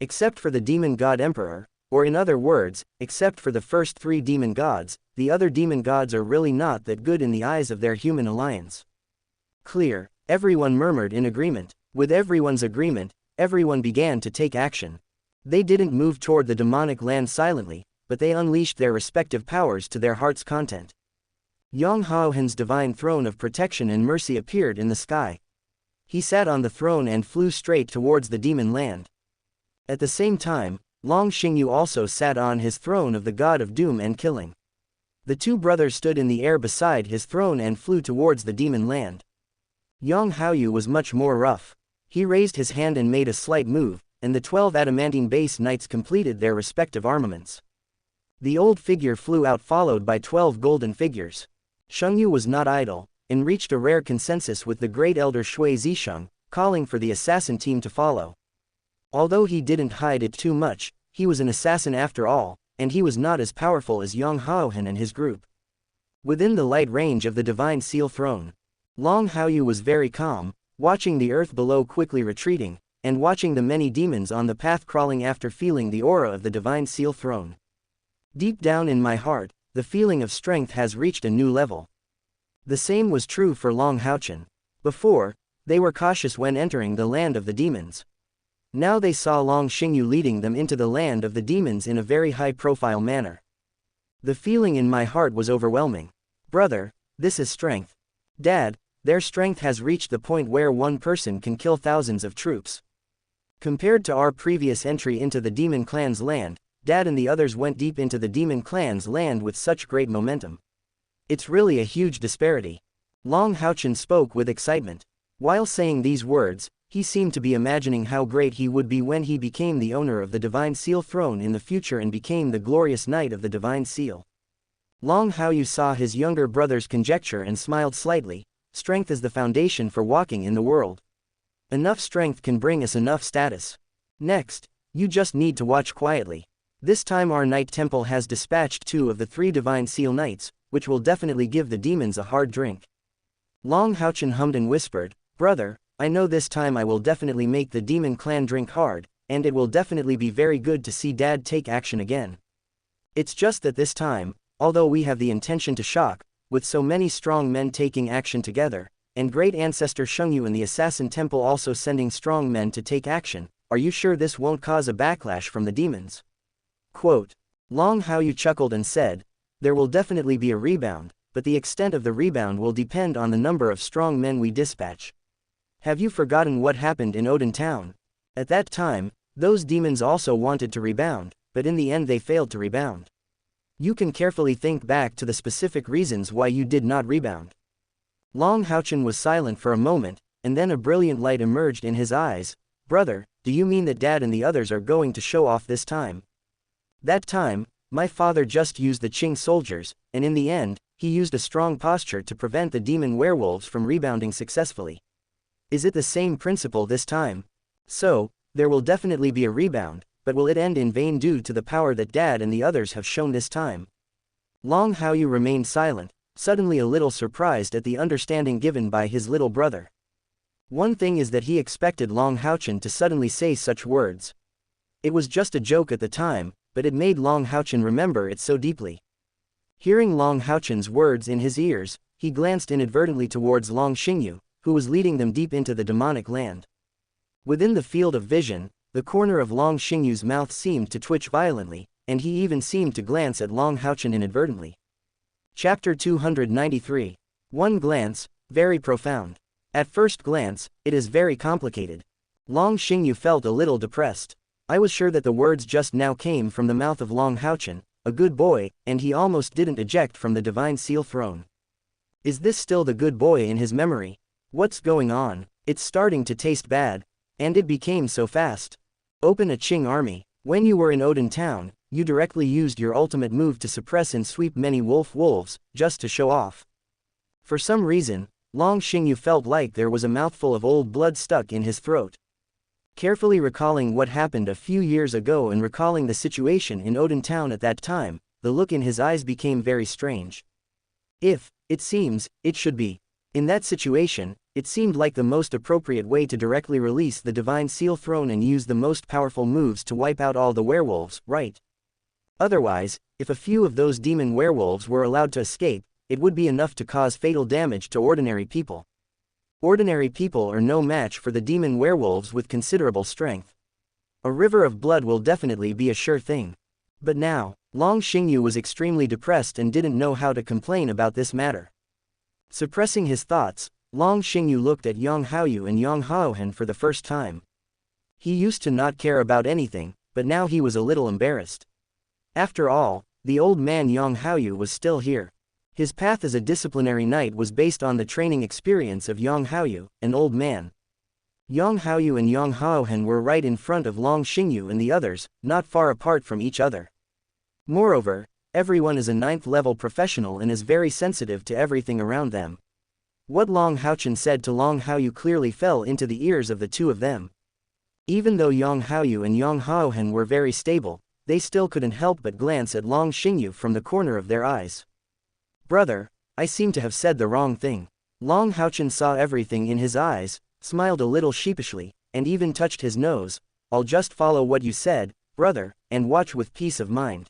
Except for the demon god emperor, or in other words, except for the first 3 demon gods, the other demon gods are really not that good in the eyes of their human alliance. Clear, everyone murmured in agreement. With everyone's agreement, everyone began to take action. They didn't move toward the demonic land silently, but they unleashed their respective powers to their heart's content. Long Haochen's divine throne of protection and mercy appeared in the sky. He sat on the throne and flew straight towards the demon land. At the same time, Long Xingyu also sat on his throne of the god of doom and killing. The 2 brothers stood in the air beside his throne and flew towards the demon land. Long Haoyu was much more rough. He raised his hand and made a slight move, and the 12 adamantine base knights completed their respective armaments. The old figure flew out followed by 12 golden figures. Xianxia was not idle, and reached a rare consensus with the great elder Shui Zisheng, calling for the assassin team to follow. Although he didn't hide it too much, he was an assassin after all, and he was not as powerful as Long Haochen and his group. Within the light range of the Divine Seal Throne, Long Haoyu was very calm, watching the earth below quickly retreating, and watching the many demons on the path crawling after feeling the aura of the Divine Seal Throne. Deep down in my heart, the feeling of strength has reached a new level. The same was true for Long Haochen. Before, they were cautious when entering the land of the demons. Now they saw Long Xingyu leading them into the land of the demons in a very high-profile manner. The feeling in my heart was overwhelming. Brother, this is strength. Dad, their strength has reached the point where one person can kill thousands of troops. Compared to our previous entry into the demon clan's land, Dad and the others went deep into the demon clan's land with such great momentum. It's really a huge disparity. Long Haochen spoke with excitement. While saying these words, he seemed to be imagining how great he would be when he became the owner of the Divine Seal Throne in the future and became the glorious Knight of the Divine Seal. Long Haoyu saw his younger brother's conjecture and smiled slightly. Strength is the foundation for walking in the world. Enough strength can bring us enough status. Next, you just need to watch quietly. This time our Knight Temple has dispatched 2 of the 3 Divine Seal Knights, which will definitely give the demons a hard drink. Long Haochen hummed and whispered, Brother, I know this time I will definitely make the demon clan drink hard, and it will definitely be very good to see Dad take action again. It's just that this time, although we have the intention to shock, with so many strong men taking action together, and great ancestor Shengyu and the Assassin Temple also sending strong men to take action, are you sure this won't cause a backlash from the demons? Quote. Long Haoyu chuckled and said, there will definitely be a rebound, but the extent of the rebound will depend on the number of strong men we dispatch. Have you forgotten what happened in Odin Town? At that time, those demons also wanted to rebound, but in the end they failed to rebound. You can carefully think back to the specific reasons why you did not rebound. Long Haochen was silent for a moment, and then a brilliant light emerged in his eyes. Brother, do you mean that Dad and the others are going to show off this time? That time, my father just used the Qing soldiers, and in the end, he used a strong posture to prevent the demon werewolves from rebounding successfully. Is it the same principle this time? So, there will definitely be a rebound, but will it end in vain due to the power that Dad and the others have shown this time? Long Haoyu remained silent, suddenly a little surprised at the understanding given by his little brother. One thing is that he expected Long Haochen to suddenly say such words. It was just a joke at the time, but it made Long Haochen remember it so deeply. Hearing Long Haochen's words in his ears, he glanced inadvertently towards Long Xingyu, who was leading them deep into the demonic land. Within the field of vision, the corner of Long Xingyu's mouth seemed to twitch violently, and he even seemed to glance at Long Haochen inadvertently. Chapter 293. One glance, very profound. At first glance, it is very complicated. Long Xingyu felt a little depressed. I was sure that the words just now came from the mouth of Long Haochen, a good boy, and he almost didn't eject from the Divine Seal Throne. Is this still the good boy in his memory? What's going on? It's starting to taste bad. And it became so fast. Open a Qing army. When you were in Odin Town, you directly used your ultimate move to suppress and sweep many wolves, just to show off. For some reason, Long Xingyu felt like there was a mouthful of old blood stuck in his throat. Carefully recalling what happened a few years ago and recalling the situation in Odin Town at that time, the look in his eyes became very strange. It seems, it should be. In that situation, it seemed like the most appropriate way to directly release the Divine Seal Throne and use the most powerful moves to wipe out all the werewolves, right? Otherwise, if a few of those demon werewolves were allowed to escape, it would be enough to cause fatal damage to ordinary people. Ordinary people are no match for the demon werewolves with considerable strength. A river of blood will definitely be a sure thing. But now, Long Xingyu was extremely depressed and didn't know how to complain about this matter. Suppressing his thoughts, Long Xingyu looked at Long Haoyu and Long Haochen for the first time. He used to not care about anything, but now he was a little embarrassed. After all, the old man Long Haoyu was still here. His path as a disciplinary knight was based on the training experience of Long Haoyu, an old man. Long Haoyu and Long Haochen were right in front of Long Xingyu and the others, not far apart from each other. Moreover, everyone is a 9th-level professional and is very sensitive to everything around them. What Long Haochen said to Long Haoyu clearly fell into the ears of the two of them. Even though Long Haoyu and Long Haochen were very stable, they still couldn't help but glance at Long Xingyu from the corner of their eyes. Brother, I seem to have said the wrong thing. Long Haochen saw everything in his eyes, smiled a little sheepishly, and even touched his nose. I'll just follow what you said, brother, and watch with peace of mind.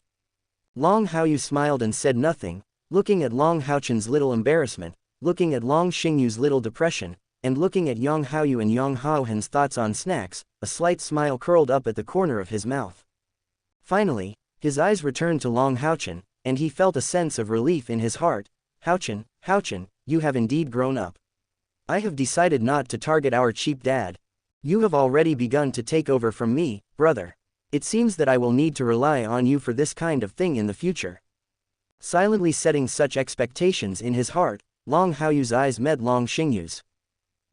Long Haoyu smiled and said nothing, looking at Long Haochen's little embarrassment, looking at Long Xingyu's little depression, and looking at Yang Haoyu and Yang Haohen's thoughts on snacks. A slight smile curled up at the corner of his mouth. Finally, his eyes returned to Long Haochen, and he felt a sense of relief in his heart. Haochen, Haochen, you have indeed grown up. I have decided not to target our cheap dad. You have already begun to take over from me, brother. It seems that I will need to rely on you for this kind of thing in the future. Silently setting such expectations in his heart, Long Haoyu's eyes met Long Xingyu's.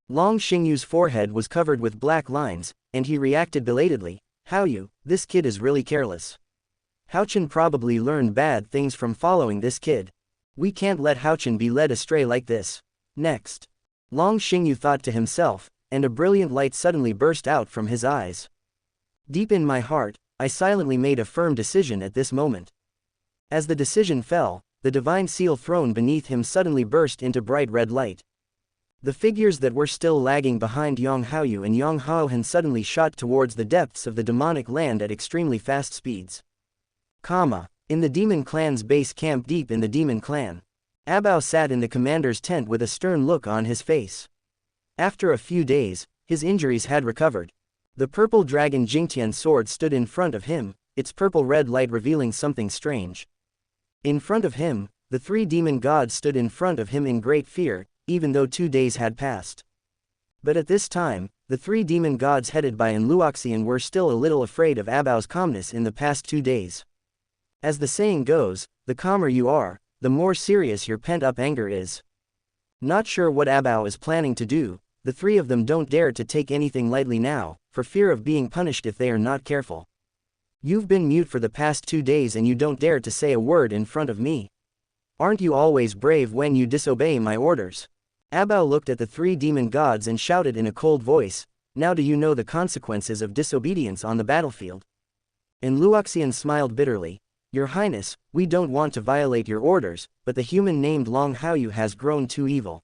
Long Xingyu's forehead was covered with black lines, and he reacted belatedly. Haoyu, this kid is really careless. Haochen probably learned bad things from following this kid. We can't let Haochen be led astray like this. Next. Long Xingyu thought to himself, and a brilliant light suddenly burst out from his eyes. Deep in my heart, I silently made a firm decision at this moment. As the decision fell, the divine seal throne beneath him suddenly burst into bright red light. The figures that were still lagging behind Yang Haoyu and Yang Haohen suddenly shot towards the depths of the demonic land at extremely fast speeds. In the demon clan's base camp deep in the demon clan. Abao sat in the commander's tent with a stern look on his face. After a few days, his injuries had recovered. The purple dragon Jingtian sword stood in front of him, its purple-red light revealing something strange. In front of him, the three demon gods stood in front of him in great fear, even though 2 days had passed. But at this time, the three demon gods headed by an Luoxian were still a little afraid of Abao's calmness in the past 2 days. As the saying goes, the calmer you are, the more serious your pent-up anger is. Not sure what Abao is planning to do, the three of them don't dare to take anything lightly now, for fear of being punished if they are not careful. You've been mute for the past 2 days and you don't dare to say a word in front of me. Aren't you always brave when you disobey my orders? Abao looked at the three demon gods and shouted in a cold voice, now do you know the consequences of disobedience on the battlefield? And Luoxian smiled bitterly, Your Highness, we don't want to violate your orders, but the human named Long Haoyu has grown too evil.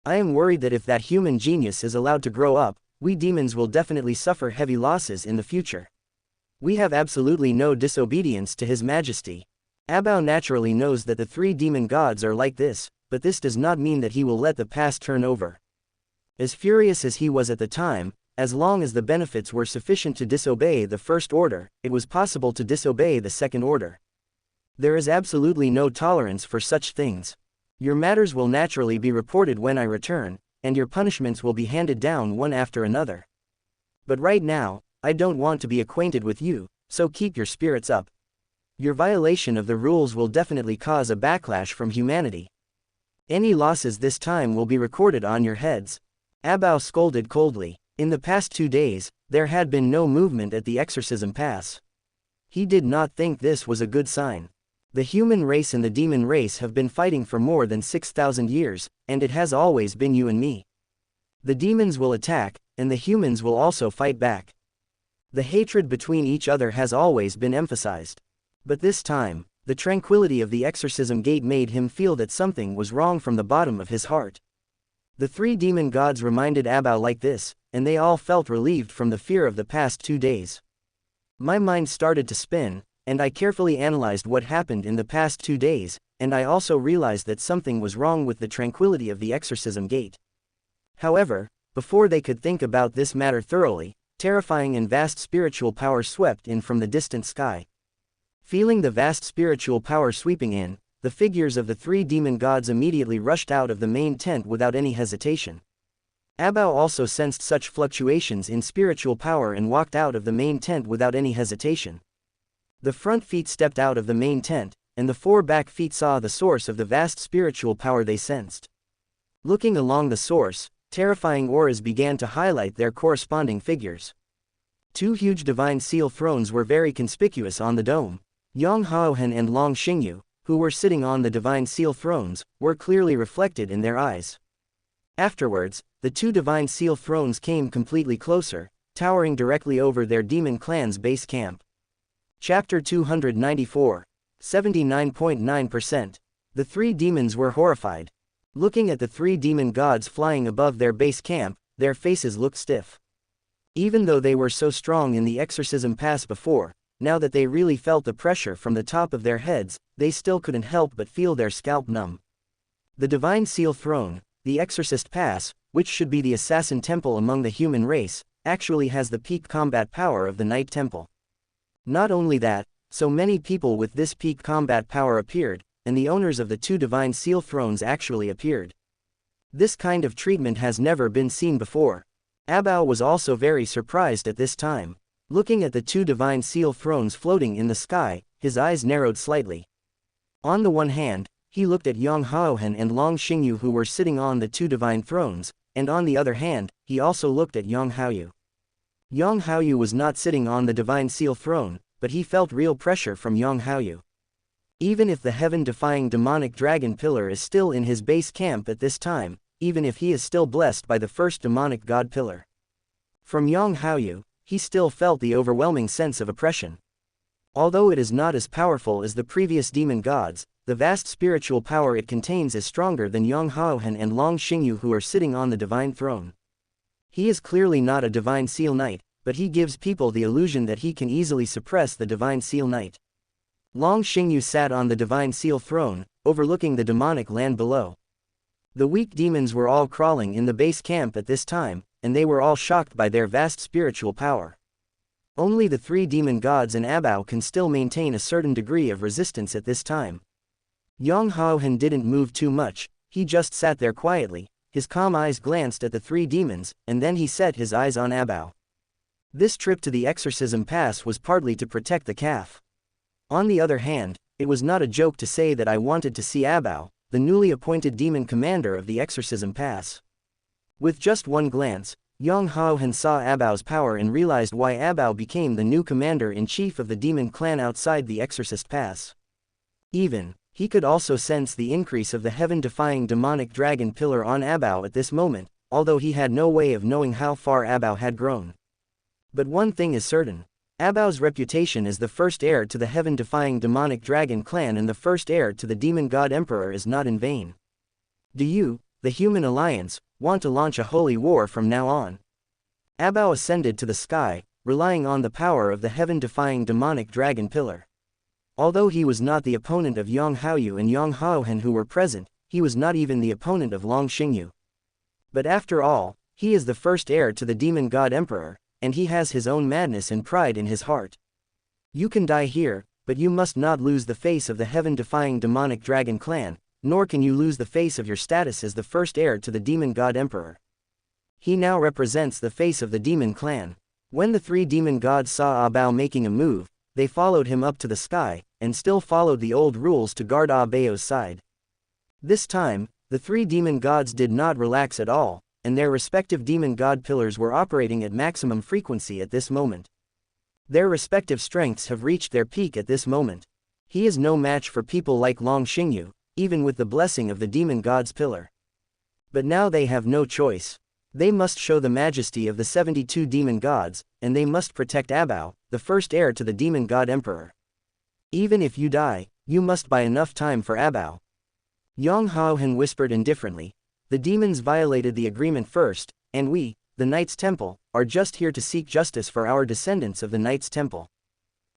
I am worried that if that human genius is allowed to grow up, we demons will definitely suffer heavy losses in the future. We have absolutely no disobedience to His Majesty. Abao naturally knows that the three demon gods are like this, but this does not mean that he will let the past turn over. As furious as he was at the time, as long as the benefits were sufficient to disobey the first order, it was possible to disobey the second order. There is absolutely no tolerance for such things. Your matters will naturally be reported when I return, and your punishments will be handed down one after another. But right now, I don't want to be acquainted with you, so keep your spirits up. Your violation of the rules will definitely cause a backlash from humanity. Any losses this time will be recorded on your heads. Abao scolded coldly. In the past 2 days, there had been no movement at the exorcism pass. He did not think this was a good sign. The human race and the demon race have been fighting for more than 6,000 years, and it has always been you and me. The demons will attack, and the humans will also fight back. The hatred between each other has always been emphasized. But this time, the tranquility of the exorcism gate made him feel that something was wrong from the bottom of his heart. The three demon gods reminded Abao like this, and they all felt relieved from the fear of the past 2 days. My mind started to spin, and I carefully analyzed what happened in the past 2 days, and I also realized that something was wrong with the tranquility of the exorcism gate. However, before they could think about this matter thoroughly, terrifying and vast spiritual power swept in from the distant sky. Feeling the vast spiritual power sweeping in, the figures of the three demon gods immediately rushed out of the main tent without any hesitation. Abao also sensed such fluctuations in spiritual power and walked out of the main tent without any hesitation. The front feet stepped out of the main tent, and the 4 back feet saw the source of the vast spiritual power they sensed. Looking along the source, terrifying auras began to highlight their corresponding figures. 2 huge divine seal thrones were very conspicuous on the dome. Long Haochen and Long Xingyu, who were sitting on the divine seal thrones, were clearly reflected in their eyes. Afterwards, the 2 divine seal thrones came completely closer, towering directly over their demon clan's base camp. Chapter 294. 79.9%. The 3 demons were horrified. Looking at the 3 demon gods flying above their base camp, their faces looked stiff. Even though they were so strong in the exorcism pass before, now that they really felt the pressure from the top of their heads, they still couldn't help but feel their scalp numb. The Divine Seal Throne, the Exorcist Pass, which should be the assassin temple among the human race, actually has the peak combat power of the Night Temple. Not only that, so many people with this peak combat power appeared, and the owners of the 2 Divine Seal Thrones actually appeared. This kind of treatment has never been seen before. Abao was also very surprised at this time. Looking at the 2 Divine Seal Thrones floating in the sky, his eyes narrowed slightly. On the one hand, he looked at Long Haochen and Long Xingyu who were sitting on the 2 Divine Thrones, and on the other hand, he also looked at Long Haoyu. Long Haoyu was not sitting on the Divine Seal Throne, but he felt real pressure from Long Haoyu. Even if the heaven-defying demonic dragon pillar is still in his base camp at this time, even if he is still blessed by the first demonic god pillar. From Long Haoyu, he still felt the overwhelming sense of oppression. Although it is not as powerful as the previous demon gods, the vast spiritual power it contains is stronger than Long Haochen and Long Xingyu who are sitting on the divine throne. He is clearly not a divine seal knight, but he gives people the illusion that he can easily suppress the divine seal knight. Long Xingyu sat on the divine seal throne, overlooking the demonic land below. The weak demons were all crawling in the base camp at this time, and they were all shocked by their vast spiritual power. Only the 3 demon gods and Abao can still maintain a certain degree of resistance at this time. Long Haochen didn't move too much, he just sat there quietly, his calm eyes glanced at the 3 demons, and then he set his eyes on Abao. This trip to the exorcism pass was partly to protect the calf. On the other hand, it was not a joke to say that I wanted to see Abao, the newly appointed demon commander of the exorcism pass. With just one glance, Long Haochen saw Abao's power and realized why Abao became the new commander-in-chief of the demon clan outside the exorcist pass. He could also sense the increase of the heaven-defying demonic dragon pillar on Abao at this moment, although he had no way of knowing how far Abao had grown. But one thing is certain. Abao's reputation as the first heir to the heaven-defying demonic dragon clan and the first heir to the demon god emperor is not in vain. Do you, the human alliance, want to launch a holy war from now on? Abao ascended to the sky, relying on the power of the heaven-defying demonic dragon pillar. Although he was not the opponent of Long Haoyu and Long Haochen who were present, he was not even the opponent of Long Xingyu. But after all, he is the first heir to the demon god emperor, and he has his own madness and pride in his heart. You can die here, but you must not lose the face of the heaven-defying demonic dragon clan, nor can you lose the face of your status as the first heir to the demon god emperor. He now represents the face of the demon clan. When the 3 demon gods saw Abao making a move, they followed him up to the sky, and still followed the old rules to guard Abao's side. This time, the 3 demon gods did not relax at all, and their respective demon god pillars were operating at maximum frequency at this moment. Their respective strengths have reached their peak at this moment. He is no match for people like Long Xingyu, even with the blessing of the demon god's pillar. But now they have no choice. They must show the majesty of the 72 demon gods, and they must protect Abao, the first heir to the demon god emperor. Even if you die, you must buy enough time for Abao. Long Haochen whispered indifferently. The demons violated the agreement first, and we, the Knights Temple, are just here to seek justice for our descendants of the Knights Temple.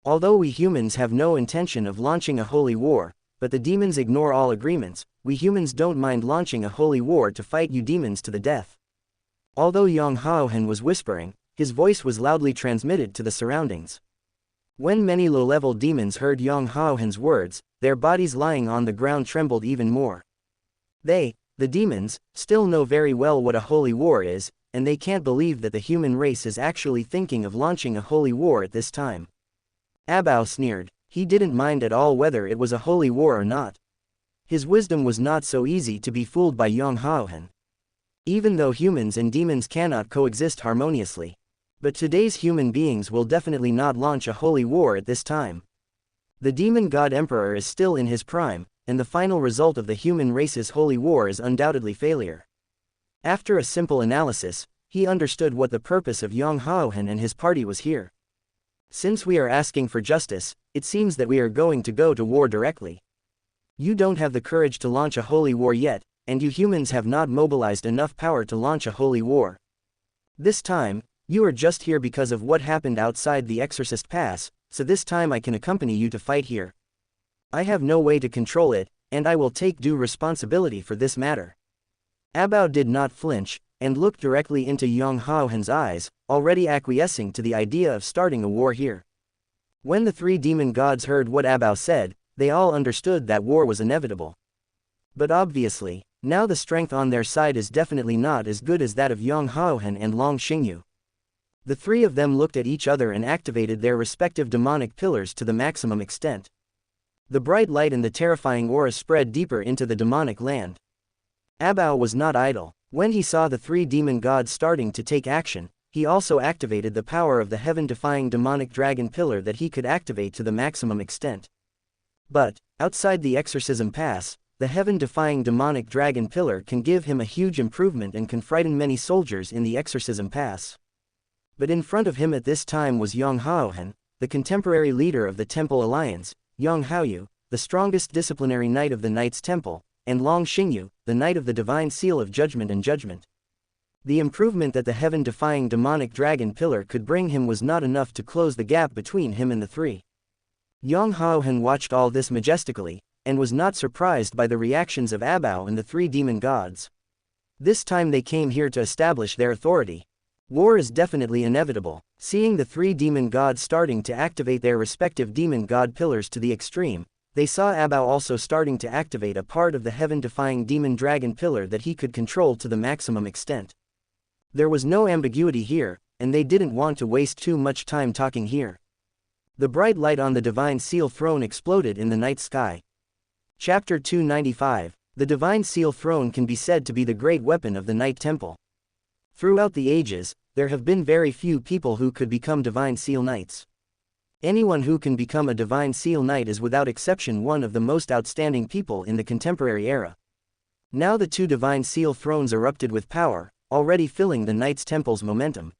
Although we humans have no intention of launching a holy war, but the demons ignore all agreements, we humans don't mind launching a holy war to fight you demons to the death. Although Long Haochen was whispering, his voice was loudly transmitted to the surroundings. When many low-level demons heard Long Haochen's words, their bodies lying on the ground trembled even more. They, the demons, still know very well what a holy war is, and they can't believe that the human race is actually thinking of launching a holy war at this time. Abao sneered. He didn't mind at all whether it was a holy war or not. His wisdom was not so easy to be fooled by Long Haochen. Even though humans and demons cannot coexist harmoniously. But today's human beings will definitely not launch a holy war at this time. The demon god emperor is still in his prime, and the final result of the human race's holy war is undoubtedly failure. After a simple analysis, he understood what the purpose of Long Haochen and his party was here. Since we are asking for justice, it seems that we are going to go to war directly. You don't have the courage to launch a holy war yet, and you humans have not mobilized enough power to launch a holy war. This time, You are just here because of what happened outside the Exorcist Pass, so this time I can accompany you to fight here. I have no way to control it, and I will take due responsibility for this matter. Abao did not flinch, and looked directly into Long Haochen's eyes, already acquiescing to the idea of starting a war here. When the three demon gods heard what Abao said, they all understood that war was inevitable. But obviously, now the strength on their side is definitely not as good as that of Long Haochen and Long Xingyu. The three of them looked at each other and activated their respective demonic pillars to the maximum extent. The bright light and the terrifying aura spread deeper into the demonic land. Abao was not idle. When he saw the three demon gods starting to take action, he also activated the power of the heaven-defying demonic dragon pillar that he could activate to the maximum extent. But, outside the exorcism pass, the heaven-defying demonic dragon pillar can give him a huge improvement and can frighten many soldiers in the exorcism pass. But in front of him at this time was Long Haochen, the contemporary leader of the Temple Alliance, Long Haoyu, the strongest disciplinary knight of the Knights Temple, and Long Xingyu, the knight of the Divine Seal of Judgment and Judgment. The improvement that the heaven-defying demonic dragon pillar could bring him was not enough to close the gap between him and the three. Long Haochen watched all this majestically, and was not surprised by the reactions of Abao and the three demon gods. This time they came here to establish their authority. War is definitely inevitable. Seeing the three demon gods starting to activate their respective demon god pillars to the extreme, they saw Abao also starting to activate a part of the heaven-defying demon dragon pillar that he could control to the maximum extent. There was no ambiguity here, and they didn't want to waste too much time talking here. The bright light on the Divine Seal Throne exploded in the night sky. Chapter 295. The Divine Seal Throne can be said to be the great weapon of the Night Temple. Throughout the ages, there have been very few people who could become Divine Seal Knights. Anyone who can become a Divine Seal Knight is without exception one of the most outstanding people in the contemporary era. Now the two Divine Seal Thrones erupted with power, already filling the Knights Temple's momentum.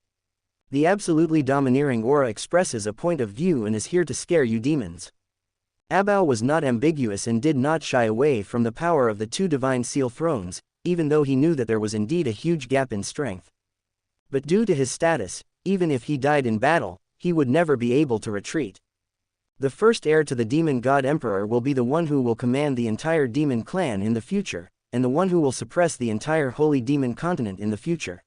The absolutely domineering aura expresses a point of view and is here to scare you demons. Abao was not ambiguous and did not shy away from the power of the two Divine Seal Thrones, even though he knew that there was indeed a huge gap in strength. But due to his status, even if he died in battle, he would never be able to retreat. The first heir to the Demon God Emperor will be the one who will command the entire demon clan in the future, and the one who will suppress the entire Holy Demon Continent in the future.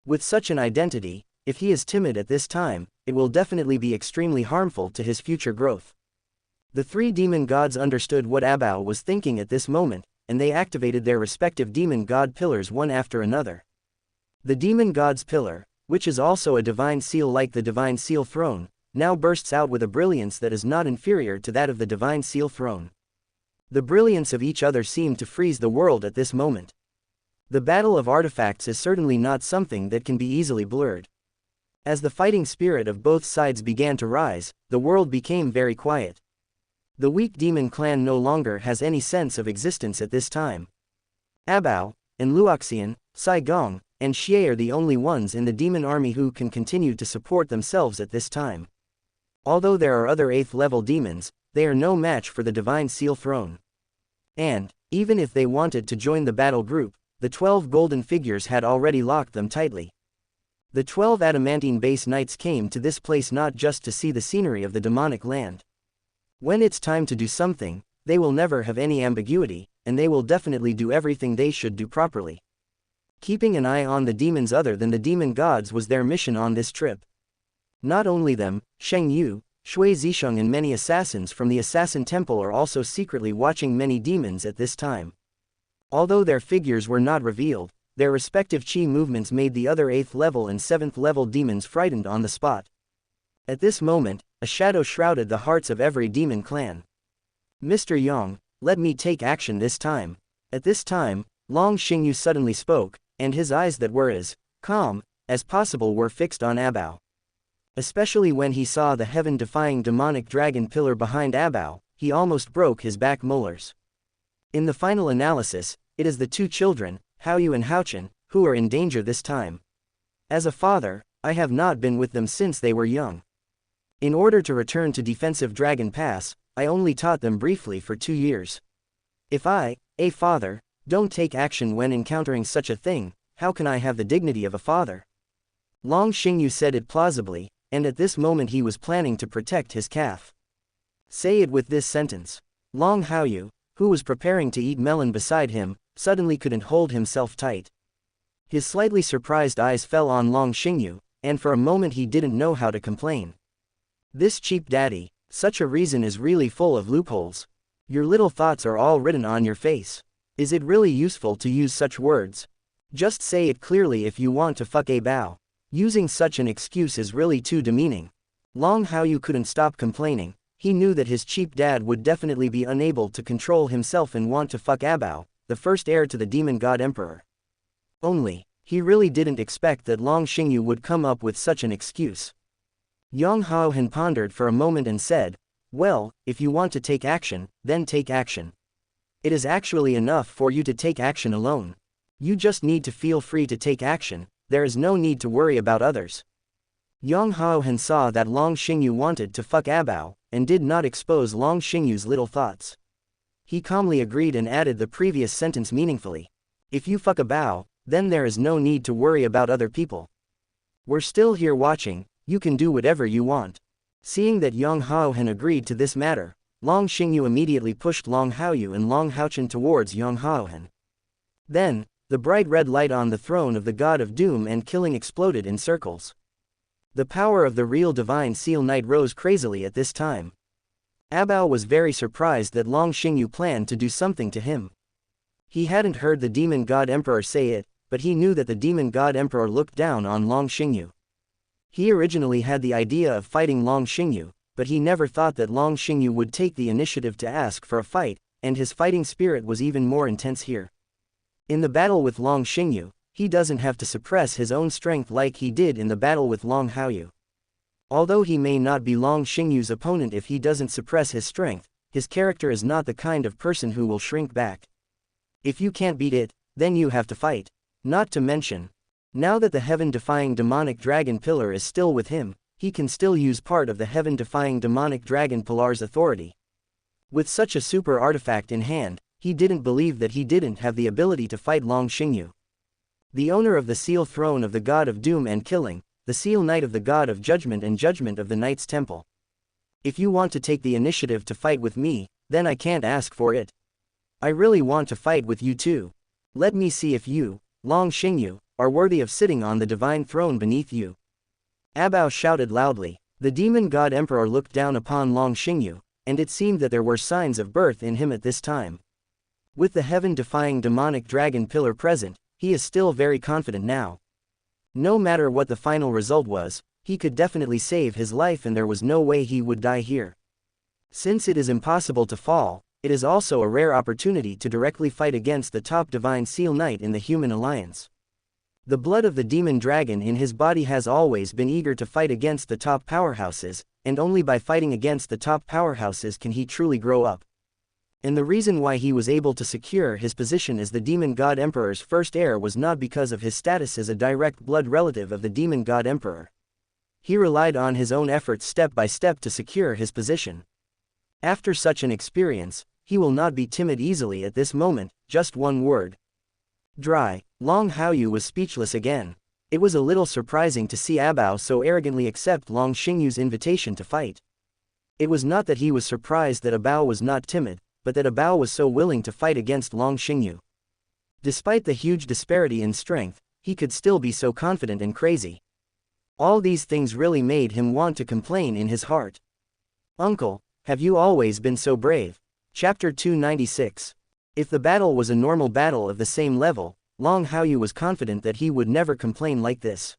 With such an identity, if he is timid at this time, it will definitely be extremely harmful to his future growth. The three demon gods understood what Abao was thinking at this moment, and they activated their respective demon god pillars one after another. The demon god's pillar, which is also a divine seal like the Divine Seal Throne, now bursts out with a brilliance that is not inferior to that of the Divine Seal Throne. The brilliance of each other seemed to freeze the world at this moment. The battle of artifacts is certainly not something that can be easily blurred. As the fighting spirit of both sides began to rise, the world became very quiet. The weak demon clan no longer has any sense of existence at this time. Abao, and Luoxian, Saigong, and Xie are the only ones in the demon army who can continue to support themselves at this time. Although there are other 8th level demons, they are no match for the Divine Seal Throne. And, even if they wanted to join the battle group, the 12 golden figures had already locked them tightly. The 12 adamantine base knights came to this place not just to see the scenery of the demonic land. When it's time to do something, they will never have any ambiguity, and they will definitely do everything they should do properly. Keeping an eye on the demons other than the demon gods was their mission on this trip. Not only them, Sheng Yu, Shui Zisheng and many assassins from the Assassin Temple are also secretly watching many demons at this time. Although their figures were not revealed, their respective chi movements made the other 8th level and 7th level demons frightened on the spot. At this moment, a shadow shrouded the hearts of every demon clan. Mr. Yang, let me take action this time. At this time, Long Xingyu suddenly spoke, and his eyes that were as calm as possible were fixed on Abao. Especially when he saw the heaven-defying demonic dragon pillar behind Abao, he almost broke his back molars. In the final analysis, it is the two children, Haoyu and Haochen, who are in danger this time. As a father, I have not been with them since they were young. In order to return to Defensive Dragon Pass, I only taught them briefly for 2 years. If I, a father, don't take action when encountering such a thing, how can I have the dignity of a father? Long Xingyu said it plausibly, and at this moment he was planning to protect his calf. Say it with this sentence. Long Haoyu, who was preparing to eat melon beside him, suddenly couldn't hold himself tight. His slightly surprised eyes fell on Long Xingyu, and for a moment he didn't know how to complain. This cheap daddy, such a reason is really full of loopholes. Your little thoughts are all written on your face. Is it really useful to use such words? Just say it clearly if you want to fuck a bao. Using such an excuse is really too demeaning. Long Haoyu couldn't stop complaining. He knew that his cheap dad would definitely be unable to control himself and want to fuck Abao, the first heir to the demon god emperor. Only, he really didn't expect that Long Xingyu would come up with such an excuse. Long Haochen pondered for a moment and said, well, if you want to take action, then take action. It is actually enough for you to take action alone. You just need to feel free to take action, there is no need to worry about others. Long Haochen saw that Long Xingyu wanted to fuck Abao, and did not expose Long Xingyu's little thoughts. He calmly agreed and added the previous sentence meaningfully. If you fuck Abao, then there is no need to worry about other people. We're still here watching, you can do whatever you want. Seeing that Long Haochen agreed to this matter, Long Xingyu immediately pushed Long Haoyu and Long Haochen towards Long Haochen. Then, the bright red light on the throne of the god of doom and killing exploded in circles. The power of the real divine seal knight rose crazily at this time. Abao was very surprised that Long Xingyu planned to do something to him. He hadn't heard the demon god emperor say it, but he knew that the demon god emperor looked down on Long Xingyu. He originally had the idea of fighting Long Xingyu, but he never thought that Long Xingyu would take the initiative to ask for a fight, and his fighting spirit was even more intense here. In the battle with Long Xingyu, he doesn't have to suppress his own strength like he did in the battle with Long Haoyu. Although he may not be Long Xingyu's opponent if he doesn't suppress his strength, his character is not the kind of person who will shrink back. If you can't beat it, then you have to fight. Not to mention, now that the heaven-defying demonic dragon pillar is still with him, he can still use part of the heaven-defying demonic dragon pillar's authority. With such a super artifact in hand, he didn't believe that he didn't have the ability to fight Long Xingyu. The owner of the seal throne of the god of doom and killing, the seal knight of the god of judgment and judgment of the knight's temple. If you want to take the initiative to fight with me, then I can't ask for it. I really want to fight with you too. Let me see if you, Long Xingyu, are worthy of sitting on the divine throne beneath you. Abao shouted loudly. The demon god emperor looked down upon Long Xingyu, and it seemed that there were signs of birth in him at this time. With the heaven-defying demonic dragon pillar present, he is still very confident now. No matter what the final result was, he could definitely save his life and there was no way he would die here. Since it is impossible to fall, it is also a rare opportunity to directly fight against the top divine seal knight in the human alliance. The blood of the demon dragon in his body has always been eager to fight against the top powerhouses, and only by fighting against the top powerhouses can he truly grow up. And the reason why he was able to secure his position as the demon god emperor's first heir was not because of his status as a direct blood relative of the demon god emperor. He relied on his own efforts step by step to secure his position. After such an experience, he will not be timid easily at this moment. Just one word. Dry. Long Haoyu was speechless again. It was a little surprising to see Abao so arrogantly accept Long Xingyu's invitation to fight. It was not that he was surprised that Abao was not timid, but that Abao was so willing to fight against Long Xingyu. Despite the huge disparity in strength, he could still be so confident and crazy. All these things really made him want to complain in his heart. Uncle, have you always been so brave? Chapter 296. If the battle was a normal battle of the same level, Long Haoyu was confident that he would never complain like this.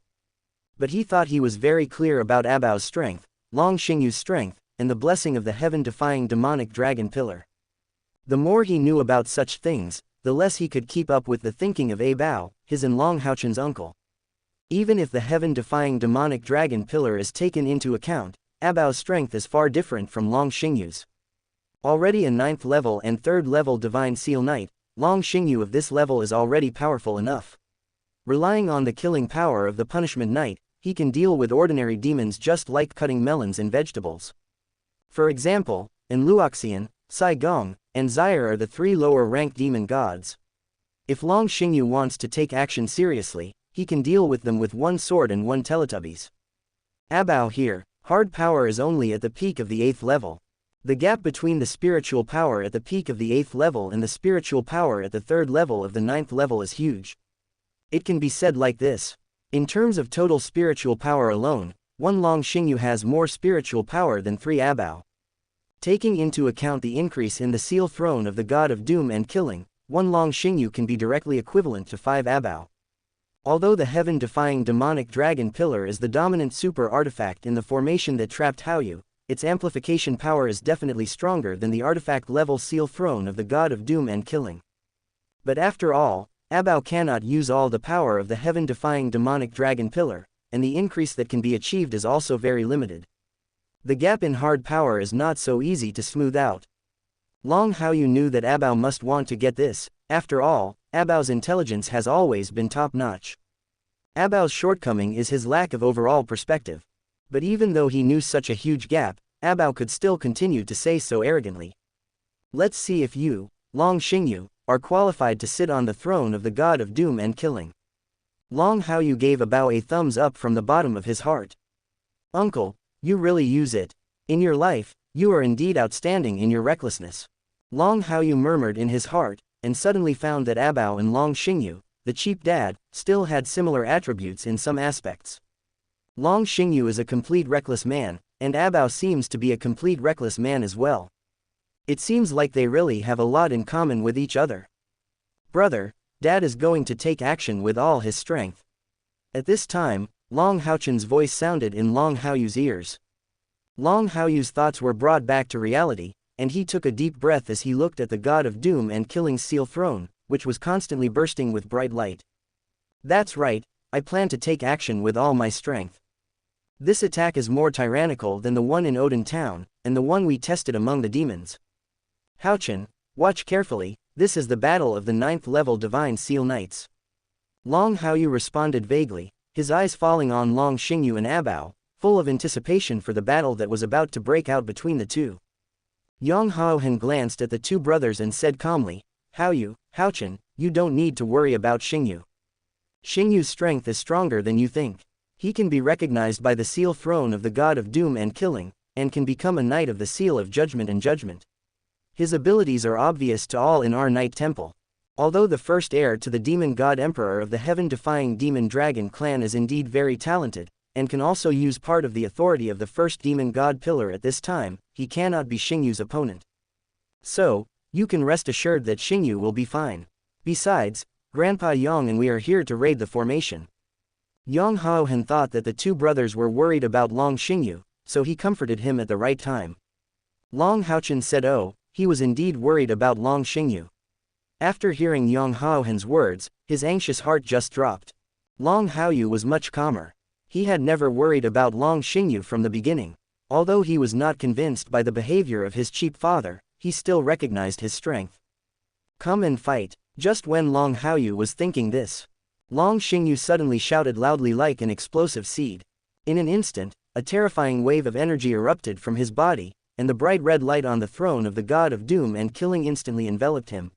But he thought he was very clear about Abao's strength, Long Xingyu's strength, and the blessing of the heaven-defying demonic dragon pillar. The more he knew about such things, the less he could keep up with the thinking of Abao, his and Long Haochen's uncle. Even if the heaven-defying demonic dragon pillar is taken into account, Abao's strength is far different from Long Xingyu's. Already a 9th level and 3rd level divine seal knight, Long Xingyu of this level is already powerful enough. Relying on the killing power of the punishment knight, he can deal with ordinary demons just like cutting melons and vegetables. For example, in Luoxian, Sai Gong, and Zaire are the 3 lower-ranked demon gods. If Long Xingyu wants to take action seriously, he can deal with them with one sword and one Teletubbies. Abao here, hard power is only at the peak of the 8th level. The gap between the spiritual power at the peak of the 8th level and the spiritual power at the 3rd level of the 9th level is huge. It can be said like this. In terms of total spiritual power alone, one Long Xingyu has more spiritual power than 3 Abao. Taking into account the increase in the seal throne of the God of Doom and Killing, one Long Xingyu can be directly equivalent to 5 Abao. Although the heaven-defying demonic dragon pillar is the dominant super artifact in the formation that trapped Haoyu, its amplification power is definitely stronger than the artifact-level seal throne of the God of Doom and Killing. But after all, Abao cannot use all the power of the heaven-defying demonic dragon pillar, and the increase that can be achieved is also very limited. The gap in hard power is not so easy to smooth out. Long Haoyu knew that Abao must want to get this. After all, Abao's intelligence has always been top-notch. Abao's shortcoming is his lack of overall perspective. But even though he knew such a huge gap, Abao could still continue to say so arrogantly. Let's see if you, Long Xingyu, are qualified to sit on the throne of the God of Doom and Killing. Long Haoyu gave Abao a thumbs up from the bottom of his heart. Uncle, you really use it. In your life, you are indeed outstanding in your recklessness. Long Haoyu murmured in his heart, and suddenly found that Abao and Long Xingyu, the cheap dad, still had similar attributes in some aspects. Long Xingyu is a complete reckless man, and Abao seems to be a complete reckless man as well. It seems like they really have a lot in common with each other. Brother, Dad is going to take action with all his strength. At this time, Long Haochen's voice sounded in Long Haoyu's ears. Long Haoyu's thoughts were brought back to reality, and he took a deep breath as he looked at the God of Doom and Killing's seal throne, which was constantly bursting with bright light. That's right, I plan to take action with all my strength. This attack is more tyrannical than the one in Odin Town, and the one we tested among the demons. Haochen, watch carefully, this is the battle of the 9th level Divine Seal Knights. Long Haoyu responded vaguely, his eyes falling on Long Xingyu and Abao, full of anticipation for the battle that was about to break out between the two. Long Haochen glanced at the two brothers and said calmly, Haoyu, Haochen, you don't need to worry about Xingyu. Xingyu's strength is stronger than you think. He can be recognized by the seal throne of the God of Doom and Killing, and can become a Knight of the Seal of Judgment and Judgment. His abilities are obvious to all in our Knight Temple. Although the first heir to the Demon God Emperor of the heaven-defying Demon Dragon clan is indeed very talented, and can also use part of the authority of the first Demon God Pillar at this time, he cannot be Xingyu's opponent. So, you can rest assured that Xingyu will be fine. Besides, Grandpa Yang and we are here to raid the formation. Long Haochen thought that the two brothers were worried about Long Xingyu, so he comforted him at the right time. Long Haochen said he was indeed worried about Long Xingyu. After hearing Long Haochen's words, his anxious heart just dropped. Long Haoyu was much calmer. He had never worried about Long Xingyu from the beginning. Although he was not convinced by the behavior of his cheap father, he still recognized his strength. Come and fight. Just when Long Haoyu was thinking this, Long Xingyu suddenly shouted loudly like an explosive seed. In an instant, a terrifying wave of energy erupted from his body, and the bright red light on the throne of the God of Doom and Killing instantly enveloped him.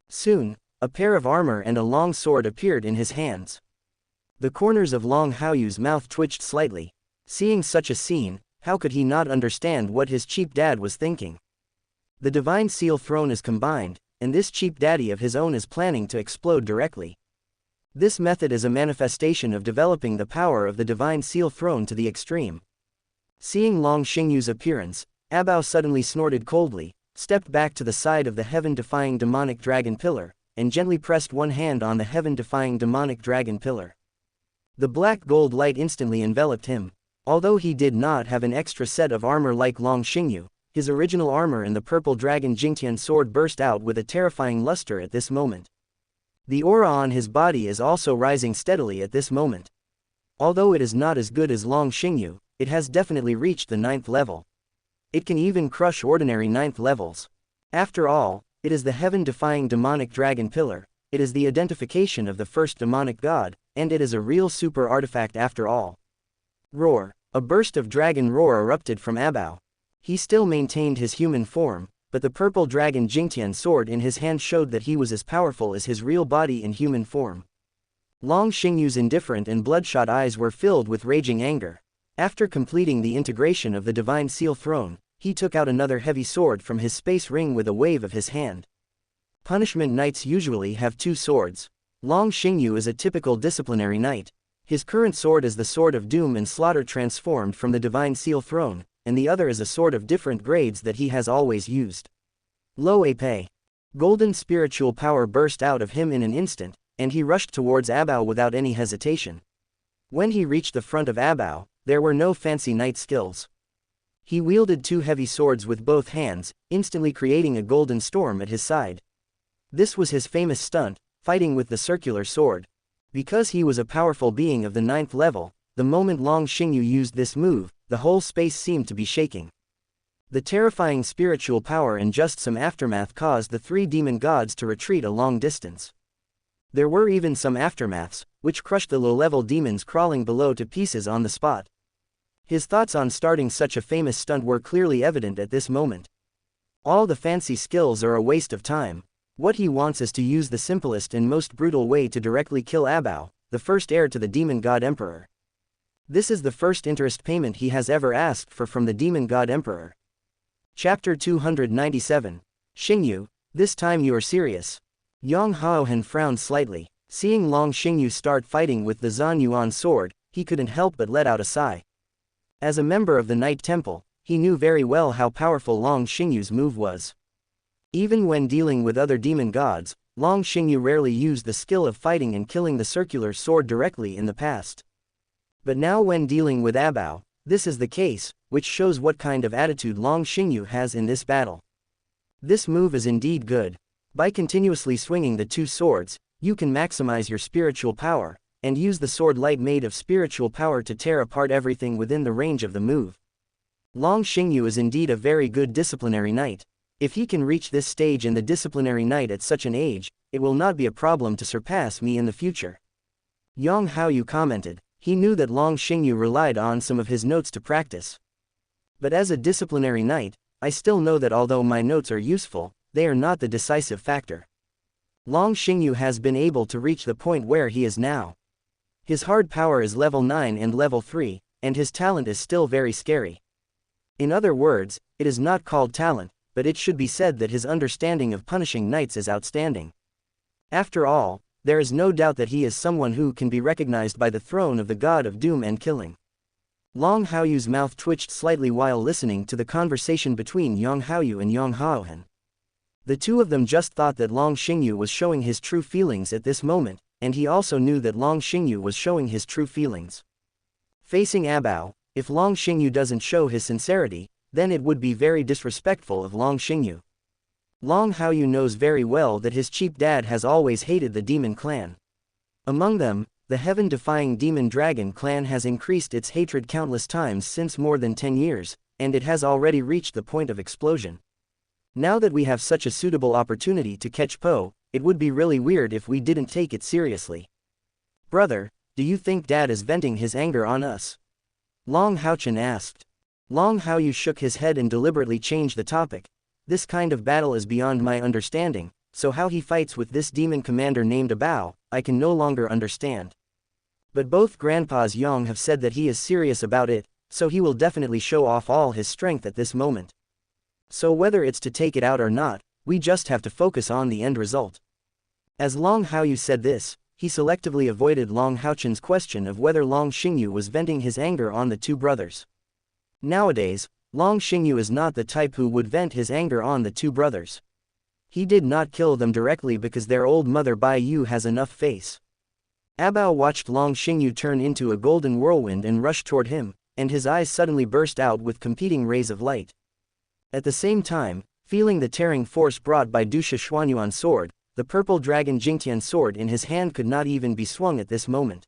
Soon, a pair of armor and a long sword appeared in his hands. The corners of Long Haoyu's mouth twitched slightly. Seeing such a scene, how could he not understand what his cheap dad was thinking? The Divine Seal Throne is combined, and this cheap daddy of his own is planning to explode directly. This method is a manifestation of developing the power of the Divine Seal Throne to the extreme. Seeing Long Xingyu's appearance, Abao suddenly snorted coldly, stepped back to the side of the heaven-defying demonic dragon pillar, and gently pressed one hand on the heaven-defying demonic dragon pillar. The black gold light instantly enveloped him. Although he did not have an extra set of armor like Long Xingyu, his original armor and the purple dragon Jingtian sword burst out with a terrifying luster at this moment. The aura on his body is also rising steadily at this moment. Although it is not as good as Long Xingyu, it has definitely reached the 9th level. It can even crush ordinary 9th levels. After all, it is the heaven-defying demonic dragon pillar, it is the identification of the first demonic god, and it is a real super artifact after all. Roar! A burst of dragon roar erupted from Abao. He still maintained his human form, but the purple dragon Jingtian sword in his hand showed that he was as powerful as his real body in human form. Long Xingyu's indifferent and bloodshot eyes were filled with raging anger. After completing the integration of the Divine Seal Throne, he took out another heavy sword from his space ring with a wave of his hand. Punishment knights usually have two swords. Long Xingyu is a typical disciplinary knight. His current sword is the Sword of Doom and Slaughter transformed from the Divine Seal Throne, and the other is a sword of different grades that he has always used. Lo Pei. Golden spiritual power burst out of him in an instant, and he rushed towards Abao without any hesitation. When he reached the front of Abao, there were no fancy knight skills. He wielded two heavy swords with both hands, instantly creating a golden storm at his side. This was his famous stunt, fighting with the circular sword. Because he was a powerful being of the 9th level, the moment Long Xingyu used this move, the whole space seemed to be shaking. The terrifying spiritual power and just some aftermath caused the three demon gods to retreat a long distance. There were even some aftermaths, which crushed the low-level demons crawling below to pieces on the spot. His thoughts on starting such a famous stunt were clearly evident at this moment. All the fancy skills are a waste of time. What he wants is to use the simplest and most brutal way to directly kill Abao, the first heir to the Demon God Emperor. This is the first interest payment he has ever asked for from the Demon God Emperor. Chapter 297. Xingyu, this time you are serious. Long Haochen frowned slightly. Seeing Long Xingyu start fighting with the Zan Yuan sword, he couldn't help but let out a sigh. As a member of the Night Temple, he knew very well how powerful Long Xingyu's move was. Even when dealing with other demon gods, Long Xingyu rarely used the skill of fighting and killing the circular sword directly in the past. But now when dealing with Abao, this is the case, which shows what kind of attitude Long Xingyu has in this battle. This move is indeed good. By continuously swinging the two swords, you can maximize your spiritual power, and use the sword light made of spiritual power to tear apart everything within the range of the move. Long Xingyu is indeed a very good disciplinary knight. If he can reach this stage in the disciplinary knight at such an age, it will not be a problem to surpass me in the future. Yang Haoyu commented. He knew that Long Xingyu relied on some of his notes to practice. But as a disciplinary knight, I still know that although my notes are useful, they are not the decisive factor. Long Xingyu has been able to reach the point where he is now. His hard power is level 9 and level 3, and his talent is still very scary. In other words, it is not called talent, but it should be said that his understanding of punishing knights is outstanding. After all, there is no doubt that he is someone who can be recognized by the throne of the god of doom and killing. Long Haoyu's mouth twitched slightly while listening to the conversation between Yang Haoyu and Long Haochen. The two of them just thought that Long Xingyu was showing his true feelings at this moment, and he also knew that Long Xingyu was showing his true feelings. Facing Abao, if Long Xingyu doesn't show his sincerity, then it would be very disrespectful of Long Xingyu. Long Haoyu knows very well that his cheap dad has always hated the demon clan. Among them, the heaven-defying demon dragon clan has increased its hatred countless times since more than 10 years, and it has already reached the point of explosion. Now that we have such a suitable opportunity to catch Po, it would be really weird if we didn't take it seriously. Brother, do you think Dad is venting his anger on us? Long Haochen asked. Long Haoyu shook his head and deliberately changed the topic. This kind of battle is beyond my understanding, so how he fights with this demon commander named Abao, I can no longer understand. But both grandpas Yang have said that he is serious about it, so he will definitely show off all his strength at this moment. So whether it's to take it out or not, we just have to focus on the end result. As Long Haoyu said this, he selectively avoided Long Haochen's question of whether Long Xingyu was venting his anger on the two brothers. Nowadays, Long Xingyu is not the type who would vent his anger on the two brothers. He did not kill them directly because their old mother Bai Yu has enough face. Abao watched Long Xingyu turn into a golden whirlwind and rush toward him, and his eyes suddenly burst out with competing rays of light. At the same time, feeling the tearing force brought by Dusha Xuanyuan's sword, the purple dragon Jingtian sword in his hand could not even be swung at this moment.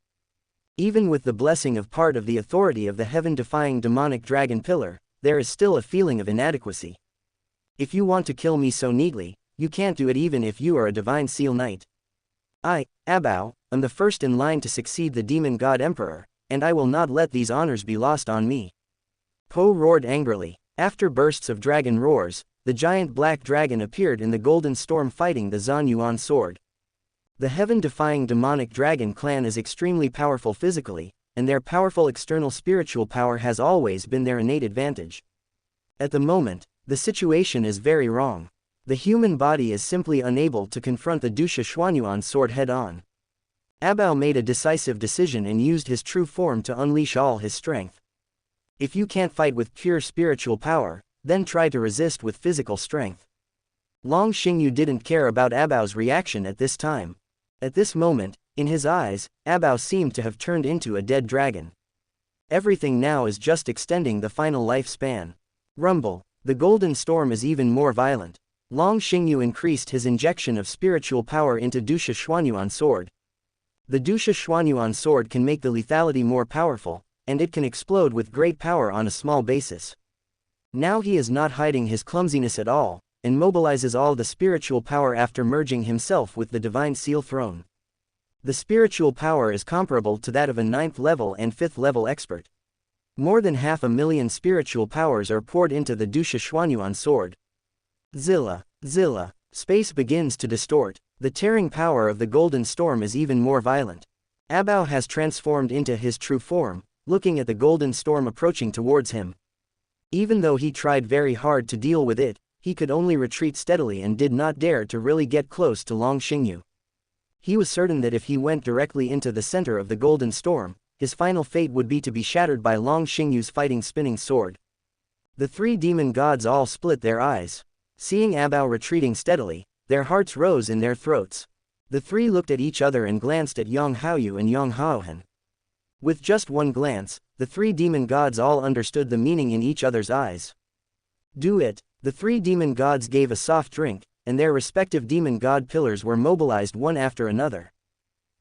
Even with the blessing of part of the authority of the heaven-defying demonic dragon pillar, there is still a feeling of inadequacy. If you want to kill me so neatly, you can't do it even if you are a divine seal knight. I, Abao, am the first in line to succeed the demon god emperor, and I will not let these honors be lost on me. Po roared angrily. After bursts of dragon roars, the giant black dragon appeared in the golden storm fighting the Zan Yuan sword. The heaven-defying demonic dragon clan is extremely powerful physically, and their powerful external spiritual power has always been their innate advantage. At the moment, the situation is very wrong. The human body is simply unable to confront the Dusha Xuanyuan sword head-on. Abao made a decisive decision and used his true form to unleash all his strength. If you can't fight with pure spiritual power, then try to resist with physical strength. Long Xingyu didn't care about Abao's reaction at this time. At this moment, in his eyes, Abao seemed to have turned into a dead dragon. Everything now is just extending the final lifespan. Rumble. The golden storm is even more violent. Long Xingyu increased his injection of spiritual power into Dusha Xuanyuan sword. The Dusha Xuanyuan sword can make the lethality more powerful, and it can explode with great power on a small basis. Now he is not hiding his clumsiness at all, and mobilizes all the spiritual power after merging himself with the divine seal throne. The spiritual power is comparable to that of a 9th level and 5th level expert. More than 500,000 spiritual powers are poured into the Dusha Xuanyuan sword. Zilla, Zilla. Space begins to distort. The tearing power of the golden storm is even more violent. Abao has transformed into his true form, looking at the golden storm approaching towards him. Even though he tried very hard to deal with it, he could only retreat steadily and did not dare to really get close to Long Xingyu. He was certain that if he went directly into the center of the golden storm, his final fate would be to be shattered by Long Xingyu's fighting spinning sword. The three demon gods all split their eyes. Seeing Abao retreating steadily, their hearts rose in their throats. The three looked at each other and glanced at Long Haochen and Long Haochen. With just one glance, the three demon gods all understood the meaning in each other's eyes. Do it. The three demon gods gave a soft drink, and their respective demon god pillars were mobilized one after another.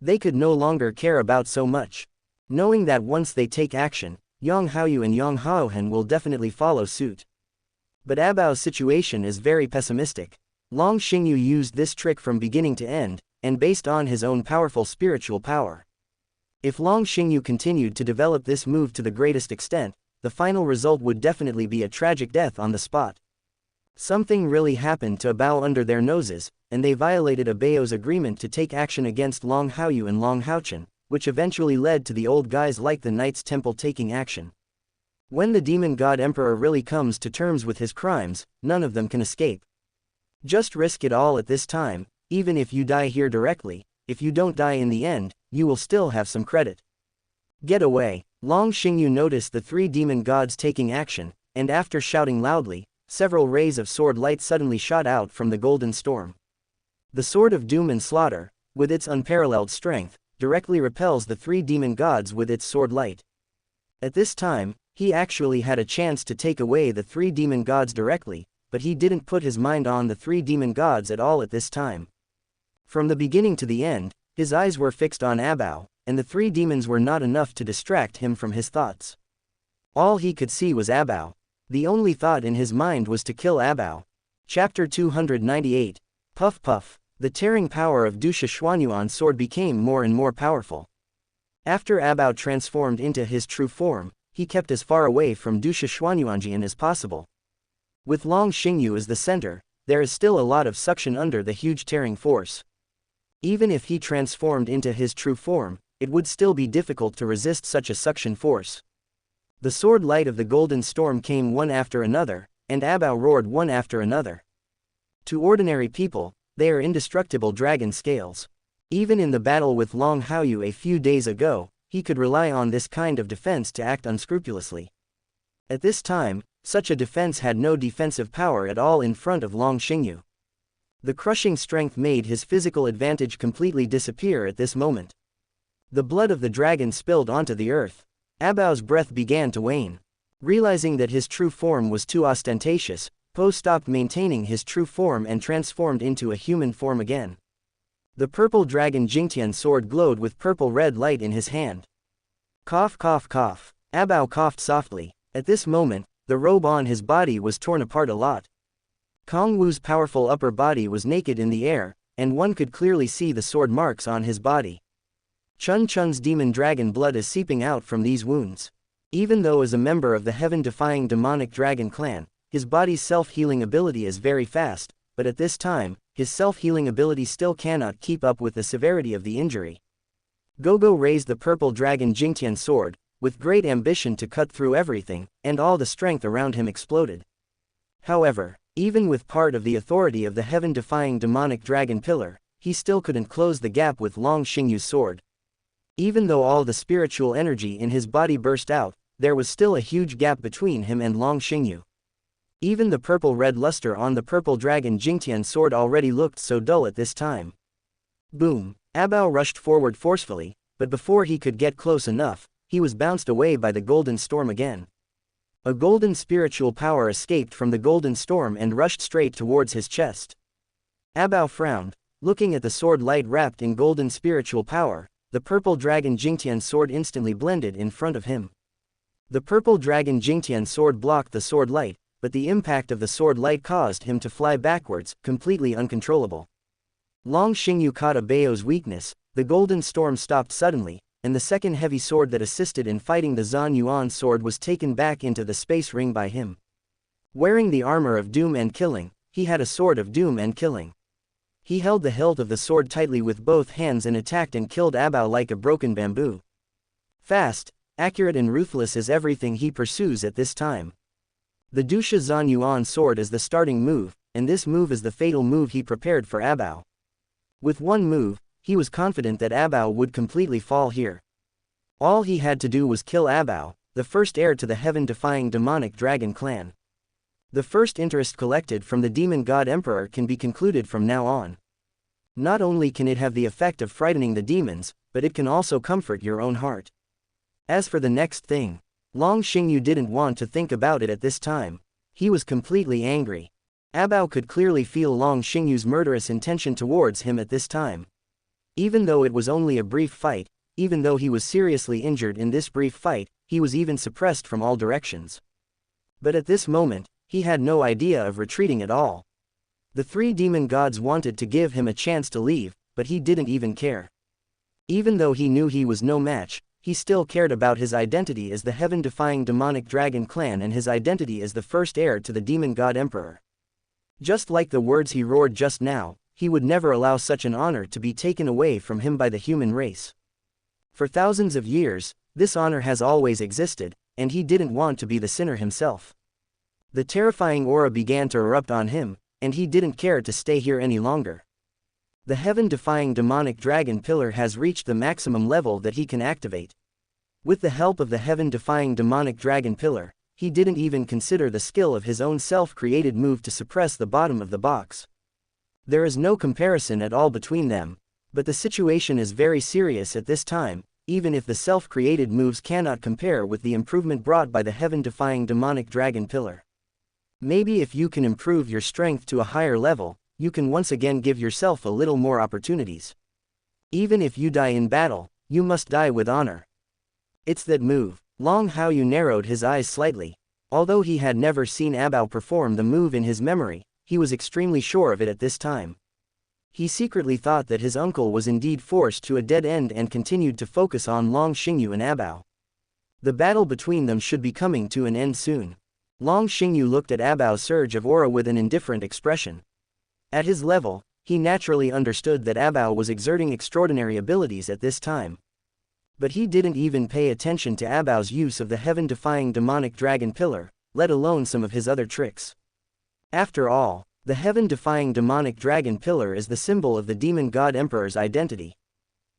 They could no longer care about so much. Knowing that once they take action, Long Haochen and Long Haochen will definitely follow suit. But Abao's situation is very pessimistic. Long Xingyu used this trick from beginning to end, and based on his own powerful spiritual power. If Long Xingyu continued to develop this move to the greatest extent, the final result would definitely be a tragic death on the spot. Something really happened to Abao under their noses, and they violated Abao's agreement to take action against Long Haochen and Long Haochen, which eventually led to the old guys like the Knights Temple taking action. When the demon god emperor really comes to terms with his crimes, none of them can escape. Just risk it all at this time. Even if you die here directly, if you don't die in the end, you will still have some credit. Get away. Long Xingyu noticed the three demon gods taking action, and after shouting loudly, several rays of sword light suddenly shot out from the golden storm. The sword of doom and slaughter, with its unparalleled strength, directly repels the three demon gods with its sword light. At this time, he actually had a chance to take away the three demon gods directly, but he didn't put his mind on the three demon gods at all at this time. From the beginning to the end, his eyes were fixed on Abao, and the three demons were not enough to distract him from his thoughts. All he could see was Abao. The only thought in his mind was to kill Abao. Chapter 298. Puff Puff. The tearing power of Dusha Xuanyuan's sword became more and more powerful. After Abao transformed into his true form, he kept as far away from Dusha Xuanyuanjian as possible. With Long Xingyu as the center, there is still a lot of suction under the huge tearing force. Even if he transformed into his true form, it would still be difficult to resist such a suction force. The sword light of the golden storm came one after another, and Abao roared one after another. To ordinary people, they are indestructible dragon scales. Even in the battle with Long Haochen a few days ago, he could rely on this kind of defense to act unscrupulously. At this time, such a defense had no defensive power at all in front of Long Xingyu. The crushing strength made his physical advantage completely disappear at this moment. The blood of the dragon spilled onto the earth. Abao's breath began to wane. Realizing that his true form was too ostentatious, Po stopped maintaining his true form and transformed into a human form again. The purple dragon Jingtian sword glowed with purple-red light in his hand. Cough cough cough. Abao coughed softly. At this moment, the robe on his body was torn apart a lot. Kong Wu's powerful upper body was naked in the air, and one could clearly see the sword marks on his body. Chun Chun's demon dragon blood is seeping out from these wounds. Even though as a member of the heaven-defying demonic dragon clan, his body's self-healing ability is very fast, but at this time, his self-healing ability still cannot keep up with the severity of the injury. Gogo raised the purple dragon Jingtian sword, with great ambition to cut through everything, and all the strength around him exploded. However, even with part of the authority of the heaven-defying demonic dragon pillar, he still couldn't close the gap with Long Xingyu's sword. Even though all the spiritual energy in his body burst out, there was still a huge gap between him and Long Xingyu. Even the purple-red luster on the purple dragon Jingtian sword already looked so dull at this time. Boom! Abao rushed forward forcefully, but before he could get close enough, he was bounced away by the golden storm again. A golden spiritual power escaped from the golden storm and rushed straight towards his chest. Abao frowned, looking at the sword light wrapped in golden spiritual power. The purple dragon Jingtian sword instantly blended in front of him. The purple dragon Jingtian sword blocked the sword light, but the impact of the sword light caused him to fly backwards, completely uncontrollable. Long Xingyu caught Abao's weakness. The golden storm stopped suddenly, and the second heavy sword that assisted in fighting the Zhan Yuan sword was taken back into the space ring by him. Wearing the armor of doom and killing, he had a sword of doom and killing. He held the hilt of the sword tightly with both hands and attacked and killed Abao like a broken bamboo. Fast, accurate and ruthless is everything he pursues at this time. The Dusha Zhan Yuan sword is the starting move, and this move is the fatal move he prepared for Abao. With one move, he was confident that Abao would completely fall here. All he had to do was kill Abao, the first heir to the heaven-defying demonic dragon clan. The first interest collected from the demon god emperor can be concluded from now on. Not only can it have the effect of frightening the demons, but it can also comfort your own heart. As for the next thing, Long Xingyu didn't want to think about it at this time. He was completely angry. Abao could clearly feel Long Xingyu's murderous intention towards him at this time. Even though it was only a brief fight, even though he was seriously injured in this brief fight, he was even suppressed from all directions. But at this moment, he had no idea of retreating at all. The three demon gods wanted to give him a chance to leave, but he didn't even care. Even though he knew he was no match, he still cared about his identity as the heaven-defying demonic dragon clan and his identity as the first heir to the demon god emperor. Just like the words he roared just now, he would never allow such an honor to be taken away from him by the human race. For thousands of years, this honor has always existed, and he didn't want to be the sinner himself. The terrifying aura began to erupt on him, and he didn't care to stay here any longer. The heaven-defying demonic dragon pillar has reached the maximum level that he can activate. With the help of the heaven-defying demonic dragon pillar, he didn't even consider the skill of his own self-created move to suppress the bottom of the box. There is no comparison at all between them, but the situation is very serious at this time, even if the self-created moves cannot compare with the improvement brought by the heaven-defying demonic dragon pillar. Maybe if you can improve your strength to a higher level, you can once again give yourself a little more opportunities. Even if you die in battle, you must die with honor. It's that move. Long Haochen narrowed his eyes slightly. Although he had never seen Abao perform the move in his memory, he was extremely sure of it at this time. He secretly thought that his uncle was indeed forced to a dead end and continued to focus on Long Xingyu and Abao. The battle between them should be coming to an end soon. Long Xingyu looked at Abao's surge of aura with an indifferent expression. At his level, he naturally understood that Abao was exerting extraordinary abilities at this time. But he didn't even pay attention to Abao's use of the heaven-defying demonic dragon pillar, let alone some of his other tricks. After all, the heaven-defying demonic dragon pillar is the symbol of the demon god emperor's identity.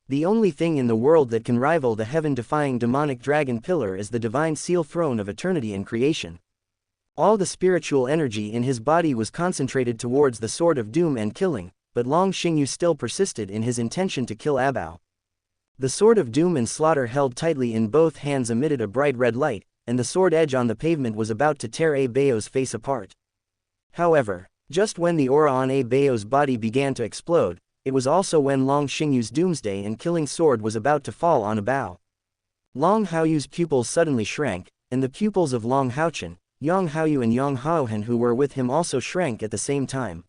The only thing in the world that can rival the heaven-defying demonic dragon pillar is the divine seal throne of eternity and creation. All the spiritual energy in his body was concentrated towards the sword of doom and killing, but Long Xingyu still persisted in his intention to kill Abao. The sword of doom and slaughter held tightly in both hands emitted a bright red light, and the sword edge on the pavement was about to tear Abao's face apart. However, just when the aura on Abao's body began to explode, it was also when Long Xingyu's doomsday and killing sword was about to fall on Abao. Long Haoyu's pupils suddenly shrank, and the pupils of Long Haochen, Long Haoyu and Long Haochen who were with him also shrank at the same time.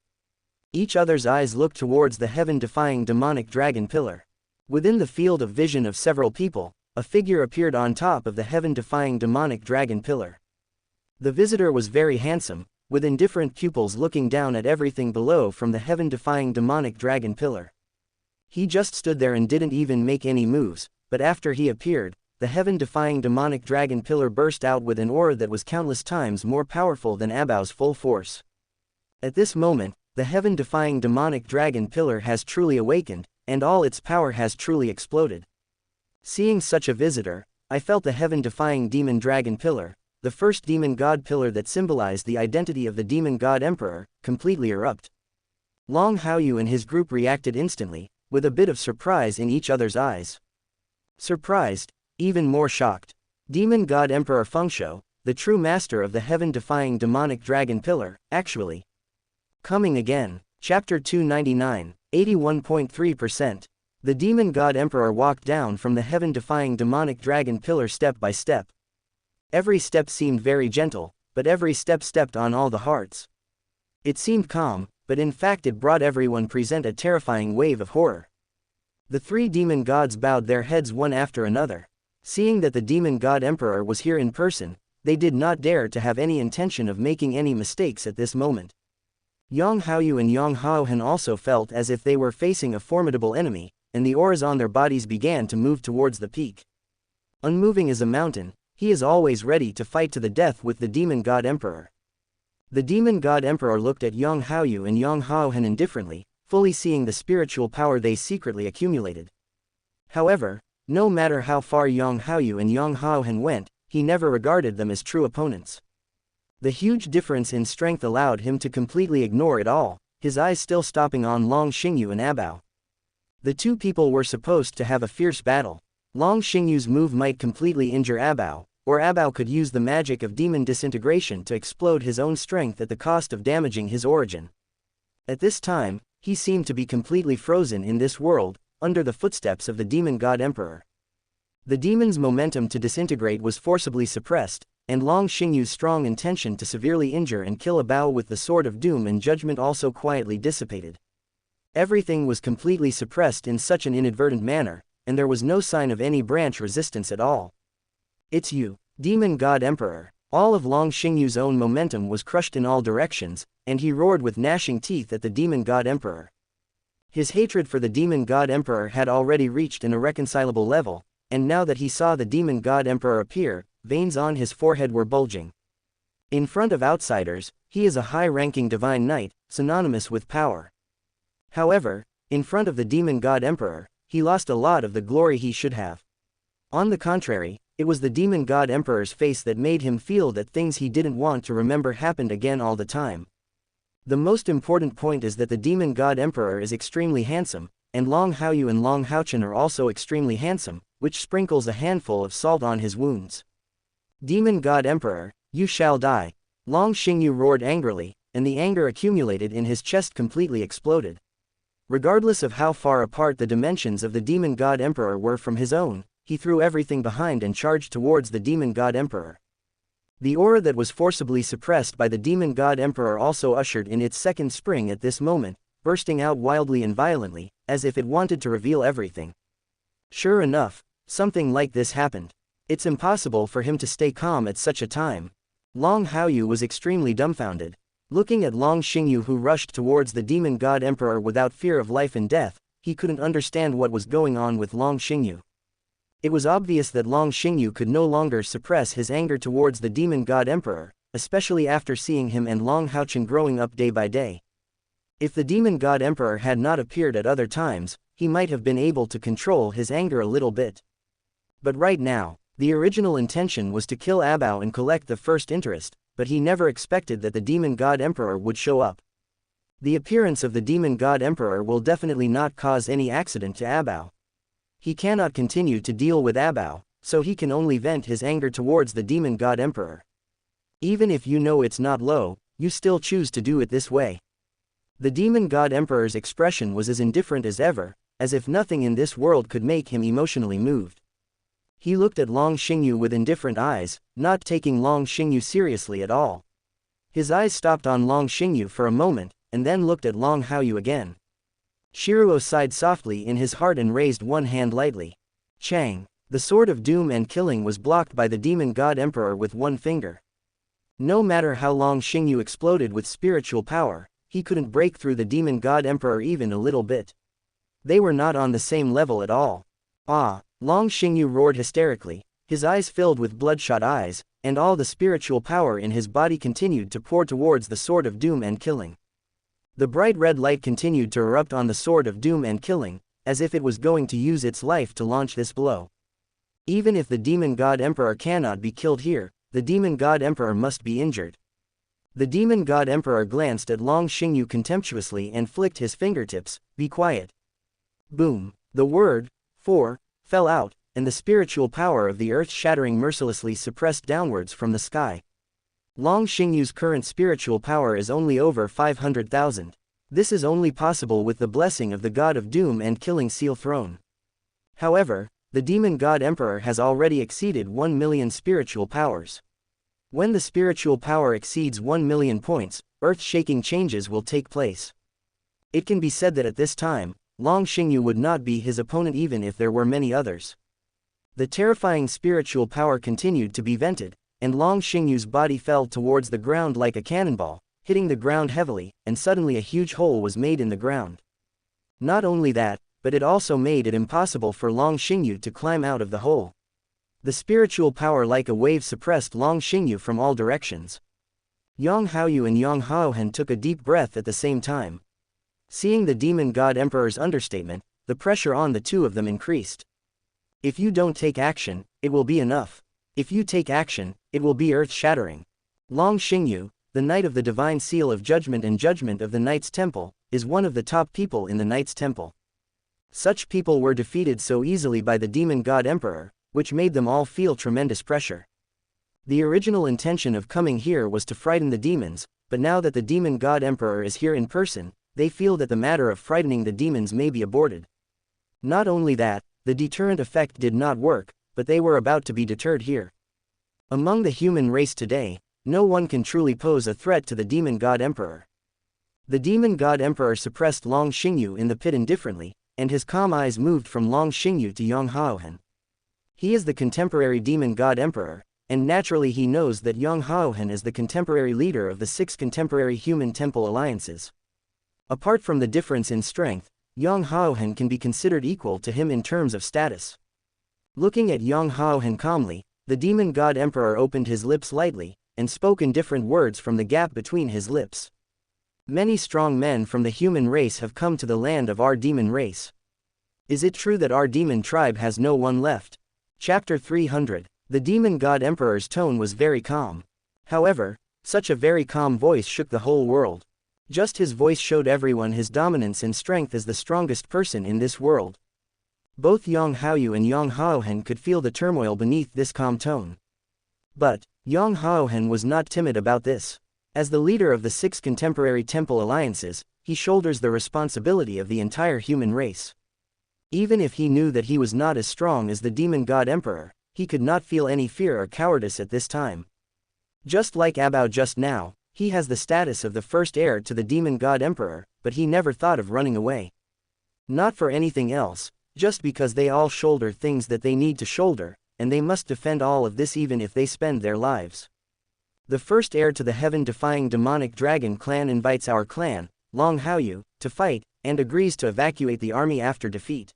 Each other's eyes looked towards the heaven-defying demonic dragon pillar. Within the field of vision of several people, a figure appeared on top of the heaven-defying demonic dragon pillar. The visitor was very handsome, with indifferent pupils looking down at everything below from the heaven-defying demonic dragon pillar. He just stood there and didn't even make any moves, but after he appeared, the heaven-defying demonic dragon pillar burst out with an aura that was countless times more powerful than Abao's full force. At this moment, the heaven-defying demonic dragon pillar has truly awakened, and all its power has truly exploded. Seeing such a visitor, I felt the heaven-defying demon dragon pillar, the first demon god pillar that symbolized the identity of the demon god emperor, completely erupt. Long Haochen and his group reacted instantly, with a bit of surprise in each other's eyes. Surprised, even more shocked. Demon god emperor Fengshuo, the true master of the heaven-defying demonic dragon pillar, actually coming again. Chapter 299, 81.3%. The demon god emperor walked down from the heaven-defying demonic dragon pillar step by step. Every step seemed very gentle, but every step stepped on all the hearts. It seemed calm, but in fact it brought everyone present a terrifying wave of horror. The three demon gods bowed their heads one after another. Seeing that the demon god emperor was here in person, they did not dare to have any intention of making any mistakes at this moment. Long Haochen and Long Haochen also felt as if they were facing a formidable enemy, and the auras on their bodies began to move towards the peak. Unmoving as a mountain, he is always ready to fight to the death with the demon god emperor. The demon god emperor looked at Long Haochen and Long Haochen indifferently, fully seeing the spiritual power they secretly accumulated. However, no matter how far Long Haochen and Long Haochen went, he never regarded them as true opponents. The huge difference in strength allowed him to completely ignore it all, his eyes still stopping on Long Xingyu and Abao. The two people were supposed to have a fierce battle. Long Xingyu's move might completely injure Abao, or Abao could use the magic of demon disintegration to explode his own strength at the cost of damaging his origin. At this time, he seemed to be completely frozen in this world, under the footsteps of the demon god emperor. The demon's momentum to disintegrate was forcibly suppressed, and Long Xingyu's strong intention to severely injure and kill Abao with the sword of doom and judgment also quietly dissipated. Everything was completely suppressed in such an inadvertent manner, and there was no sign of any branch resistance at all. It's you, demon god emperor. All of Long Xingyu's own momentum was crushed in all directions, and he roared with gnashing teeth at the demon god emperor. His hatred for the demon god emperor had already reached an irreconcilable level, and now that he saw the demon god emperor appear, veins on his forehead were bulging. In front of outsiders, he is a high-ranking divine knight, synonymous with power. However, in front of the demon god emperor, he lost a lot of the glory he should have. On the contrary, it was the demon god emperor's face that made him feel that things he didn't want to remember happened again all the time. The most important point is that the demon god emperor is extremely handsome, and Long Haochen and Long Haochen are also extremely handsome, which sprinkles a handful of salt on his wounds. Demon god emperor, you shall die. Long Xingyu roared angrily, and the anger accumulated in his chest completely exploded. Regardless of how far apart the dimensions of the demon god emperor were from his own, he threw everything behind and charged towards the demon god emperor. The aura that was forcibly suppressed by the demon god emperor also ushered in its second spring at this moment, bursting out wildly and violently, as if it wanted to reveal everything. Sure enough, something like this happened. It's impossible for him to stay calm at such a time. Long Haochen was extremely dumbfounded. Looking at Long Xingyu, who rushed towards the demon god emperor without fear of life and death, he couldn't understand what was going on with Long Xingyu. It was obvious that Long Xingyu could no longer suppress his anger towards the demon god emperor, especially after seeing him and Long Haochen growing up day by day. If the demon god emperor had not appeared at other times, he might have been able to control his anger a little bit. But right now, the original intention was to kill Abao and collect the first interest, but he never expected that the demon god emperor would show up. The appearance of the demon god emperor will definitely not cause any accident to Abao. He cannot continue to deal with Abao, so he can only vent his anger towards the demon god emperor. Even if you know it's not low, you still choose to do it this way. The demon god emperor's expression was as indifferent as ever, as if nothing in this world could make him emotionally moved. He looked at Long Xingyu with indifferent eyes, not taking Long Xingyu seriously at all. His eyes stopped on Long Xingyu for a moment, and then looked at Long Haochen again. Shiruo sighed softly in his heart and raised one hand lightly. Chang! The sword of doom and killing was blocked by the demon god emperor with one finger. No matter how long Xingyu exploded with spiritual power, he couldn't break through the demon god emperor even a little bit. They were not on the same level at all. Ah! Long Xingyu roared hysterically, his eyes filled with bloodshot eyes, and all the spiritual power in his body continued to pour towards the sword of doom and killing. The bright red light continued to erupt on the sword of doom and killing, as if it was going to use its life to launch this blow. Even if the demon god emperor cannot be killed here, the demon god emperor must be injured. The demon god emperor glanced at Long Xingyu contemptuously and flicked his fingertips. Be quiet. Boom. The word, for, fell out, and the spiritual power of the earth shattering mercilessly suppressed downwards from the sky. Long Xingyu's current spiritual power is only over 500,000. This is only possible with the blessing of the god of doom and killing seal throne. However, the demon god emperor has already exceeded 1 million spiritual powers. When the spiritual power exceeds 1 million points, earth-shaking changes will take place. It can be said that at this time, Long Xingyu would not be his opponent even if there were many others. The terrifying spiritual power continued to be vented, and Long Xingyu's body fell towards the ground like a cannonball, hitting the ground heavily, and suddenly a huge hole was made in the ground. Not only that, but it also made it impossible for Long Xingyu to climb out of the hole. The spiritual power like a wave suppressed Long Xingyu from all directions. Long Haochen and Long Haochen took a deep breath at the same time. Seeing the demon god emperor's understatement, the pressure on the two of them increased. If you don't take action, it will be enough. If you take action, it will be earth-shattering. Long Xingyu, the Knight of the Divine Seal of Judgment and Judgment of the Knight's Temple, is one of the top people in the Knight's Temple. Such people were defeated so easily by the demon god emperor, which made them all feel tremendous pressure. The original intention of coming here was to frighten the demons, but now that the demon god emperor is here in person, they feel that the matter of frightening the demons may be aborted. Not only that, the deterrent effect did not work, but they were about to be deterred here. Among the human race today, no one can truly pose a threat to the demon god emperor. The demon god emperor suppressed Long Xingyu in the pit indifferently, and his calm eyes moved from Long Xingyu to Long Haochen. He is the contemporary demon god emperor, and naturally he knows that Long Haochen is the contemporary leader of the 6 contemporary human temple alliances. Apart from the difference in strength, Long Haochen can be considered equal to him in terms of status. Looking at Long Haochen calmly, the demon god emperor opened his lips lightly, and spoke in different words from the gap between his lips. Many strong men from the human race have come to the land of our demon race. Is it true that our demon tribe has no one left? Chapter 300. The demon god emperor's tone was very calm. However, such a very calm voice shook the whole world. Just his voice showed everyone his dominance and strength as the strongest person in this world. Both Long Haochen and Long Haochen could feel the turmoil beneath this calm tone. But, Long Haochen was not timid about this. As the leader of the 6 contemporary temple alliances, he shoulders the responsibility of the entire human race. Even if he knew that he was not as strong as the demon god emperor, he could not feel any fear or cowardice at this time. Just like Abao just now, he has the status of the first heir to the demon god emperor, but he never thought of running away. Not for anything else, just because they all shoulder things that they need to shoulder, and they must defend all of this even if they spend their lives. The first heir to the heaven-defying demonic dragon clan invites our clan, Long Haochen, to fight, and agrees to evacuate the army after defeat.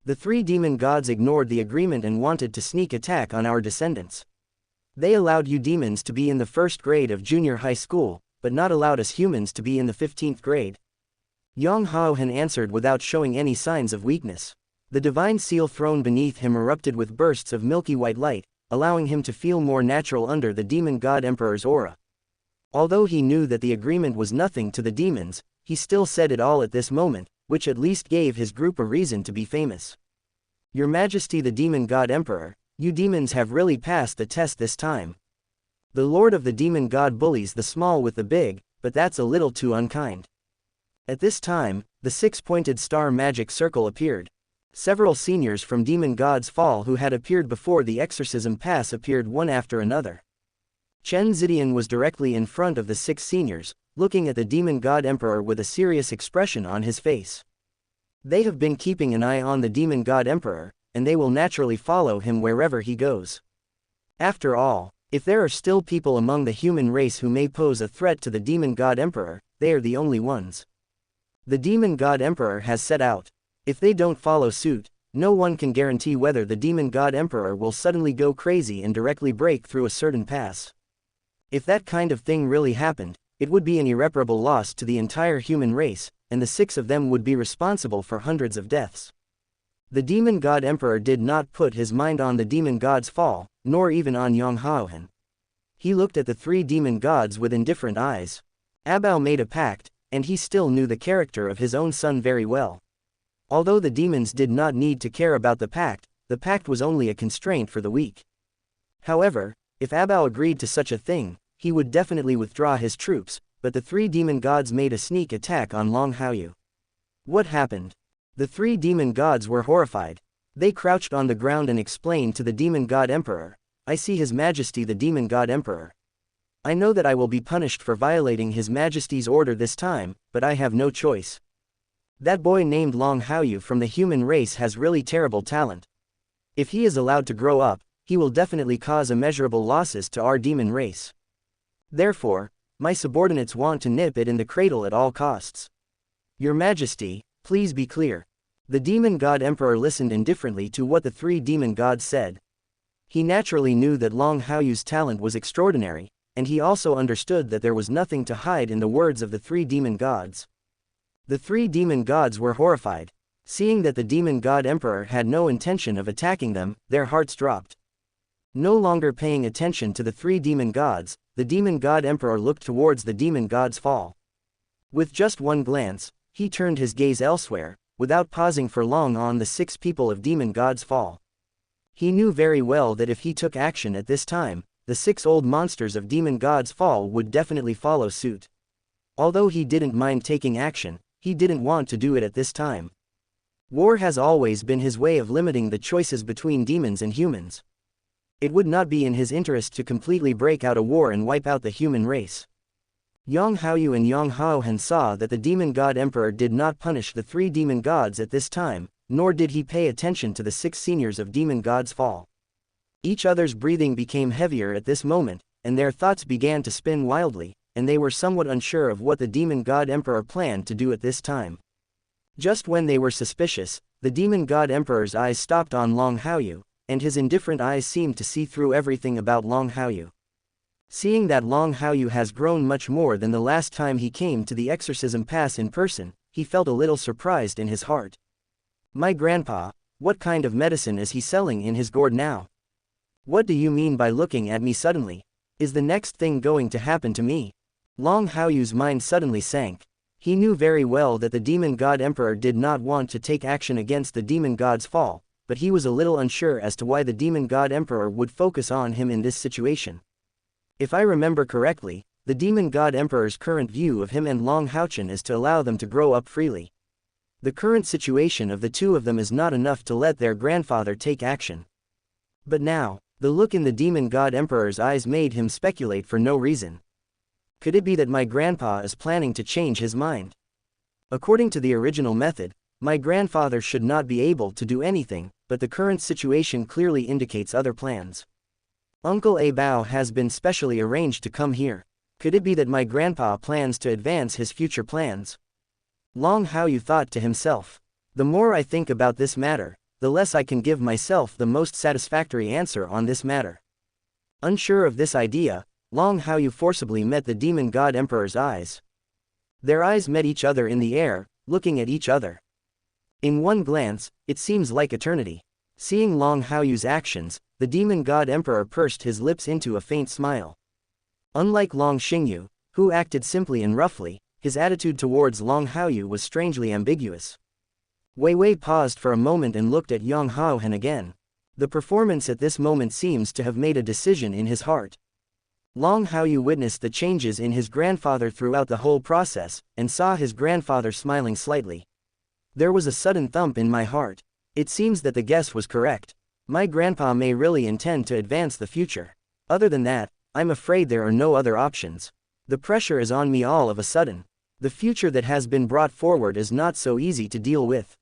The 3 demon gods ignored the agreement and wanted to sneak attack on our descendants. They allowed you demons to be in the 1st grade of junior high school, but not allowed us humans to be in the 15th grade. Long Haochen answered without showing any signs of weakness. The divine seal throne beneath him erupted with bursts of milky white light, allowing him to feel more natural under the demon god emperor's aura. Although he knew that the agreement was nothing to the demons, he still said it all at this moment, which at least gave his group a reason to be famous. Your Majesty the demon god emperor, you demons have really passed the test this time. The lord of the demon god bullies the small with the big, but that's a little too unkind. At this time, the 6-pointed star magic circle appeared. Several seniors from Demon God's Fall who had appeared before the exorcism pass appeared one after another. Chen Zidian was directly in front of the 6 seniors, looking at the Demon God Emperor with a serious expression on his face. They have been keeping an eye on the Demon God Emperor, and they will naturally follow him wherever he goes. After all, If there are still people among the human race who may pose a threat to the Demon God Emperor, they are the only ones. The Demon God Emperor has set out. If they don't follow suit, no one can guarantee whether the Demon God Emperor will suddenly go crazy and directly break through a certain pass. If that kind of thing really happened, it would be an irreparable loss to the entire human race, and the 6 of them would be responsible for hundreds of deaths. The Demon God Emperor did not put his mind on the Demon God's fall, nor even on Long Haochen. He looked at the 3 demon gods with indifferent eyes. Abao made a pact, and he still knew the character of his own son very well. Although the demons did not need to care about the pact was only a constraint for the weak. However, if Abao agreed to such a thing, he would definitely withdraw his troops, but the 3 demon gods made a sneak attack on Long Haochen. What happened? The 3 demon gods were horrified. They crouched on the ground and explained to the Demon God Emperor, "I see His Majesty the Demon God Emperor. I know that I will be punished for violating His Majesty's order this time, but I have no choice. That boy named Long Haochen from the human race has really terrible talent. If he is allowed to grow up, he will definitely cause immeasurable losses to our demon race. Therefore, my subordinates want to nip it in the cradle at all costs. Your Majesty, please be clear." The Demon God Emperor listened indifferently to what the 3 demon gods said. He naturally knew that Long Haoyu's talent was extraordinary, and he also understood that there was nothing to hide in the words of the 3 demon gods. The 3 demon gods were horrified. Seeing that the Demon God Emperor had no intention of attacking them, their hearts dropped. No longer paying attention to the 3 demon gods, the Demon God Emperor looked towards the Demon God's fall. With just one glance, he turned his gaze elsewhere, without pausing for long on the 6 people of Demon God's fall. He knew very well that if he took action at this time, the 6 old monsters of Demon God's fall would definitely follow suit. Although he didn't mind taking action, he didn't want to do it at this time. War has always been his way of limiting the choices between demons and humans. It would not be in his interest to completely break out a war and wipe out the human race. Long Haochen and Long Haochen saw that the Demon God Emperor did not punish the 3 demon gods at this time, nor did he pay attention to the 6 seniors of Demon God's fall. Each other's breathing became heavier at this moment, and their thoughts began to spin wildly, and they were somewhat unsure of what the Demon God Emperor planned to do at this time. Just when they were suspicious, the Demon God Emperor's eyes stopped on Long Haochen, and his indifferent eyes seemed to see through everything about Long Haochen. Seeing that Long Haochen has grown much more than the last time he came to the exorcism pass in person, he felt a little surprised in his heart. "My grandpa, what kind of medicine is he selling in his gourd now? What do you mean by looking at me suddenly? Is the next thing going to happen to me?" Long Haoyu's mind suddenly sank. He knew very well that the Demon God Emperor did not want to take action against the Demon God's fall, but he was a little unsure as to why the Demon God Emperor would focus on him in this situation. If I remember correctly, the Demon God Emperor's current view of him and Long Haochen is to allow them to grow up freely. The current situation of the 2 of them is not enough to let their grandfather take action. But now, the look in the Demon God Emperor's eyes made him speculate for no reason. Could it be that my grandpa is planning to change his mind? According to the original method, my grandfather should not be able to do anything, but the current situation clearly indicates other plans. Uncle Abao has been specially arranged to come here. Could it be that my grandpa plans to advance his future plans? Long Haochen thought to himself. The more I think about this matter, the less I can give myself the most satisfactory answer on this matter. Unsure of this idea, Long Haochen forcibly met the Demon God Emperor's eyes. Their eyes met each other in the air, looking at each other. In one glance, it seems like eternity. Seeing Long Haoyu's actions, the Demon God Emperor pursed his lips into a faint smile. Unlike Long Xingyu, who acted simply and roughly, his attitude towards Long Haochen was strangely ambiguous. Wei Wei paused for a moment and looked at Long Haochen again. The performance at this moment seems to have made a decision in his heart. Long Haochen witnessed the changes in his grandfather throughout the whole process, and saw his grandfather smiling slightly. There was a sudden thump in my heart. It seems that the guess was correct. My grandpa may really intend to advance the future. Other than that, I'm afraid there are no other options. The pressure is on me all of a sudden. The future that has been brought forward is not so easy to deal with.